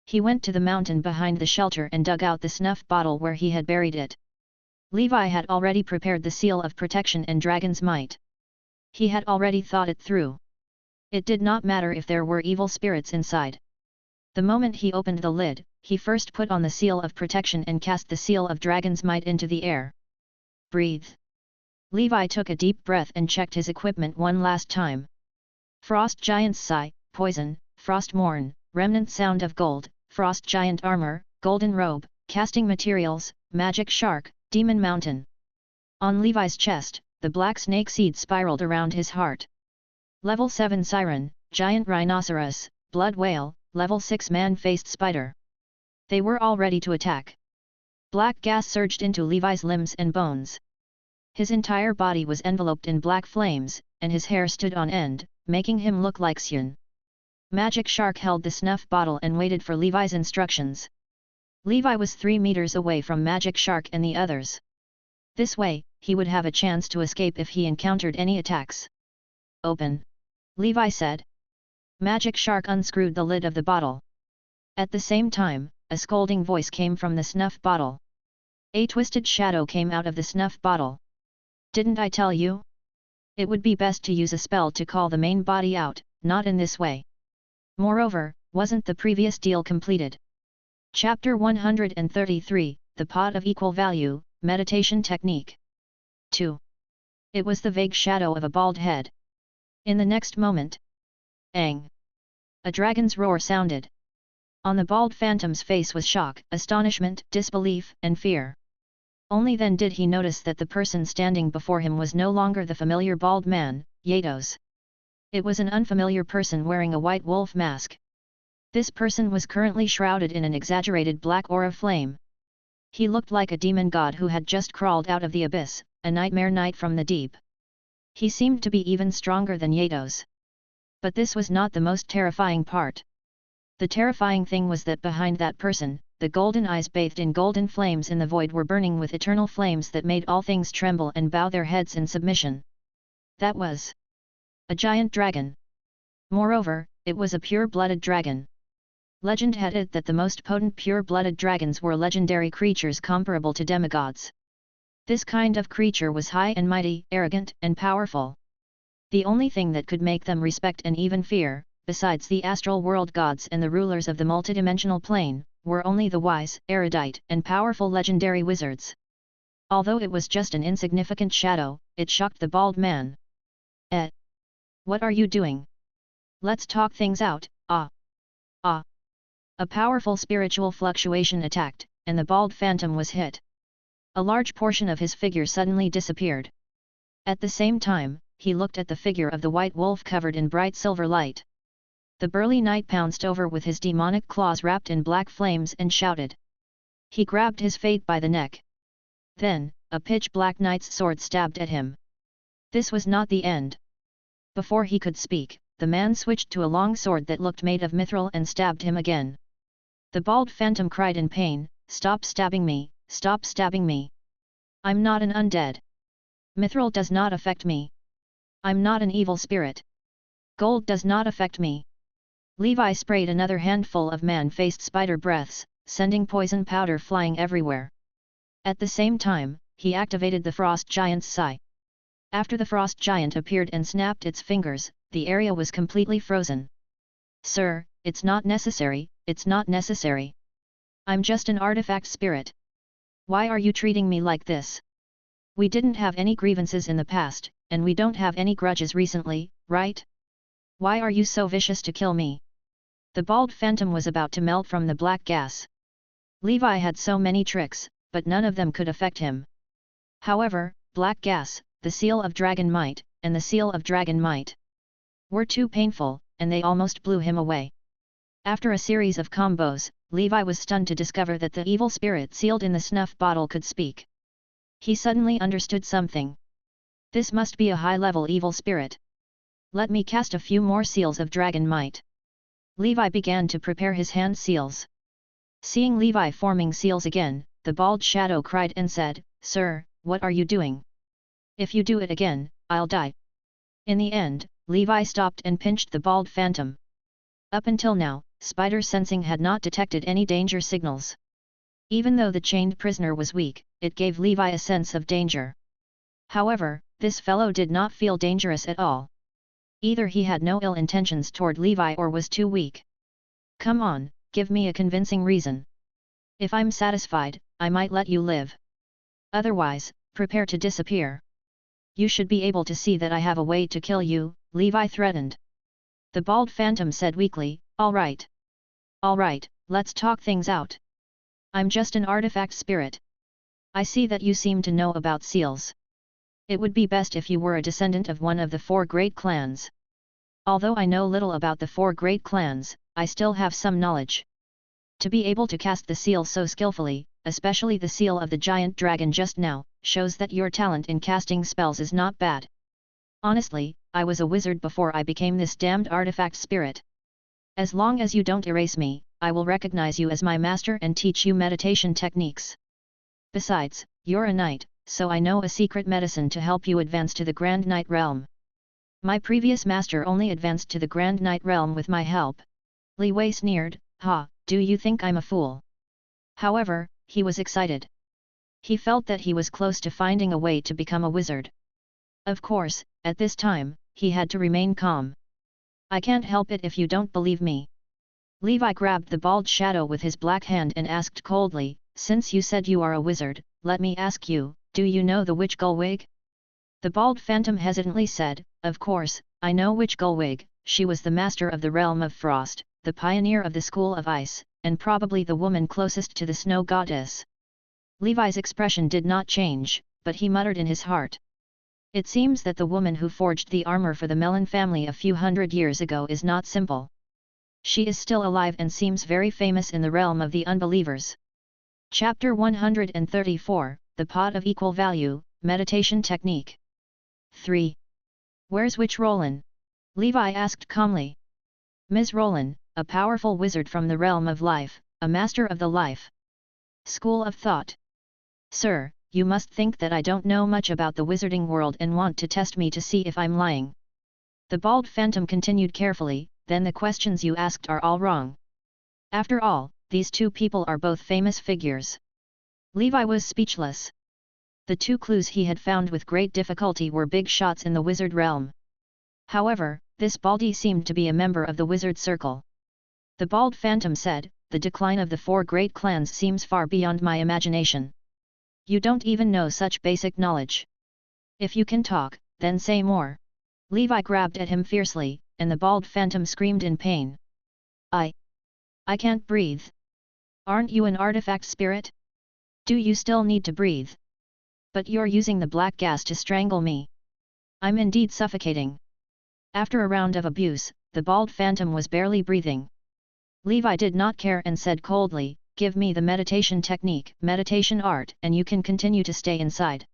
S1: He went to the mountain behind the shelter and dug out the snuff bottle where he had buried it. Levi had already prepared the seal of protection and dragon's might. He had already thought it through. It did not matter if there were evil spirits inside. The moment he opened the lid, he first put on the seal of protection and cast the seal of dragon's might into the air. Breathe. Levi took a deep breath and checked his equipment one last time. Frost Giant's Sigh, Poison, Frost Morn, Remnant Sound of Gold, Frost Giant Armor, Golden Robe, Casting Materials, Magic Shark, Demon Mountain. On Levi's chest, the black snake seed spiraled around his heart. Level 7 Siren, Giant Rhinoceros, Blood Whale, Level 6 Man-Faced Spider. They were all ready to attack. Black gas surged into Levi's limbs and bones. His entire body was enveloped in black flames, and his hair stood on end, making him look like Xian. Magic Shark held the snuff bottle and waited for Levi's instructions. Levi was 3 meters away from Magic Shark and the others. This way, he would have a chance to escape if he encountered any attacks. Open. Levi said. Magic Shark unscrewed the lid of the bottle. At the same time, a scolding voice came from the snuff bottle. A twisted shadow came out of the snuff bottle. Didn't I tell you? It would be best to use a spell to call the main body out, not in this way. Moreover, wasn't the previous deal completed? Chapter 133, The Pot of Equal Value, Meditation Technique. 2. It was the vague shadow of a bald head. In the next moment, Ang! A dragon's roar sounded. On the bald phantom's face was shock, astonishment, disbelief, and fear. Only then did he notice that the person standing before him was no longer the familiar bald man, Yatos. It was an unfamiliar person wearing a white wolf mask. This person was currently shrouded in an exaggerated black aura flame. He looked like a demon god who had just crawled out of the abyss, a nightmare knight from the deep. He seemed to be even stronger than Yatos. But this was not the most terrifying part. The terrifying thing was that behind that person, the golden eyes bathed in golden flames in the void were burning with eternal flames that made all things tremble and bow their heads in submission. That was a giant dragon. Moreover, it was a pure-blooded dragon. Legend had it that the most potent pure-blooded dragons were legendary creatures comparable to demigods. This kind of creature was high and mighty, arrogant and powerful. The only thing that could make them respect and even fear, besides the astral world gods and the rulers of the multidimensional plane, were only the wise, erudite, and powerful legendary wizards. Although it was just an insignificant shadow, it shocked the bald man. What are you doing? Let's talk things out, ah! Ah! A powerful spiritual fluctuation attacked, and the bald phantom was hit. A large portion of his figure suddenly disappeared. At the same time, he looked at the figure of the white wolf covered in bright silver light. The burly knight pounced over with his demonic claws wrapped in black flames and shouted. He grabbed his fate by the neck. Then, a pitch-black knight's sword stabbed at him. This was not the end. Before he could speak, the man switched to a long sword that looked made of mithril and stabbed him again. The bald phantom cried in pain, "Stop stabbing me, stop stabbing me! I'm not an undead. Mithril does not affect me. I'm not an evil spirit. Gold does not affect me." Levi sprayed another handful of man-faced spider breaths, sending poison powder flying everywhere. At the same time, he activated the frost giant's sigh. After the frost giant appeared and snapped its fingers, the area was completely frozen. Sir, it's not necessary, it's not necessary. I'm just an artifact spirit. Why are you treating me like this? We didn't have any grievances in the past, and we don't have any grudges recently, right? Why are you so vicious to kill me? The bald phantom was about to melt from the black gas. Levi had so many tricks, but none of them could affect him. However, black gas, the seal of dragon might, and the seal of dragon might were too painful, and they almost blew him away. After a series of combos, Levi was stunned to discover that the evil spirit sealed in the snuff bottle could speak. He suddenly understood something. This must be a high-level evil spirit. Let me cast a few more seals of dragon might. Levi began to prepare his hand seals. Seeing Levi forming seals again, the bald shadow cried and said, "Sir, what are you doing? If you do it again, I'll die." In the end, Levi stopped and pinched the bald phantom. Up until now, Spider Sensing had not detected any danger signals. Even though the chained prisoner was weak, it gave Levi a sense of danger. However, this fellow did not feel dangerous at all. Either he had no ill intentions toward Levi or was too weak. "Come on, give me a convincing reason. If I'm satisfied, I might let you live. Otherwise, prepare to disappear. You should be able to see that I have a way to kill you," Levi threatened. The bald phantom said weakly, "All right. All right, let's talk things out. I'm just an artifact spirit. I see that you seem to know about seals. It would be best if you were a descendant of one of the 4 great clans. Although I know little about the 4 great clans, I still have some knowledge. To be able to cast the seal so skillfully, especially the seal of the giant dragon just now, shows that your talent in casting spells is not bad. Honestly, I was a wizard before I became this damned artifact spirit. As long as you don't erase me, I will recognize you as my master and teach you meditation techniques. Besides, you're a knight, so I know a secret medicine to help you advance to the Grand Knight realm. My previous master only advanced to the Grand Knight realm with my help." Li Wei sneered, "Ha, do you think I'm a fool?" However, he was excited. He felt that he was close to finding a way to become a wizard. Of course, at this time, he had to remain calm. "I can't help it if you don't believe me." Levi grabbed the bald shadow with his black hand and asked coldly, "Since you said you are a wizard, let me ask you, do you know the witch Gullwig?" The bald phantom hesitantly said, "Of course, I know witch Gullwig. She was the master of the realm of frost, the pioneer of the school of ice, and probably the woman closest to the snow goddess." Levi's expression did not change, but he muttered in his heart. It seems that the woman who forged the armor for the Melon family a few hundred years ago is not simple. She is still alive and seems very famous in the realm of the unbelievers. Chapter 134, The Pot of Equal Value, Meditation Technique. 3. "Where's Witch Roland?" Levi asked calmly. "Ms. Roland, a powerful wizard from the realm of life, a master of the life school of thought." "Sir, you must think that I don't know much about the wizarding world and want to test me to see if I'm lying." The bald phantom continued carefully, "Then the questions you asked are all wrong. After all, these 2 people are both famous figures." Levi was speechless. The 2 clues he had found with great difficulty were big shots in the wizard realm. However, this baldy seemed to be a member of the wizard circle. The bald phantom said, "The decline of the 4 great clans seems far beyond my imagination. You don't even know such basic knowledge. If you can talk, then say more." Levi grabbed at him fiercely, and the bald phantom screamed in pain. I can't breathe." "Aren't you an artifact spirit? Do you still need to breathe? But you're using the black gas to strangle me. I'm indeed suffocating." After a round of abuse, the bald phantom was barely breathing. Levi did not care and said coldly, "Give me the meditation technique, meditation art, and you can continue to stay inside."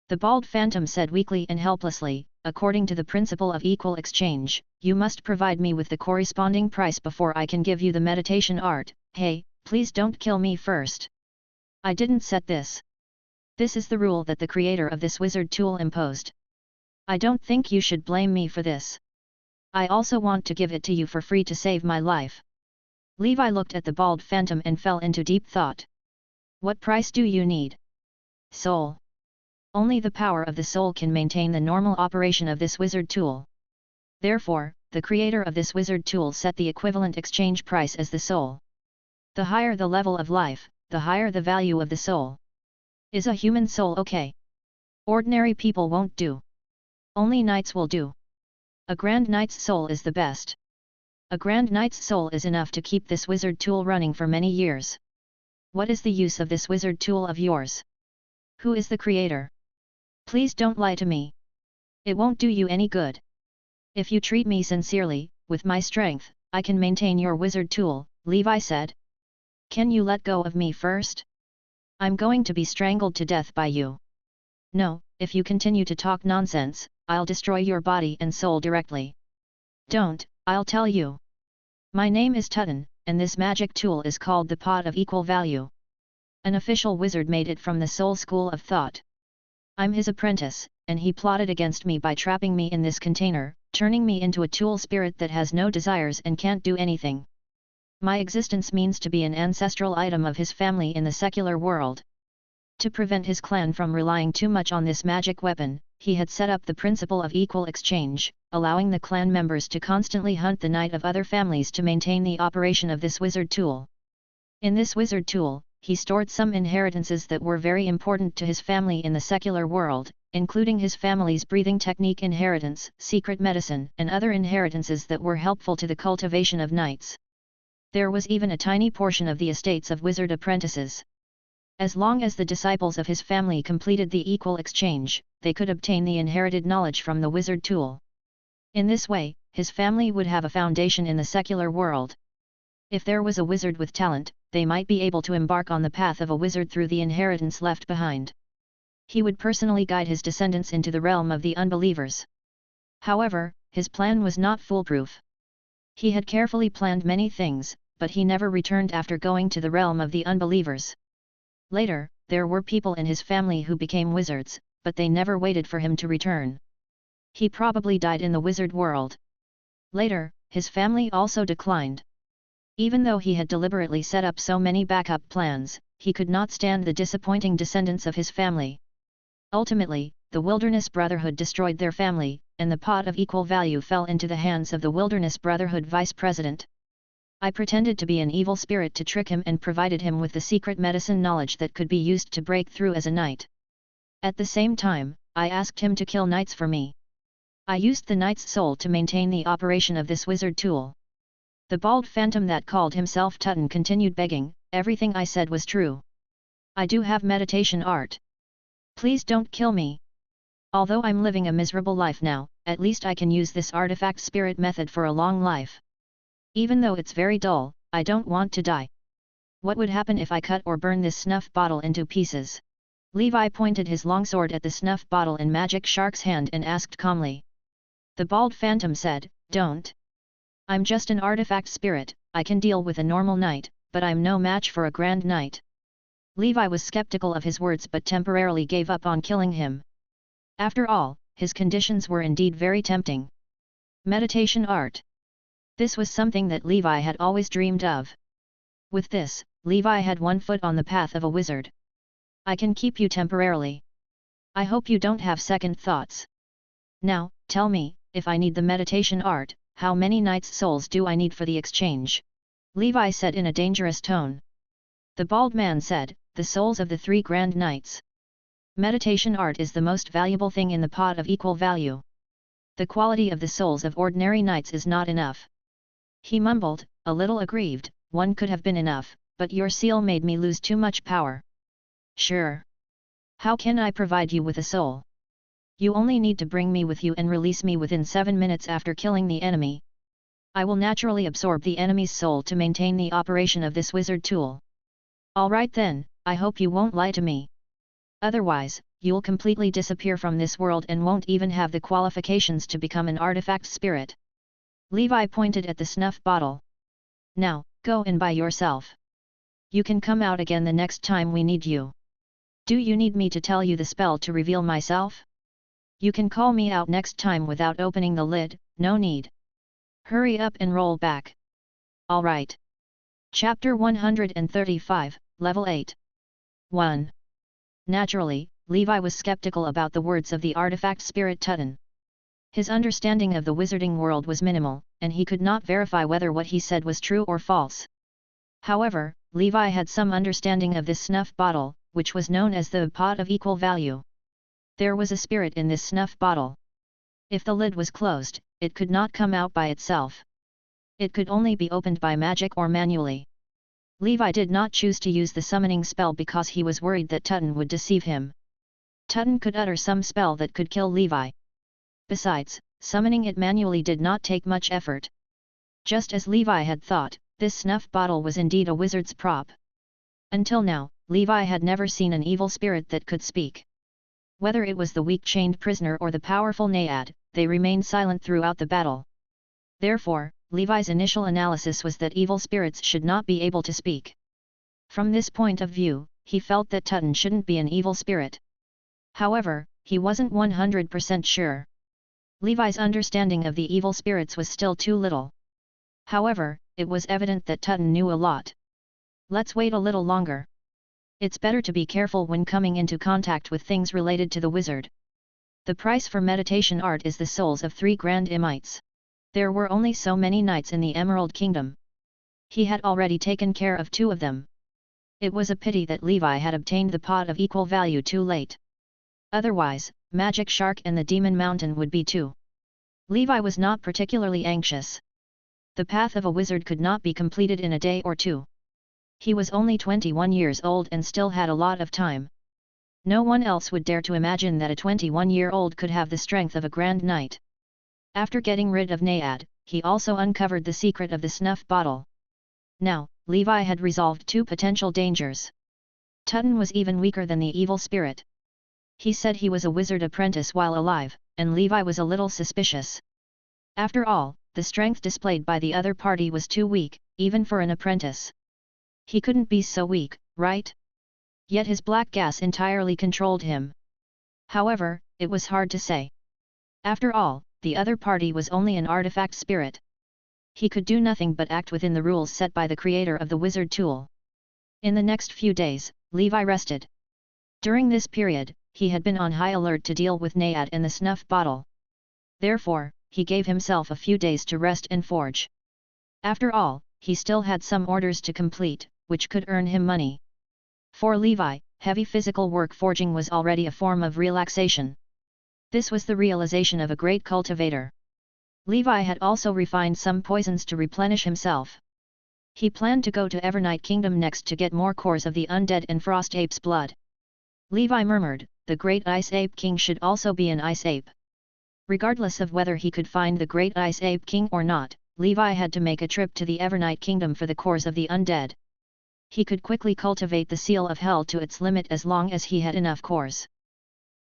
S1: The bald phantom said weakly and helplessly, "According to the principle of equal exchange, you must provide me with the corresponding price before I can give you the meditation art. Hey, please don't kill me first. I didn't set this. This is the rule that the creator of this wizard tool imposed. I don't think you should blame me for this. I also want to give it to you for free to save my life." Levi looked at the bald phantom and fell into deep thought. "What price do you need?" Soul. Only the power of the soul can maintain the normal operation of this wizard tool. Therefore, the creator of this wizard tool set the equivalent exchange price as the soul. The higher the level of life, the higher the value of the soul. Is a human soul okay? Ordinary people won't do. Only knights will do. A grand knight's soul is the best. A grand knight's soul is enough to keep this wizard tool running for many years. What is the use of this wizard tool of yours? Who is the creator? Please don't lie to me. It won't do you any good. If you treat me sincerely, with my strength, I can maintain your wizard tool, Levi said. Can you let go of me first? I'm going to be strangled to death by you. No, if you continue to talk nonsense, I'll destroy your body and soul directly. Don't, I'll tell you. My name is Tutton, and this magic tool is called the Pot of Equal Value. An official wizard made it from the Soul School of Thought. I'm his apprentice, and he plotted against me by trapping me in this container, turning me into a tool spirit that has no desires and can't do anything. My existence means to be an ancestral item of his family in the secular world. To prevent his clan from relying too much on this magic weapon, he had set up the principle of equal exchange, allowing the clan members to constantly hunt the knight of other families to maintain the operation of this wizard tool. In this wizard tool, he stored some inheritances that were very important to his family in the secular world, including his family's breathing technique inheritance, secret medicine, and other inheritances that were helpful to the cultivation of knights. There was even a tiny portion of the estates of wizard apprentices. As long as the disciples of his family completed the equal exchange, they could obtain the inherited knowledge from the wizard tool. In this way, his family would have a foundation in the secular world. If there was a wizard with talent, they might be able to embark on the path of a wizard through the inheritance left behind. He would personally guide his descendants into the realm of the unbelievers. However, his plan was not foolproof. He had carefully planned many things, but he never returned after going to the realm of the unbelievers. Later, there were people in his family who became wizards, but they never waited for him to return. He probably died in the wizard world. Later, his family also declined. Even though he had deliberately set up so many backup plans, he could not stand the disappointing descendants of his family. Ultimately, the Wilderness Brotherhood destroyed their family, and the pot of equal value fell into the hands of the Wilderness Brotherhood vice president. I pretended to be an evil spirit to trick him and provided him with the secret medicine knowledge that could be used to break through as a knight. At the same time, I asked him to kill knights for me. I used the knight's soul to maintain the operation of this wizard tool. The bald phantom that called himself Tutton continued begging, everything I said was true. I do have meditation art. Please don't kill me. Although I'm living a miserable life now, at least I can use this artifact spirit method for a long life. Even though it's very dull, I don't want to die. What would happen if I cut or burn this snuff bottle into pieces? Levi pointed his longsword at the snuff bottle in Magic Shark's hand and asked calmly. The bald phantom said, Don't. I'm just an artifact spirit, I can deal with a normal knight, but I'm no match for a grand knight. Levi was skeptical of his words but temporarily gave up on killing him. After all, his conditions were indeed very tempting. Meditation art. This was something that Levi had always dreamed of. With this, Levi had one foot on the path of a wizard. I can keep you temporarily. I hope you don't have second thoughts. Now, tell me, if I need the meditation art, how many knights' souls do I need for the exchange? Levi said in a dangerous tone. The bald man said, the souls of the 3 grand knights. Meditation art is the most valuable thing in the pot of equal value. The quality of the souls of ordinary knights is not enough. He mumbled, a little aggrieved, one could have been enough, but your seal made me lose too much power. Sure. How can I provide you with a soul? You only need to bring me with you and release me within 7 minutes after killing the enemy. I will naturally absorb the enemy's soul to maintain the operation of this wizard tool. Alright then, I hope you won't lie to me. Otherwise, you'll completely disappear from this world and won't even have the qualifications to become an artifact spirit. Levi pointed at the snuff bottle. Now, go and buy yourself. You can come out again the next time we need you. Do you need me to tell you the spell to reveal myself? You can call me out next time without opening the lid, no need. Hurry up and roll back. Alright. Chapter 135, Level 8. 1. Naturally, Levi was skeptical about the words of the artifact spirit Tutton. His understanding of the wizarding world was minimal, and he could not verify whether what he said was true or false. However, Levi had some understanding of this snuff bottle, which was known as the pot of equal value. There was a spirit in this snuff bottle. If the lid was closed, it could not come out by itself. It could only be opened by magic or manually. Levi did not choose to use the summoning spell because he was worried that Tutton would deceive him. Tutton could utter some spell that could kill Levi. Besides, summoning it manually did not take much effort. Just as Levi had thought, this snuff bottle was indeed a wizard's prop. Until now, Levi had never seen an evil spirit that could speak. Whether it was the weak chained prisoner or the powerful Naiad, they remained silent throughout the battle. Therefore, Levi's initial analysis was that evil spirits should not be able to speak. From this point of view, he felt that Tutton shouldn't be an evil spirit. However, he wasn't 100% sure. Levi's understanding of the evil spirits was still too little. However, it was evident that Tutton knew a lot. Let's wait a little longer. It's better to be careful when coming into contact with things related to the wizard. The price for meditation art is the souls of 3 grand imites. There were only so many knights in the Emerald Kingdom. He had already taken care of 2 of them. It was a pity that Levi had obtained the pot of equal value too late. Otherwise, Magic Shark and the Demon Mountain would be too. Levi was not particularly anxious. The path of a wizard could not be completed in a day or 2. He was only 21 years old and still had a lot of time. No one else would dare to imagine that a 21-year-old could have the strength of a Grand Knight. After getting rid of Naiad, he also uncovered the secret of the snuff bottle. Now, Levi had resolved 2 potential dangers. Tutton was even weaker than the evil spirit. He said he was a wizard apprentice while alive, and Levi was a little suspicious. After all, the strength displayed by the other party was too weak, even for an apprentice. He couldn't be so weak, right? Yet his black gas entirely controlled him. However, it was hard to say. After all, the other party was only an artifact spirit. He could do nothing but act within the rules set by the creator of the wizard tool. In the next few days, Levi rested. During this period, he had been on high alert to deal with Naiad and the snuff bottle. Therefore, he gave himself a few days to rest and forge. After all, he still had some orders to complete, which could earn him money. For Levi, heavy physical work forging was already a form of relaxation. This was the realization of a great cultivator. Levi had also refined some poisons to replenish himself. He planned to go to Evernight Kingdom next to get more cores of the undead and frost ape's blood. Levi murmured, the Great Ice Ape King should also be an ice ape. Regardless of whether he could find the Great Ice Ape King or not, Levi had to make a trip to the Evernight Kingdom for the cores of the undead. He could quickly cultivate the Seal of Hell to its limit as long as he had enough cores.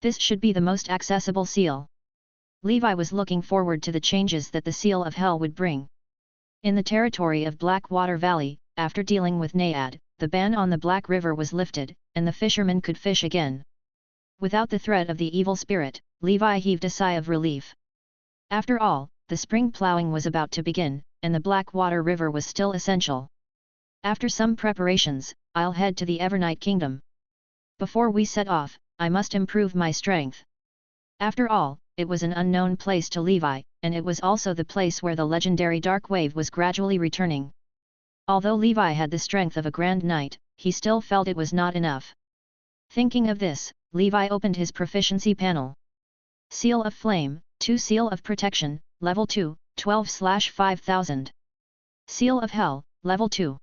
S1: This should be the most accessible seal. Levi was looking forward to the changes that the Seal of Hell would bring. In the territory of Blackwater Valley, after dealing with Naiad, the ban on the Black River was lifted, and the fishermen could fish again. Without the threat of the evil spirit, Levi heaved a sigh of relief. After all, the spring plowing was about to begin, and the Blackwater River was still essential. After some preparations, I'll head to the Evernight Kingdom. Before we set off, I must improve my strength. After all, it was an unknown place to Levi, and it was also the place where the legendary Dark Wave was gradually returning. Although Levi had the strength of a Grand Knight, he still felt it was not enough. Thinking of this, Levi opened his proficiency panel. Seal of Flame, 2 Seal of Protection, Level 2, 12/5000. Seal of Hell, Level 2.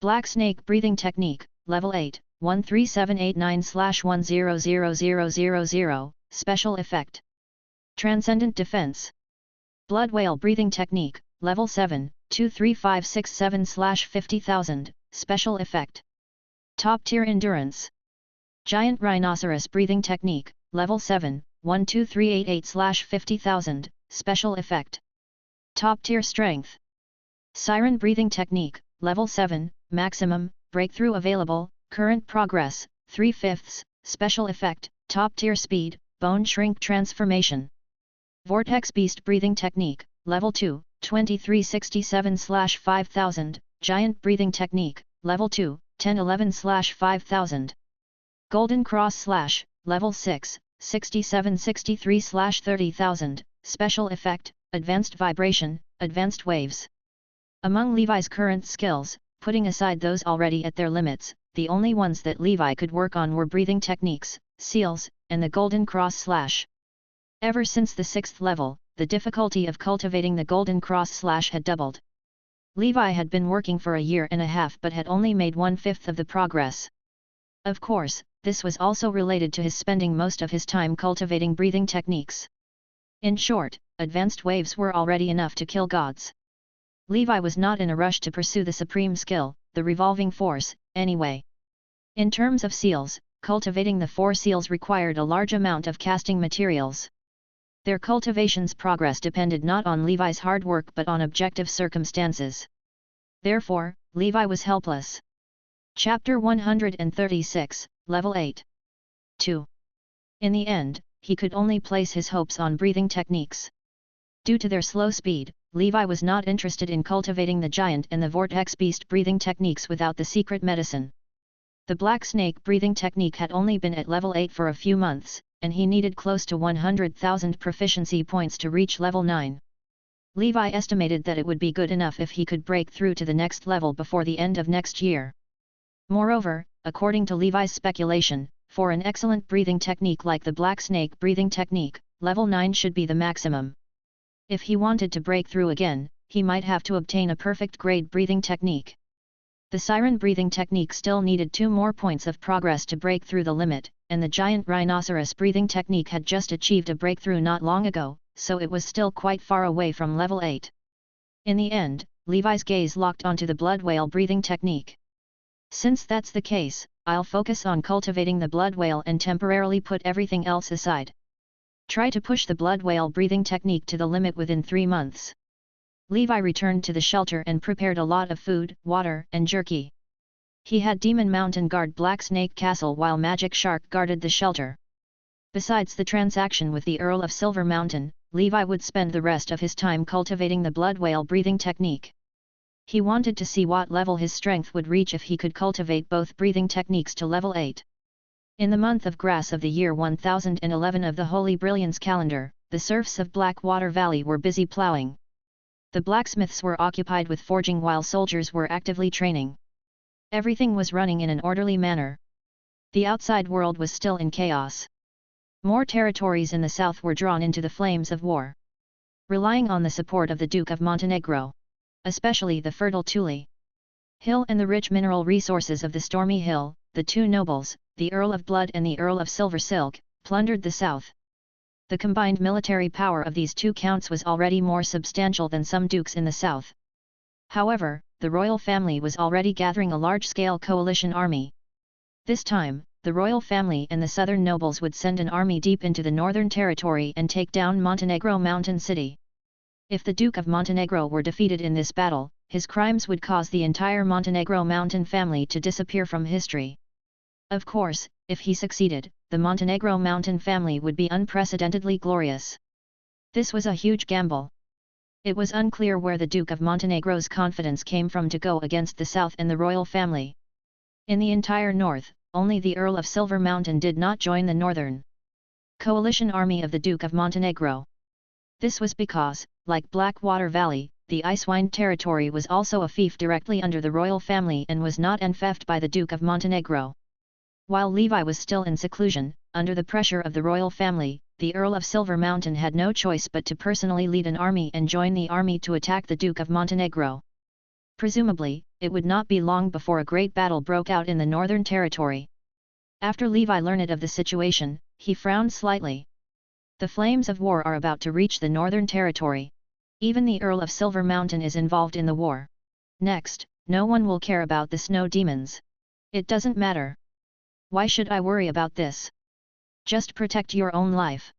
S1: Black Snake Breathing Technique, Level 8, 13789/100000, Special Effect. Transcendent Defense. Blood Whale Breathing Technique, Level 7, 23567/50000, Special Effect. Top Tier Endurance. Giant Rhinoceros Breathing Technique, Level 7, 12388/50000, Special Effect. Top Tier Strength. Siren Breathing Technique, Level 7, Maximum, Breakthrough Available, Current Progress, 3/5, Special Effect, Top Tier Speed, Bone Shrink Transformation. Vortex Beast Breathing Technique, Level 2, 2367/5000, Giant Breathing Technique, Level 2, 1011/5000. Golden Cross / Level 6, 6763/30,000, Special Effect, Advanced Vibration, Advanced Waves. Among Levi's current skills, putting aside those already at their limits, the only ones that Levi could work on were breathing techniques, seals, and the Golden Cross / Ever since the 6th level, the difficulty of cultivating the Golden Cross / had doubled. Levi had been working for a year and a half but had only made 1/5 of the progress. Of course, this was also related to his spending most of his time cultivating breathing techniques. In short, advanced waves were already enough to kill gods. Levi was not in a rush to pursue the supreme skill, the revolving force, anyway. In terms of seals, cultivating the 4 seals required a large amount of casting materials. Their cultivation's progress depended not on Levi's hard work but on objective circumstances. Therefore, Levi was helpless. Chapter 136, Level 8. 2. In the end, he could only place his hopes on breathing techniques. Due to their slow speed, Levi was not interested in cultivating the giant and the vortex beast breathing techniques without the secret medicine. The black snake breathing technique had only been at level 8 for a few months, and he needed close to 100,000 proficiency points to reach level 9. Levi estimated that it would be good enough if he could break through to the next level before the end of next year. Moreover, according to Levi's speculation, for an excellent breathing technique like the black snake breathing technique, level 9 should be the maximum. If he wanted to break through again, he might have to obtain a perfect grade breathing technique. The siren breathing technique still needed 2 more points of progress to break through the limit, and the giant rhinoceros breathing technique had just achieved a breakthrough not long ago, so it was still quite far away from level 8. In the end, Levi's gaze locked onto the blood whale breathing technique. Since that's the case, I'll focus on cultivating the blood whale and temporarily put everything else aside. Try to push the blood whale breathing technique to the limit within 3 months. Levi returned to the shelter and prepared a lot of food, water, and jerky. He had Demon Mountain guard Black Snake Castle while Magic Shark guarded the shelter. Besides the transaction with the Earl of Silver Mountain, Levi would spend the rest of his time cultivating the blood whale breathing technique. He wanted to see what level his strength would reach if he could cultivate both breathing techniques to level 8. In the month of grass of the year 1011 of the Holy Brilliance calendar, the serfs of Blackwater Valley were busy plowing. The blacksmiths were occupied with forging while soldiers were actively training. Everything was running in an orderly manner. The outside world was still in chaos. More territories in the south were drawn into the flames of war. Relying on the support of the Duke of Montenegro, especially the fertile Tuli Hill and the rich mineral resources of the Stormy Hill, the 2 nobles, the Earl of Blood and the Earl of Silver Silk, plundered the south. The combined military power of these 2 counts was already more substantial than some dukes in the south. However, the royal family was already gathering a large-scale coalition army. This time, the royal family and the southern nobles would send an army deep into the northern territory and take down Montenegro Mountain City. If the Duke of Montenegro were defeated in this battle, his crimes would cause the entire Montenegro Mountain family to disappear from history. Of course, if he succeeded, the Montenegro Mountain family would be unprecedentedly glorious. This was a huge gamble. It was unclear where the Duke of Montenegro's confidence came from to go against the south and the royal family. In the entire north, only the Earl of Silver Mountain did not join the northern coalition army of the Duke of Montenegro. This was because, like Blackwater Valley, the Icewind territory was also a fief directly under the royal family and was not enfeoffed by the Duke of Montenegro. While Levi was still in seclusion, under the pressure of the royal family, the Earl of Silver Mountain had no choice but to personally lead an army and join the army to attack the Duke of Montenegro. Presumably, it would not be long before a great battle broke out in the northern territory. After Levi learned of the situation, he frowned slightly. The flames of war are about to reach the northern territory. Even the Earl of Silver Mountain is involved in the war. Next, no one will care about the snow demons. It doesn't matter. Why should I worry about this? Just protect your own life.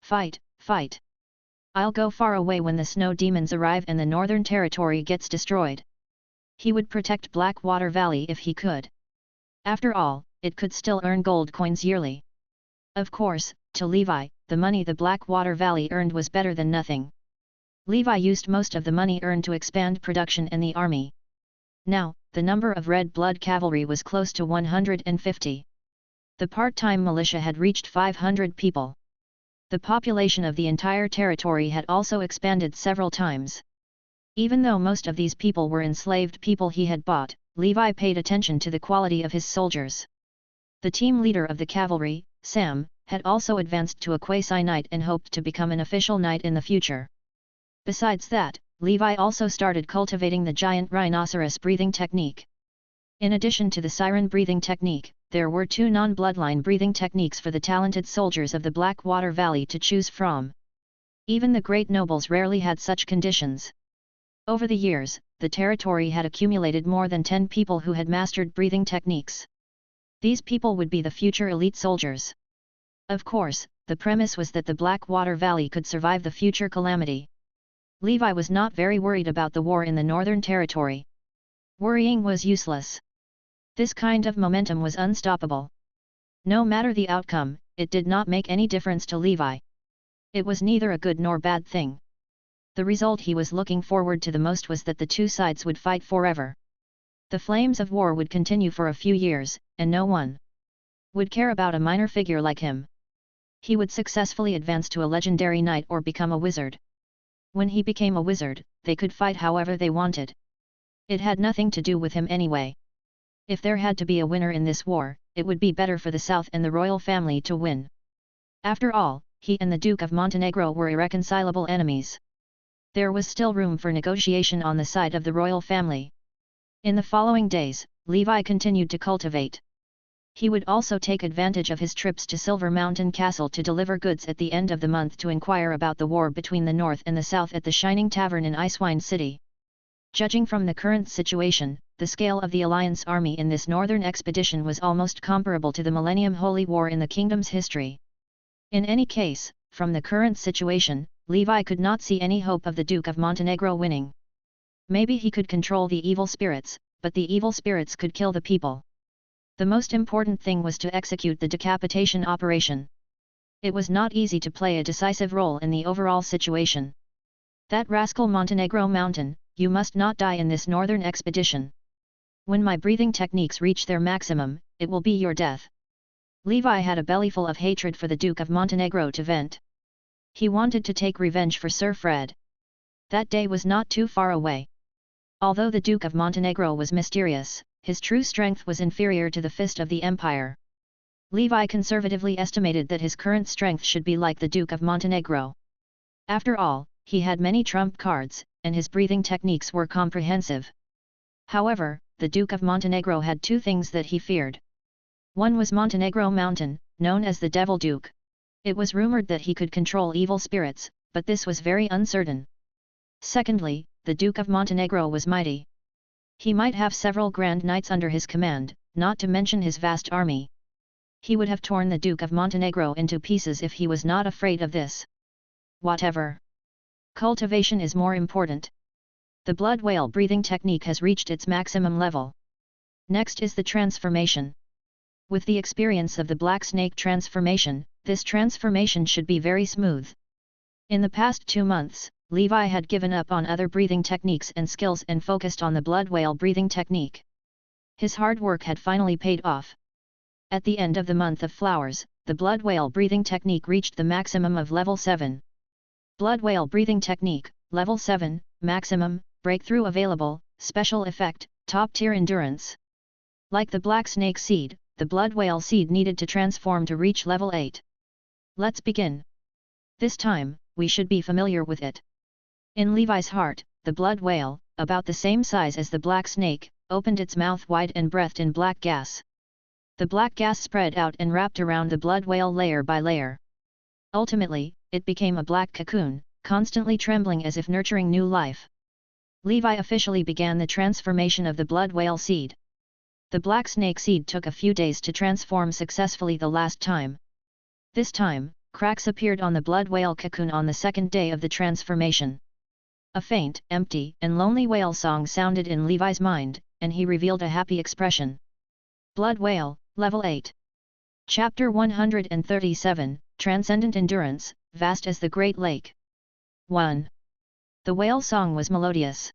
S1: Fight, fight. I'll go far away when the snow demons arrive and the northern territory gets destroyed. He would protect Blackwater Valley if he could. After all, it could still earn gold coins yearly. Of course, to Levi, the money the Blackwater Valley earned was better than nothing. Levi used most of the money earned to expand production in the army. Now, the number of red blood cavalry was close to 150. The part-time militia had reached 500 people. The population of the entire territory had also expanded several times. Even though most of these people were enslaved people he had bought, Levi paid attention to the quality of his soldiers. The team leader of the cavalry, Sam, had also advanced to a quasi-knight and hoped to become an official knight in the future. Besides that, Levi also started cultivating the giant rhinoceros breathing technique. In addition to the siren breathing technique, there were 2 non-bloodline breathing techniques for the talented soldiers of the Blackwater Valley to choose from. Even the great nobles rarely had such conditions. Over the years, the territory had accumulated more than 10 people who had mastered breathing techniques. These people would be the future elite soldiers. Of course, the premise was that the Blackwater Valley could survive the future calamity. Levi was not very worried about the war in the Northern Territory. Worrying was useless. This kind of momentum was unstoppable. No matter the outcome, it did not make any difference to Levi. It was neither a good nor bad thing. The result he was looking forward to the most was that the 2 sides would fight forever. The flames of war would continue for a few years, and no one would care about a minor figure like him. He would successfully advance to a legendary knight or become a wizard. When he became a wizard, they could fight however they wanted. It had nothing to do with him anyway. If there had to be a winner in this war, it would be better for the South and the royal family to win. After all, he and the Duke of Montenegro were irreconcilable enemies. There was still room for negotiation on the side of the royal family. In the following days, Levi continued to cultivate. He would also take advantage of his trips to Silver Mountain Castle to deliver goods at the end of the month to inquire about the war between the North and the South at the Shining Tavern in Icewind City. Judging from the current situation, the scale of the Alliance army in this northern expedition was almost comparable to the Millennium Holy War in the kingdom's history. In any case, from the current situation, Levi could not see any hope of the Duke of Montenegro winning. Maybe he could control the evil spirits, but the evil spirits could kill the people. The most important thing was to execute the decapitation operation. It was not easy to play a decisive role in the overall situation. That rascal Montenegro Mountain, you must not die in this northern expedition. When my breathing techniques reach their maximum, it will be your death. Levi had a bellyful of hatred for the Duke of Montenegro to vent. He wanted to take revenge for Sir Fred. That day was not too far away. Although the Duke of Montenegro was mysterious, his true strength was inferior to the fist of the Empire. Levi conservatively estimated that his current strength should be like the Duke of Montenegro. After all, he had many trump cards, and his breathing techniques were comprehensive. However, the Duke of Montenegro had 2 things that he feared. One was Montenegro Mountain, known as the Devil Duke. It was rumored that he could control evil spirits, but this was very uncertain. Secondly, the Duke of Montenegro was mighty. He might have several grand knights under his command, not to mention his vast army. He would have torn the Duke of Montenegro into pieces if he was not afraid of this. Whatever. Cultivation is more important. The blood whale breathing technique has reached its maximum level. Next is the transformation. With the experience of the black snake transformation, this transformation should be very smooth. In the past 2 months, Levi had given up on other breathing techniques and skills and focused on the blood whale breathing technique. His hard work had finally paid off. At the end of the month of flowers, the blood whale breathing technique reached the maximum of level 7. Blood whale breathing technique, level 7, maximum, breakthrough available, special effect, top tier endurance. Like the black snake seed, the blood whale seed needed to transform to reach level 8. Let's begin. This time, we should be familiar with it. In Levi's heart, the blood whale, about the same size as the black snake, opened its mouth wide and breathed in black gas. The black gas spread out and wrapped around the blood whale layer by layer. Ultimately, it became a black cocoon, constantly trembling as if nurturing new life. Levi officially began the transformation of the blood whale seed. The black snake seed took a few days to transform successfully the last time. This time, cracks appeared on the blood whale cocoon on the 2nd day of the transformation. A faint, empty, and lonely whale song sounded in Levi's mind, and he revealed a happy expression. Blood Whale, Level 8. Chapter 137, Transcendent Endurance, Vast as the Great Lake. 1. The whale song was melodious.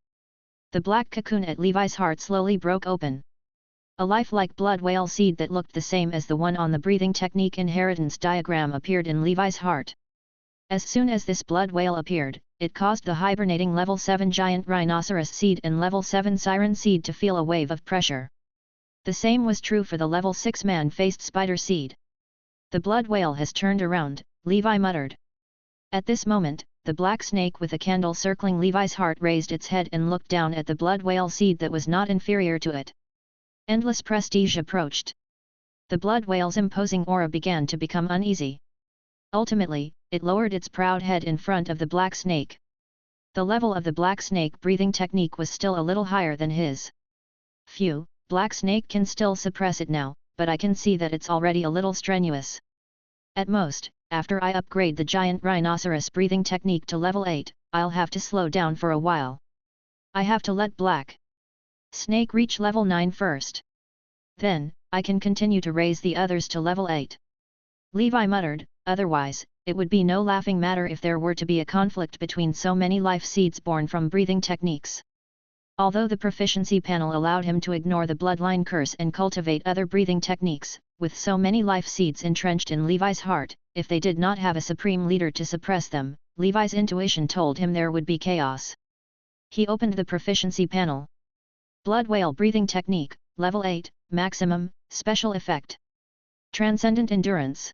S1: The black cocoon at Levi's heart slowly broke open. A lifelike blood whale seed that looked the same as the one on the breathing technique inheritance diagram appeared in Levi's heart. As soon as this blood whale appeared, it caused the hibernating level 7 giant rhinoceros seed and level 7 siren seed to feel a wave of pressure. The same was true for the level 6 man-faced spider seed. The blood whale has turned around, Levi muttered. At this moment, the black snake with a candle circling Levi's heart raised its head and looked down at the blood whale seed that was not inferior to it. Endless prestige approached. The blood whale's imposing aura began to become uneasy. Ultimately, it lowered its proud head in front of the black snake. The level of the black snake breathing technique was still a little higher than his. Phew, black snake can still suppress it now, but I can see that it's already a little strenuous. At most, after I upgrade the giant rhinoceros breathing technique to level 8, I'll have to slow down for a while. I have to let black snake reach level 9 first. Then, I can continue to raise the others to level 8. Levi muttered, otherwise, it would be no laughing matter if there were to be a conflict between so many life seeds born from breathing techniques. Although the proficiency panel allowed him to ignore the bloodline curse and cultivate other breathing techniques, with so many life seeds entrenched in Levi's heart, if they did not have a supreme leader to suppress them, Levi's intuition told him there would be chaos. He opened the proficiency panel. Blood whale breathing technique, level 8, maximum, special effect. Transcendent endurance.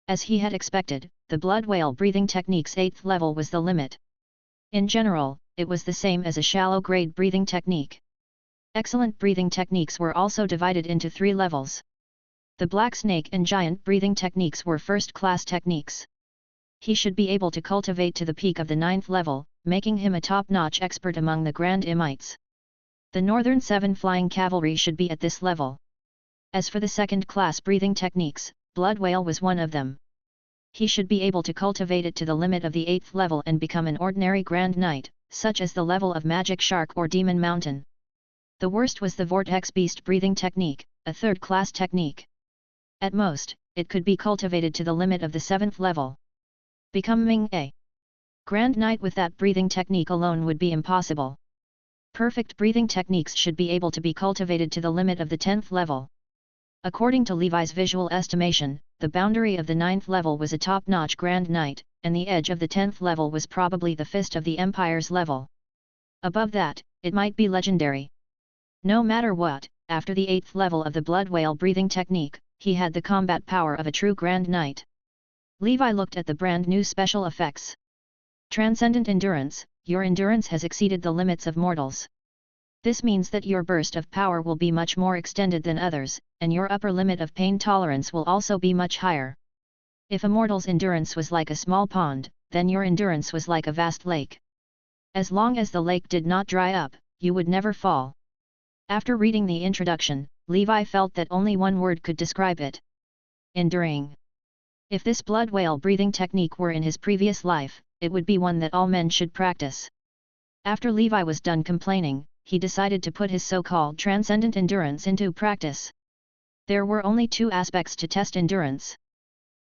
S1: As he had expected, the blood whale breathing technique's 8th level was the limit. In general, it was the same as a shallow-grade breathing technique. Excellent breathing techniques were also divided into 3 levels. The black snake and giant breathing techniques were first-class techniques. He should be able to cultivate to the peak of the 9th level, making him a top-notch expert among the Grand Imites. The Northern 7 Flying Cavalry should be at this level. As for the second-class breathing techniques, Blood Whale was one of them. He should be able to cultivate it to the limit of the 8th level and become an ordinary Grand Knight, such as the level of Magic Shark or Demon Mountain. The worst was the Vortex Beast breathing technique, a third-class technique. At most, it could be cultivated to the limit of the 7th level. Becoming a Grand Knight with that breathing technique alone would be impossible. Perfect breathing techniques should be able to be cultivated to the limit of the 10th level. According to Levi's visual estimation, the boundary of the 9th level was a top-notch Grand Knight, and the edge of the 10th level was probably the Fist of the Empire's level. Above that, it might be legendary. No matter what, after the 8th level of the Blood Whale breathing technique, he had the combat power of a true Grand Knight. Levi looked at the brand new special effects. Transcendent endurance, your endurance has exceeded the limits of mortals. This means that your burst of power will be much more extended than others, and your upper limit of pain tolerance will also be much higher. If a mortal's endurance was like a small pond, then your endurance was like a vast lake. As long as the lake did not dry up, you would never fall. After reading the introduction, Levi felt that only one word could describe it. Enduring. If this blood whale breathing technique were in his previous life, it would be one that all men should practice. After Levi was done complaining, he decided to put his so-called transcendent endurance into practice. There were only 2 aspects to test endurance.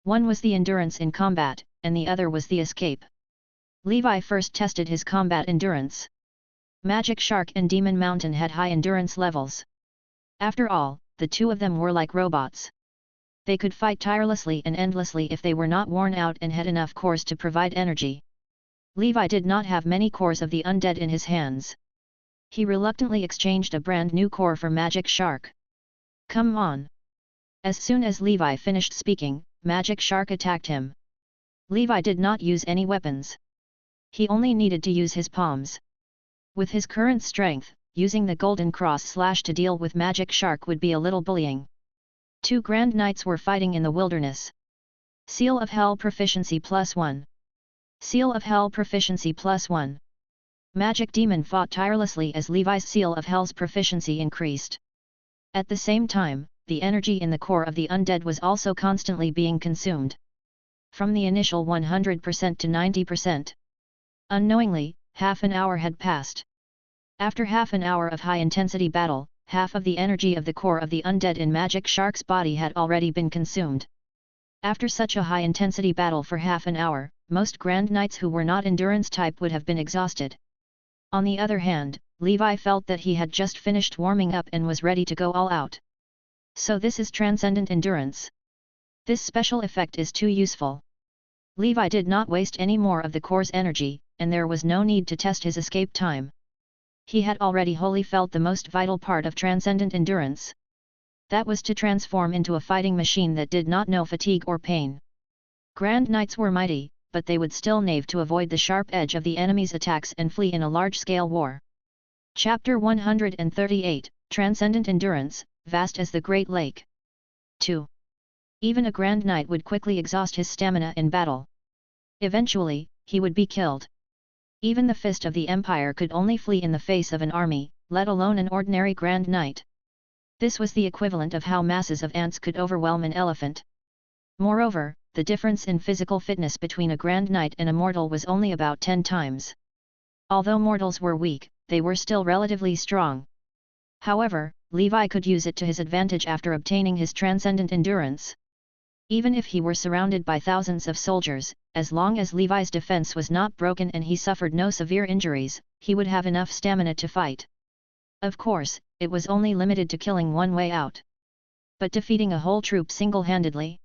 S1: One was the endurance in combat, and the other was the escape. Levi first tested his combat endurance. Magic Shark and Demon Mountain had high endurance levels. After all, the 2 of them were like robots. They could fight tirelessly and endlessly if they were not worn out and had enough cores to provide energy. Levi did not have many cores of the undead in his hands. He reluctantly exchanged a brand new core for Magic Shark. Come on! As soon as Levi finished speaking, Magic Shark attacked him. Levi did not use any weapons. He only needed to use his palms. With his current strength, using the Golden Cross Slash to deal with Magic Shark would be a little bullying. 2 Grand Knights were fighting in the wilderness. Seal of Hell Proficiency +1. Seal of Hell Proficiency +1. Magic Demon fought tirelessly as Levi's Seal of Hell's proficiency increased. At the same time, the energy in the core of the undead was also constantly being consumed. From the initial 100% to 90%. Unknowingly, half an hour had passed. After half an hour of high-intensity battle, half of the energy of the core of the undead in Magic Shark's body had already been consumed. After such a high-intensity battle for half an hour, most Grand Knights who were not endurance type would have been exhausted. On the other hand, Levi felt that he had just finished warming up and was ready to go all out. So this is transcendent endurance. This special effect is too useful. Levi did not waste any more of the core's energy, and there was no need to test his escape time. He had already wholly felt the most vital part of transcendent endurance. That was to transform into a fighting machine that did not know fatigue or pain. Grand Knights were mighty, but they would still knave to avoid the sharp edge of the enemy's attacks and flee in a large-scale war. Chapter 138, Transcendent Endurance, Vast as the Great Lake. 2. Even a Grand Knight would quickly exhaust his stamina in battle. Eventually, he would be killed. Even the fist of the Empire could only flee in the face of an army, let alone an ordinary Grand Knight. This was the equivalent of how masses of ants could overwhelm an elephant. Moreover, the difference in physical fitness between a Grand Knight and a mortal was only about 10 times. Although mortals were weak, they were still relatively strong. However, Levi could use it to his advantage after obtaining his transcendent endurance. Even if he were surrounded by thousands of soldiers, as long as Levi's defense was not broken and he suffered no severe injuries, he would have enough stamina to fight. Of course, it was only limited to killing one way out. But defeating a whole troop single-handedly?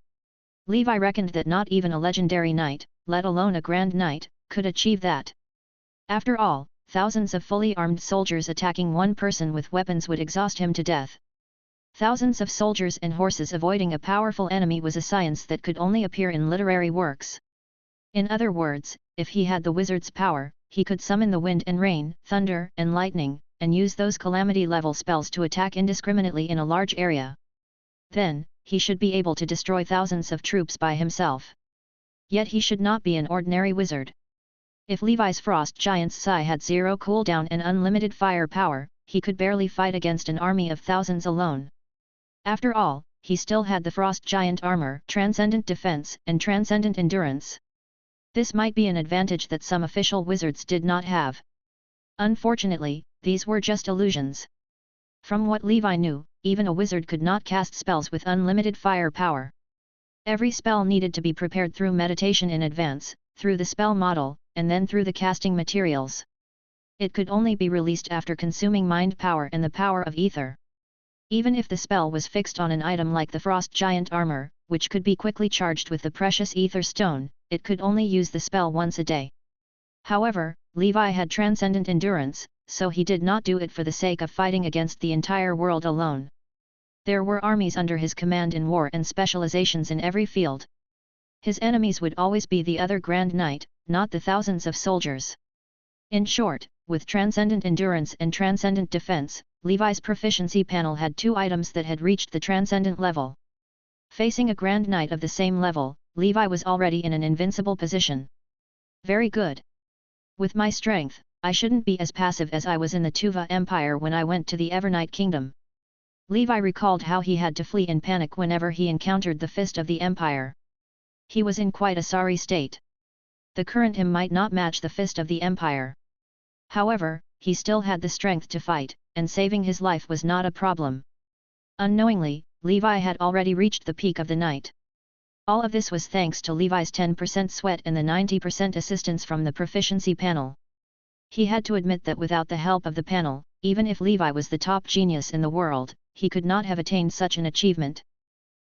S1: Levi reckoned that not even a legendary knight, let alone a Grand Knight, could achieve that. After all, thousands of fully armed soldiers attacking one person with weapons would exhaust him to death. Thousands of soldiers and horses avoiding a powerful enemy was a science that could only appear in literary works. In other words, if he had the wizard's power, he could summon the wind and rain, thunder and lightning, and use those calamity-level spells to attack indiscriminately in a large area. Then, he should be able to destroy thousands of troops by himself. Yet he should not be an ordinary wizard. If Levi's frost giant's Sai had zero cooldown and unlimited fire power, he could barely fight against an army of thousands alone. After all, he still had the frost giant armor, transcendent defense, and transcendent endurance. This might be an advantage that some official wizards did not have. Unfortunately, these were just illusions. From what Levi knew, even a wizard could not cast spells with unlimited fire power. Every spell needed to be prepared through meditation in advance, through the spell model, and then through the casting materials. It could only be released after consuming mind power and the power of ether. Even if the spell was fixed on an item like the frost giant armor, which could be quickly charged with the precious ether stone, it could only use the spell once a day. However, Levi had transcendent endurance, so he did not do it for the sake of fighting against the entire world alone. There were armies under his command in war and specializations in every field. His enemies would always be the other Grand Knight, not the thousands of soldiers. In short, with transcendent endurance and transcendent defense, Levi's proficiency panel had 2 items that had reached the transcendent level. Facing a Grand Knight of the same level, Levi was already in an invincible position. Very good. With my strength, I shouldn't be as passive as I was in the Tuva Empire when I went to the Evernight Kingdom. Levi recalled how he had to flee in panic whenever he encountered the fist of the Empire. He was in quite a sorry state. The current him might not match the fist of the Empire. However, he still had the strength to fight, and saving his life was not a problem. Unknowingly, Levi had already reached the peak of the night. All of this was thanks to Levi's 10% sweat and the 90% assistance from the proficiency panel. He had to admit that without the help of the panel, even if Levi was the top genius in the world, he could not have attained such an achievement.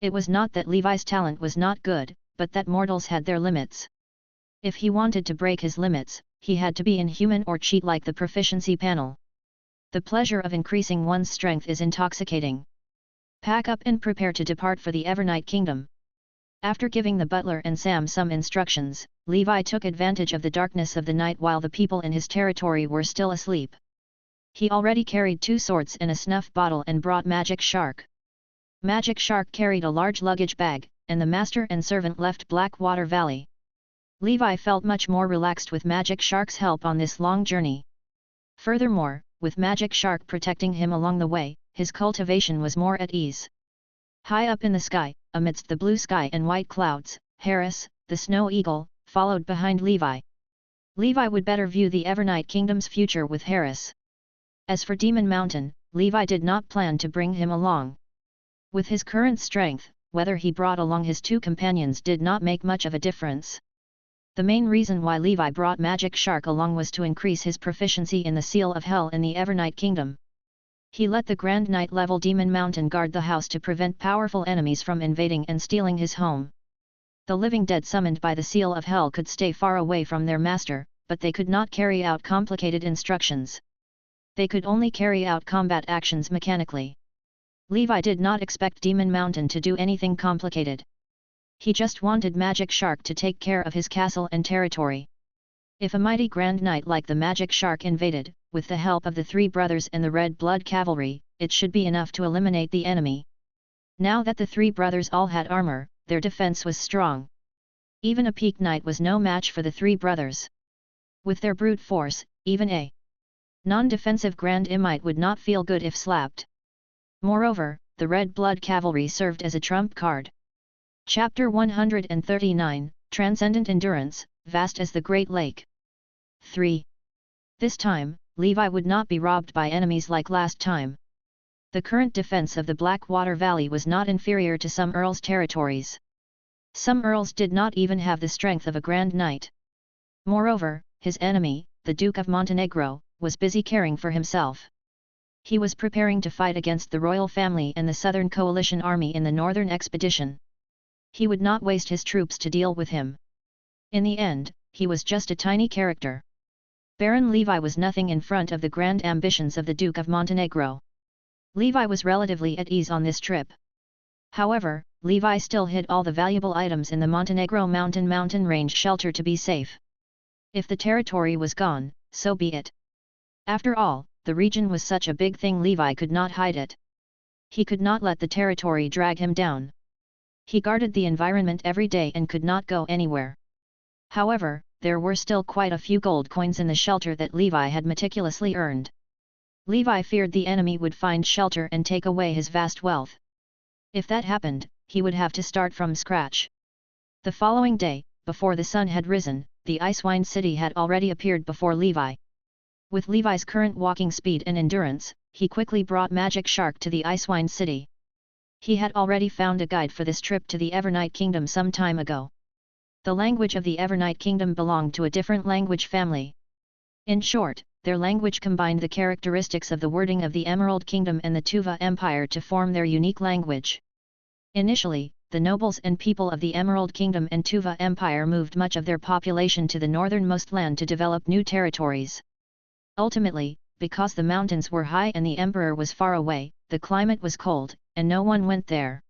S1: It was not that Levi's talent was not good, but that mortals had their limits. If he wanted to break his limits, he had to be inhuman or cheat like the proficiency panel. The pleasure of increasing one's strength is intoxicating. Pack up and prepare to depart for the Evernight Kingdom. After giving the butler and Sam some instructions, Levi took advantage of the darkness of the night while the people in his territory were still asleep. He already carried 2 swords and a snuff bottle and brought Magic Shark. Magic Shark carried a large luggage bag, and the master and servant left Blackwater Valley. Levi felt much more relaxed with Magic Shark's help on this long journey. Furthermore, with Magic Shark protecting him along the way, his cultivation was more at ease. High up in the sky, amidst the blue sky and white clouds, Harris, the Snow Eagle, followed behind Levi. Levi would better view the Evernight Kingdom's future with Harris. As for Demon Mountain, Levi did not plan to bring him along. With his current strength, whether he brought along his 2 companions did not make much of a difference. The main reason why Levi brought Magic Shark along was to increase his proficiency in the Seal of Hell in the Evernight Kingdom. He let the Grand Knight level Demon Mountain guard the house to prevent powerful enemies from invading and stealing his home. The living dead summoned by the Seal of Hell could stay far away from their master, but they could not carry out complicated instructions. They could only carry out combat actions mechanically. Levi did not expect Demon Mountain to do anything complicated. He just wanted Magic Shark to take care of his castle and territory. If a mighty Grand Knight like the Magic Shark invaded, with the help of the three brothers and the Red Blood Cavalry, it should be enough to eliminate the enemy. Now that the three brothers all had armor, their defense was strong. Even a Peak Knight was no match for the three brothers. With their brute force, even a non-defensive Grand Imite would not feel good if slapped. Moreover, the Red Blood Cavalry served as a trump card. Chapter 139, Transcendent Endurance, Vast as the Great Lake. 3. This time, Levi would not be robbed by enemies like last time. The current defense of the Blackwater Valley was not inferior to some earls' territories. Some earls did not even have the strength of a Grand Knight. Moreover, his enemy, the Duke of Montenegro, was busy caring for himself. He was preparing to fight against the royal family and the Southern Coalition army in the Northern Expedition. He would not waste his troops to deal with him. In the end, he was just a tiny character. Baron Levi was nothing in front of the grand ambitions of the Duke of Montenegro. Levi was relatively at ease on this trip. However, Levi still hid all the valuable items in the Montenegro mountain range shelter to be safe. If the territory was gone, so be it. After all, the region was such a big thing Levi could not hide it. He could not let the territory drag him down. He guarded the environment every day and could not go anywhere. However, there were still quite a few gold coins in the shelter that Levi had meticulously earned. Levi feared the enemy would find shelter and take away his vast wealth. If that happened, he would have to start from scratch. The following day, before the sun had risen, the Icewine City had already appeared before Levi. With Levi's current walking speed and endurance, he quickly brought Magic Shark to the Icewine City. He had already found a guide for this trip to the Evernight Kingdom some time ago. The language of the Evernight Kingdom belonged to a different language family. In short, their language combined the characteristics of the wording of the Emerald Kingdom and the Tuva Empire to form their unique language. Initially, the nobles and people of the Emerald Kingdom and Tuva Empire moved much of their population to the northernmost land to develop new territories. Ultimately, because the mountains were high and the emperor was far away, the climate was cold, and no one went there.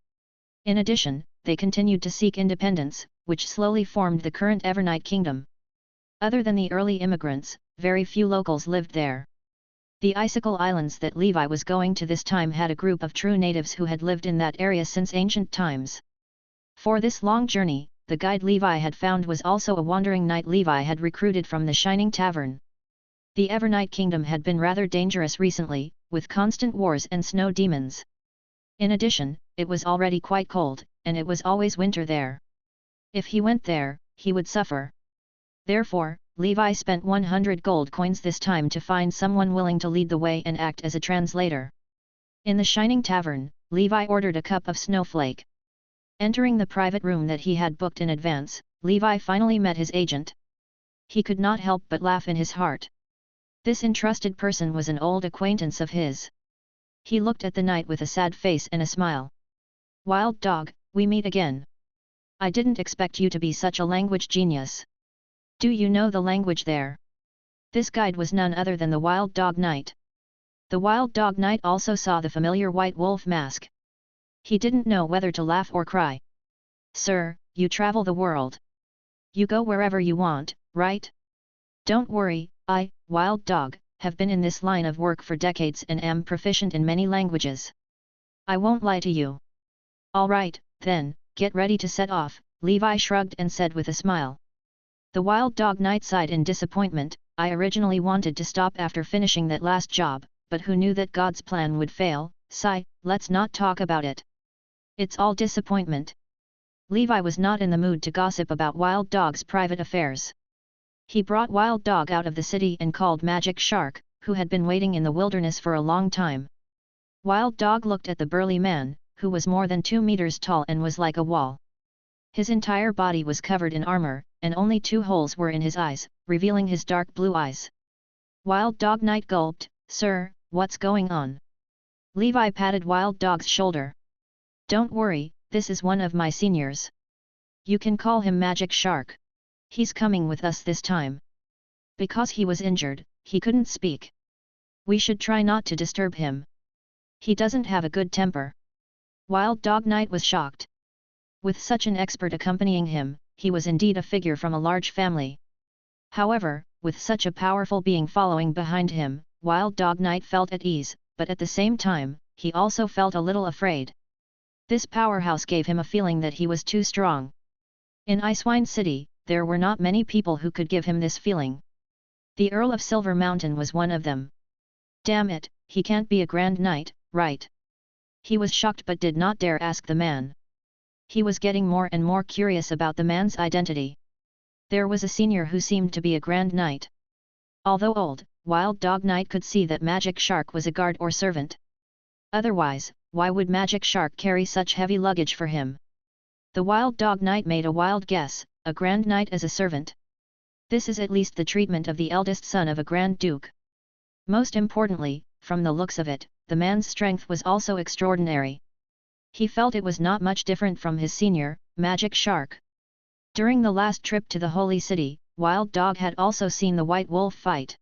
S1: In addition, they continued to seek independence, which slowly formed the current Evernight Kingdom. Other than the early immigrants, very few locals lived there. The Icicle Islands that Levi was going to this time had a group of true natives who had lived in that area since ancient times. For this long journey, the guide Levi had found was also a wandering knight Levi had recruited from the Shining Tavern. The Evernight Kingdom had been rather dangerous recently, with constant wars and snow demons. In addition, it was already quite cold, and it was always winter there. If he went there, he would suffer. Therefore, Levi spent 100 gold coins this time to find someone willing to lead the way and act as a translator. In the Shining Tavern, Levi ordered a cup of snowflake. Entering the private room that he had booked in advance, Levi finally met his agent. He could not help but laugh in his heart. This entrusted person was an old acquaintance of his. He looked at the knight with a sad face and a smile. "Wild dog, we meet again. I didn't expect you to be such a language genius. Do you know the language there?" This guide was none other than the Wild Dog Knight. The Wild Dog Knight also saw the familiar white wolf mask. He didn't know whether to laugh or cry. "Sir, you travel the world. You go wherever you want, right? Don't worry, I, Wild Dog, have been in this line of work for decades and am proficient in many languages. I won't lie to you." "All right, then, get ready to set off," Levi shrugged and said with a smile. The Wild Dog Knight sighed in disappointment. "I originally wanted to stop after finishing that last job, but who knew that God's plan would fail? Sigh, let's not talk about it. It's all disappointment." Levi was not in the mood to gossip about Wild Dog's private affairs. He brought Wild Dog out of the city and called Magic Shark, who had been waiting in the wilderness for a long time. Wild Dog looked at the burly man, who was more than 2 meters tall and was like a wall. His entire body was covered in armor, and only 2 holes were in his eyes, revealing his dark blue eyes. Wild Dog Knight gulped, "Sir, what's going on?" Levi patted Wild Dog's shoulder. "Don't worry, this is one of my seniors. You can call him Magic Shark. He's coming with us this time." Because he was injured, he couldn't speak. "We should try not to disturb him. He doesn't have a good temper." Wild Dog Knight was shocked. With such an expert accompanying him, he was indeed a figure from a large family. However, with such a powerful being following behind him, Wild Dog Knight felt at ease, but at the same time, he also felt a little afraid. This powerhouse gave him a feeling that he was too strong. In Icewine City, there were not many people who could give him this feeling. The Earl of Silver Mountain was one of them. Damn it, he can't be a Grand Knight, right? He was shocked but did not dare ask the man. He was getting more and more curious about the man's identity. There was a senior who seemed to be a Grand Knight. Although old, Wild Dog Knight could see that Magic Shark was a guard or servant. Otherwise, why would Magic Shark carry such heavy luggage for him? The Wild Dog Knight made a wild guess, a Grand Knight as a servant. This is at least the treatment of the eldest son of a Grand Duke. Most importantly, from the looks of it, the man's strength was also extraordinary. He felt it was not much different from his senior, Magic Shark. During the last trip to the Holy City, Wild Dog had also seen the White Wolf fight.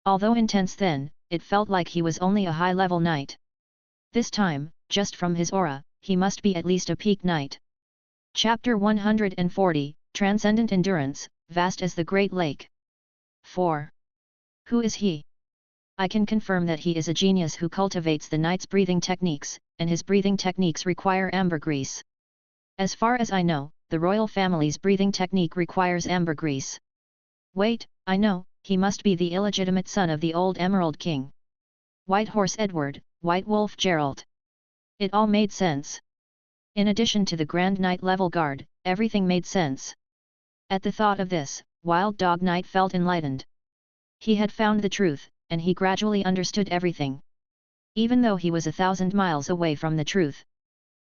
S1: Although intense then, it felt like he was only a high-level knight. This time, just from his aura, he must be at least a peak knight. Chapter 140, Transcendent Endurance, Vast as the Great Lake. 4. Who is he? I can confirm that he is a genius who cultivates the knight's breathing techniques, and his breathing techniques require ambergris. As far as I know, the royal family's breathing technique requires ambergris. Wait, I know, he must be the illegitimate son of the old Emerald King. White Horse Edward, White Wolf Gerald. It all made sense. In addition to the Grand Knight level guard, everything made sense. At the thought of this, Wild Dog Knight felt enlightened. He had found the truth, and he gradually understood everything. Even though he was 1,000 miles away from the truth.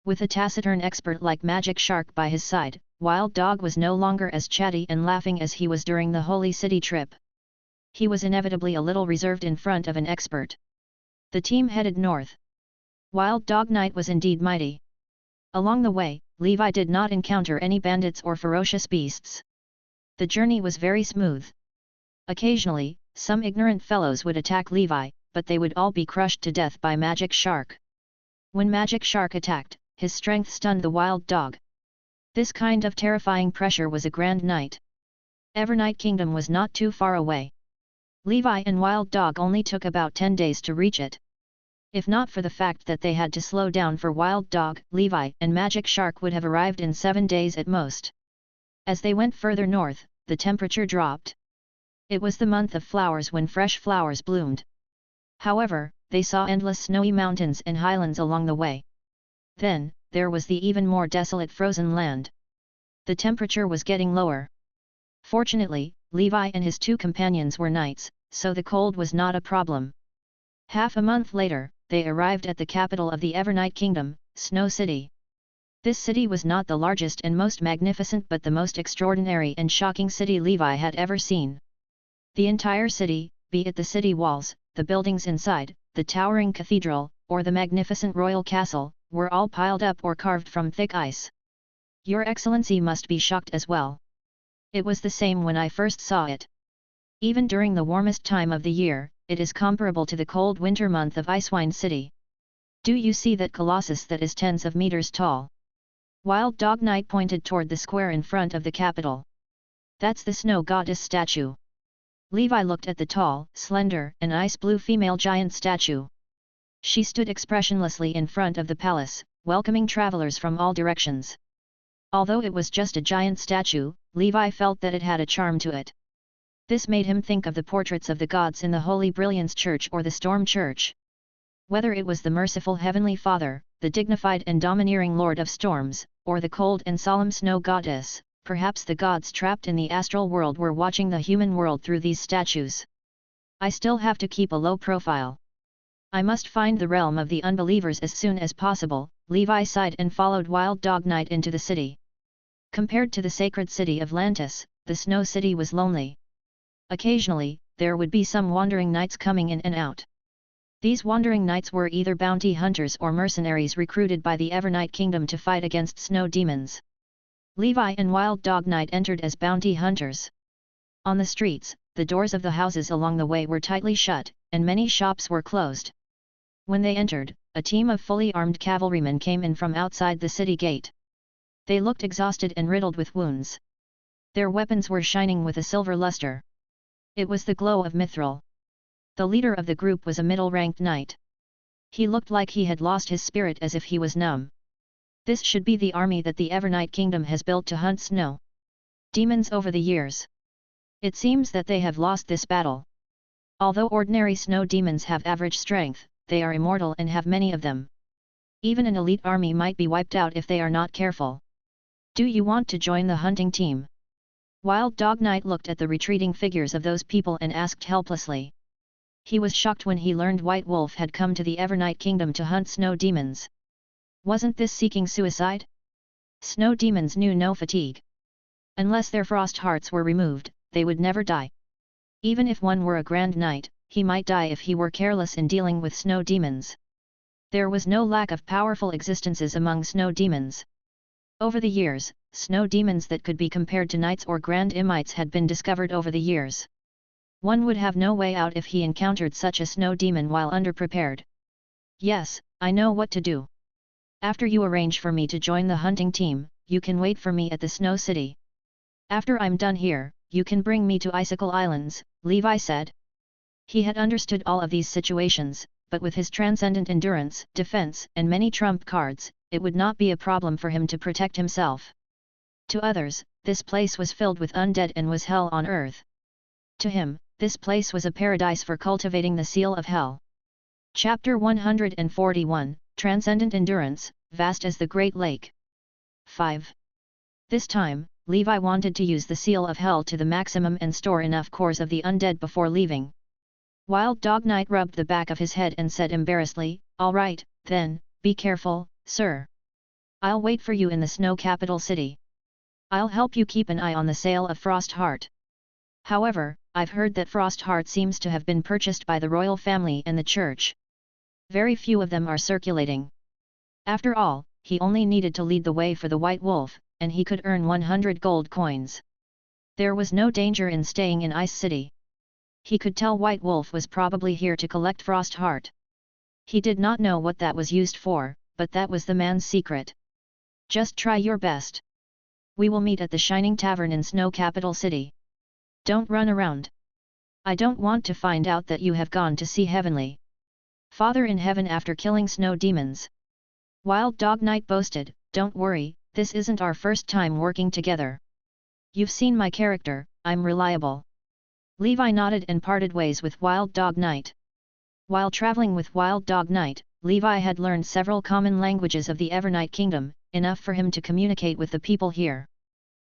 S1: With a taciturn expert like Magic Shark by his side, Wild Dog was no longer as chatty and laughing as he was during the Holy City trip. He was inevitably a little reserved in front of an expert. The team headed north. Wild Dog Knight was indeed mighty. Along the way, Levi did not encounter any bandits or ferocious beasts. The journey was very smooth. Occasionally, some ignorant fellows would attack Levi, but they would all be crushed to death by Magic Shark. When Magic Shark attacked, his strength stunned the Wild Dog. This kind of terrifying pressure was a Grand Knight. Evernight Kingdom was not too far away. Levi and Wild Dog only took about 10 days to reach it. If not for the fact that they had to slow down for Wild Dog, Levi and Magic Shark would have arrived in 7 days at most. As they went further north, the temperature dropped. It was the month of flowers when fresh flowers bloomed. However, they saw endless snowy mountains and highlands along the way. Then, there was the even more desolate frozen land. The temperature was getting lower. Fortunately, Levi and his 2 companions were knights, so the cold was not a problem. Half a month later, they arrived at the capital of the Evernight Kingdom, Snow City. This city was not the largest and most magnificent but the most extraordinary and shocking city Levi had ever seen. The entire city, be it the city walls, the buildings inside, the towering cathedral, or the magnificent royal castle, were all piled up or carved from thick ice. Your Excellency must be shocked as well. It was the same when I first saw it. Even during the warmest time of the year, it is comparable to the cold winter month of Icewine City. Do you see that colossus that is tens of meters tall? Wild Dog Knight pointed toward the square in front of the capital. That's the snow goddess statue. Levi looked at the tall, slender, and ice-blue female giant statue. She stood expressionlessly in front of the palace, welcoming travelers from all directions. Although it was just a giant statue, Levi felt that it had a charm to it. This made him think of the portraits of the gods in the Holy Brilliance Church or the Storm Church. Whether it was the merciful Heavenly Father, the dignified and domineering Lord of Storms, or the cold and solemn Snow Goddess, perhaps the gods trapped in the astral world were watching the human world through these statues. I still have to keep a low profile. I must find the realm of the unbelievers as soon as possible. Levi sighed and followed Wild Dog Knight into the city. Compared to the sacred city of Lantis, the Snow City was lonely. Occasionally, there would be some wandering knights coming in and out. These wandering knights were either bounty hunters or mercenaries recruited by the Evernight Kingdom to fight against snow demons. Levi and Wild Dog Knight entered as bounty hunters. On the streets, the doors of the houses along the way were tightly shut, and many shops were closed. When they entered, a team of fully armed cavalrymen came in from outside the city gate. They looked exhausted and riddled with wounds. Their weapons were shining with a silver luster. It was the glow of mithril. The leader of the group was a middle-ranked knight. He looked like he had lost his spirit, as if he was numb. This should be the army that the Evernight Kingdom has built to hunt snow demons over the years. It seems that they have lost this battle. Although ordinary snow demons have average strength, they are immortal and have many of them. Even an elite army might be wiped out if they are not careful. Do you want to join the hunting team? Wild Dog Knight looked at the retreating figures of those people and asked helplessly. He was shocked when he learned White Wolf had come to the Evernight Kingdom to hunt snow demons. Wasn't this seeking suicide? Snow demons knew no fatigue. Unless their frost hearts were removed, they would never die. Even if one were a grand knight, he might die if he were careless in dealing with snow demons. There was no lack of powerful existences among snow demons. Over the years, snow demons that could be compared to knights or grand imites had been discovered over the years. One would have no way out if he encountered such a snow demon while underprepared. Yes, I know what to do. After you arrange for me to join the hunting team, you can wait for me at the Snow City. After I'm done here, you can bring me to Icicle Islands, Levi said. He had understood all of these situations, but with his transcendent endurance, defense, and many trump cards, it would not be a problem for him to protect himself. To others, this place was filled with undead and was hell on earth. To him, this place was a paradise for cultivating the seal of hell. Chapter 141, Transcendent Endurance, Vast as the Great Lake. 5. This time, Levi wanted to use the seal of hell to the maximum and store enough cores of the undead before leaving. Wild Dog Knight rubbed the back of his head and said embarrassedly, "All right, then, be careful, sir. I'll wait for you in the snow capital city. I'll help you keep an eye on the sale of Frost Heart. However, I've heard that Frost Heart seems to have been purchased by the royal family and the church. Very few of them are circulating. After all, he only needed to lead the way for the White Wolf, and he could earn 100 gold coins. There was no danger in staying in Ice City. He could tell White Wolf was probably here to collect Frost Heart. He did not know what that was used for, but that was the man's secret. Just try your best. We will meet at the Shining Tavern in Snow Capital City. Don't run around. I don't want to find out that you have gone to see Heavenly Father in heaven after killing snow demons. Wild Dog Knight boasted, "Don't worry, this isn't our first time working together. You've seen my character, I'm reliable." Levi nodded and parted ways with Wild Dog Knight. While traveling with Wild Dog Knight, Levi had learned several common languages of the Evernight Kingdom, enough for him to communicate with the people here.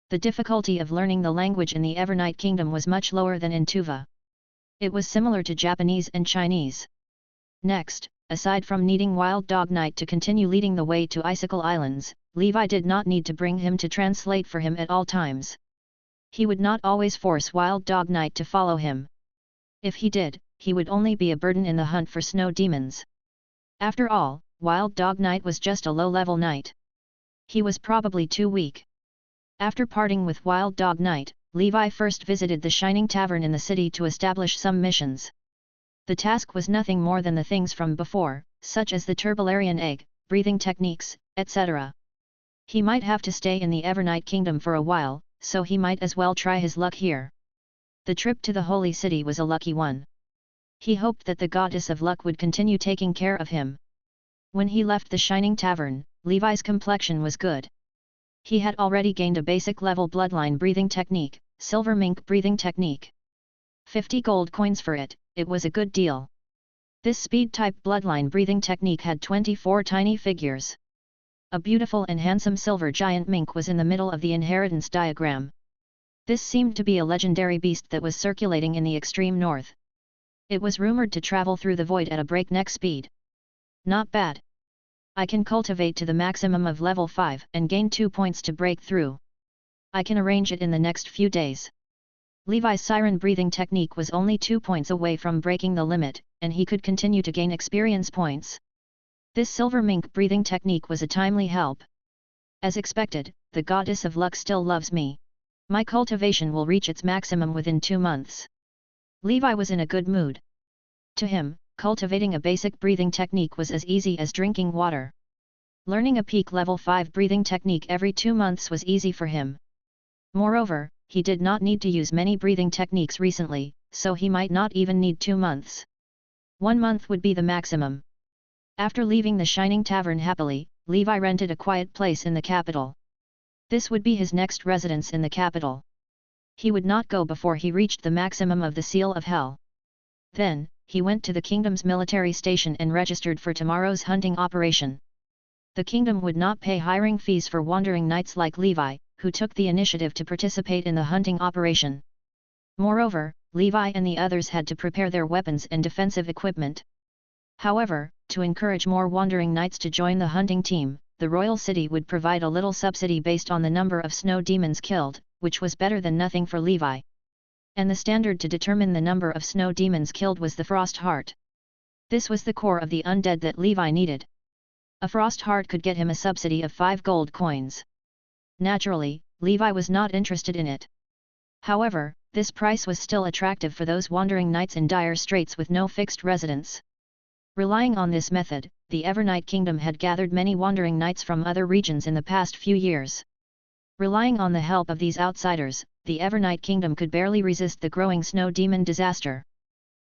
S1: The difficulty of learning the language in the Evernight Kingdom was much lower than in Tuva. It was similar to Japanese and Chinese. Next, aside from needing Wild Dog Knight to continue leading the way to Icicle Islands, Levi did not need to bring him to translate for him at all times. He would not always force Wild Dog Knight to follow him. If he did, he would only be a burden in the hunt for snow demons. After all, Wild Dog Knight was just a low-level knight. He was probably too weak. After parting with Wild Dog Knight, Levi first visited the Shining Tavern in the city to establish some missions. The task was nothing more than the things from before, such as the Turbolarian egg, breathing techniques, etc. He might have to stay in the Evernight Kingdom for a while, so he might as well try his luck here. The trip to the Holy City was a lucky one. He hoped that the Goddess of Luck would continue taking care of him. When he left the Shining Tavern, Levi's complexion was good. He had already gained a basic level bloodline breathing technique, silver mink breathing technique. 50 gold coins for it, it was a good deal. This speed-type bloodline breathing technique had 24 tiny figures. A beautiful and handsome silver giant mink was in the middle of the inheritance diagram. This seemed to be a legendary beast that was circulating in the extreme north. It was rumored to travel through the void at a breakneck speed. Not bad. I can cultivate to the maximum of level 5 and gain 2 points to break through. I can arrange it in the next few days. Levi's siren breathing technique was only 2 points away from breaking the limit, and he could continue to gain experience points. This silver mink breathing technique was a timely help. As expected, the goddess of luck still loves me. My cultivation will reach its maximum within 2 months. Levi was in a good mood. To him, cultivating a basic breathing technique was as easy as drinking water. Learning a peak level 5 breathing technique every 2 months was easy for him. Moreover, he did not need to use many breathing techniques recently, so he might not even need 2 months. 1 month would be the maximum. After leaving the Shining Tavern happily, Levi rented a quiet place in the capital. This would be his next residence in the capital. He would not go before he reached the maximum of the Seal of Hell. Then, he went to the kingdom's military station and registered for tomorrow's hunting operation. The kingdom would not pay hiring fees for wandering knights like Levi, who took the initiative to participate in the hunting operation. Moreover, Levi and the others had to prepare their weapons and defensive equipment. However, to encourage more wandering knights to join the hunting team, the royal city would provide a little subsidy based on the number of snow demons killed, which was better than nothing for Levi. And the standard to determine the number of snow demons killed was the frost heart. This was the core of the undead that Levi needed. A frost heart could get him a subsidy of 5 gold coins. Naturally, Levi was not interested in it. However, this price was still attractive for those wandering knights in dire straits with no fixed residence. Relying on this method, the Evernight Kingdom had gathered many wandering knights from other regions in the past few years. Relying on the help of these outsiders, the Evernight Kingdom could barely resist the growing snow demon disaster.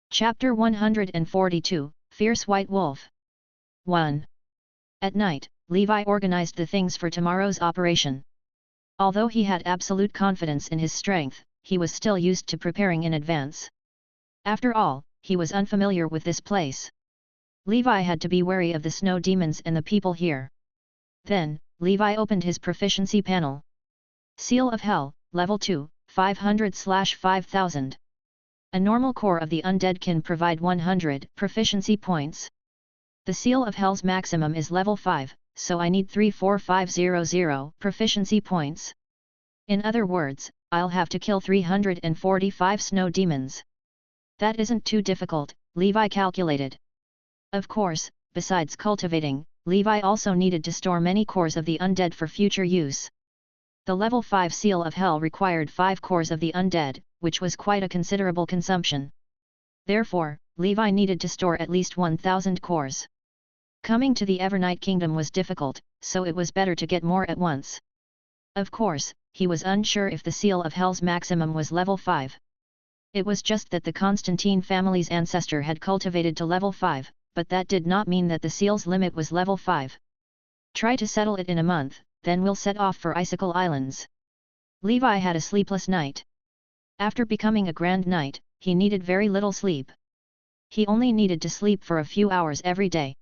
S1: Chapter 142, Fierce White Wolf. 1. At night, Levi organized the things for tomorrow's operation. Although he had absolute confidence in his strength, he was still used to preparing in advance. After all, he was unfamiliar with this place. Levi had to be wary of the snow demons and the people here. Then, Levi opened his proficiency panel. Seal of Hell, Level 2, 500/5000. A normal core of the undead can provide 100 proficiency points. The Seal of Hell's maximum is Level 5, so I need 34500 proficiency points. In other words, I'll have to kill 345 snow demons. That isn't too difficult, Levi calculated. Of course, besides cultivating, Levi also needed to store many cores of the undead for future use. The Level 5 Seal of Hell required 5 cores of the undead, which was quite a considerable consumption. Therefore, Levi needed to store at least 1000 cores. Coming to the Evernight Kingdom was difficult, so it was better to get more at once. Of course, he was unsure if the Seal of Hell's maximum was Level 5. It was just that the Constantine family's ancestor had cultivated to Level 5, but that did not mean that the seal's limit was Level 5. Try to settle it in a month, then we'll set off for Icicle Islands. Levi had a sleepless night. After becoming a Grand Knight, he needed very little sleep. He only needed to sleep for a few hours every day.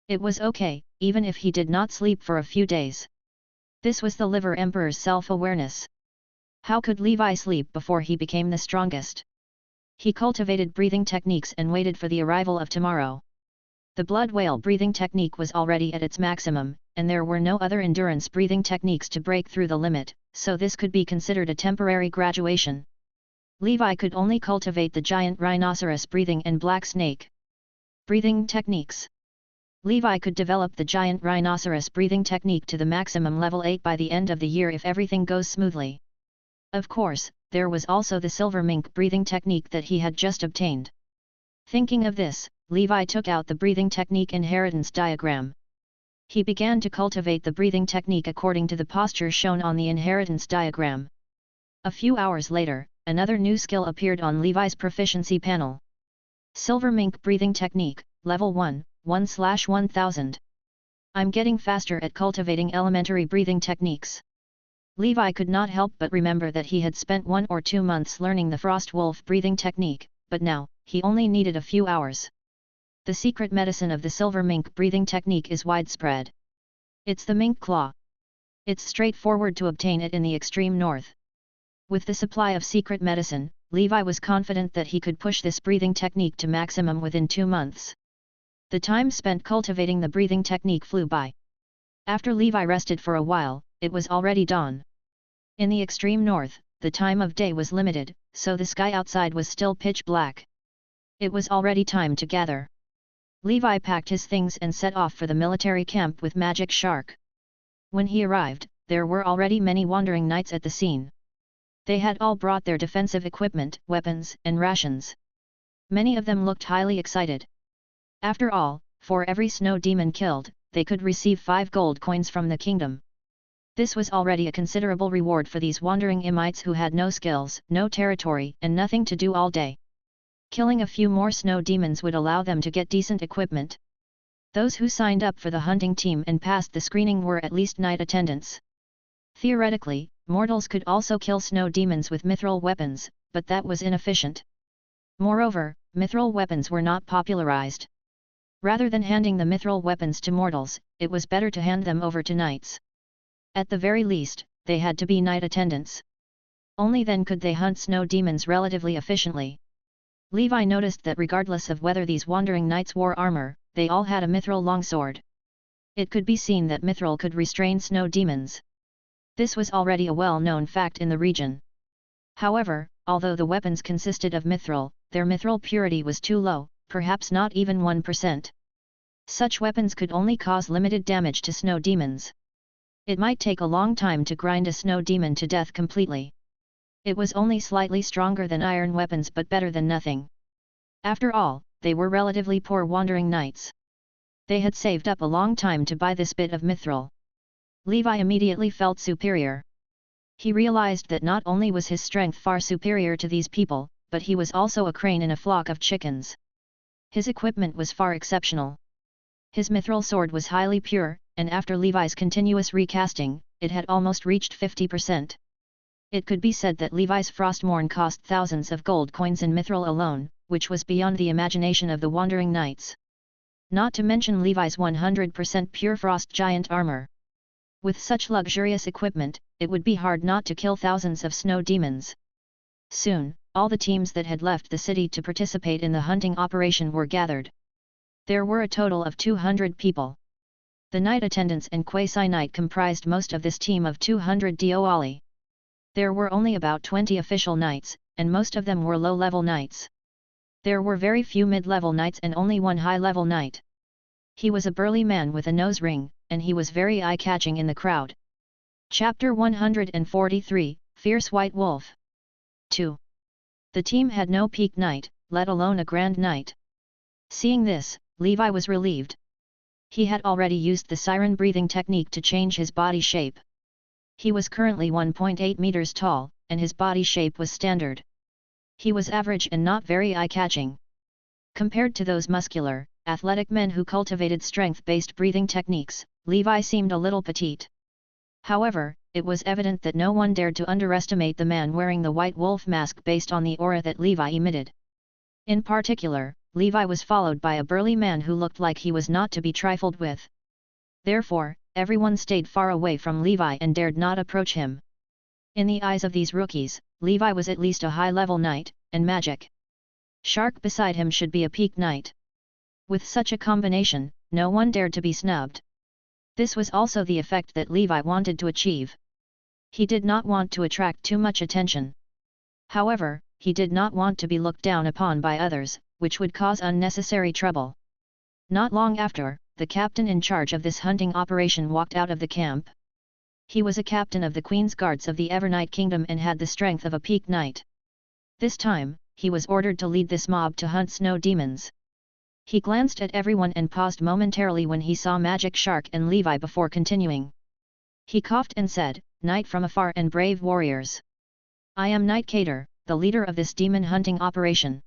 S1: It was okay, even if he did not sleep for a few days. This was the Liver Emperor's self-awareness. How could Levi sleep before he became the strongest? He cultivated breathing techniques and waited for the arrival of tomorrow. The blood whale breathing technique was already at its maximum, and there were no other endurance breathing techniques to break through the limit, so this could be considered a temporary graduation. Levi could only cultivate the giant rhinoceros breathing and black snake breathing techniques. Levi could develop the giant rhinoceros breathing technique to the maximum level 8 by the end of the year if everything goes smoothly. Of course, there was also the silver mink breathing technique that he had just obtained. Thinking of this, Levi took out the breathing technique inheritance diagram. He began to cultivate the breathing technique according to the posture shown on the inheritance diagram. A few hours later, another new skill appeared on Levi's proficiency panel. Silver mink breathing technique, level 1, 1/1000. I'm getting faster at cultivating elementary breathing techniques. Levi could not help but remember that he had spent 1 or 2 months learning the frost wolf breathing technique, but now, he only needed a few hours. The secret medicine of the silver mink breathing technique is widespread. It's the mink claw. It's straightforward to obtain it in the extreme north. With the supply of secret medicine, Levi was confident that he could push this breathing technique to maximum within 2 months. The time spent cultivating the breathing technique flew by. After Levi rested for a while, it was already dawn. In the extreme north, the time of day was limited, so the sky outside was still pitch black. It was already time to gather. Levi packed his things and set off for the military camp with Magic Shark. When he arrived, there were already many wandering knights at the scene. They had all brought their defensive equipment, weapons, and rations. Many of them looked highly excited. After all, for every snow demon killed, they could receive 5 gold coins from the kingdom. This was already a considerable reward for these wandering imites who had no skills, no territory, and nothing to do all day. Killing a few more snow demons would allow them to get decent equipment. Those who signed up for the hunting team and passed the screening were at least knight attendants. Theoretically, mortals could also kill snow demons with mithril weapons, but that was inefficient. Moreover, mithril weapons were not popularized. Rather than handing the mithril weapons to mortals, it was better to hand them over to knights. At the very least, they had to be knight attendants. Only then could they hunt snow demons relatively efficiently. Levi noticed that regardless of whether these wandering knights wore armor, they all had a mithril longsword. It could be seen that mithril could restrain snow demons. This was already a well-known fact in the region. However, although the weapons consisted of mithril, their mithril purity was too low, perhaps not even 1%. Such weapons could only cause limited damage to snow demons. It might take a long time to grind a snow demon to death completely. It was only slightly stronger than iron weapons but better than nothing. After all, they were relatively poor wandering knights. They had saved up a long time to buy this bit of mithril. Levi immediately felt superior. He realized that not only was his strength far superior to these people, but he was also a crane in a flock of chickens. His equipment was far exceptional. His mithril sword was highly pure, and after Levi's continuous recasting, it had almost reached 50%. It could be said that Levi's Frostmourne cost thousands of gold coins in mithril alone, which was beyond the imagination of the wandering knights. Not to mention Levi's 100% pure frost giant armor. With such luxurious equipment, it would be hard not to kill thousands of snow demons. Soon, all the teams that had left the city to participate in the hunting operation were gathered. There were a total of 200 people. The knight attendants and quasi-knight comprised most of this team of 200 Dioali. There were only about 20 official knights, and most of them were low-level knights. There were very few mid-level knights and only one high-level knight. He was a burly man with a nose ring, and he was very eye-catching in the crowd. Chapter 143, Fierce White Wolf. 2. The team had no peak knight, let alone a grand knight. Seeing this, Levi was relieved. He had already used the siren breathing technique to change his body shape. He was currently 1.8 meters tall, and his body shape was standard. He was average and not very eye-catching. Compared to those muscular, athletic men who cultivated strength-based breathing techniques, Levi seemed a little petite. However, it was evident that no one dared to underestimate the man wearing the white wolf mask based on the aura that Levi emitted. In particular, Levi was followed by a burly man who looked like he was not to be trifled with. Therefore, everyone stayed far away from Levi and dared not approach him. In the eyes of these rookies, Levi was at least a high-level knight, and Magic Shark beside him should be a peak knight. With such a combination, no one dared to be snubbed. This was also the effect that Levi wanted to achieve. He did not want to attract too much attention. However, he did not want to be looked down upon by others, which would cause unnecessary trouble. Not long after, the captain in charge of this hunting operation walked out of the camp. He was a captain of the Queen's Guards of the Evernight Kingdom and had the strength of a peak knight. This time, he was ordered to lead this mob to hunt snow demons. He glanced at everyone and paused momentarily when he saw Magic Shark and Levi before continuing. He coughed and said, "Knight from afar and brave warriors. I am Knight Cater, the leader of this demon hunting operation.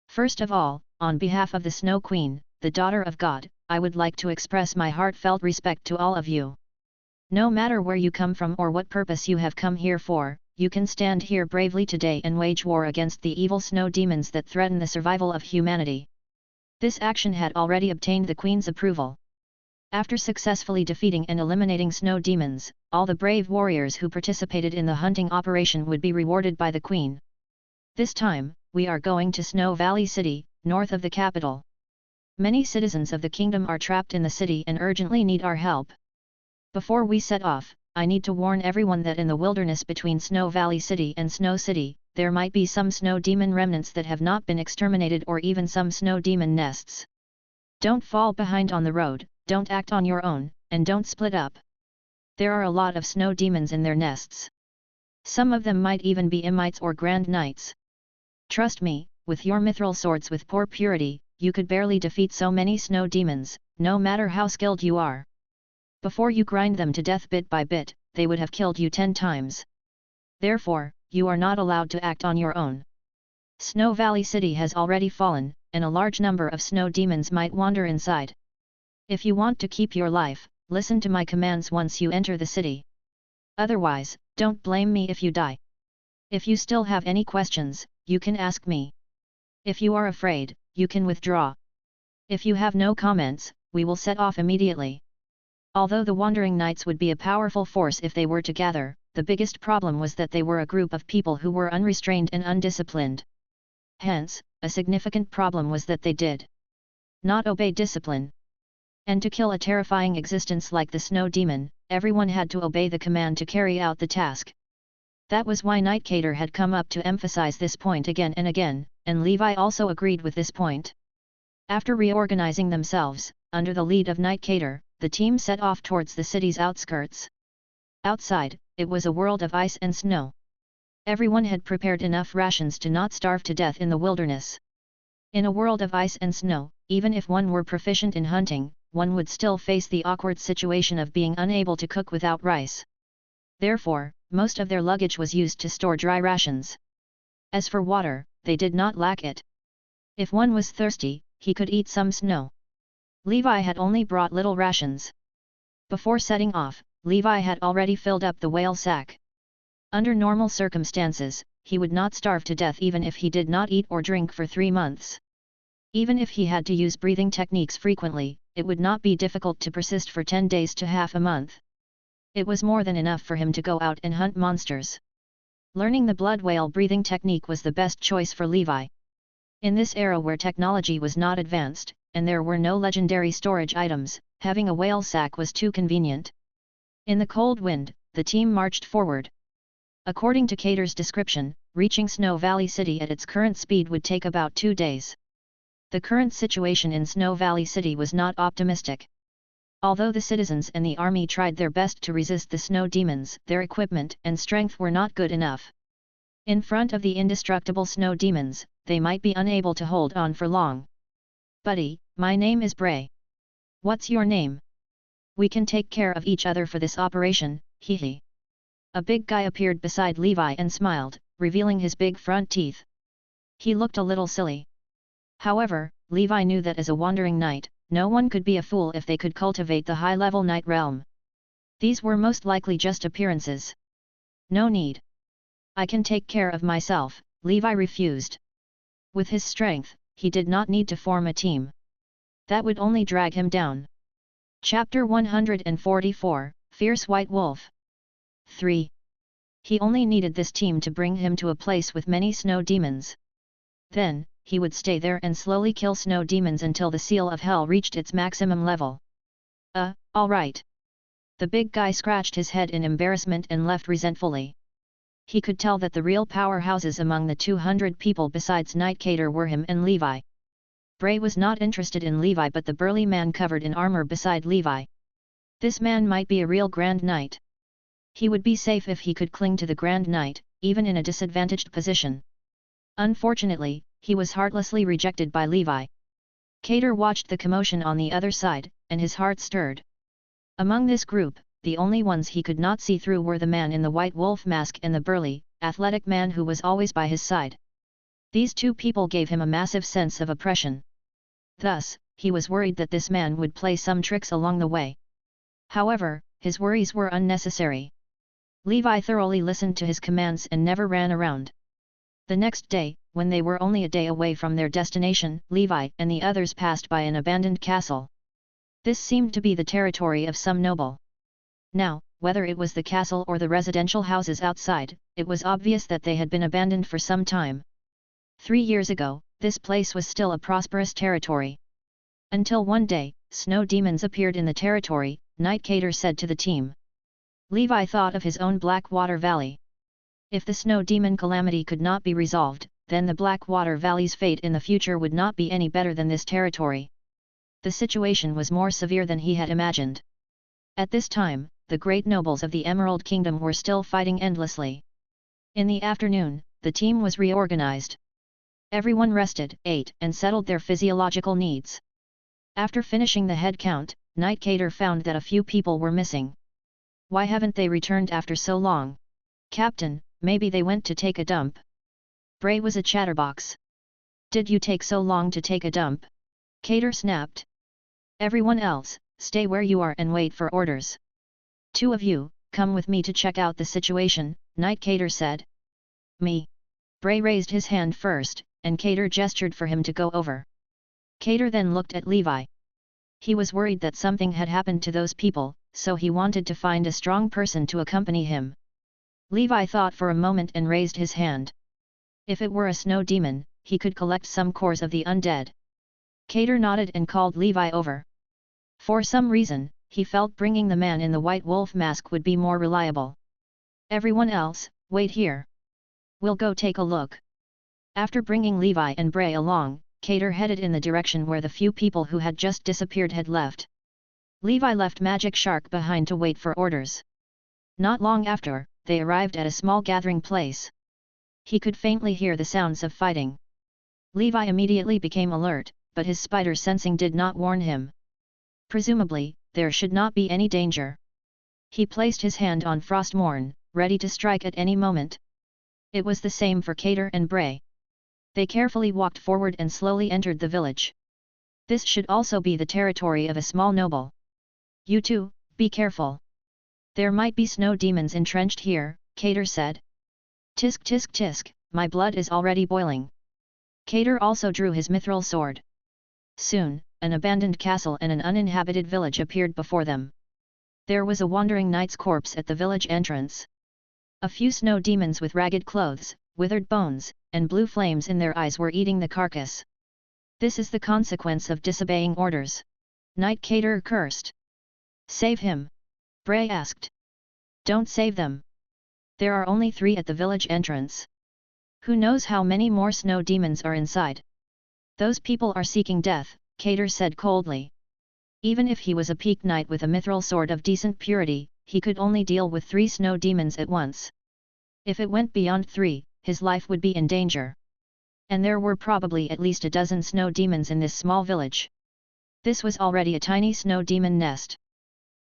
S1: First of all, on behalf of the Snow Queen, the daughter of God, I would like to express my heartfelt respect to all of you. No matter where you come from or what purpose you have come here for, you can stand here bravely today and wage war against the evil snow demons that threaten the survival of humanity." This action had already obtained the Queen's approval. After successfully defeating and eliminating snow demons, all the brave warriors who participated in the hunting operation would be rewarded by the Queen. This time, we are going to Snow Valley City, north of the capital. Many citizens of the kingdom are trapped in the city and urgently need our help. Before we set off, I need to warn everyone that in the wilderness between Snow Valley City and Snow City, there might be some snow demon remnants that have not been exterminated or even some snow demon nests. Don't fall behind on the road, don't act on your own, and don't split up. There are a lot of snow demons in their nests. Some of them might even be Imites or Grand Knights. Trust me, with your mithril swords with poor purity, you could barely defeat so many snow demons, no matter how skilled you are. Before you grind them to death bit by bit, they would have killed you 10 times. Therefore, you are not allowed to act on your own. Snow Valley City has already fallen, and a large number of snow demons might wander inside. If you want to keep your life, listen to my commands once you enter the city. Otherwise, don't blame me if you die. If you still have any questions, you can ask me. If you are afraid, you can withdraw. If you have no comments, we will set off immediately. Although the Wandering Knights would be a powerful force if they were to gather, the biggest problem was that they were a group of people who were unrestrained and undisciplined. Hence, a significant problem was that they did not obey discipline. And to kill a terrifying existence like the Snow Demon, everyone had to obey the command to carry out the task. That was why Nightcater had come up to emphasize this point again and again, and Levi also agreed with this point. After reorganizing themselves, under the lead of Nightcater, the team set off towards the city's outskirts. Outside, it was a world of ice and snow. Everyone had prepared enough rations to not starve to death in the wilderness. In a world of ice and snow, even if one were proficient in hunting, one would still face the awkward situation of being unable to cook without rice. Therefore, most of their luggage was used to store dry rations. As for water, they did not lack it. If one was thirsty, he could eat some snow. Levi had only brought little rations. Before setting off, Levi had already filled up the whale sack. Under normal circumstances, he would not starve to death even if he did not eat or drink for 3 months. Even if he had to use breathing techniques frequently, it would not be difficult to persist for 10 days to half a month. It was more than enough for him to go out and hunt monsters. Learning the blood whale breathing technique was the best choice for Levi. In this era where technology was not advanced, and there were no legendary storage items, having a whale sack was too convenient. In the cold wind, the team marched forward. According to Cater's description, reaching Snow Valley City at its current speed would take about 2 days. The current situation in Snow Valley City was not optimistic. Although the citizens and the army tried their best to resist the snow demons, their equipment and strength were not good enough. In front of the indestructible snow demons, they might be unable to hold on for long. "Buddy, my name is Bray. What's your name? We can take care of each other for this operation, hee." A big guy appeared beside Levi and smiled, revealing his big front teeth. He looked a little silly. However, Levi knew that as a wandering knight, no one could be a fool if they could cultivate the high-level knight realm. These were most likely just appearances. "No need. I can take care of myself," Levi refused. With his strength, he did not need to form a team. That would only drag him down. Chapter 144, Fierce White Wolf. 3. He only needed this team to bring him to a place with many snow demons. Then, he would stay there and slowly kill snow demons until the seal of hell reached its maximum level. All right." The big guy scratched his head in embarrassment and left resentfully. He could tell that the real powerhouses among the 200 people besides Nightcater were him and Levi. Bray was not interested in Levi but the burly man covered in armor beside Levi. This man might be a real Grand Knight. He would be safe if he could cling to the Grand Knight, even in a disadvantaged position. Unfortunately, he was heartlessly rejected by Levi. Cater watched the commotion on the other side, and his heart stirred. Among this group, the only ones he could not see through were the man in the white wolf mask and the burly, athletic man who was always by his side. These two people gave him a massive sense of oppression. Thus, he was worried that this man would play some tricks along the way. However, his worries were unnecessary. Levi thoroughly listened to his commands and never ran around. The next day, when they were only a day away from their destination, Levi and the others passed by an abandoned castle. This seemed to be the territory of some noble. Now, whether it was the castle or the residential houses outside, it was obvious that they had been abandoned for some time. 3 years ago, this place was still a prosperous territory. Until one day, snow demons appeared in the territory. Nightcater said to the team. Levi thought of his own Blackwater Valley. If the snow demon calamity could not be resolved, then the Blackwater Valley's fate in the future would not be any better than this territory. The situation was more severe than he had imagined. At this time, the great nobles of the Emerald Kingdom were still fighting endlessly. In the afternoon, the team was reorganized. Everyone rested, ate, and settled their physiological needs. After finishing the head count, Nightcater found that a few people were missing. Why haven't they returned after so long? Captain, maybe they went to take a dump. Bray was a chatterbox. Did you take so long to take a dump? Cater snapped. Everyone else, stay where you are and wait for orders. Two of you, come with me to check out the situation, Nightcater said. Me. Bray raised his hand first, and Cater gestured for him to go over. Cater then looked at Levi. He was worried that something had happened to those people, so he wanted to find a strong person to accompany him. Levi thought for a moment and raised his hand. If it were a snow demon, he could collect some cores of the undead. Cater nodded and called Levi over. For some reason, he felt bringing the man in the white wolf mask would be more reliable. Everyone else, wait here. We'll go take a look. After bringing Levi and Bray along, Cater headed in the direction where the few people who had just disappeared had left. Levi left Magic Shark behind to wait for orders. Not long after, they arrived at a small gathering place. He could faintly hear the sounds of fighting. Levi immediately became alert, but his spider sensing did not warn him. Presumably, there should not be any danger. He placed his hand on Frostmourne, ready to strike at any moment. It was the same for Cater and Bray. They carefully walked forward and slowly entered the village. This should also be the territory of a small noble. You two, be careful. There might be snow demons entrenched here, Cater said. Tisk tisk tisk, my blood is already boiling. Cater also drew his mithril sword. Soon, an abandoned castle and an uninhabited village appeared before them. There was a wandering knight's corpse at the village entrance. A few snow demons with ragged clothes, withered bones, and blue flames in their eyes were eating the carcass. This is the consequence of disobeying orders. Nightcater cursed. Save him? Bray asked. Don't save them. There are only 3 at the village entrance. Who knows how many more snow demons are inside? Those people are seeking death, Cater said coldly. Even if he was a peak knight with a mithril sword of decent purity, he could only deal with 3 snow demons at once. If it went beyond 3, his life would be in danger. And there were probably at least a dozen snow demons in this small village. This was already a tiny snow demon nest.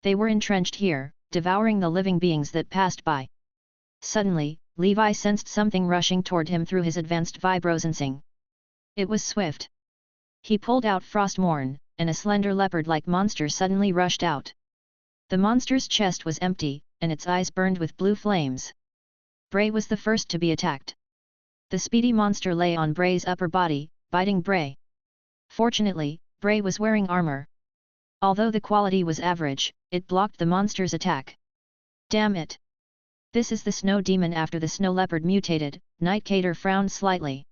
S1: They were entrenched here, devouring the living beings that passed by. Suddenly, Levi sensed something rushing toward him through his advanced vibrosensing. It was swift. He pulled out Frostmourne, and a slender leopard-like monster suddenly rushed out. The monster's chest was empty, and its eyes burned with blue flames. Bray was the first to be attacked. The speedy monster lay on Bray's upper body, biting Bray. Fortunately, Bray was wearing armor. Although the quality was average, it blocked the monster's attack. Damn it! This is the snow demon after the snow leopard mutated, Nightcater frowned slightly.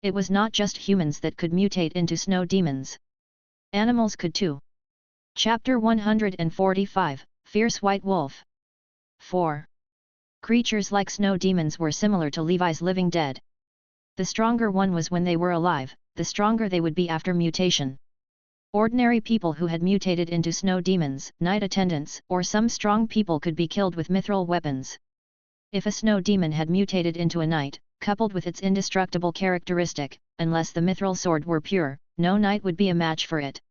S1: It was not just humans that could mutate into snow demons. Animals could too. Chapter 145, Fierce White Wolf. 4. Creatures like snow demons were similar to Levi's living dead. The stronger one was when they were alive, the stronger they would be after mutation. Ordinary people who had mutated into snow demons, knight attendants, or some strong people could be killed with mithril weapons. If a snow demon had mutated into a knight, coupled with its indestructible characteristic, unless the mithril sword were pure, no knight would be a match for it.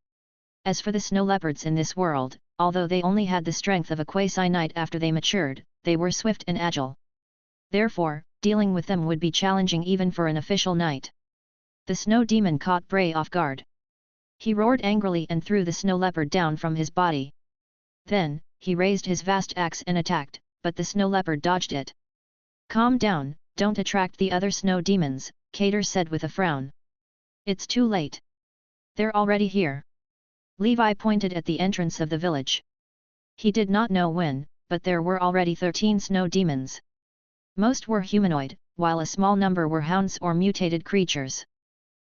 S1: As for the snow leopards in this world, although they only had the strength of a quasi-knight after they matured, they were swift and agile. Therefore, dealing with them would be challenging even for an official knight. The snow demon caught Bray off guard. He roared angrily and threw the snow leopard down from his body. Then, he raised his vast axe and attacked, but the snow leopard dodged it. Calm down, don't attract the other snow demons, Cater said with a frown. It's too late. They're already here. Levi pointed at the entrance of the village. He did not know when, but there were already 13 snow demons. Most were humanoid, while a small number were hounds or mutated creatures.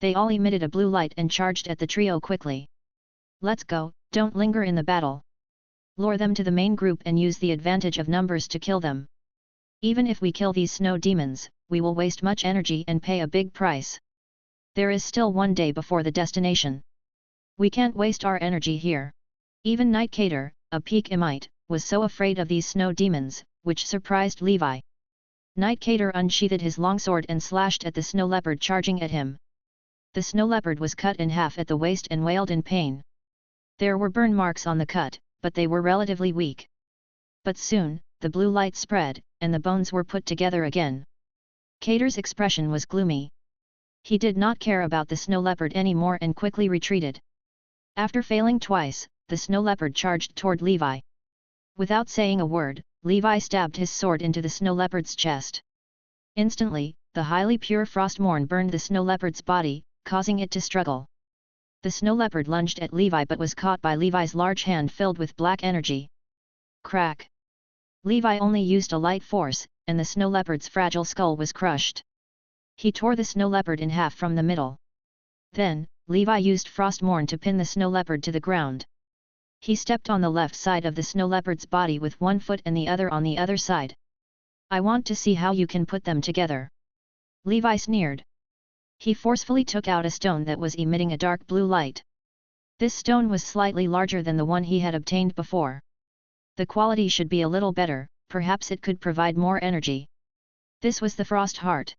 S1: They all emitted a blue light and charged at the trio quickly. Let's go, don't linger in the battle. Lure them to the main group and use the advantage of numbers to kill them. Even if we kill these snow demons, we will waste much energy and pay a big price. There is still one day before the destination. We can't waste our energy here. Even Nightcater, a peak Emite, was so afraid of these snow demons, which surprised Levi. Nightcater unsheathed his longsword and slashed at the snow leopard charging at him. The snow leopard was cut in half at the waist and wailed in pain. There were burn marks on the cut, but they were relatively weak. But soon, the blue light spread, and the bones were put together again. Cater's expression was gloomy. He did not care about the snow leopard anymore and quickly retreated. After failing twice, the snow leopard charged toward Levi. Without saying a word, Levi stabbed his sword into the snow leopard's chest. Instantly, the highly pure frostmorn burned the snow leopard's body, causing it to struggle. The snow leopard lunged at Levi but was caught by Levi's large hand filled with black energy. Crack! Levi only used a light force, and the snow leopard's fragile skull was crushed. He tore the snow leopard in half from the middle. Then, Levi used frostmorn to pin the snow leopard to the ground. He stepped on the left side of the snow leopard's body with one foot and the other on the other side. I want to see how you can put them together. Levi sneered. He forcefully took out a stone that was emitting a dark blue light. This stone was slightly larger than the one he had obtained before. The quality should be a little better, perhaps it could provide more energy. This was the frost heart.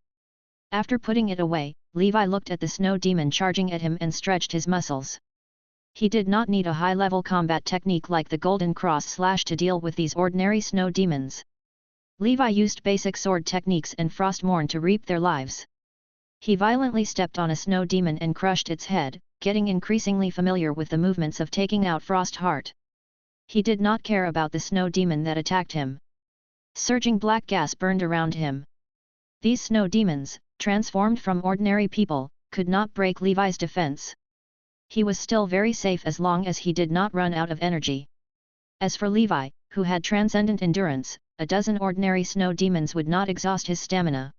S1: After putting it away, Levi looked at the snow demon charging at him and stretched his muscles. He did not need a high-level combat technique like the Golden Cross Slash to deal with these ordinary snow demons. Levi used basic sword techniques and frostmorn to reap their lives. He violently stepped on a snow demon and crushed its head, getting increasingly familiar with the movements of taking out Frost Heart. He did not care about the snow demon that attacked him. Surging black gas burned around him. These snow demons, transformed from ordinary people, could not break Levi's defense. He was still very safe as long as he did not run out of energy. As for Levi, who had transcendent endurance, a dozen ordinary snow demons would not exhaust his stamina.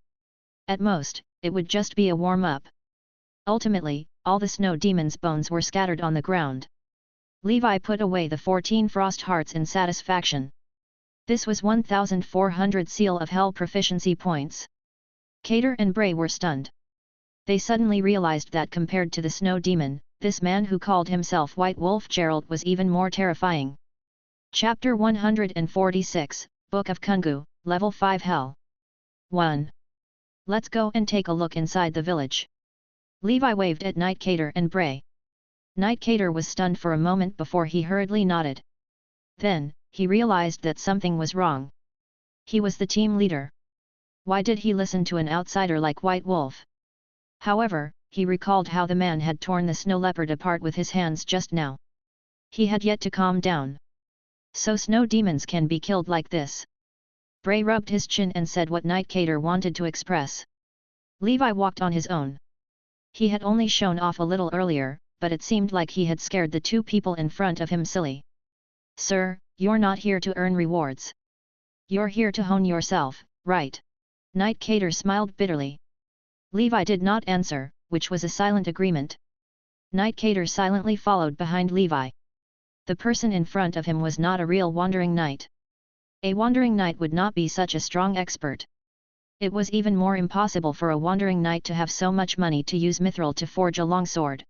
S1: At most, it would just be a warm-up. Ultimately, all the snow demons' bones were scattered on the ground. Levi put away the 14 frost hearts in satisfaction. This was 1,400 Seal of Hell proficiency points. Cater and Bray were stunned. They suddenly realized that compared to the snow demon, this man who called himself White Wolf Gerald was even more terrifying. Chapter 146, Book of Kungu, Level 5 Hell. 1. Let's go and take a look inside the village. Levi waved at Nightcater and Bray. Nightcater was stunned for a moment before he hurriedly nodded. Then, he realized that something was wrong. He was the team leader. Why did he listen to an outsider like White Wolf? However, he recalled how the man had torn the snow leopard apart with his hands just now. He had yet to calm down. So snow demons can be killed like this. Bray rubbed his chin and said what Nightcater wanted to express. Levi walked on his own. He had only shown off a little earlier, but it seemed like he had scared the two people in front of him silly. Sir, you're not here to earn rewards. You're here to hone yourself, right? Nightcater smiled bitterly. Levi did not answer, which was a silent agreement. Nightcater silently followed behind Levi. The person in front of him was not a real wandering knight. A wandering knight would not be such a strong expert. It was even more impossible for a wandering knight to have so much money to use mithril to forge a longsword.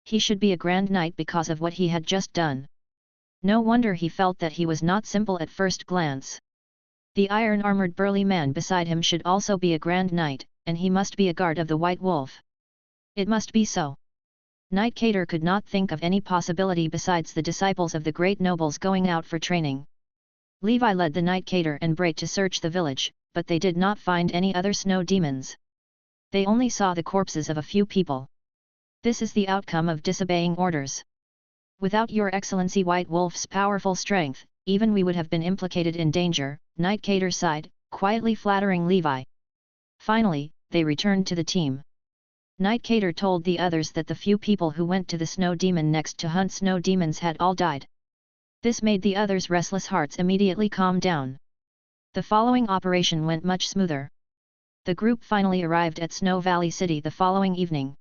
S1: He should be a grand knight because of what he had just done. No wonder he felt that he was not simple at first glance. The iron-armored burly man beside him should also be a grand knight, and he must be a guard of the White Wolf. It must be so. Nightcater could not think of any possibility besides the disciples of the great nobles going out for training. Levi led the Nightcater and Bray to search the village, but they did not find any other snow demons. They only saw the corpses of a few people. This is the outcome of disobeying orders. Without your Excellency White Wolf's powerful strength, even we would have been implicated in danger, Nightcater sighed, quietly flattering Levi. Finally, they returned to the team. Nightcater told the others that the few people who went to the snow demon next to hunt snow demons had all died. This made the others' restless hearts immediately calm down. The following operation went much smoother. The group finally arrived at Snow Valley City the following evening.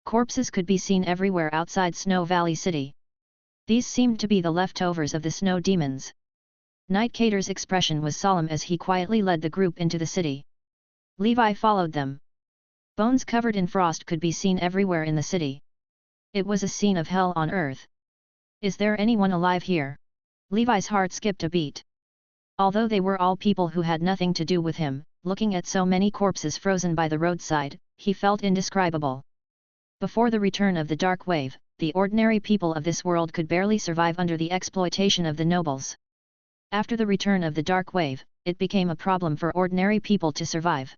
S1: Corpses could be seen everywhere outside Snow Valley City. These seemed to be the leftovers of the snow demons. Knight Cater's expression was solemn as he quietly led the group into the city. Levi followed them. Bones covered in frost could be seen everywhere in the city. It was a scene of hell on earth. Is there anyone alive here? Levi's heart skipped a beat. Although they were all people who had nothing to do with him, looking at so many corpses frozen by the roadside, he felt indescribable. Before the return of the dark wave, the ordinary people of this world could barely survive under the exploitation of the nobles. After the return of the dark wave, it became a problem for ordinary people to survive.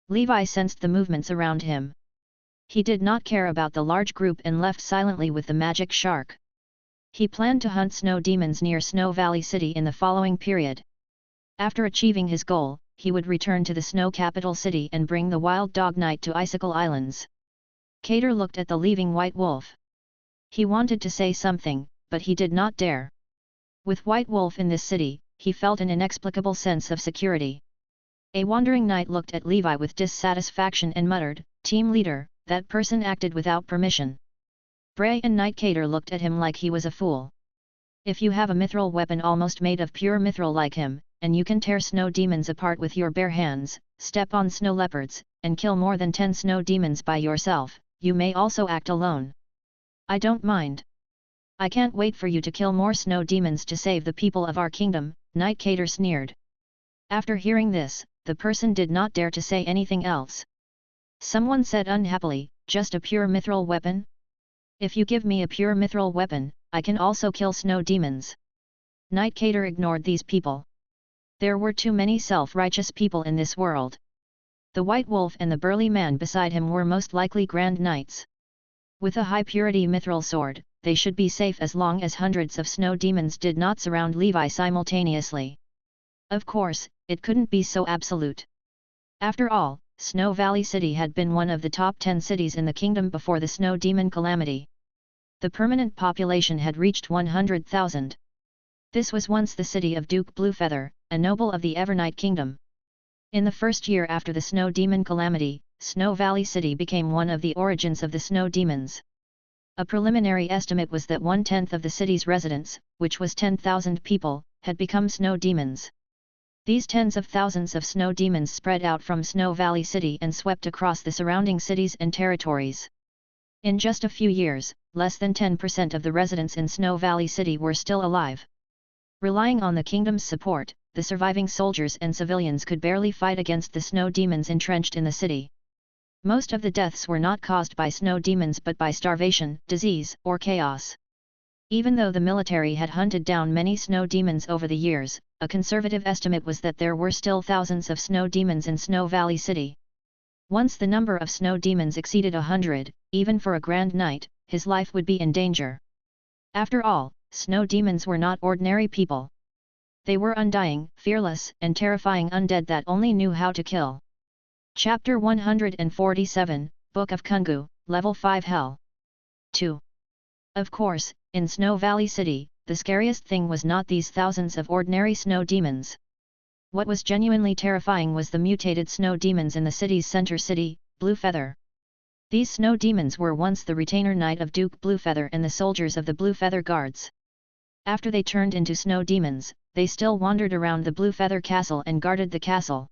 S1: Levi sensed the movements around him. He did not care about the large group and left silently with the magic shark. He planned to hunt snow demons near Snow Valley City in the following period. After achieving his goal, he would return to the snow capital city and bring the wild dog knight to Icicle Islands. Cater looked at the leaving white wolf. He wanted to say something, but he did not dare. With White Wolf in this city, he felt an inexplicable sense of security. A wandering knight looked at Levi with dissatisfaction and muttered, "Team leader, that person acted without permission." Bray and Knight Cater looked at him like he was a fool. If you have a mithril weapon almost made of pure mithril like him, and you can tear snow demons apart with your bare hands, step on snow leopards, and kill more than 10 snow demons by yourself, you may also act alone. I don't mind. I can't wait for you to kill more snow demons to save the people of our kingdom, Knight Cater sneered. After hearing this, the person did not dare to say anything else. Someone said unhappily, "Just a pure mithril weapon? If you give me a pure mithril weapon, I can also kill snow demons." Knight Cater ignored these people. There were too many self-righteous people in this world. The White Wolf and the burly man beside him were most likely Grand Knights. With a high-purity mithril sword, they should be safe as long as hundreds of snow demons did not surround Levi simultaneously. Of course, it couldn't be so absolute. After all, Snow Valley City had been one of the top 10 cities in the kingdom before the snow demon calamity. The permanent population had reached 100,000. This was once the city of Duke Bluefeather, a noble of the Evernight Kingdom. In the first year after the snow demon calamity, Snow Valley City became one of the origins of the snow demons. A preliminary estimate was that 1/10 of the city's residents, which was 10,000 people, had become snow demons. These tens of thousands of snow demons spread out from Snow Valley City and swept across the surrounding cities and territories. In just a few years, less than 10% of the residents in Snow Valley City were still alive. Relying on the kingdom's support, the surviving soldiers and civilians could barely fight against the snow demons entrenched in the city. Most of the deaths were not caused by snow demons but by starvation, disease, or chaos. Even though the military had hunted down many snow demons over the years, a conservative estimate was that there were still thousands of snow demons in Snow Valley City. Once the number of snow demons exceeded 100, even for a Grand Knight, his life would be in danger. After all, snow demons were not ordinary people. They were undying, fearless, and terrifying undead that only knew how to kill. Chapter 147, Book of Kungu, Level 5 Hell. 2. Of course, in Snow Valley City, the scariest thing was not these thousands of ordinary snow demons. What was genuinely terrifying was the mutated snow demons in the city's center city, Bluefeather. These snow demons were once the retainer knight of Duke Bluefeather and the soldiers of the Bluefeather Guards. After they turned into snow demons, they still wandered around the Bluefeather Castle and guarded the castle.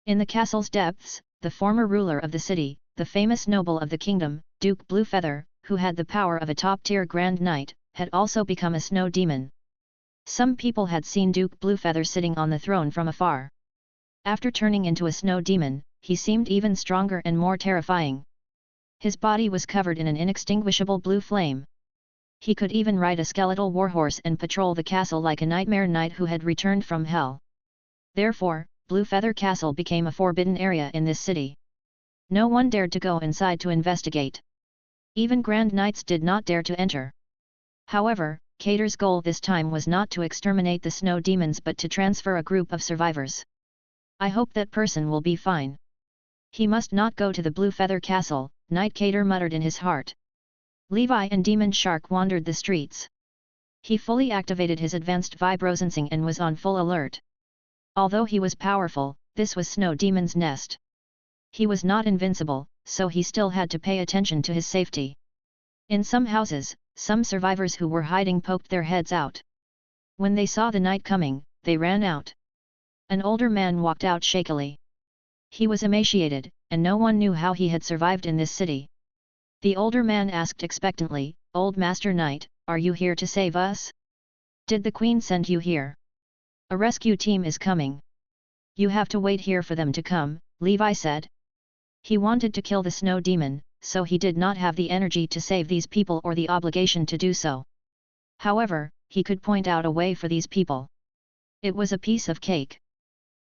S1: In the castle's depths, the former ruler of the city, the famous noble of the kingdom, Duke Bluefeather, who had the power of a top-tier Grand Knight, had also become a snow demon. Some people had seen Duke Bluefeather sitting on the throne from afar. After turning into a snow demon, he seemed even stronger and more terrifying. His body was covered in an inextinguishable blue flame. He could even ride a skeletal warhorse and patrol the castle like a nightmare knight who had returned from hell. Therefore, Bluefeather Castle became a forbidden area in this city. No one dared to go inside to investigate. Even Grand Knights did not dare to enter. However, Cater's goal this time was not to exterminate the snow demons but to transfer a group of survivors. I hope that person will be fine. He must not go to the Bluefeather Castle, Knight Cater muttered in his heart. Levi and Demon Shark wandered the streets. He fully activated his advanced vibrosensing and was on full alert. Although he was powerful, this was Snow Demon's nest. He was not invincible, so he still had to pay attention to his safety. In some houses, some survivors who were hiding poked their heads out. When they saw the night coming, they ran out. An older man walked out shakily. He was emaciated, and no one knew how he had survived in this city. The older man asked expectantly, "Old Master Knight, are you here to save us? Did the Queen send you here? A rescue team is coming. You have to wait here for them to come," Levi said. He wanted to kill the snow demon, so he did not have the energy to save these people or the obligation to do so. However, he could point out a way for these people. It was a piece of cake.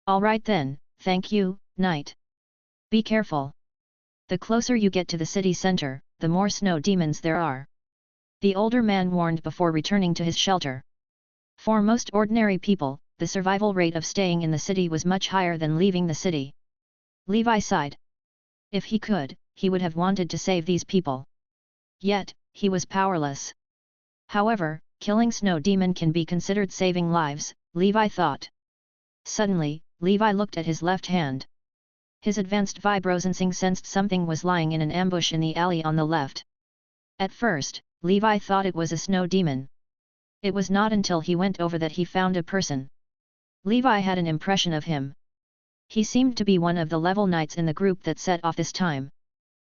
S1: "All right then, thank you, Knight. Be careful. The closer you get to the city center, the more snow demons there are," the older man warned before returning to his shelter. For most ordinary people, the survival rate of staying in the city was much higher than leaving the city. Levi sighed. If he could, he would have wanted to save these people. Yet, he was powerless. However, killing snow demon can be considered saving lives, Levi thought. Suddenly, Levi looked at his left hand. His advanced vibrosensing sensed something was lying in an ambush in the alley on the left. At first, Levi thought it was a snow demon. It was not until he went over that he found a person. Levi had an impression of him. He seemed to be one of the level knights in the group that set off this time.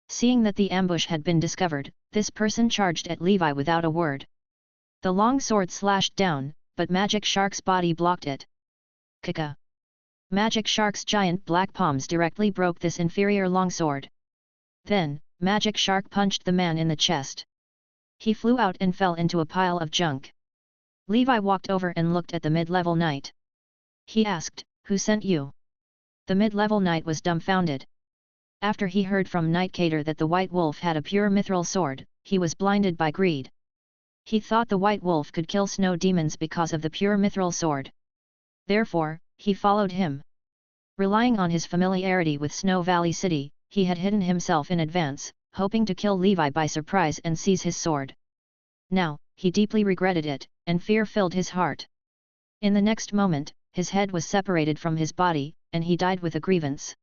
S1: Seeing that the ambush had been discovered, this person charged at Levi without a word. The long sword slashed down, but Magic Shark's body blocked it. Kaka! Magic Shark's giant black palms directly broke this inferior longsword. Then, Magic Shark punched the man in the chest. He flew out and fell into a pile of junk. Levi walked over and looked at the mid-level knight. He asked, "Who sent you?" The mid-level knight was dumbfounded. After he heard from Knight Cater that the White Wolf had a pure mithril sword, he was blinded by greed. He thought the White Wolf could kill snow demons because of the pure mithril sword. Therefore, he followed him. Relying on his familiarity with Snow Valley City, he had hidden himself in advance, hoping to kill Levi by surprise and seize his sword. Now, he deeply regretted it, and fear filled his heart. In the next moment, his head was separated from his body, and he died with a grievance.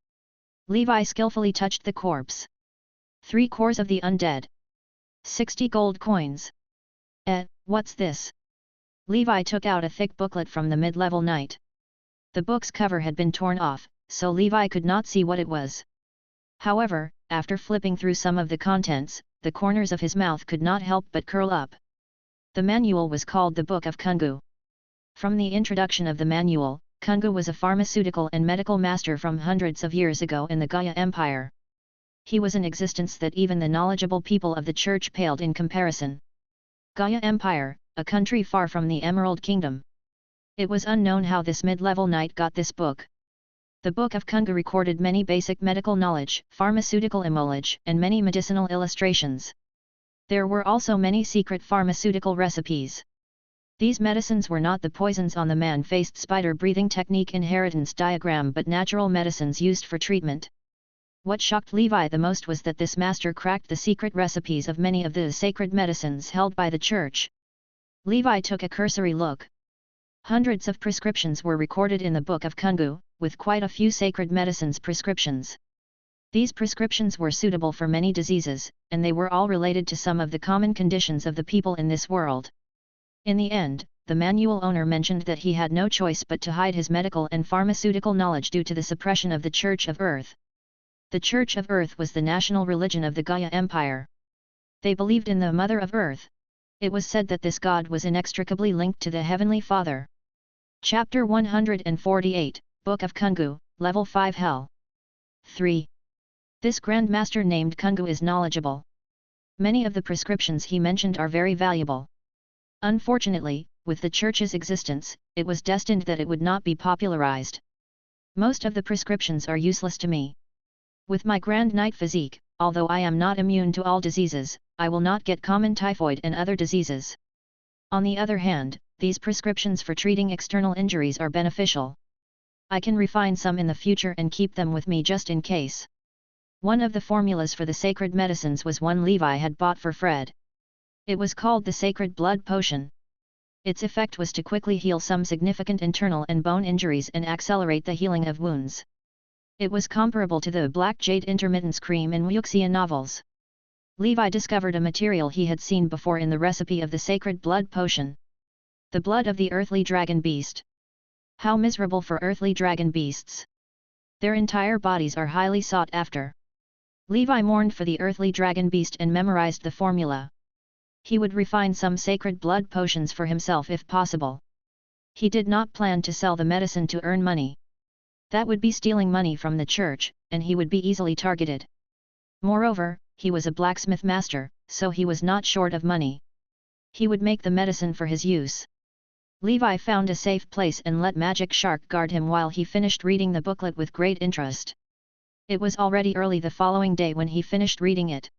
S1: Levi skillfully touched the corpse. 3 cores of the undead. 60 gold coins. What's this? Levi took out a thick booklet from the mid-level knight. The book's cover had been torn off, so Levi could not see what it was. However, after flipping through some of the contents, the corners of his mouth could not help but curl up. The manual was called the Book of Kungu. From the introduction of the manual, Kungu was a pharmaceutical and medical master from hundreds of years ago in the Gaia Empire. He was an existence that even the knowledgeable people of the church paled in comparison. Gaia Empire, a country far from the Emerald Kingdom. It was unknown how this mid-level knight got this book. The Book of Kungu recorded many basic medical knowledge, pharmaceutical knowledge, and many medicinal illustrations. There were also many secret pharmaceutical recipes. These medicines were not the poisons on the man-faced spider-breathing technique inheritance diagram but natural medicines used for treatment. What shocked Levi the most was that this master cracked the secret recipes of many of the sacred medicines held by the church. Levi took a cursory look. Hundreds of prescriptions were recorded in the Book of Kungu, with quite a few sacred medicines prescriptions. These prescriptions were suitable for many diseases, and they were all related to some of the common conditions of the people in this world. In the end, the manual owner mentioned that he had no choice but to hide his medical and pharmaceutical knowledge due to the suppression of the Church of Earth. The Church of Earth was the national religion of the Gaia Empire. They believed in the Mother of Earth. It was said that this god was inextricably linked to the Heavenly Father. Chapter 148, Book of Kungu, Level 5 Hell. 3. This Grand Master named Kungu is knowledgeable. Many of the prescriptions he mentioned are very valuable. Unfortunately, with the Church's existence, it was destined that it would not be popularized. Most of the prescriptions are useless to me. With my Grand Knight physique, although I am not immune to all diseases, I will not get common typhoid and other diseases. On the other hand, these prescriptions for treating external injuries are beneficial. I can refine some in the future and keep them with me just in case. One of the formulas for the sacred medicines was one Levi had bought for Fred. It was called the Sacred Blood Potion. Its effect was to quickly heal some significant internal and bone injuries and accelerate the healing of wounds. It was comparable to the Black Jade Intermittence Cream in Wuxia novels. Levi discovered a material he had seen before in the recipe of the sacred blood potion. The blood of the earthly dragon beast. How miserable for earthly dragon beasts! Their entire bodies are highly sought after. Levi mourned for the earthly dragon beast and memorized the formula. He would refine some sacred blood potions for himself if possible. He did not plan to sell the medicine to earn money. That would be stealing money from the church, and he would be easily targeted. Moreover, he was a blacksmith master, so he was not short of money. He would make the medicine for his use. Levi found a safe place and let Magic Shark guard him while he finished reading the booklet with great interest. It was already early the following day when he finished reading it.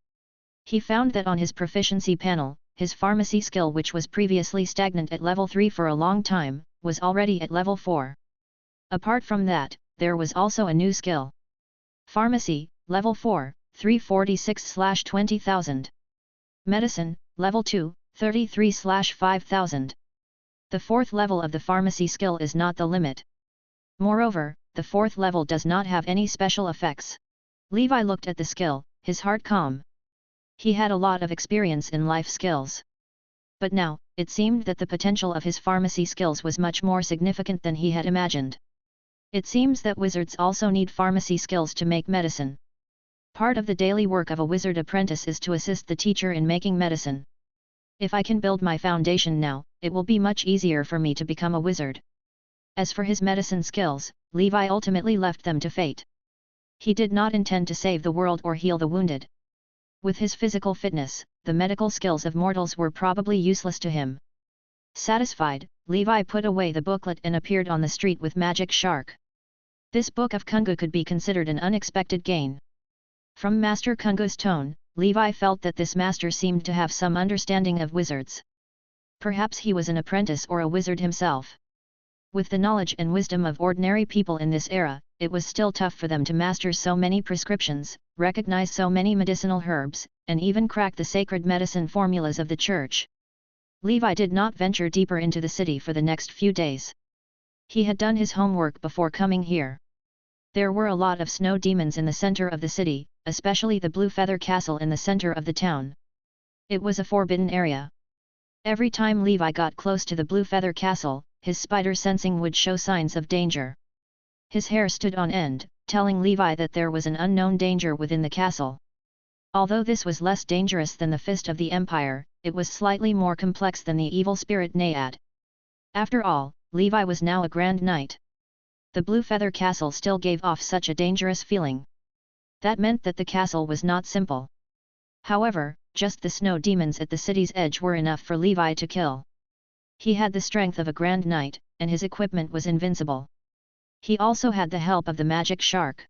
S1: He found that on his proficiency panel, his pharmacy skill, which was previously stagnant at level 3 for a long time, was already at level 4. Apart from that, there was also a new skill. Pharmacy, level 4, 346/20,000. Medicine, level 2, 33/5,000. The fourth level of the pharmacy skill is not the limit. Moreover, the fourth level does not have any special effects. Levi looked at the skill, his heart calm. He had a lot of experience in life skills. But now, it seemed that the potential of his pharmacy skills was much more significant than he had imagined. It seems that wizards also need pharmacy skills to make medicine. Part of the daily work of a wizard apprentice is to assist the teacher in making medicine. If I can build my foundation now, it will be much easier for me to become a wizard. As for his medicine skills, Levi ultimately left them to fate. He did not intend to save the world or heal the wounded. With his physical fitness, the medical skills of mortals were probably useless to him. Satisfied, Levi put away the booklet and appeared on the street with Magic Shark. This book of Kungu could be considered an unexpected gain. From Master Kungu's tone, Levi felt that this master seemed to have some understanding of wizards. Perhaps he was an apprentice or a wizard himself. With the knowledge and wisdom of ordinary people in this era, it was still tough for them to master so many prescriptions, recognize so many medicinal herbs, and even crack the sacred medicine formulas of the church. Levi did not venture deeper into the city for the next few days. He had done his homework before coming here. There were a lot of snow demons in the center of the city, especially the Blue Feather Castle in the center of the town. It was a forbidden area. Every time Levi got close to the Blue Feather Castle, his spider sensing would show signs of danger. His hair stood on end, telling Levi that there was an unknown danger within the castle. Although this was less dangerous than the Fist of the Empire, it was slightly more complex than the evil spirit Naiad. After all, Levi was now a Grand Knight. The Blue Feather Castle still gave off such a dangerous feeling. That meant that the castle was not simple. However, just the snow demons at the city's edge were enough for Levi to kill. He had the strength of a Grand Knight, and his equipment was invincible. He also had the help of the Magic Shark.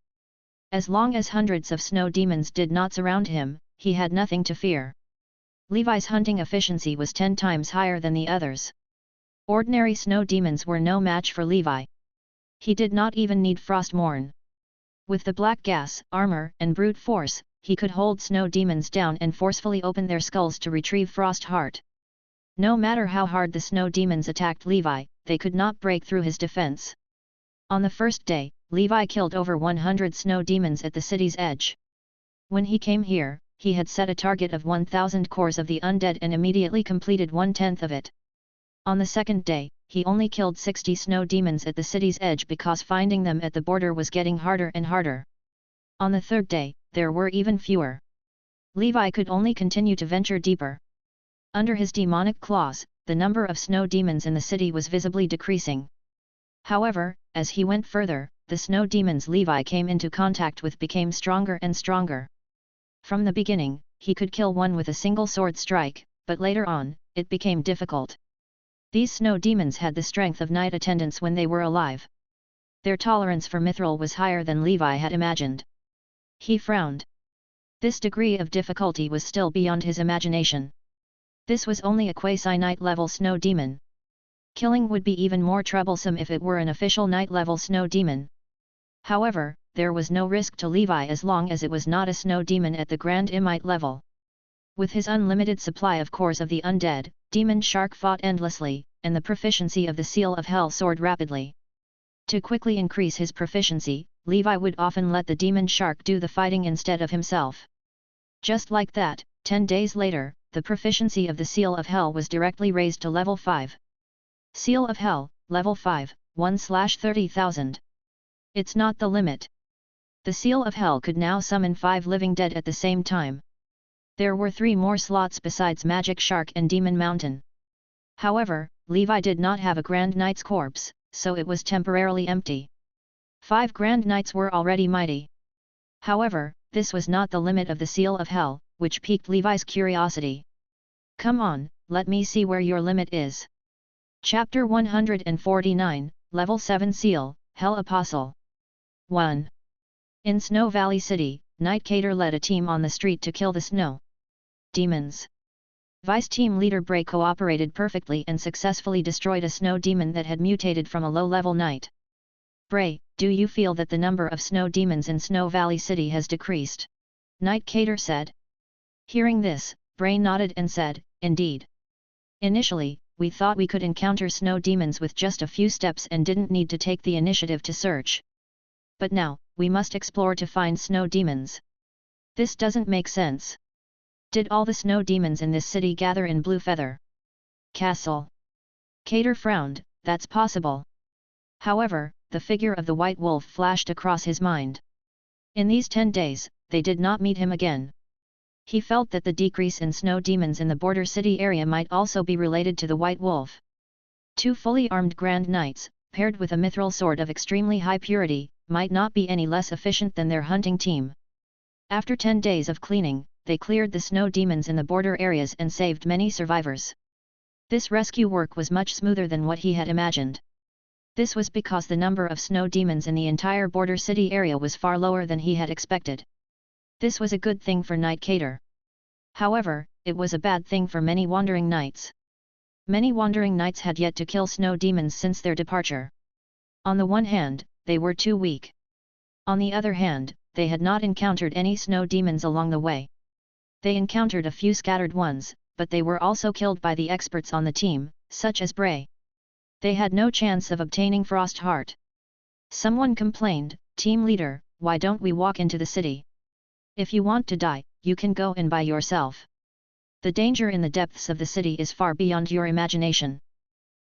S1: As long as hundreds of snow demons did not surround him, he had nothing to fear. Levi's hunting efficiency was 10 times higher than the others. Ordinary snow demons were no match for Levi. He did not even need Frostmourne. With the black gas, armor, and brute force, he could hold snow demons down and forcefully open their skulls to retrieve Frost Heart. No matter how hard the snow demons attacked Levi, they could not break through his defense. On the first day, Levi killed over 100 snow demons at the city's edge. When he came here, he had set a target of 1,000 cores of the undead and immediately completed 1/10 of it. On the second day, he only killed 60 snow demons at the city's edge because finding them at the border was getting harder and harder. On the third day, there were even fewer. Levi could only continue to venture deeper. Under his demonic claws, the number of snow demons in the city was visibly decreasing. However, as he went further, the snow demons Levi came into contact with became stronger and stronger. From the beginning, he could kill one with a single sword strike, but later on, it became difficult. These snow demons had the strength of night attendants when they were alive. Their tolerance for mithril was higher than Levi had imagined. He frowned. This degree of difficulty was still beyond his imagination. This was only a quasi-night level snow demon. Killing would be even more troublesome if it were an official night level snow demon. However, there was no risk to Levi as long as it was not a snow demon at the Grand Imite level. With his unlimited supply of cores of the undead, Demon Shark fought endlessly, and the proficiency of the Seal of Hell soared rapidly. To quickly increase his proficiency, Levi would often let the Demon Shark do the fighting instead of himself. Just like that, 10 days later, the proficiency of the Seal of Hell was directly raised to level 5. Seal of Hell, level 5, 1/30,000. It's not the limit. The Seal of Hell could now summon 5 living dead at the same time. There were 3 more slots besides Magic Shark and Demon Mountain. However, Levi did not have a Grand Knight's corpse, so it was temporarily empty. 5 Grand Knights were already mighty. However, this was not the limit of the Seal of Hell, which piqued Levi's curiosity. Come on, let me see where your limit is. Chapter 149, Level 7 Seal, Hell Apostle. 1. In Snow Valley City, Nightcater led a team on the street to kill the snow demons. Vice Team Leader Bray cooperated perfectly and successfully destroyed a snow demon that had mutated from a low-level knight. Bray, do you feel that the number of snow demons in Snow Valley City has decreased? Nightcater said. Hearing this, Bray nodded and said, indeed. Initially, we thought we could encounter snow demons with just a few steps and didn't need to take the initiative to search. But now, we must explore to find snow demons. This doesn't make sense. Did all the snow demons in this city gather in Blue Feather Castle? Cater frowned, that's possible. However, the figure of the White Wolf flashed across his mind. In these 10 days, they did not meet him again. He felt that the decrease in snow demons in the border city area might also be related to the White Wolf. 2 fully armed Grand Knights, paired with a mithril sword of extremely high purity, might not be any less efficient than their hunting team. After 10 days of cleaning, they cleared the snow demons in the border areas and saved many survivors. This rescue work was much smoother than what he had imagined. This was because the number of snow demons in the entire border city area was far lower than he had expected. This was a good thing for Nightcater. However, it was a bad thing for many wandering knights. Many wandering knights had yet to kill snow demons since their departure. On the one hand, they were too weak. On the other hand, they had not encountered any snow demons along the way. They encountered a few scattered ones, but they were also killed by the experts on the team, such as Bray. They had no chance of obtaining Frost Heart. Someone complained, Team Leader, why don't we walk into the city? If you want to die, you can go in by yourself. The danger in the depths of the city is far beyond your imagination.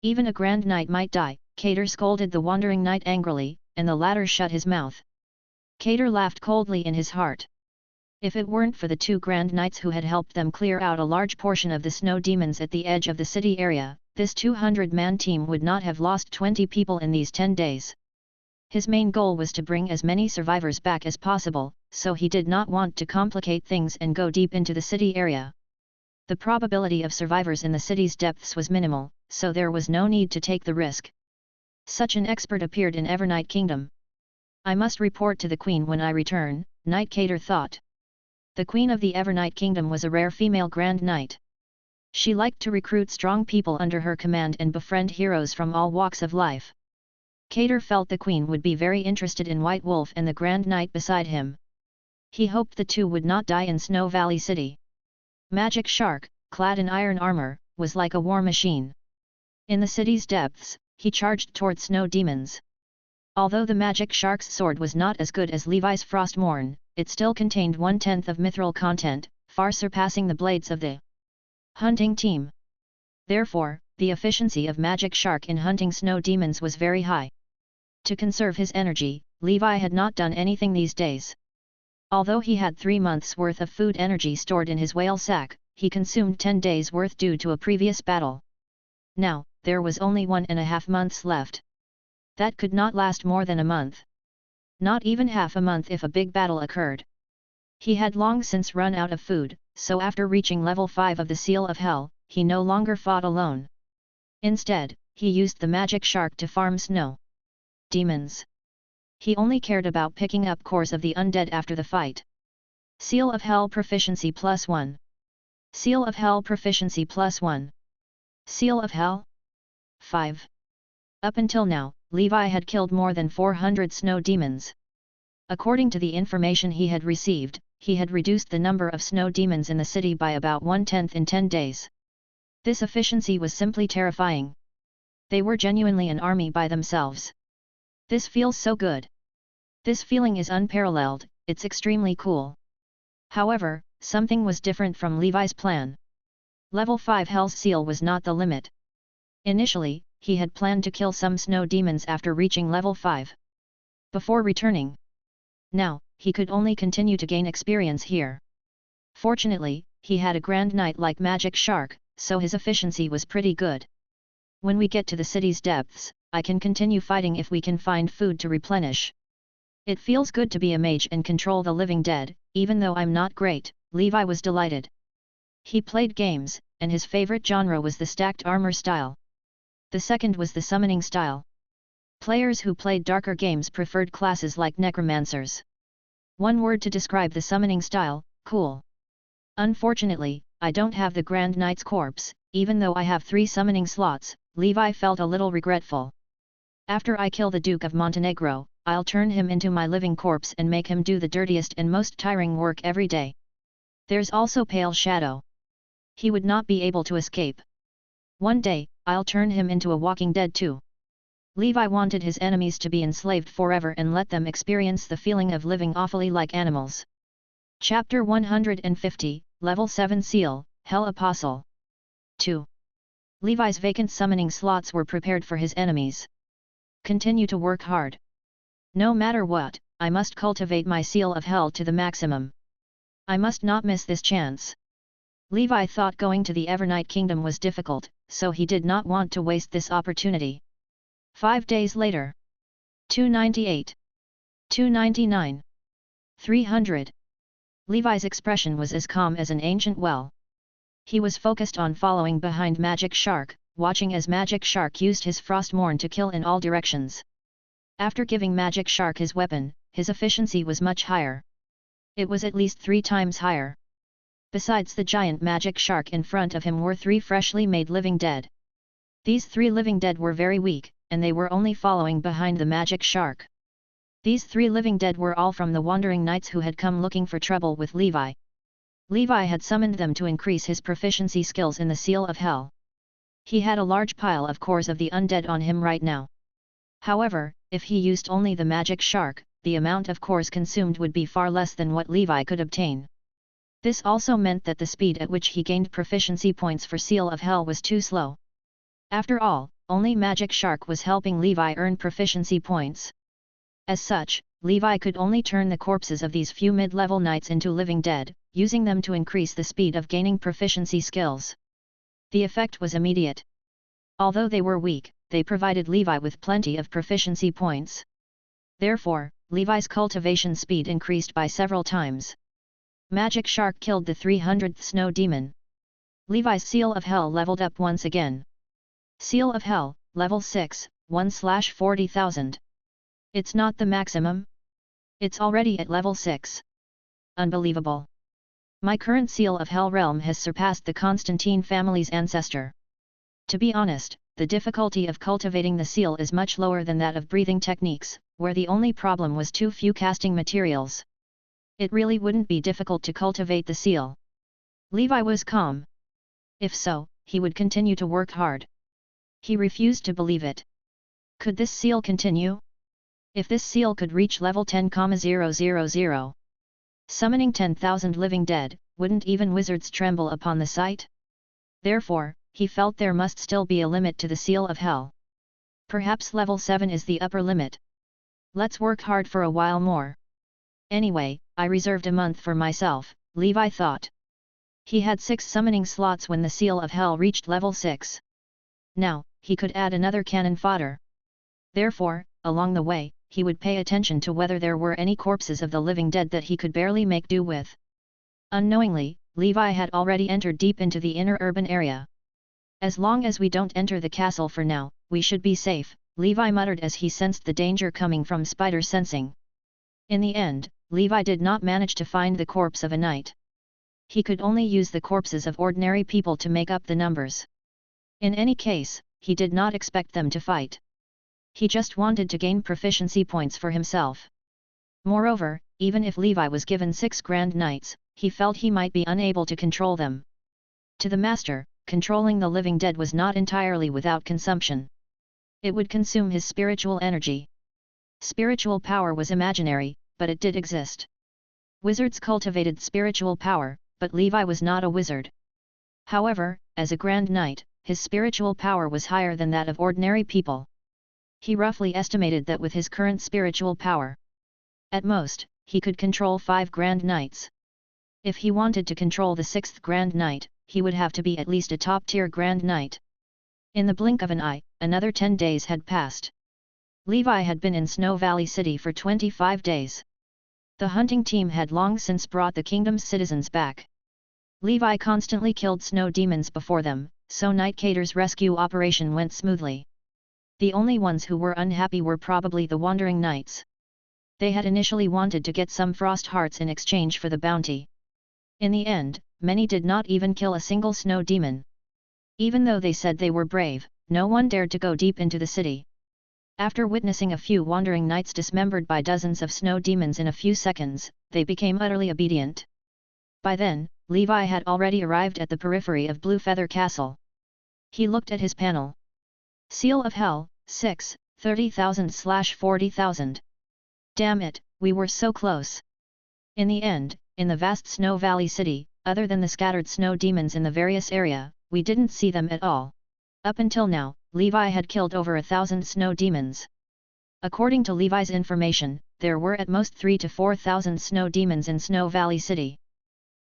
S1: Even a Grand Knight might die, Cater scolded the wandering knight angrily, and the latter shut his mouth. Cater laughed coldly in his heart. If it weren't for the 2 Grand Knights who had helped them clear out a large portion of the snow demons at the edge of the city area, this 200-man team would not have lost 20 people in these 10 days. His main goal was to bring as many survivors back as possible, so he did not want to complicate things and go deep into the city area. The probability of survivors in the city's depths was minimal, so there was no need to take the risk. Such an expert appeared in Evernight Kingdom. I must report to the Queen when I return, Nightcater thought. The Queen of the Evernight Kingdom was a rare female Grand Knight. She liked to recruit strong people under her command and befriend heroes from all walks of life. Cater felt the Queen would be very interested in White Wolf and the Grand Knight beside him. He hoped the 2 would not die in Snow Valley City. Magic Shark, clad in iron armor, was like a war machine. In the city's depths, he charged toward snow demons. Although the Magic Shark's sword was not as good as Levi's Frostmourne, it still contained 1/10 of mithril content, far surpassing the blades of the hunting team. Therefore, the efficiency of Magic Shark in hunting snow demons was very high. To conserve his energy, Levi had not done anything these days. Although he had 3 months' worth of food energy stored in his whale sack, he consumed 10 days' worth due to a previous battle. Now, there was only 1.5 months left. That could not last more than a month. Not even half a month if a big battle occurred. He had long since run out of food, so after reaching level 5 of the Seal of Hell, he no longer fought alone. Instead, he used the Magic Shark to farm snow demons. He only cared about picking up cores of the undead after the fight. Seal of Hell Proficiency +1. Seal of Hell Proficiency +1. Seal of Hell 5. Up until now, Levi had killed more than 400 snow demons. According to the information he had received, he had reduced the number of snow demons in the city by about 1/10 in 10 days. This efficiency was simply terrifying. They were genuinely an army by themselves. This feels so good. This feeling is unparalleled, it's extremely cool. However, something was different from Levi's plan. Level 5 Hell's Seal was not the limit. Initially, he had planned to kill some snow demons after reaching level 5. Before returning. Now, he could only continue to gain experience here. Fortunately, he had a Grand Knight like Magic Shark, so his efficiency was pretty good. When we get to the city's depths, I can continue fighting if we can find food to replenish. It feels good to be a mage and control the living dead, even though I'm not great. Levi was delighted. He played games, and his favorite genre was the stacked armor style. The second was the summoning style. Players who played darker games preferred classes like necromancers. One word to describe the summoning style: cool. Unfortunately, I don't have the Grand Knight's corpse, even though I have 3 summoning slots. Levi felt a little regretful. After I kill the Duke of Montenegro, I'll turn him into my living corpse and make him do the dirtiest and most tiring work every day. There's also Pale Shadow. He would not be able to escape. One day, I'll turn him into a walking dead too. Levi wanted his enemies to be enslaved forever and let them experience the feeling of living awfully like animals. Chapter 150, Level 7 Seal, Hell Apostle. 2. Levi's vacant summoning slots were prepared for his enemies. Continue to work hard. No matter what, I must cultivate my Seal of Hell to the maximum. I must not miss this chance. Levi thought going to the Evernight Kingdom was difficult, so he did not want to waste this opportunity. 5 days later. 298. 299. 300. Levi's expression was as calm as an ancient well. He was focused on following behind Magic Shark, watching as Magic Shark used his Frostmourne to kill in all directions. After giving Magic Shark his weapon, his efficiency was much higher. It was at least 3 times higher. Besides the giant Magic Shark in front of him were 3 freshly made living dead. These 3 living dead were very weak, and they were only following behind the Magic Shark. These 3 living dead were all from the wandering knights who had come looking for trouble with Levi. Levi had summoned them to increase his proficiency skills in the Seal of Hell. He had a large pile of cores of the undead on him right now. However, if he used only the Magic Shark, the amount of cores consumed would be far less than what Levi could obtain. This also meant that the speed at which he gained proficiency points for Seal of Hell was too slow. After all, only Magic Shark was helping Levi earn proficiency points. As such, Levi could only turn the corpses of these few mid-level knights into living dead, using them to increase the speed of gaining proficiency skills. The effect was immediate. Although they were weak, they provided Levi with plenty of proficiency points. Therefore, Levi's cultivation speed increased by several times. Magic Shark killed the 300th snow demon. Levi's Seal of Hell leveled up once again. Seal of Hell, level 6, 1/40,000. It's not the maximum. It's already at level 6. Unbelievable. My current Seal of Hell realm has surpassed the Constantine family's ancestor. To be honest, the difficulty of cultivating the seal is much lower than that of breathing techniques, where the only problem was too few casting materials. It really wouldn't be difficult to cultivate the seal. Levi was calm. If so, he would continue to work hard. He refused to believe it. Could this seal continue? If this seal could reach level 10,000, summoning 10,000 living dead, wouldn't even wizards tremble upon the sight? Therefore, he felt there must still be a limit to the Seal of Hell. Perhaps level 7 is the upper limit. Let's work hard for a while more. Anyway, I reserved a month for myself, Levi thought. He had 6 summoning slots when the Seal of Hell reached level 6. Now, he could add another cannon fodder. Therefore, along the way, he would pay attention to whether there were any corpses of the living dead that he could barely make do with. Unknowingly, Levi had already entered deep into the inner urban area. As long as we don't enter the castle for now, we should be safe, Levi muttered as he sensed the danger coming from spider sensing. In the end, Levi did not manage to find the corpse of a knight. He could only use the corpses of ordinary people to make up the numbers. In any case, he did not expect them to fight. He just wanted to gain proficiency points for himself. Moreover, even if Levi was given 6 Grand Knights, he felt he might be unable to control them. To the master, controlling the living dead was not entirely without consumption. It would consume his spiritual energy. Spiritual power was imaginary, but it did exist. Wizards cultivated spiritual power, but Levi was not a wizard. However, as a Grand Knight, his spiritual power was higher than that of ordinary people. He roughly estimated that with his current spiritual power, at most, he could control 5 Grand Knights. If he wanted to control the 6th Grand Knight, he would have to be at least a top-tier Grand Knight. In the blink of an eye, another 10 days had passed. Levi had been in Snow Valley City for 25 days. The hunting team had long since brought the kingdom's citizens back. Levi constantly killed snow demons before them, so Nightcater's rescue operation went smoothly. The only ones who were unhappy were probably the wandering knights. They had initially wanted to get some frost hearts in exchange for the bounty. In the end, many did not even kill a single snow demon. Even though they said they were brave, no one dared to go deep into the city. After witnessing a few wandering knights dismembered by dozens of snow demons in a few seconds, they became utterly obedient. By then, Levi had already arrived at the periphery of Blue Feather Castle. He looked at his panel. Seal of Hell, 6, 30,000/40,000. Damn it, we were so close. In the end, in the vast Snow Valley City, other than the scattered snow demons in the various area, we didn't see them at all. Up until now, Levi had killed over 1,000 snow demons. According to Levi's information, there were at most 3,000 to 4,000 snow demons in Snow Valley City.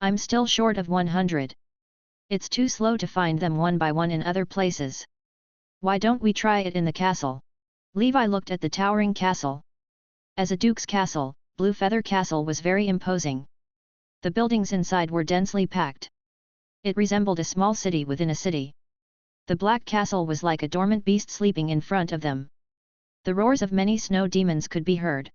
S1: I'm still short of 100. It's too slow to find them one by one in other places. Why don't we try it in the castle? Levi looked at the towering castle. As a duke's castle, Blue Feather Castle was very imposing. The buildings inside were densely packed. It resembled a small city within a city. The Black Castle was like a dormant beast sleeping in front of them. The roars of many snow demons could be heard.